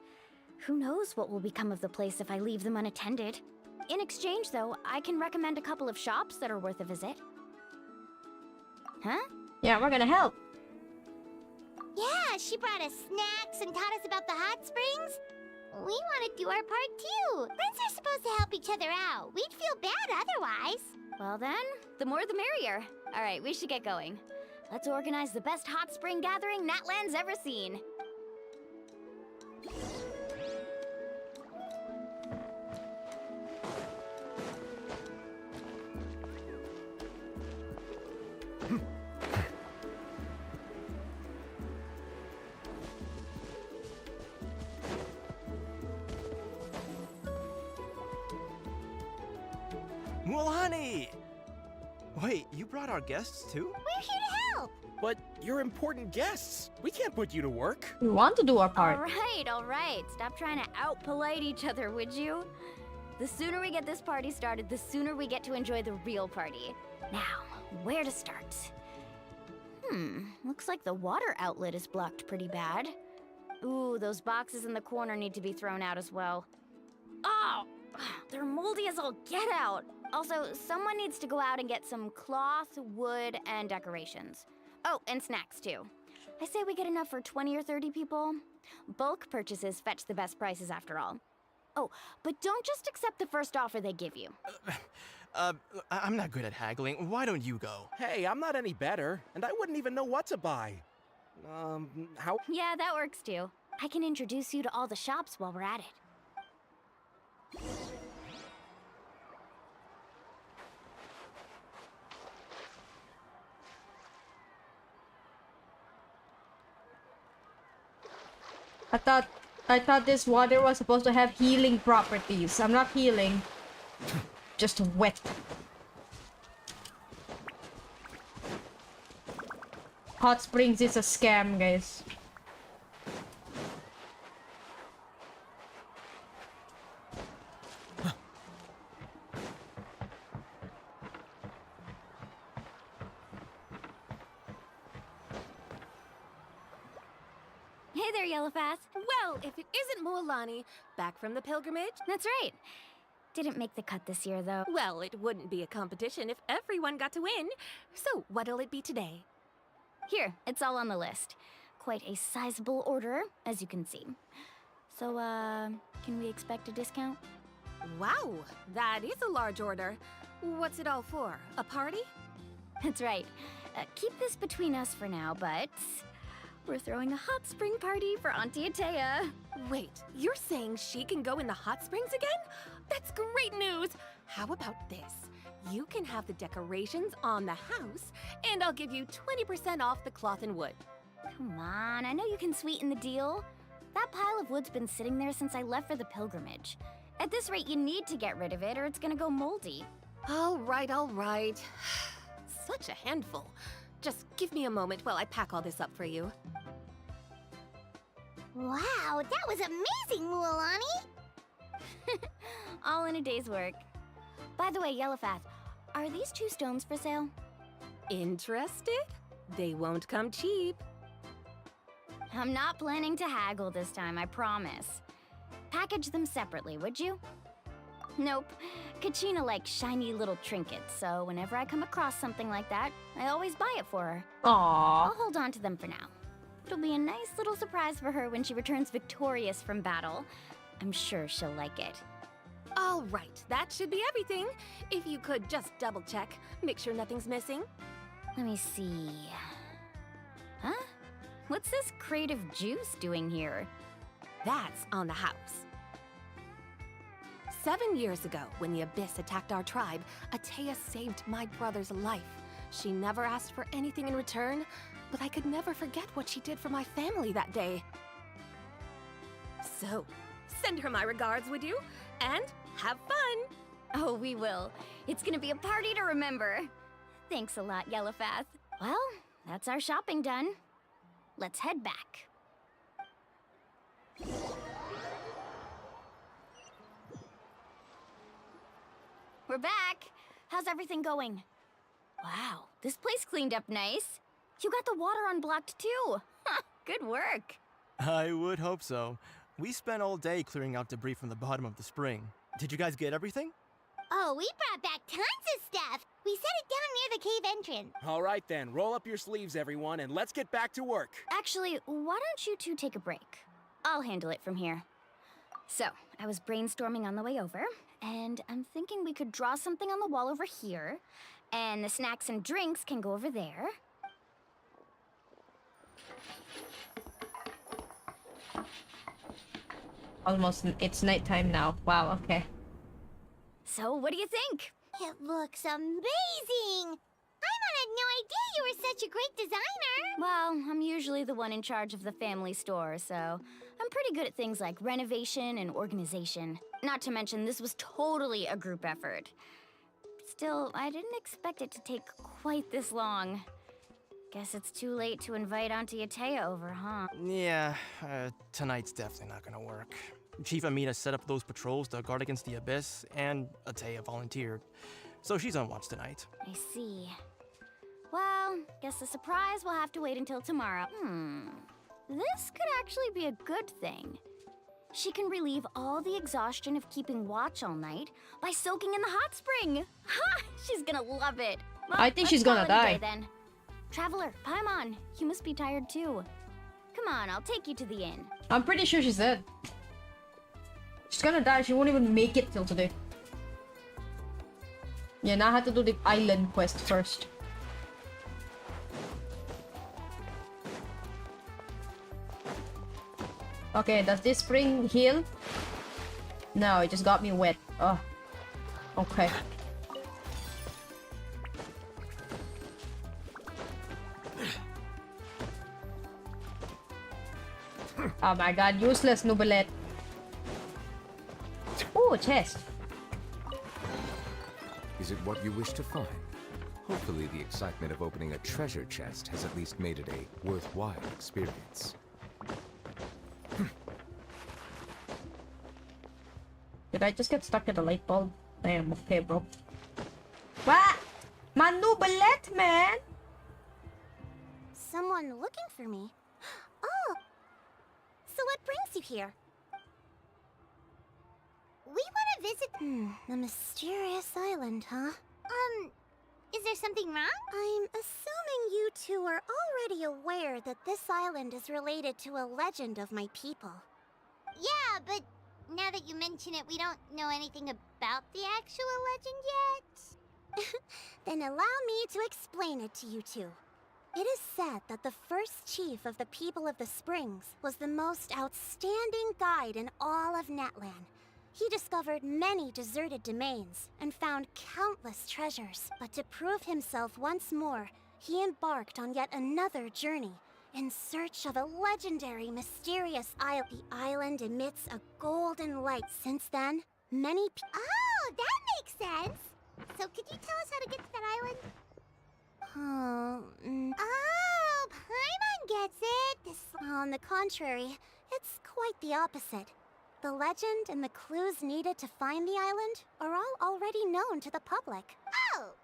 Who knows what will become of the place if I leave them unattended. In exchange, though, I can recommend a couple of shops that are worth a visit. Huh? Yeah, we're gonna help. Yeah, she brought us snacks and taught us about the hot springs. We want to do our part too. Friends are supposed to help each other out. We'd feel bad otherwise. Well then, the more the merrier. All right, we should get going. Let's organize the best hot spring gathering Natland's ever seen. Mualani! Wait, you brought our guests too? We're here to help. But you're important guests. We can't put you to work. We want to do our part. All right. Stop trying to out-polite each other, would you? The sooner we get this party started, the sooner we get to enjoy the real party. Now, where to start? Looks like the water outlet is blocked pretty bad. Ooh, those boxes in the corner need to be thrown out as well. Oh, they're moldy as all get out. Also, someone needs to go out and get some cloth, wood, and decorations. Oh, and snacks too. I say we get enough for 20 or 30 people. Bulk purchases fetch the best prices after all. Oh, but don't just accept the first offer they give you. I'm not good at haggling. Why don't you go? Hey, I'm not any better, and I wouldn't even know what to buy. How? Yeah, that works too. I can introduce you to all the shops while we're at it. I thought this water was supposed to have healing properties. I'm not healing. Just wet. Hot springs is a scam, guys. Hey there, Yellowfast. Well, if it isn't Mualani, back from the pilgrimage? That's right. Didn't make the cut this year, though. Well, it wouldn't be a competition if everyone got to win. So, what'll it be today? Here, it's all on the list. Quite a sizable order, as you can see. So, can we expect a discount? Wow, that is a large order. What's it all for? A party? That's right. Keep this between us for now, but we're throwing a hot spring party for Auntie Atea. Wait, you're saying she can go in the hot springs again? That's great news! How about this? You can have the decorations on the house, and I'll give you 20% off the cloth and wood. Come on, I know you can sweeten the deal. That pile of wood's been sitting there since I left for the pilgrimage. At this rate, you need to get rid of it or it's gonna go moldy. All right, all right. Such a handful. Just give me a moment while I pack all this up for you. Wow, that was amazing, Mualani! All in a day's work. By the way, Yellowfast, are these 2 stones for sale? Interested? They won't come cheap. I'm not planning to haggle this time, I promise. Package them separately, would you? Nope. Kachina likes shiny little trinkets, so whenever I come across something like that, I always buy it for her. Aww. I'll hold on to them for now. It'll be a nice little surprise for her when she returns victorious from battle. I'm sure she'll like it. All right, that should be everything. If you could just double check, make sure nothing's missing. Let me see. Huh? What's this crate of juice doing here? That's on the house. 7 years ago, when the Abyss attacked our tribe, Atea saved my brother's life. She never asked for anything in return, but I could never forget what she did for my family that day. So, send her my regards, would you? And have fun! Oh, we will. It's gonna be a party to remember. Thanks a lot, Yellowfath. Well, that's our shopping done. Let's head back. We're back. How's everything going? Wow, this place cleaned up nice. You got the water unblocked too. Good work. I would hope so. We spent all day clearing out debris from the bottom of the spring. Did you guys get everything? Oh, we brought back tons of stuff. We set it down near the cave entrance. All right then, roll up your sleeves, everyone, and let's get back to work. Actually, why don't you two take a break? I'll handle it from here. So, I was brainstorming on the way over, and I'm thinking we could draw something on the wall over here, and the snacks and drinks can go over there. Almost, it's nighttime now. Wow, okay. So, what do you think? It looks amazing! Paimon had no idea you were such a great designer! Well, I'm usually the one in charge of the family store, so I'm pretty good at things like renovation and organization. Not to mention, this was totally a group effort. Still, I didn't expect it to take quite this long. Guess it's too late to invite Auntie Atea over, huh? Yeah, tonight's definitely not gonna work. Chief Amina set up those patrols to guard against the Abyss, and Atea volunteered. So she's on watch tonight. I see. Well, guess the surprise will have to wait until tomorrow. This could actually be a good thing. She can relieve all the exhaustion of keeping watch all night by soaking in the hot spring. Ha! She's gonna love it. Well, I think she's gonna die. Then. Traveler, Paimon, you must be tired too. Come on, I'll take you to the inn. I'm pretty sure she's dead. She's gonna die. She won't even make it till today. Yeah, now I have to do the island quest first. Okay, does this spring heal? No, it just got me wet. Oh. Okay. Oh my god, useless Nooblet. Ooh, chest. Is it what you wish to find? Hopefully the excitement of opening a treasure chest has at least made it a worthwhile experience. Did I just get stuck at a light bulb? Damn, okay, bro. What? My Nooblet, man! Someone looking for me? Oh! So what brings you here? We want to visit... the mysterious island, huh? Is there something wrong? I'm assuming you two are already aware that this island is related to a legend of my people. Yeah, but now that you mention it, we don't know anything about the actual legend yet. Then allow me to explain it to you two. It is said that the first chief of the people of the Springs was the most outstanding guide in all of Natlan. He discovered many deserted domains and found countless treasures. But to prove himself once more, he embarked on yet another journey in search of a legendary, mysterious island. The island emits a golden light. Since then, many Oh, that makes sense! So could you tell us how to get to that island? Oh, Paimon gets it! On the contrary, it's quite the opposite. The legend and the clues needed to find the island are all already known to the public. Oh!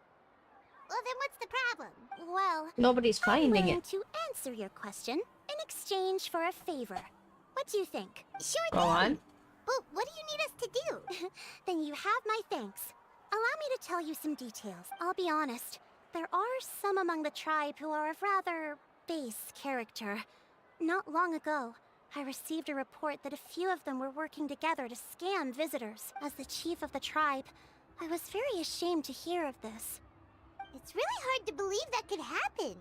Well, then what's the problem? Well, Nobody's finding I'm willing it. to answer your question in exchange for a favor. What do you think? Sure Go on. But what do you need us to do? Then you have my thanks. Allow me to tell you some details. I'll be honest. There are some among the tribe who are of rather base character. Not long ago, I received a report that a few of them were working together to scam visitors. As the chief of the tribe, I was very ashamed to hear of this. It's really hard to believe that could happen.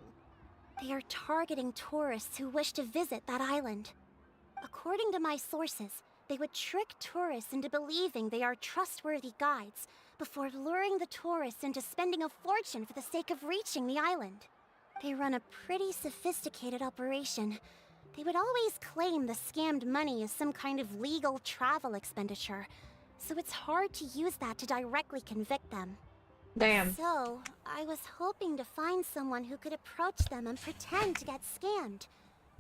They are targeting tourists who wish to visit that island. According to my sources, they would trick tourists into believing they are trustworthy guides before luring the tourists into spending a fortune for the sake of reaching the island. They run a pretty sophisticated operation. They would always claim the scammed money is some kind of legal travel expenditure, so it's hard to use that to directly convict them. Damn. So, I was hoping to find someone who could approach them and pretend to get scammed.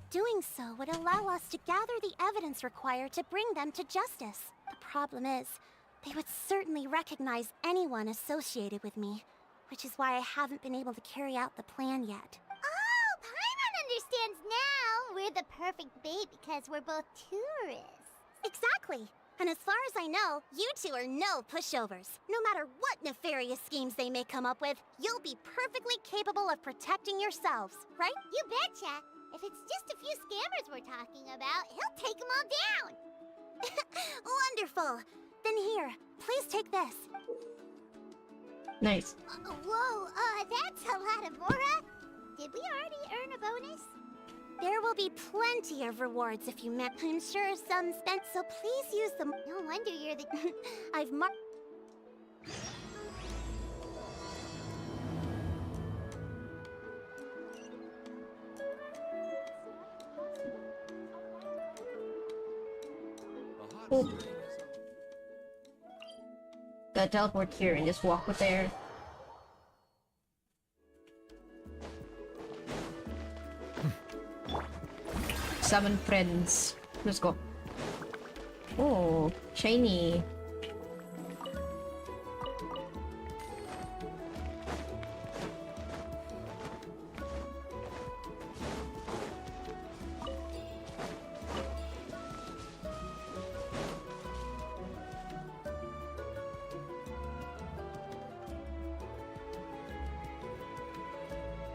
Doing so would allow us to gather the evidence required to bring them to justice. The problem is, they would certainly recognize anyone associated with me, which is why I haven't been able to carry out the plan yet. Oh, Paimon understands now. We're the perfect bait because we're both tourists. Exactly. And as far as I know, you two are no pushovers. No matter what nefarious schemes they may come up with, you'll be perfectly capable of protecting yourselves, right? You betcha. If it's just a few scammers we're talking about, he'll take them all down. Wonderful. Then here, please take this. Nice. Whoa, that's a lot of Mora. Did we already earn a bonus? There will be plenty of rewards if you met. I'm sure some spent, so please use them. No wonder you're the... I've marked... Oh. Gotta teleport here and just walk with there. Summon friends. Let's go. Oh, shiny.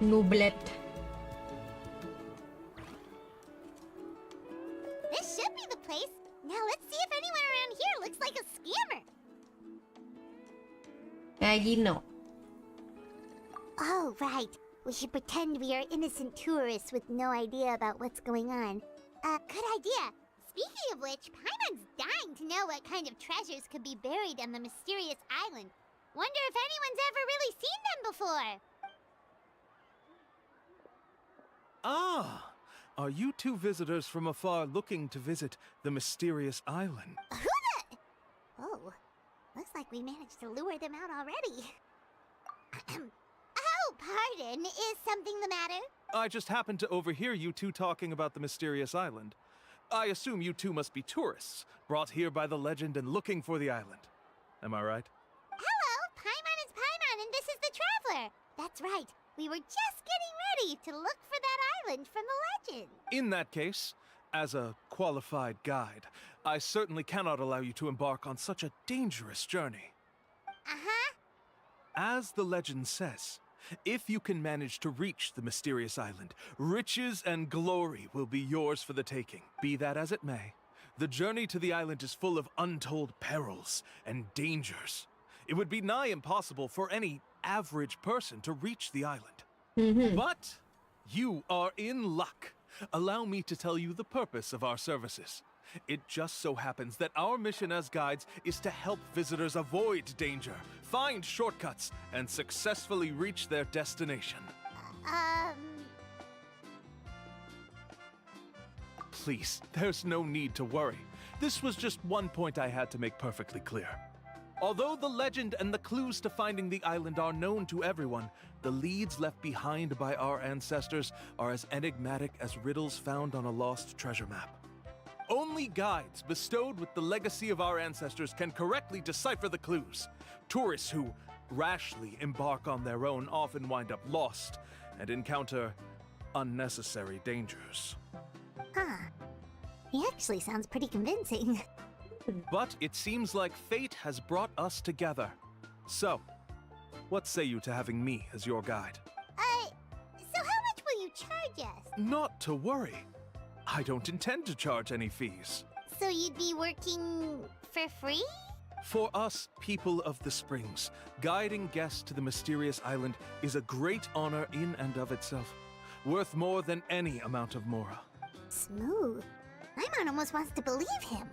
Nublet. This should be the place. Now let's see if anyone around here looks like a scammer. You know. Oh, right. We should pretend we are innocent tourists with no idea about what's going on. Good idea. Speaking of which, Paimon's dying to know what kind of treasures could be buried on the mysterious island. Wonder if anyone's ever really seen them before. Ah! Are you two visitors from afar looking to visit the mysterious island? Who the... Oh, looks like we managed to lure them out already. Oh, pardon. Is something the matter? I just happened to overhear you two talking about the mysterious island. I assume you two must be tourists, brought here by the legend and looking for the island. Am I right? Hello, Paimon is Paimon, and this is the Traveler. That's right. We were just getting ready to look for that island from the legend. In that case, as a qualified guide, I certainly cannot allow you to embark on such a dangerous journey. Uh-huh. As the legend says, if you can manage to reach the mysterious island, riches and glory will be yours for the taking. Be that as it may, the journey to the island is full of untold perils and dangers. It would be nigh impossible for any average person to reach the island. But you are in luck. Allow me to tell you the purpose of our services. It just so happens that our mission as guides is to help visitors avoid danger, find shortcuts, and successfully reach their destination. Please, there's no need to worry. This was just one point I had to make perfectly clear. Although the legend and the clues to finding the island are known to everyone, the leads left behind by our ancestors are as enigmatic as riddles found on a lost treasure map. Only guides bestowed with the legacy of our ancestors can correctly decipher the clues. Tourists who rashly embark on their own often wind up lost and encounter unnecessary dangers. Huh. He actually sounds pretty convincing. But it seems like fate has brought us together. So, what say you to having me as your guide? So how much will you charge us? Not to worry. I don't intend to charge any fees. So you'd be working for free? For us, people of the Springs, guiding guests to the mysterious island is a great honor in and of itself, worth more than any amount of mora. Smooth. Paimon almost wants to believe him.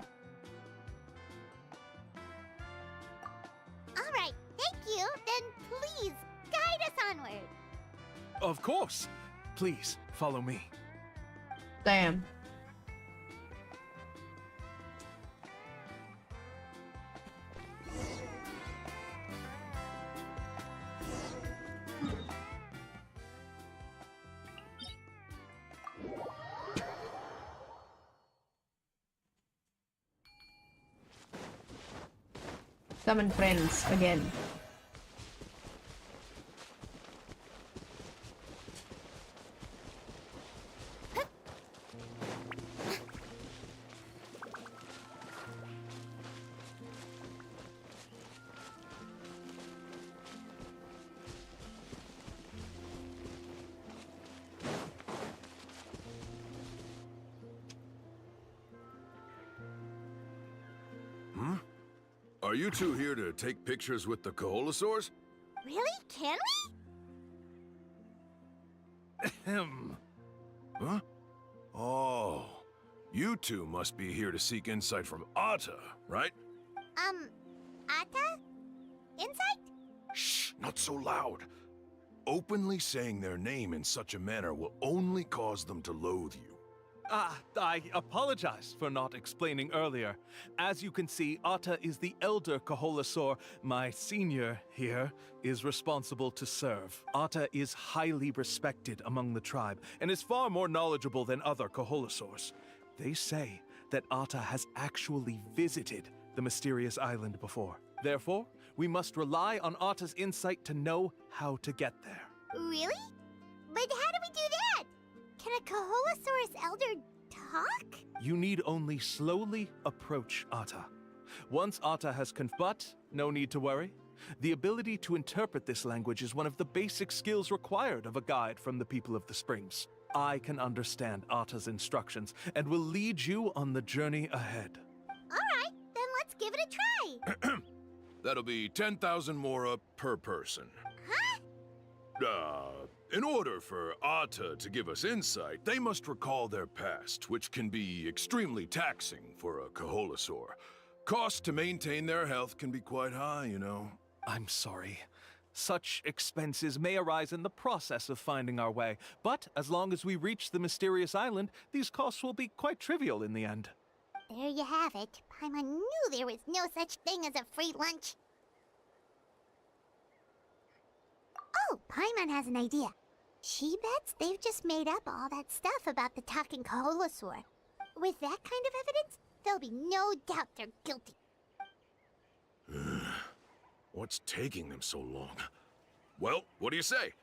All right, thank you. Then please, guide us onward. Of course. Please, follow me. Damn. Summon friends again. Are you two here to take pictures with the Koholosaurs? Really? Can we? Ahem. Huh? Oh, you two must be here to seek insight from Atta, right? Atta? Insight? Shh, not so loud. Openly saying their name in such a manner will only cause them to loathe you. I apologize for not explaining earlier. As you can see, Atta is the elder Koholosaur. My senior here is responsible to serve. Atta is highly respected among the tribe and is far more knowledgeable than other Koholosaurs. They say that Atta has actually visited the mysterious island before. Therefore, we must rely on Atta's insight to know how to get there. Really? But how do we do that? Can a Koholosaurus elder talk? You need only slowly approach Atta. Once Atta has but no need to worry. The ability to interpret this language is one of the basic skills required of a guide from the people of the Springs. I can understand Atta's instructions and will lead you on the journey ahead. Alright, then let's give it a try. That'll be 10,000 mora per person. Huh? In order for Atta to give us insight, they must recall their past, which can be extremely taxing for a Koholosaur. Costs to maintain their health can be quite high, you know. I'm sorry. Such expenses may arise in the process of finding our way, but as long as we reach the mysterious island, these costs will be quite trivial in the end. There you have it. Paimon knew there was no such thing as a free lunch. Oh, Paimon has an idea. She bets they've just made up all that stuff about the talking Koholosaur. With that kind of evidence, there'll be no doubt they're guilty. What's taking them so long? Well, what do you say?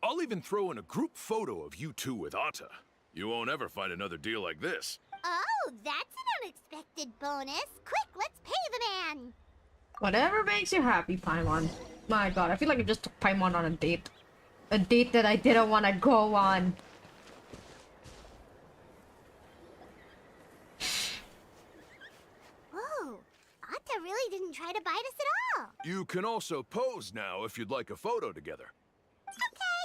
I'll even throw in a group photo of you two with Atta. You won't ever find another deal like this. Oh, that's an unexpected bonus. Quick, let's pay the man. Whatever makes you happy, Paimon. My god, I feel like I just took Paimon on a date. A date that I didn't want to go on. Whoa, Atta really didn't try to bite us at all. You can also pose now if you'd like a photo together. Okay.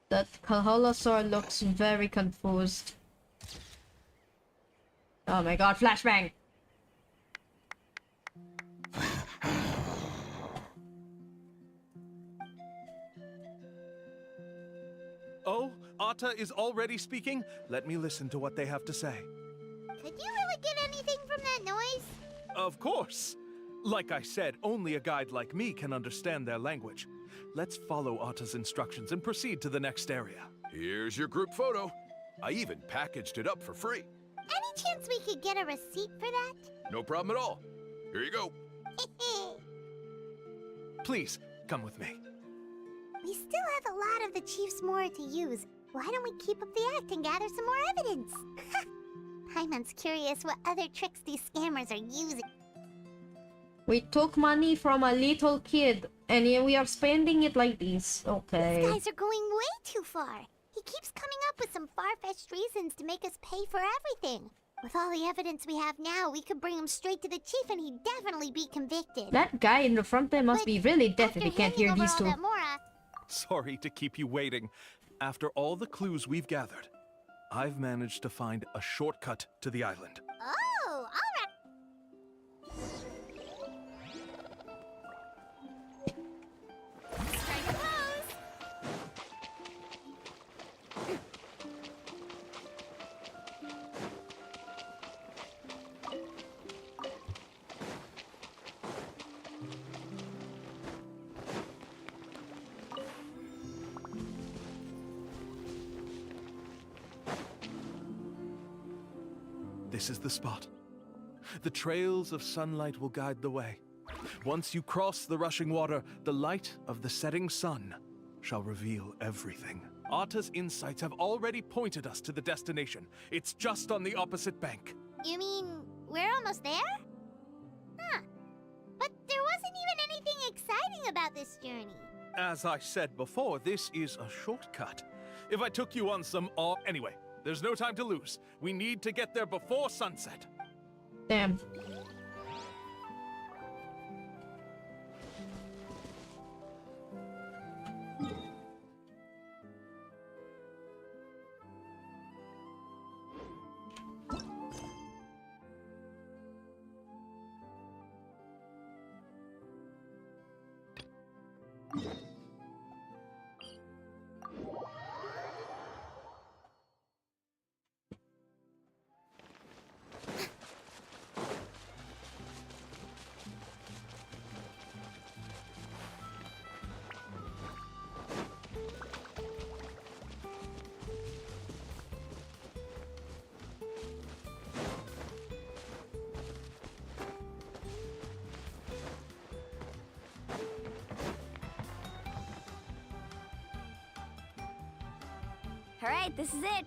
That Koholosaur looks very confused. Oh my god, flashbang! Oh, Atta is already speaking? Let me listen to what they have to say. Could you really get anything from that noise? Of course! Like I said, only a guide like me can understand their language. Let's follow Atta's instructions and proceed to the next area. Here's your group photo. I even packaged it up for free. Any chance we could get a receipt for that? No problem at all. Here you go. Please, come with me. We still have a lot of the chief's more to use. Why don't we keep up the act and gather some more evidence? Paimon's curious what other tricks these scammers are using. We took money from a little kid, and yet we are spending it like this. Okay. These guys are going way too far. He keeps coming up with some far-fetched reasons to make us pay for everything. With all the evidence we have now, we could bring him straight to the chief and he'd definitely be convicted. That guy in the front there must be really deaf if he can't hear these two. Sorry to keep you waiting. After all the clues we've gathered, I've managed to find a shortcut to the island. Oh, all right. Strike a pose. This is the spot. The trails of sunlight will guide the way. Once you cross the rushing water, the light of the setting sun shall reveal everything. Atta's insights have already pointed us to the destination. It's just on the opposite bank. You mean we're almost there? Huh. But there wasn't even anything exciting about this journey. As I said before, this is a shortcut. If I took you on some anyway, there's no time to lose. We need to get there before sunset. Damn. All right, this is it.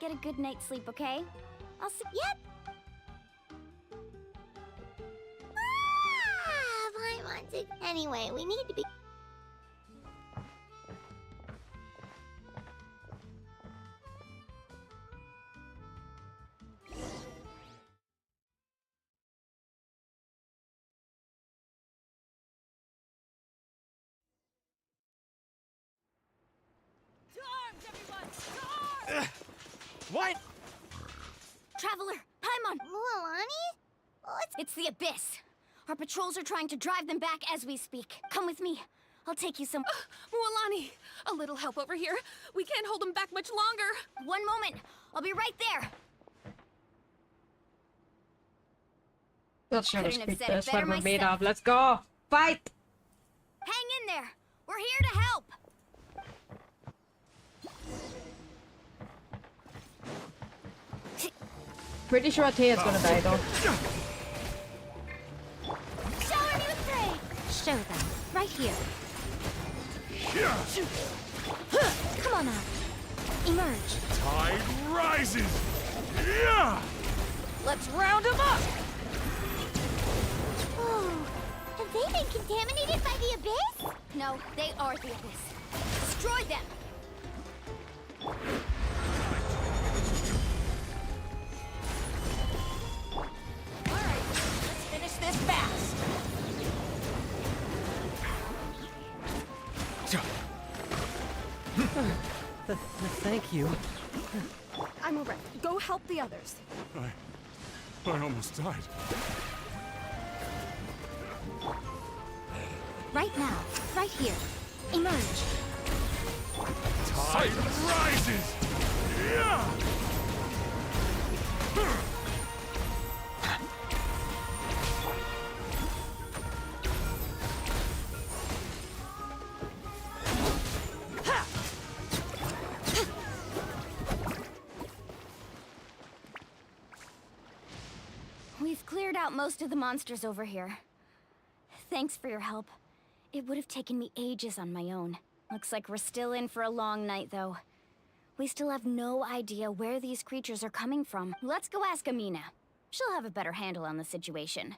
Get a good night's sleep, okay? I'll see. Yep. Paimon. Anyway, we need to be. What? Traveler, Paimon! Mualani? It's the Abyss. Our patrols are trying to drive them back as we speak. Come with me. I'll take you some... Mualani! A little help over here. We can't hold them back much longer. One moment. I'll be right there. Let's show Couldn't have speak said it this better what we're made myself. of. Let's go! Fight! Hang in there. We're here to help. Pretty sure Atea's gonna die though. Show her new thing. Show them. Right here. Come on out. Emerge. Tide rises! Yeah! Let's round them up. Oh, have they been contaminated by the Abyss? No, they are the Abyss. Destroy them. This fast! Thank you. I'm alright. Go help the others. I almost died. Right now. Right here. Emerge. Tide rises! Yeah! most of the monsters over here. Thanks for your help. It would have taken me ages on my own. Looks like we're still in for a long night, though. We still have no idea where these creatures are coming from. Let's go ask Amina. She'll have a better handle on the situation.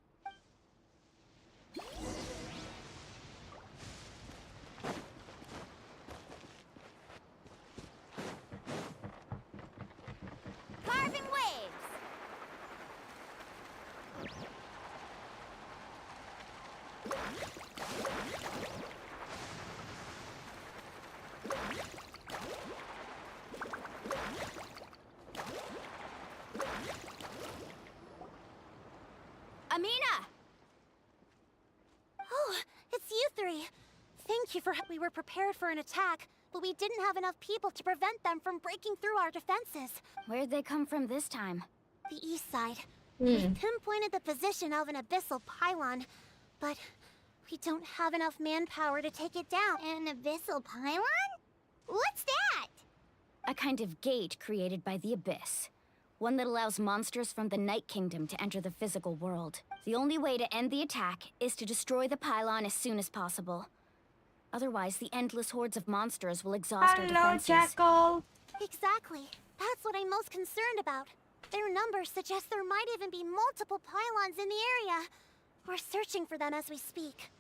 Carving waves! Amina! Oh, it's you three. Thank you for we were prepared for an attack, but we didn't have enough people to prevent them from breaking through our defenses. Where'd they come from this time? The east side. We pinpointed the position of an abyssal pylon, but we don't have enough manpower to take it down. An abyssal pylon? What's that? A kind of gate created by the Abyss. One that allows monsters from the Night Kingdom to enter the physical world. The only way to end the attack is to destroy the pylon as soon as possible. Otherwise, the endless hordes of monsters will exhaust our defenses. Jackal! Exactly. That's what I'm most concerned about. Their numbers suggest there might even be multiple pylons in the area. We're searching for them as we speak.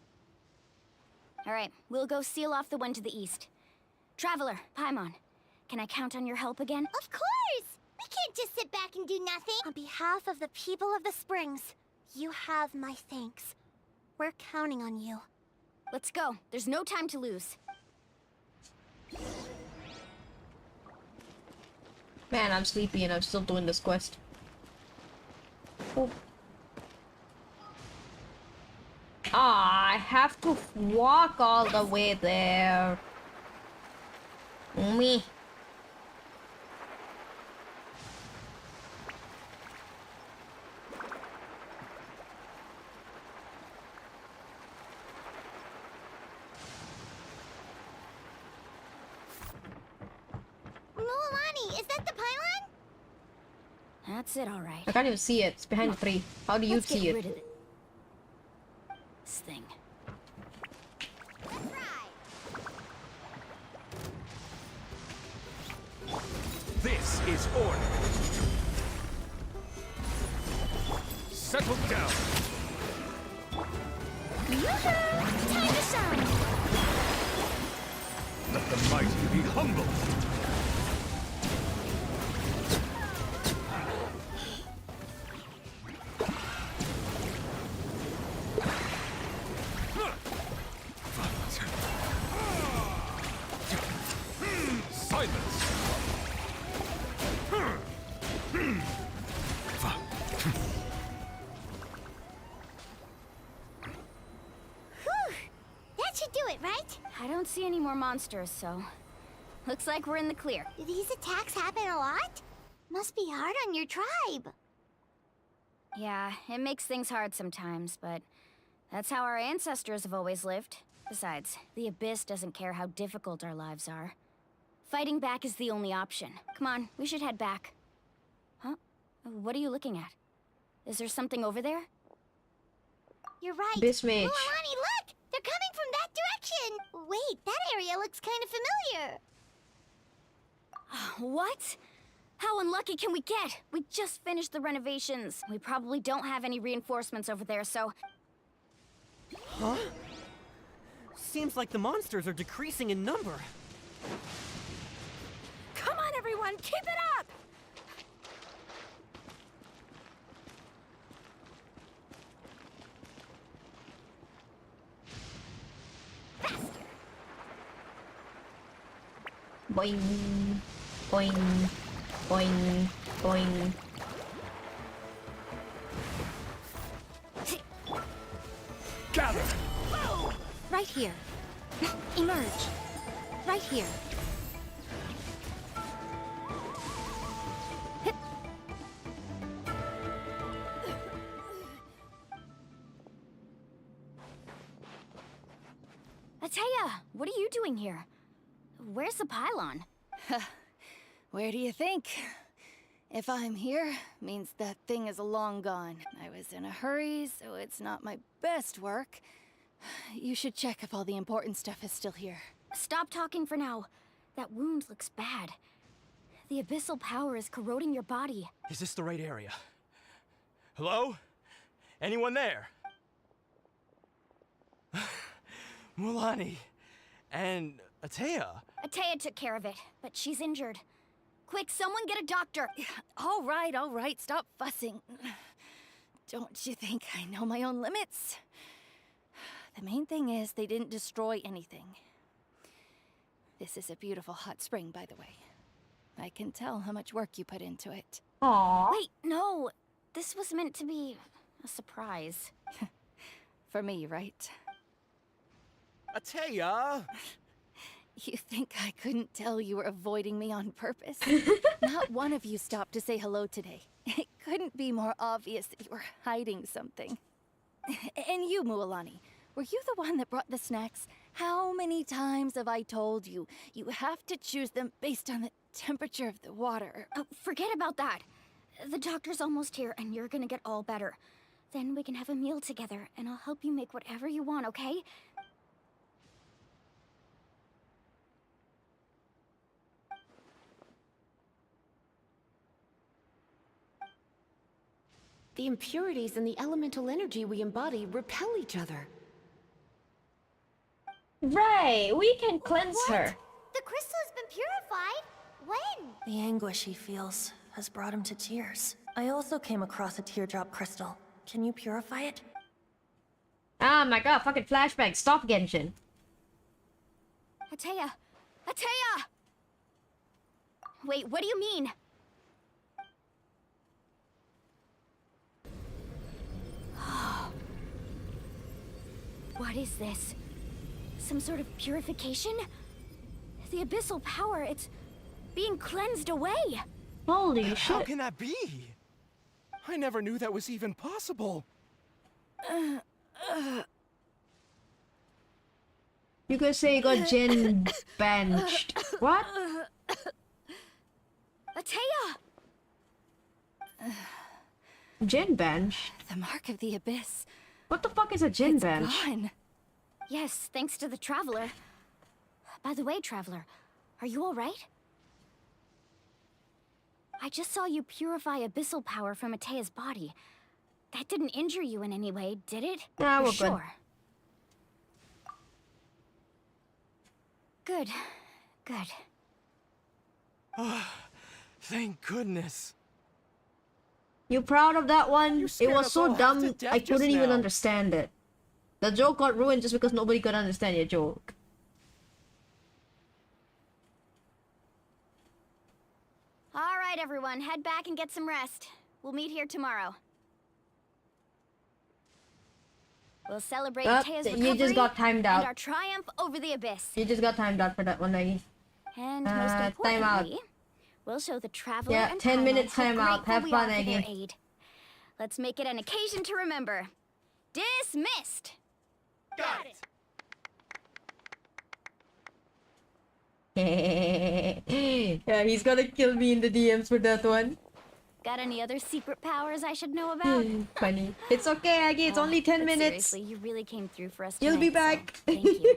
Alright, we'll go seal off the one to the east. Traveler, Paimon, can I count on your help again? Of course! We can't just sit back and do nothing. On behalf of the people of the Springs, you have my thanks. We're counting on you. Let's go. There's no time to lose. Man, I'm sleepy and I'm still doing this quest. Oh. Ah, I have to walk all the way there. Me. Mualani, is that the pylon? That's it, all right. I can't even see it. It's behind the tree. How do you Let's see get it? rid of this thing. This is order. Settle down. Yoo-hoo! Time to shine! Let the mighty be humble. I don't see any more monsters, so... Looks like we're in the clear. Do these attacks happen a lot? Must be hard on your tribe. Yeah, it makes things hard sometimes, but... That's how our ancestors have always lived. Besides, the Abyss doesn't care how difficult our lives are. Fighting back is the only option. Come on, we should head back. Huh? What are you looking at? Is there something over there? You're right. Abyss mage. Mualani, look! They're coming from that direction! Wait, that area looks kind of familiar. What? How unlucky can we get? We just finished the renovations. We probably don't have any reinforcements over there, so... Huh? Seems like the monsters are decreasing in number. Come on, everyone, keep it up! Boing, boing, boing, boing. Gather! Right here. Emerge. Right here. Ataya, what are you doing here? Where's the pylon? Where do you think? If I'm here, means that thing is long gone. I was in a hurry, so it's not my best work. You should check if all the important stuff is still here. Stop talking for now. That wound looks bad. The abyssal power is corroding your body. Is this the right area? Hello? Anyone there? Mulani and Atea. Atea took care of it, but she's injured. Quick, someone get a doctor! All right, stop fussing. Don't you think I know my own limits? The main thing is they didn't destroy anything. This is a beautiful hot spring, by the way. I can tell how much work you put into it. Aww. Wait, no. This was meant to be a surprise. For me, right? Atea! You think I couldn't tell you were avoiding me on purpose? Not one of you stopped to say hello today. It couldn't be more obvious that you were hiding something. And you, Mualani, were you the one that brought the snacks? How many times have I told you, you have to choose them based on the temperature of the water? Oh, forget about that. The doctor's almost here, and you're gonna get all better. Then we can have a meal together, and I'll help you make whatever you want, okay? The impurities and the elemental energy we embody repel each other. Right, we can cleanse her. The crystal has been purified? When? The anguish he feels has brought him to tears. I also came across a teardrop crystal. Can you purify it? Ah my god, fucking flashback. Stop, Genshin. Atea! Atea! Wait, what do you mean? What is this? Some sort of purification? The abyssal power, it's being cleansed away! Holy shit. How can that be? I never knew that was even possible. You could say you got Jen benched. What? Atea! Jen bench? The mark of the abyss. What the fuck is a Jen bench? Gone. Yes, thanks to the Traveler. By the way, Traveler, are you alright? I just saw you purify abyssal power from Atea's body. That didn't injure you in any way, did it? Nah, we're You're sure? Good. Good. Oh, thank goodness. You proud of that one? It scared was us so all half dumb, to death I just couldn't even now. understand it. The joke got ruined just because nobody could understand your joke. Alright, everyone, head back and get some rest. We'll meet here tomorrow. We'll celebrate Atea's recovery you just got timed out. and our triumph over the abyss. You just got timed out for that one, Maggie. And most time out. importantly, we'll show the Traveler Yeah, and 10 Paimon minutes how time out. grateful Have we fun, are for their Aggie. aid. Let's make it an occasion to remember. Dismissed! Got it! Yeah, he's gonna kill me in the DMs for that one. Got any other secret powers I should know about? Funny. It's okay, Aggie. It's only 10 But minutes. Seriously, you really came through for us You'll be tonight, back. so thank you.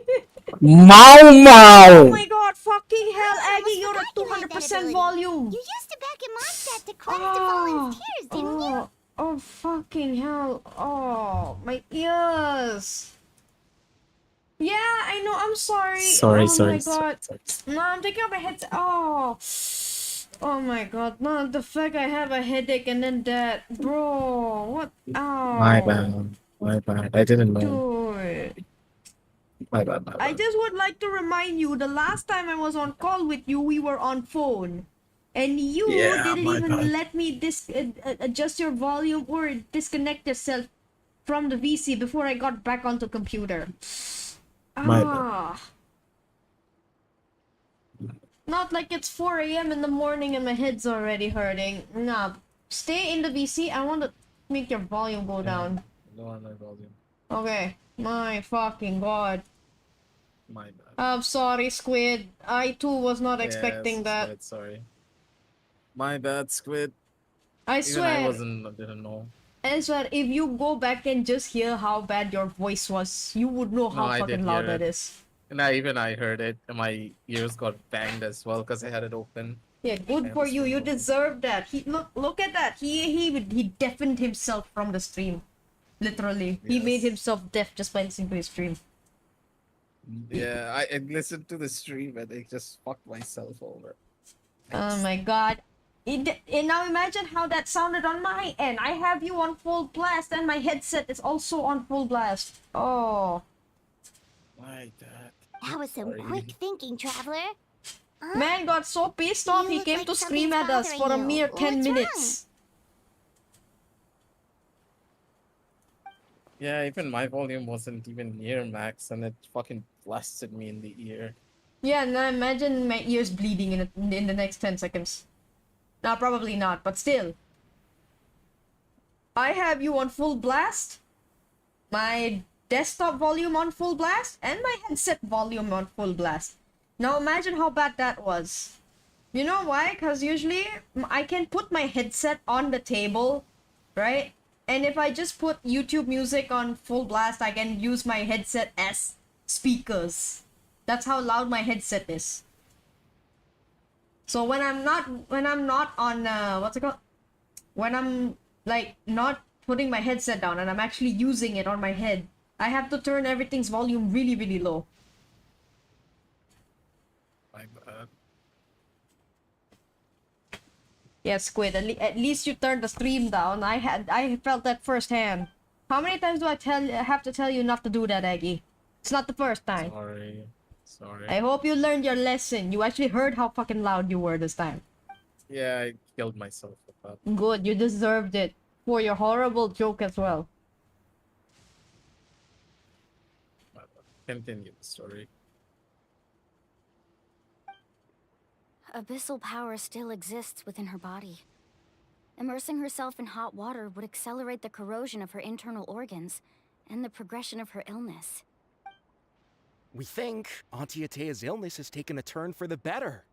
Oh my god, fucking hell, Aggie, you're at 200% volume. You used to back in Mondstadt to cleanse Devalin's tears, didn't you? Oh, fucking hell. Oh, my ears. Yeah, I know, I'm sorry. Sorry, oh sorry, my sorry, god. No, I'm taking off my headset. Oh. Oh my god, no, the fact I have a headache and then that. Bro, what? Oh. My bad. My bad. I didn't know. Dude. My bad, my bad. I just would like to remind you, the last time I was on call with you, we were on phone. And you Yeah, didn't my even bad. let me adjust your volume or disconnect yourself from the VC before I got back onto computer. My bad. Ah. Not like it's 4 a.m. in the morning and my head's already hurting. Nah, stay in the VC. I want to make your volume go down. Lower my volume. Okay. My fucking god. My bad. I'm sorry, Squid. I too was not expecting Yes, that. Squid, sorry. My bad, Squid. I Even swear. didn't know. I swear, if you go back and just hear how bad your voice was, you would know No, how I fucking did loud hear that it. is. And I heard it, and my ears got banged as well because I had it open. Yeah, good for you. You deserve that. Look at that. He deafened himself from the stream. Literally. He made himself deaf just by listening to his stream. Yeah, I listened to the stream and I just fucked myself over. Oh my god. And now imagine how that sounded on my end. I have you on full blast and my headset is also on full blast. Oh. My God. That was some quick thinking, Traveler. Man got so pissed off he came to scream at us for a mere 10 minutes. Yeah, even my volume wasn't even near max and it fucking blasted me in the ear. Yeah, now imagine my ears bleeding in the next 10 seconds. Now, probably not, but still. I have you on full blast, my desktop volume on full blast, and my headset volume on full blast. Now imagine how bad that was. You know why? Because usually I can put my headset on the table, right? And if I just put YouTube music on full blast, I can use my headset as speakers. That's how loud my headset is. So when I'm not on what's it called? When I'm like not putting my headset down and I'm actually using it on my head, I have to turn everything's volume really, really low. My bad. Yeah, Squid. At least you turned the stream down. I felt that firsthand. How many times do I have to tell you not to do that, Aggie? It's not the first time. Sorry. I hope you learned your lesson. You actually heard how fucking loud you were this time. Yeah, I killed myself with that. Good, you deserved it. For your horrible joke as well. Continue the story. Abyssal power still exists within her body. Immersing herself in hot water would accelerate the corrosion of her internal organs and the progression of her illness. We think Auntie Atea's illness has taken a turn for the better.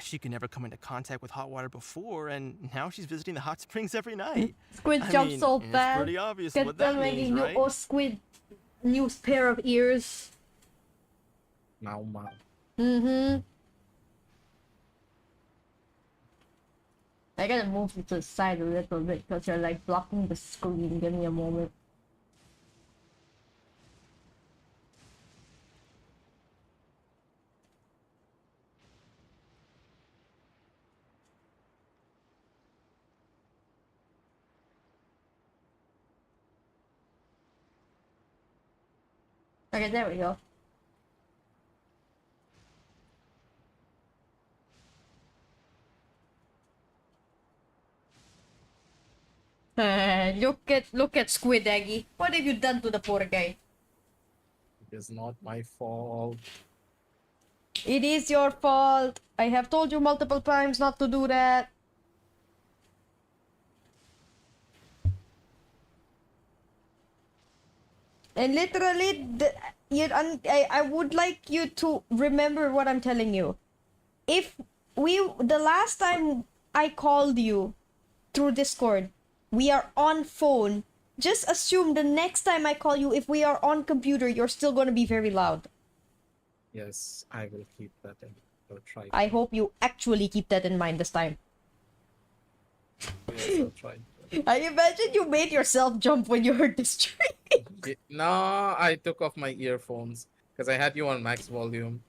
She could never come into contact with hot water before, and now she's visiting the hot springs every night. Squid jumped so It's fast. pretty obvious Get what that them means, new right? Squid, new pair of ears. Mau. Mm-hmm. I gotta move you to the side a little bit because you're like blocking the screen. Give me a moment. Okay, there we go. Look at Squid Aggie. What have you done to the poor guy? It is not my fault. It is your fault. I have told you multiple times not to do that. And literally, I would like you to remember what I'm telling you. If the last time I called you through Discord, we are on phone. Just assume the next time I call you, if we are on computer, you're still going to be very loud. Yes, I will keep that in. I'll try. I hope you actually keep that in mind this time. Yes, I'll try. I imagine you made yourself jump when you heard this train. No, I took off my earphones because I had you on max volume.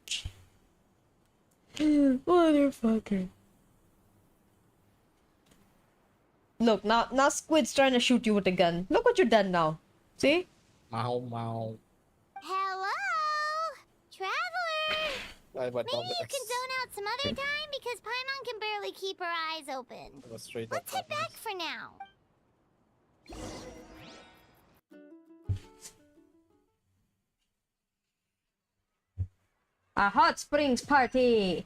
Motherfucker. Look, now Squid's trying to shoot you with a gun. Look what you've done now. See? Mau. Hello? Traveler! Maybe Maybe you can zone out some other time because Paimon can barely keep her eyes open. Let's head back for now. A hot springs party.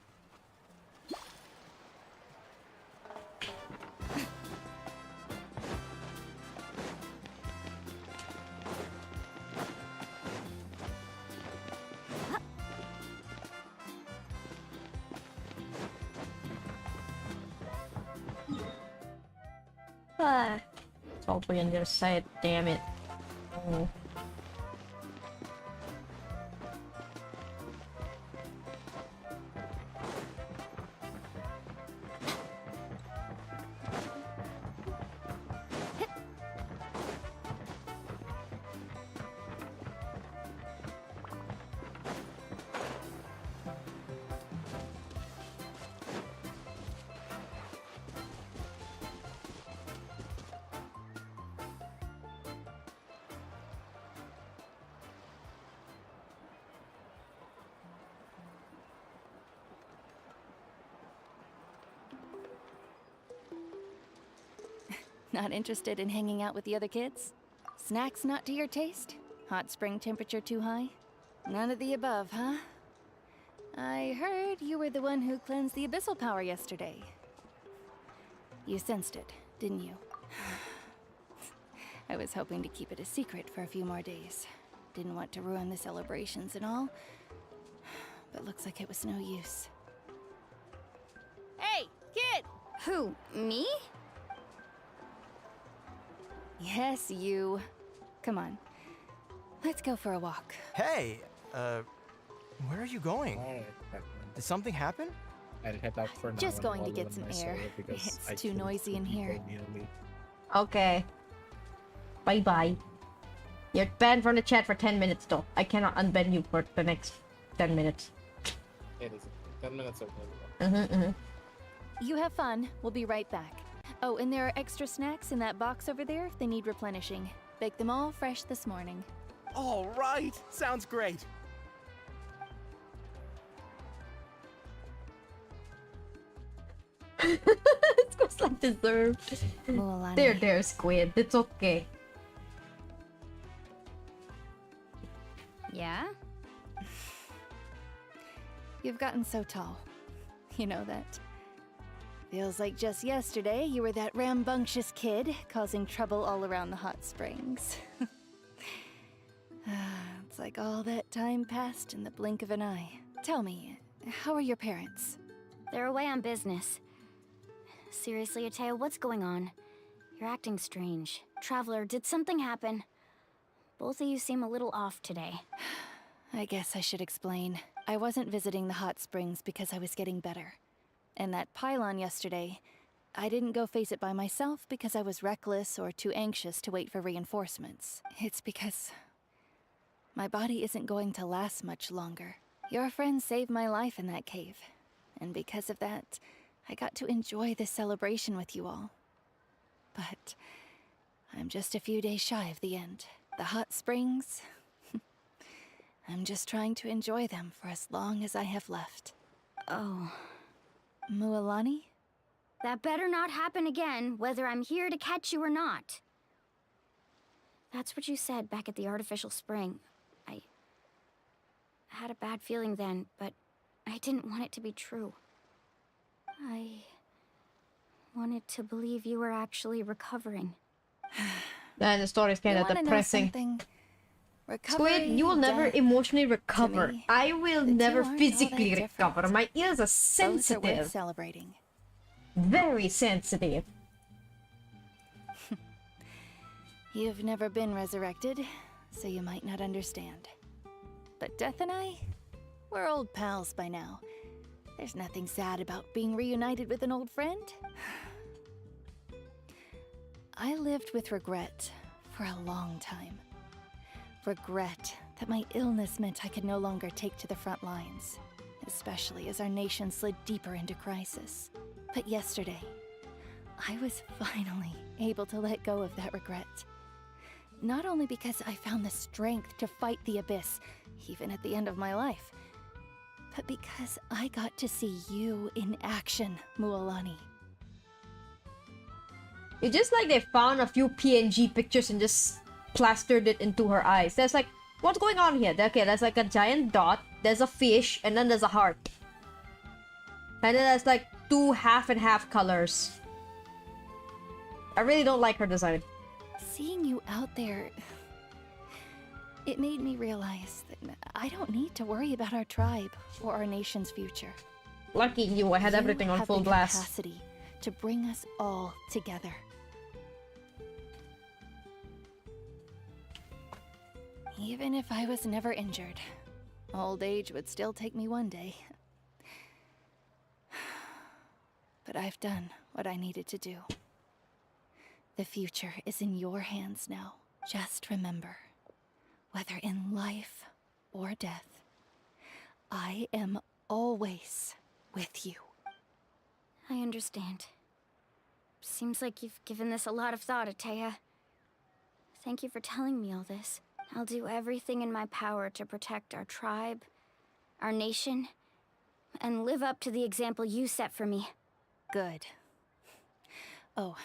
Ah, it's all the way on the other side. Damn it. Oh. Not interested in hanging out with the other kids? Snacks not to your taste? Hot spring temperature too high? None of the above, huh? I heard you were the one who cleansed the abyssal power yesterday. You sensed it, didn't you? I was hoping to keep it a secret for a few more days. Didn't want to ruin the celebrations and all, but looks like it was no use. Hey, kid! Who, me? Yes, you. Come on. Let's go for a walk. Hey, where are you going? Did something happen? I'll head out for now. Just going to get some air. It's too noisy in here. Okay. Bye-bye. You're banned from the chat for 10 minutes though. I cannot unban you for the next 10 minutes. It is 10 minutes okay. You have fun. We'll be right back. Oh, and there are extra snacks in that box over there if they need replenishing. Baked them all fresh this morning. All right, sounds great. It's just like deserved. There, Squid. It's okay. Yeah? You've gotten so tall. You know that. Feels like just yesterday you were that rambunctious kid causing trouble all around the hot springs. It's like all that time passed in the blink of an eye. Tell me, how are your parents? They're away on business. Seriously, Ateo, what's going on? You're acting strange. Traveler, did something happen? Both of you seem a little off today. I guess I should explain. I wasn't visiting the hot springs because I was getting better. And that pylon yesterday, I didn't go face it by myself because I was reckless or too anxious to wait for reinforcements. It's because my body isn't going to last much longer. Your friend saved my life in that cave. And because of that, I got to enjoy this celebration with you all. But I'm just a few days shy of the end. The hot springs, I'm just trying to enjoy them for as long as I have left. Oh. Mualani? That better not happen again, whether I'm here to catch you or not. That's what you said back at the artificial spring. I had a bad feeling then, but I didn't want it to be true. I wanted to believe you were actually recovering. And the story's kind of depressing. Squid, you will never emotionally recover. I will never physically recover. My ears are sensitive. Both are worth celebrating. Very sensitive. You've never been resurrected, so you might not understand. But Death and I, we're old pals by now. There's nothing sad about being reunited with an old friend. I lived with regret for a long time. Regret that my illness meant I could no longer take to the front lines, especially as our nation slid deeper into crisis. But yesterday, I was finally able to let go of that regret. Not only because I found the strength to fight the abyss, even at the end of my life, but because I got to see you in action, Mualani. It's just like they found a few PNG pictures and just plastered it into her eyes. There's like, what's going on here? Okay, there's like a giant dot, there's a fish, and then there's a heart. And then there's like two half and half colors. I really don't like her design. Seeing you out there, it made me realize that I don't need to worry about our tribe or our nation's future. Lucky you, I had everything on full blast. You have the capacity to bring us all together. Even if I was never injured, old age would still take me one day. But I've done what I needed to do. The future is in your hands now. Just remember, whether in life or death, I am always with you. I understand. Seems like you've given this a lot of thought, Atea. Thank you for telling me all this. I'll do everything in my power to protect our tribe, our nation, and live up to the example you set for me. Good. Oh,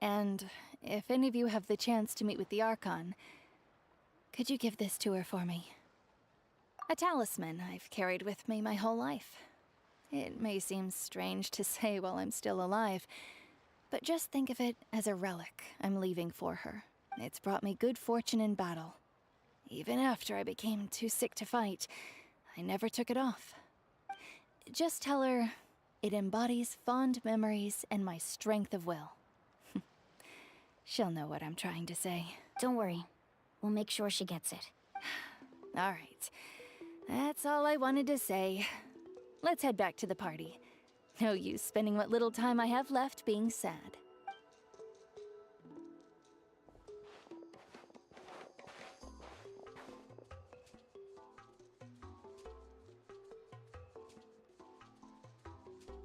and if any of you have the chance to meet with the Archon, could you give this to her for me? A talisman I've carried with me my whole life. It may seem strange to say while I'm still alive, but just think of it as a relic I'm leaving for her. It's brought me good fortune in battle. Even after I became too sick to fight, I never took it off. Just tell her it embodies fond memories and my strength of will. She'll know what I'm trying to say. Don't worry. We'll make sure she gets it. All right. That's all I wanted to say. Let's head back to the party. No use spending what little time I have left being sad.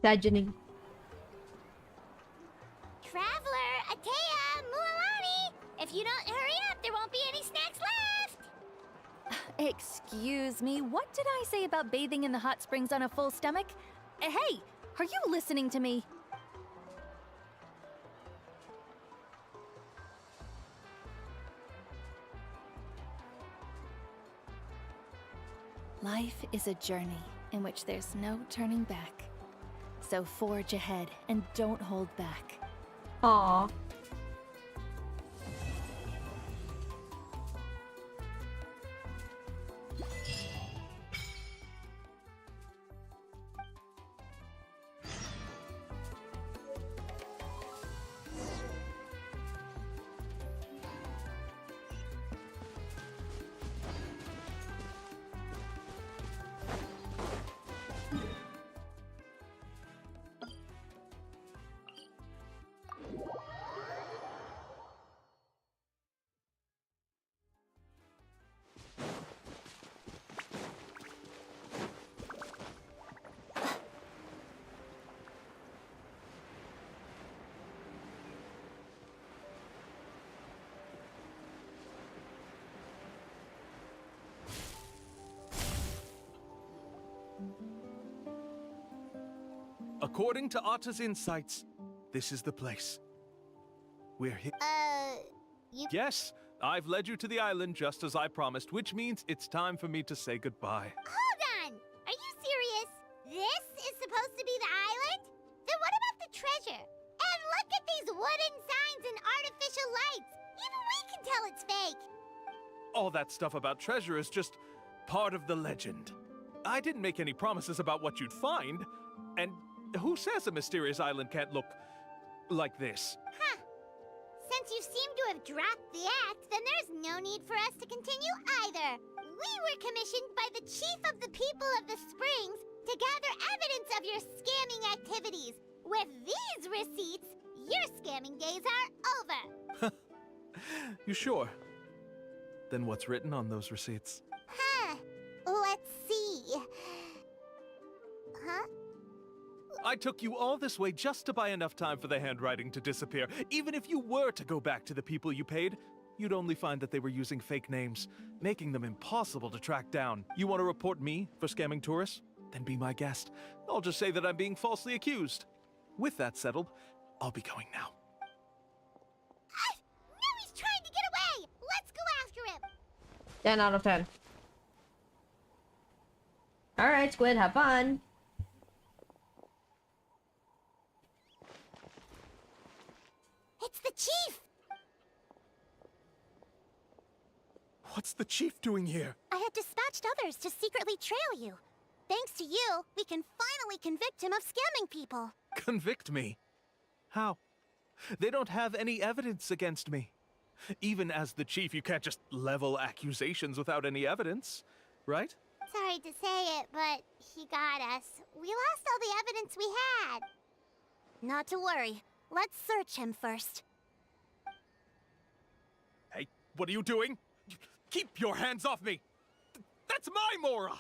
Sadgening. Traveler, Atea, Mualani! If you don't hurry up, there won't be any snacks left! Excuse me, what did I say about bathing in the hot springs on a full stomach? Hey, are you listening to me? Life is a journey in which there's no turning back. So forge ahead and don't hold back. Aww. According to Atta's insights, this is the place. We're here. You... Yes, I've led you to the island just as I promised, which means it's time for me to say goodbye. Hold on! Are you serious? This is supposed to be the island? Then what about the treasure? And look at these wooden signs and artificial lights! Even we can tell it's fake! All that stuff about treasure is just part of the legend. I didn't make any promises about what you'd find, and who says a mysterious island can't look like this? Huh. Since you seem to have dropped the act, then there's no need for us to continue either. We were commissioned by the chief of the people of the Springs to gather evidence of your scamming activities. With these receipts, your scamming days are over. You sure? Then what's written on those receipts? Huh. Let's see. Huh? I took you all this way just to buy enough time for the handwriting to disappear. Even if you were to go back to the people you paid, you'd only find that they were using fake names, making them impossible to track down. You want to report me for scamming tourists? Then be my guest. I'll just say that I'm being falsely accused. With that settled, I'll be going now. Now he's trying to get away! Let's go after him! 10 out of 10. Alright, Squid, have fun. It's the chief! What's the chief doing here? I have dispatched others to secretly trail you. Thanks to you, we can finally convict him of scamming people. Convict me? How? They don't have any evidence against me. Even as the chief, you can't just level accusations without any evidence, right? Sorry to say it, but he got us. We lost all the evidence we had. Not to worry. Let's search him first. Hey, what are you doing? Keep your hands off me! That's my Mora!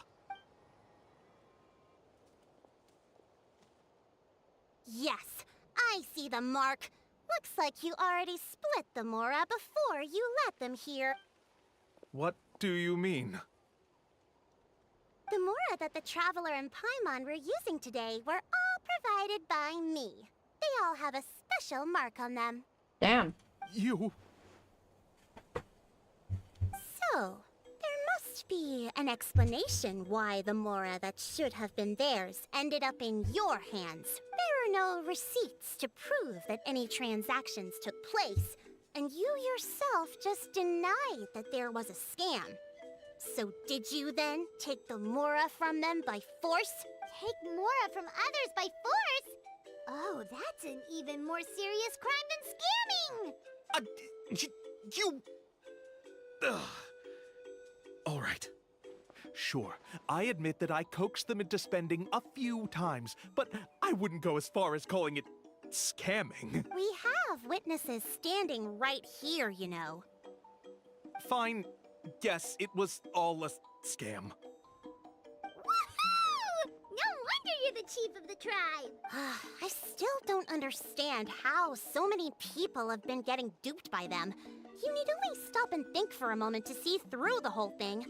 Yes, I see the mark. Looks like you already split the Mora before you let them here. What do you mean? The Mora that the Traveler and Paimon were using today were all provided by me. They all have a special mark on them. Damn. You... So, there must be an explanation why the Mora that should have been theirs ended up in your hands. There are no receipts to prove that any transactions took place, and you yourself just denied that there was a scam. So did you then take the Mora from them by force? Take Mora from others by force? Oh, that's an even more serious crime than scamming! You... Ugh. All right. Sure, I admit that I coaxed them into spending a few times, but I wouldn't go as far as calling it scamming. We have witnesses standing right here, you know. Fine. Yes, it was all a scam. Woohoo! No wonder you're the chief of the tribe! I still don't understand how so many people have been getting duped by them. You need only stop and think for a moment to see through the whole thing.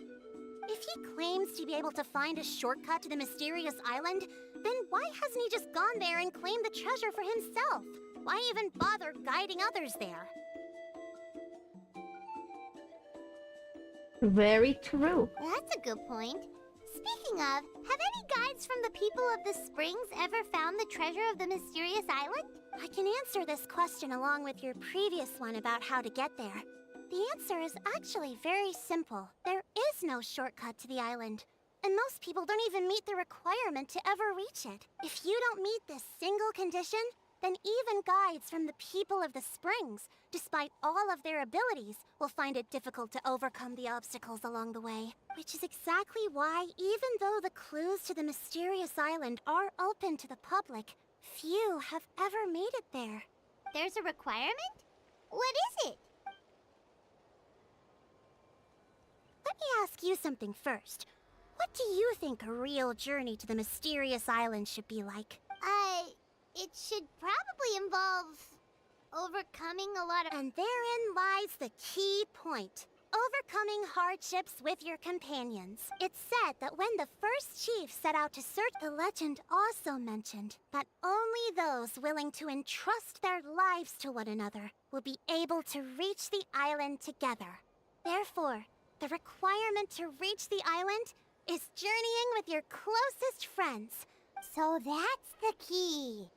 If he claims to be able to find a shortcut to the mysterious island, then why hasn't he just gone there and claimed the treasure for himself? Why even bother guiding others there? Very true. That's a good point. Speaking of, have any guides from the people of the springs ever found the treasure of the mysterious island? I can answer this question along with your previous one about how to get there. The answer is actually very simple. There is no shortcut to the island, and most people don't even meet the requirement to ever reach it. If you don't meet this single condition, then even guides from the people of the springs, despite all of their abilities, will find it difficult to overcome the obstacles along the way. Which is exactly why, even though the clues to the mysterious island are open to the public, few have ever made it there. There's a requirement? What is it? Let me ask you something first. What do you think a real journey to the mysterious island should be like? It should probably involve overcoming a lot of... And therein lies the key point. Overcoming hardships with your companions. It's said that when the first chief set out to search, the legend also mentioned that only those willing to entrust their lives to one another will be able to reach the island together. Therefore, the requirement to reach the island is journeying with your closest friends. So that's the key.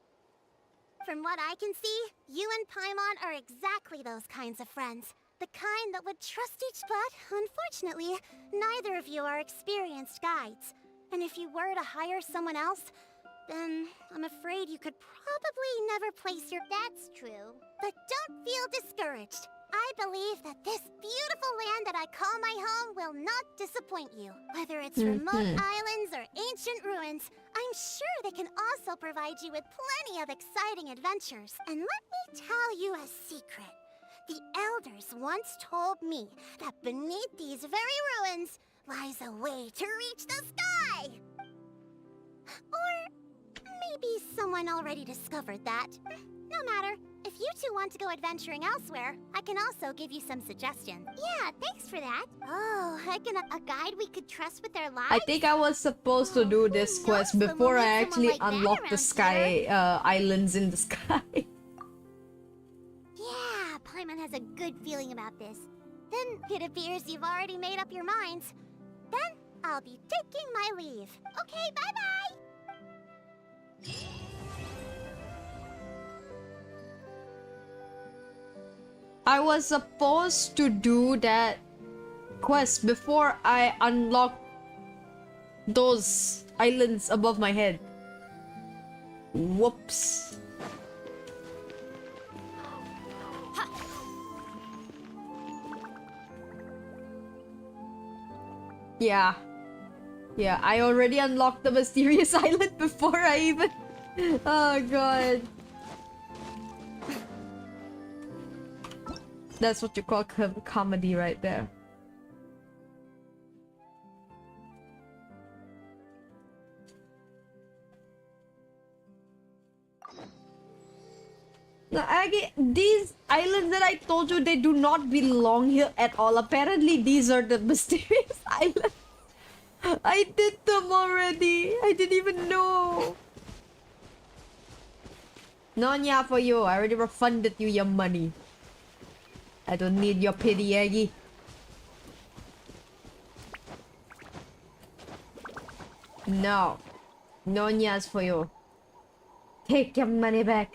From what I can see, you and Paimon are exactly those kinds of friends. The kind that would trust each but, unfortunately, neither of you are experienced guides. And if you were to hire someone else, then I'm afraid you could probably never place your... That's true. But don't feel discouraged. I believe that this beautiful land that I call my home will not disappoint you. Whether it's remote islands or ancient ruins, I'm sure they can also provide you with plenty of exciting adventures. And let me tell you a secret. The elders once told me that beneath these very ruins lies a way to reach the sky. Or maybe someone already discovered that. No matter. If you two want to go adventuring elsewhere, I can also give you some suggestions. Yeah, thanks for that. Oh, A guide we could trust with our lives? I think I was supposed to do this quest before I actually unlocked the sky islands in the sky. Yeah, Paimon has a good feeling about this. Then it appears you've already made up your minds. Then I'll be taking my leave. Okay, bye-bye! I was supposed to do that quest before I unlocked those islands above my head. Whoops. Yeah. Yeah, I already unlocked the mysterious island before I even... Oh god. That's what you call comedy right there. No, these islands that I told you, they do not belong here at all. Apparently, these are the mysterious islands. I did them already. I didn't even know. Nonya for you. I already refunded you your money. I don't need your pity, Aggie. No. Nonya's for you. Take your money back.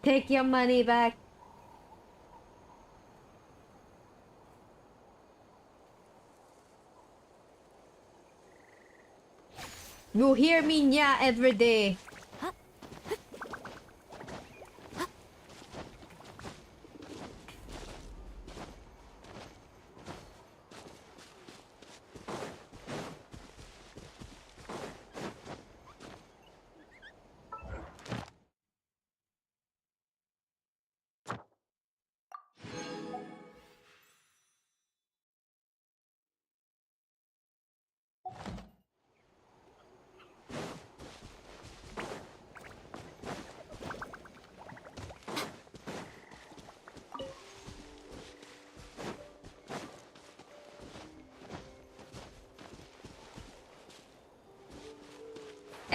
Take your money back. You hear me, nya, every day.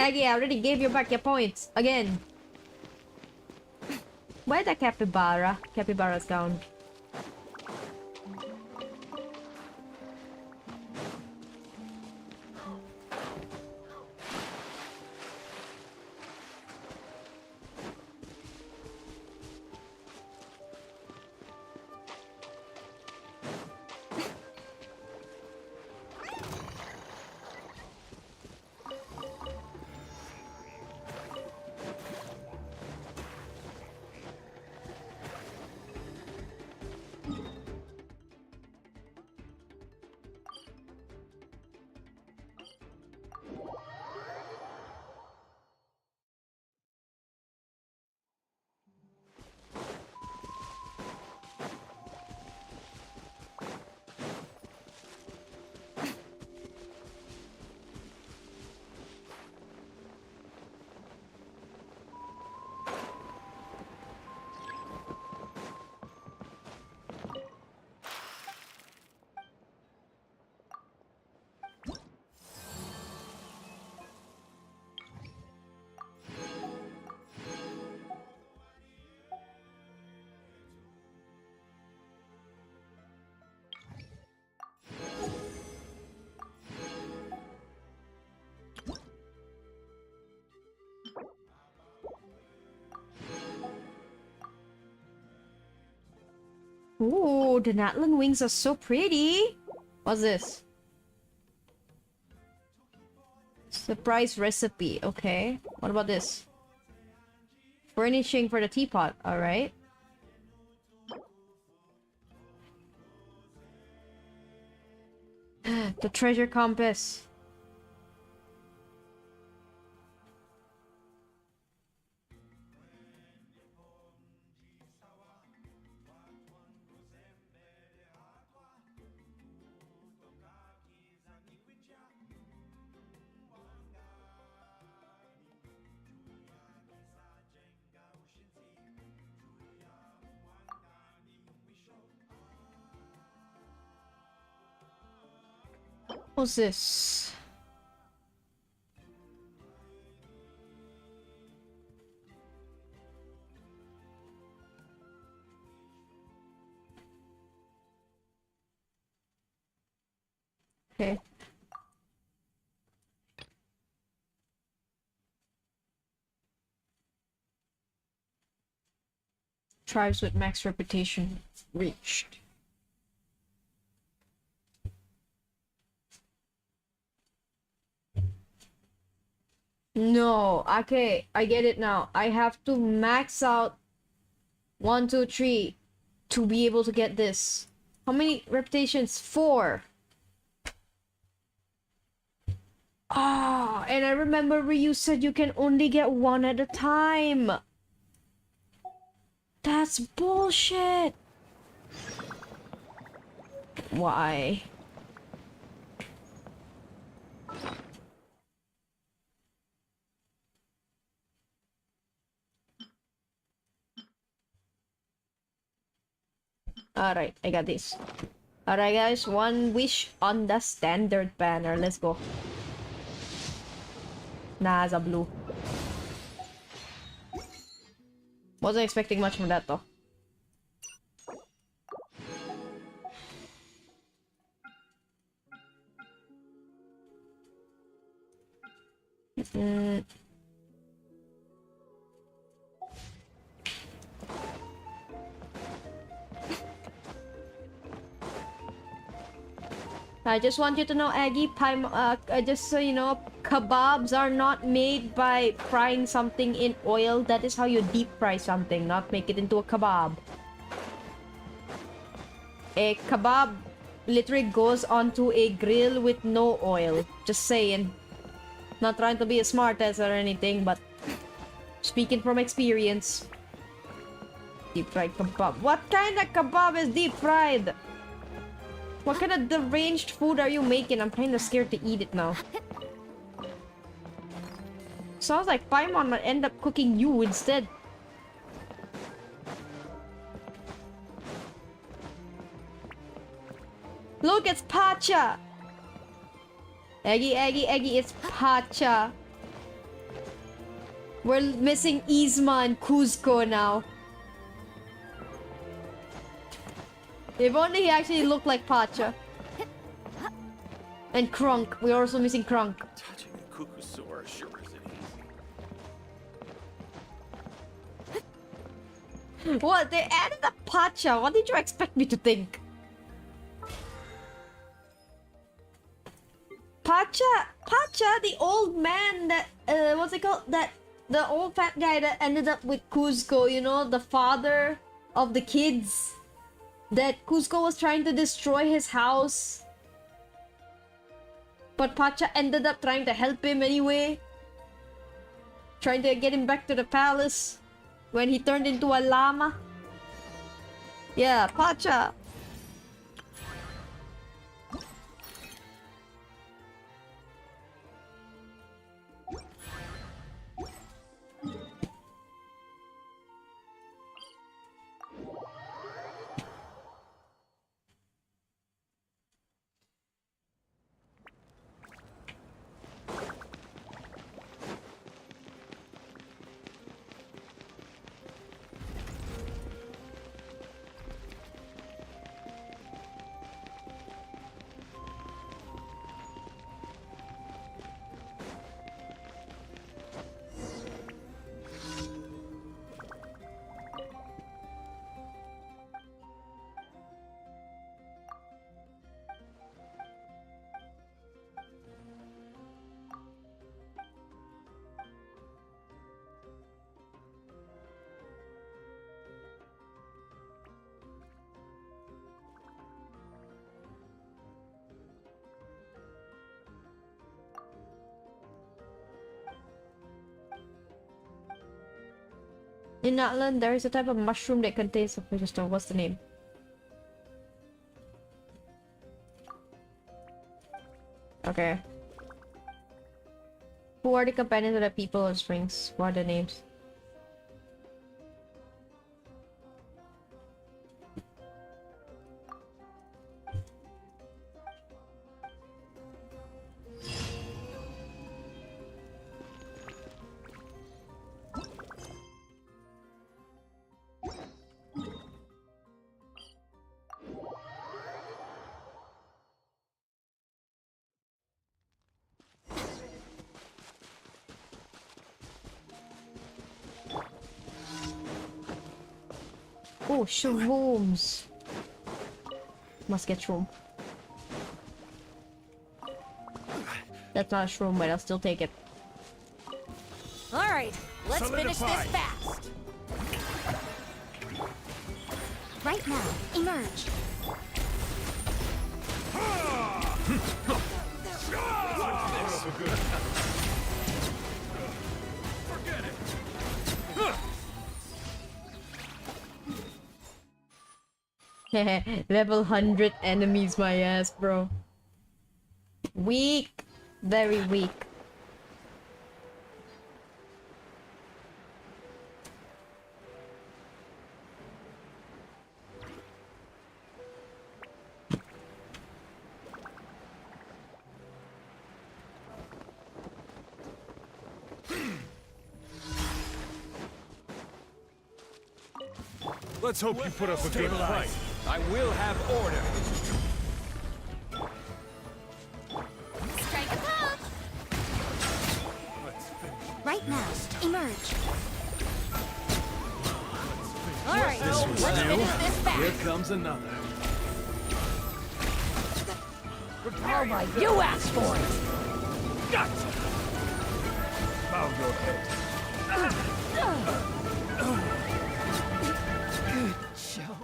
Aggie, I already gave you back your points. Again. Where the capybara? Capybara's gone. Ooh, the Natlan wings are so pretty. What's this? Surprise recipe. Okay. What about this? Furnishing for the teapot. Alright. The treasure compass. What's this? Okay. Tribes with max reputation reached. No, okay, I get it now. I have to max out 1, 2, 3 to be able to get this. How many reputations? 4. Ah, and I remember Ryu said you can only get one at a time. That's bullshit. Why? Alright, I got this. Alright guys, one wish on the standard banner. Let's go. Nah, it's a blue. Wasn't expecting much from that though. I just want you to know, Aggie, just so you know, kebabs are not made by frying something in oil. That is how you deep fry something, not make it into a kebab. A kebab literally goes onto a grill with no oil. Just saying. Not trying to be a smartass or anything, but speaking from experience. Deep fried kebab. What kind of kebab is deep fried? What kind of deranged food are you making? I'm kind of scared to eat it now. Sounds like Paimon might end up cooking you instead. Look, it's Pacha! Eggy, it's Pacha. We're missing Yzma and Kuzco now. If only he actually looked like Pacha. And Krunk. We're also missing Krunk. Touching a Kukusaur sure isn't easy. What? They added a Pacha. What did you expect me to think? Pacha, the old man that, what's it called? The old fat guy that ended up with Kuzco, you know, the father of the kids. That Kuzco was trying to destroy his house. But Pacha ended up trying to help him anyway. Trying to get him back to the palace. When he turned into a llama. Yeah, Pacha. In Natlan, there is a type of mushroom that contains a precious stone. What's the name? Okay. Who are the companions of the people of springs? What are the names? Oh, shrooms. Must get shroom. That's not a shroom, but I'll still take it. Alright, let's finish this fast. Right now, emerge. Forget it. Level 100 enemies, my ass, bro. Weak. Very weak. Let's hope you put up a good fight. I will have order. Strike a pose! Right now, emerge. Alright, This was let's new. finish this back. Here comes another. Oh my, you asked for it! Gotcha! Bow your head. Good show.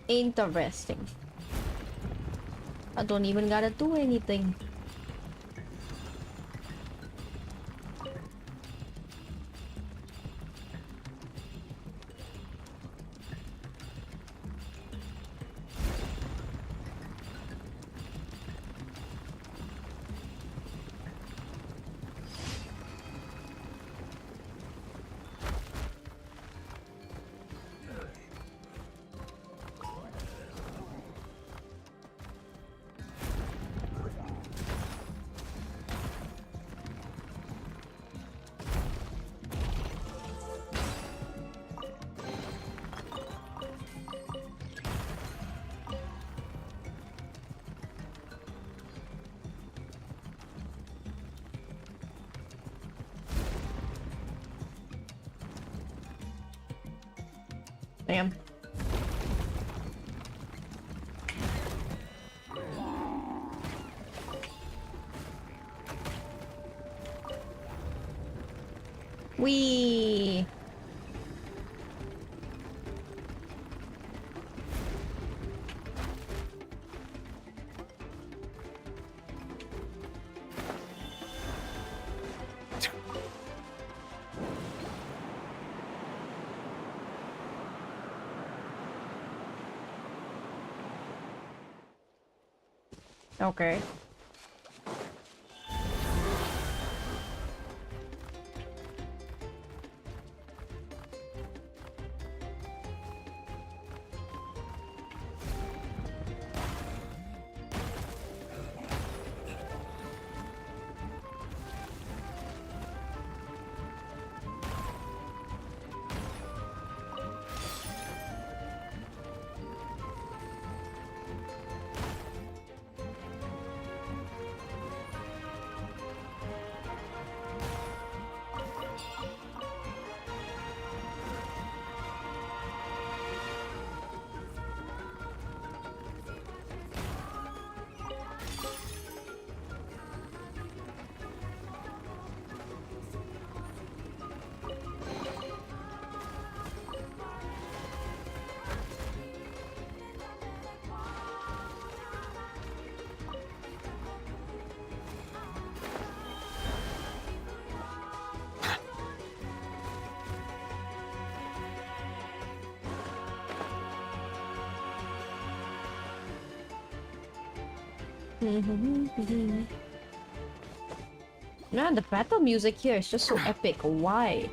Interesting. I don't even gotta do anything. Damn. Wee. Okay. Man, the battle music here is just so epic. Why?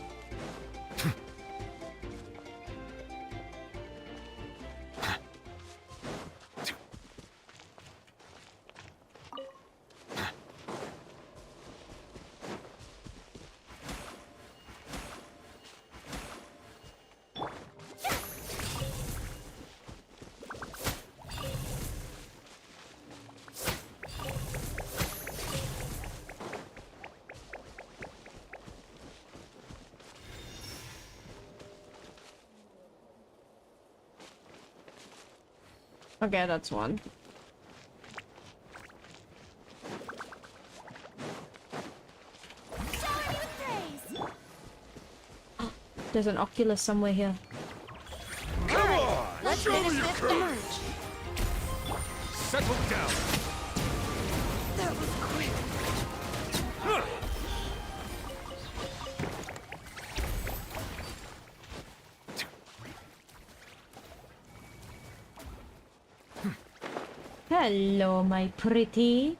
Okay, that's one. There's an Oculus somewhere here. Come on! Let's Show me finish your this courage! emerge. Settle down! That was quick. Huh. Hello, my pretty.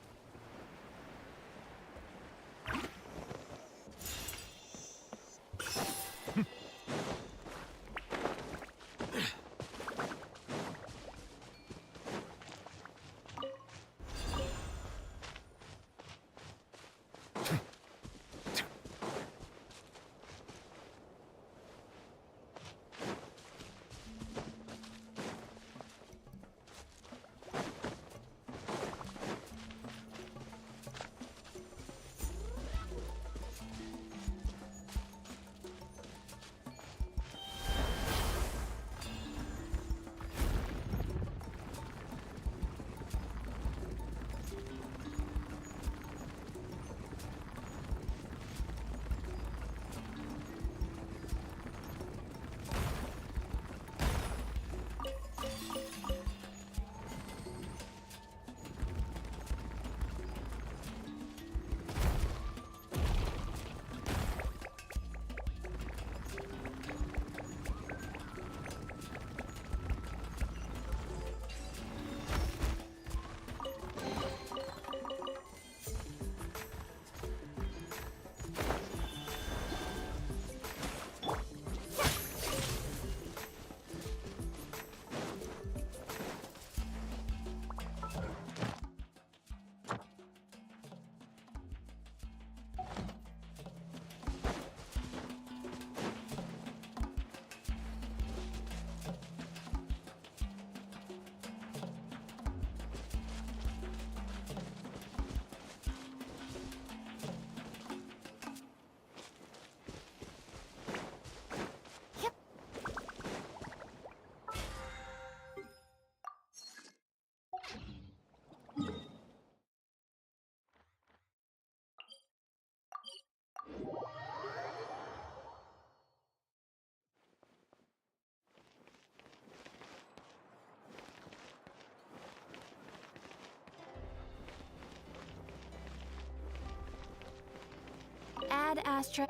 Ad Astra.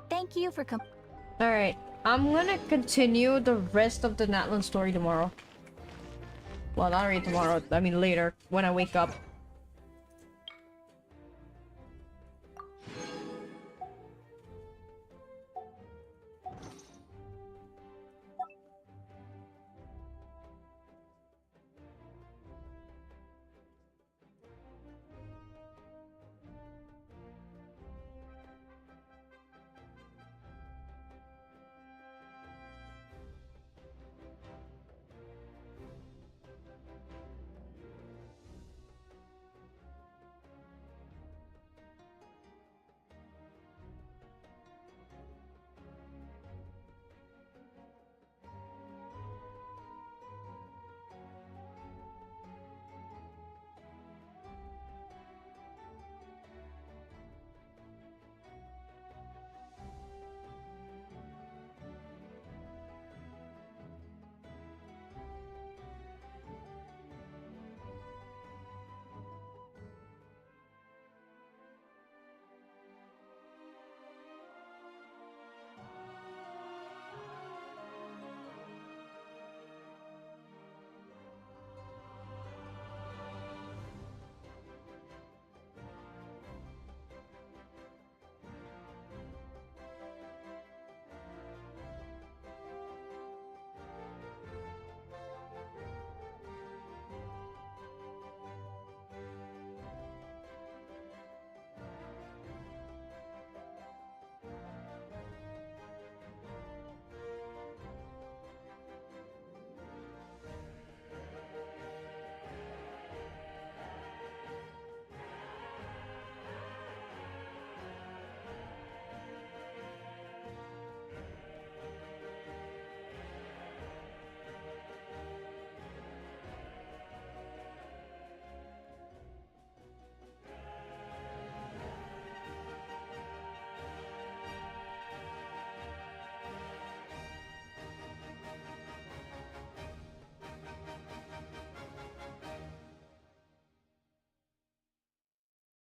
Thank you for Alright, I'm gonna continue the rest of the Natlan story tomorrow. Well, not really tomorrow, I mean later, when I wake up.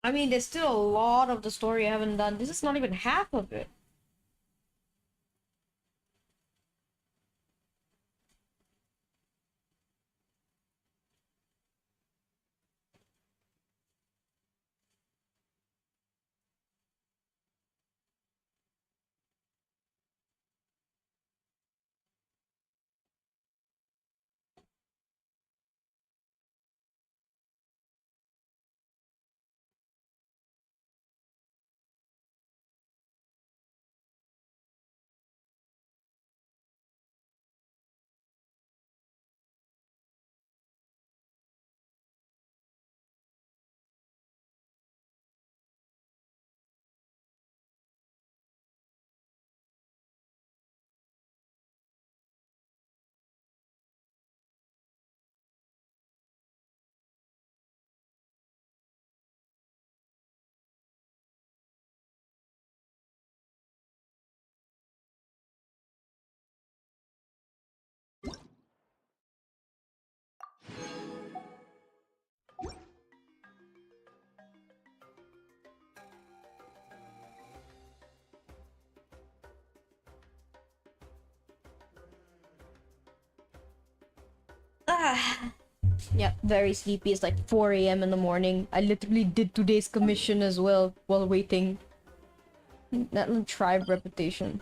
I mean, there's still a lot of the story I haven't done. This is not even half of it. Ah. Yeah, very sleepy. It's like 4 a.m. in the morning. I literally did today's commission as well while waiting. That tribe reputation.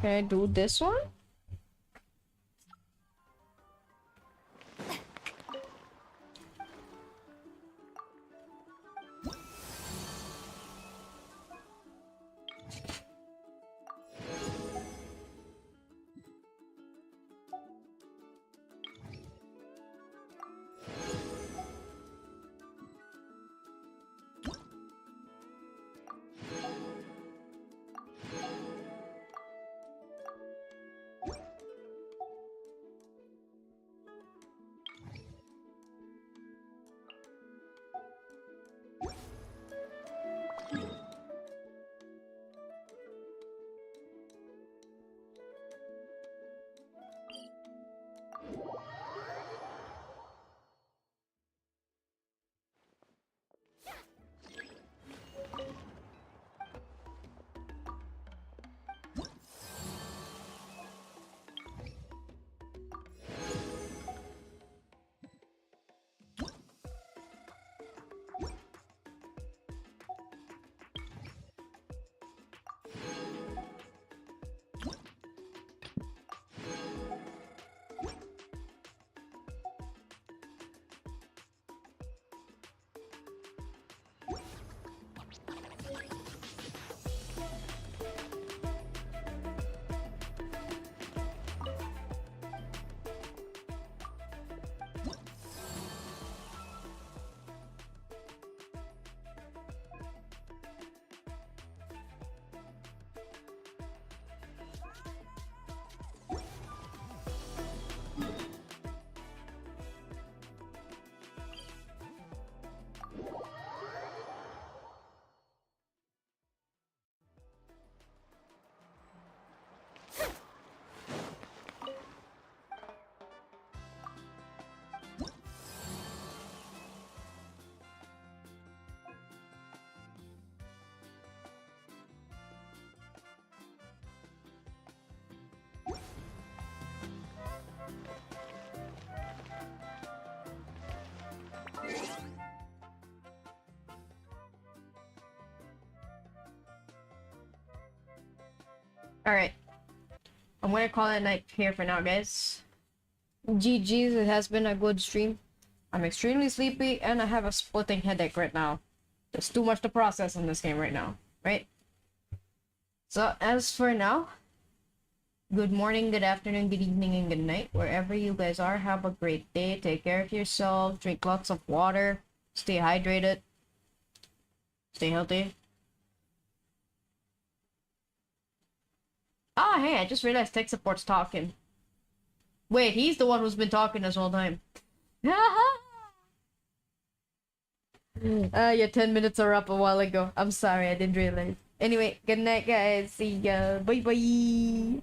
Can I do this one? Alright. I'm gonna call it night here for now, guys. GG's, it has been a good stream. I'm extremely sleepy and I have a splitting headache right now. There's too much to process in this game right now, right? So, as for now, good morning, good afternoon, good evening, and good night. Wherever you guys are, have a great day. Take care of yourself. Drink lots of water. Stay hydrated. Stay healthy. Ah, hey, I just realized tech support's talking. Wait, he's the one who's been talking this whole time. Your 10 minutes are up a while ago. I'm sorry, I didn't realize. Anyway, good night, guys. See ya. Bye-bye.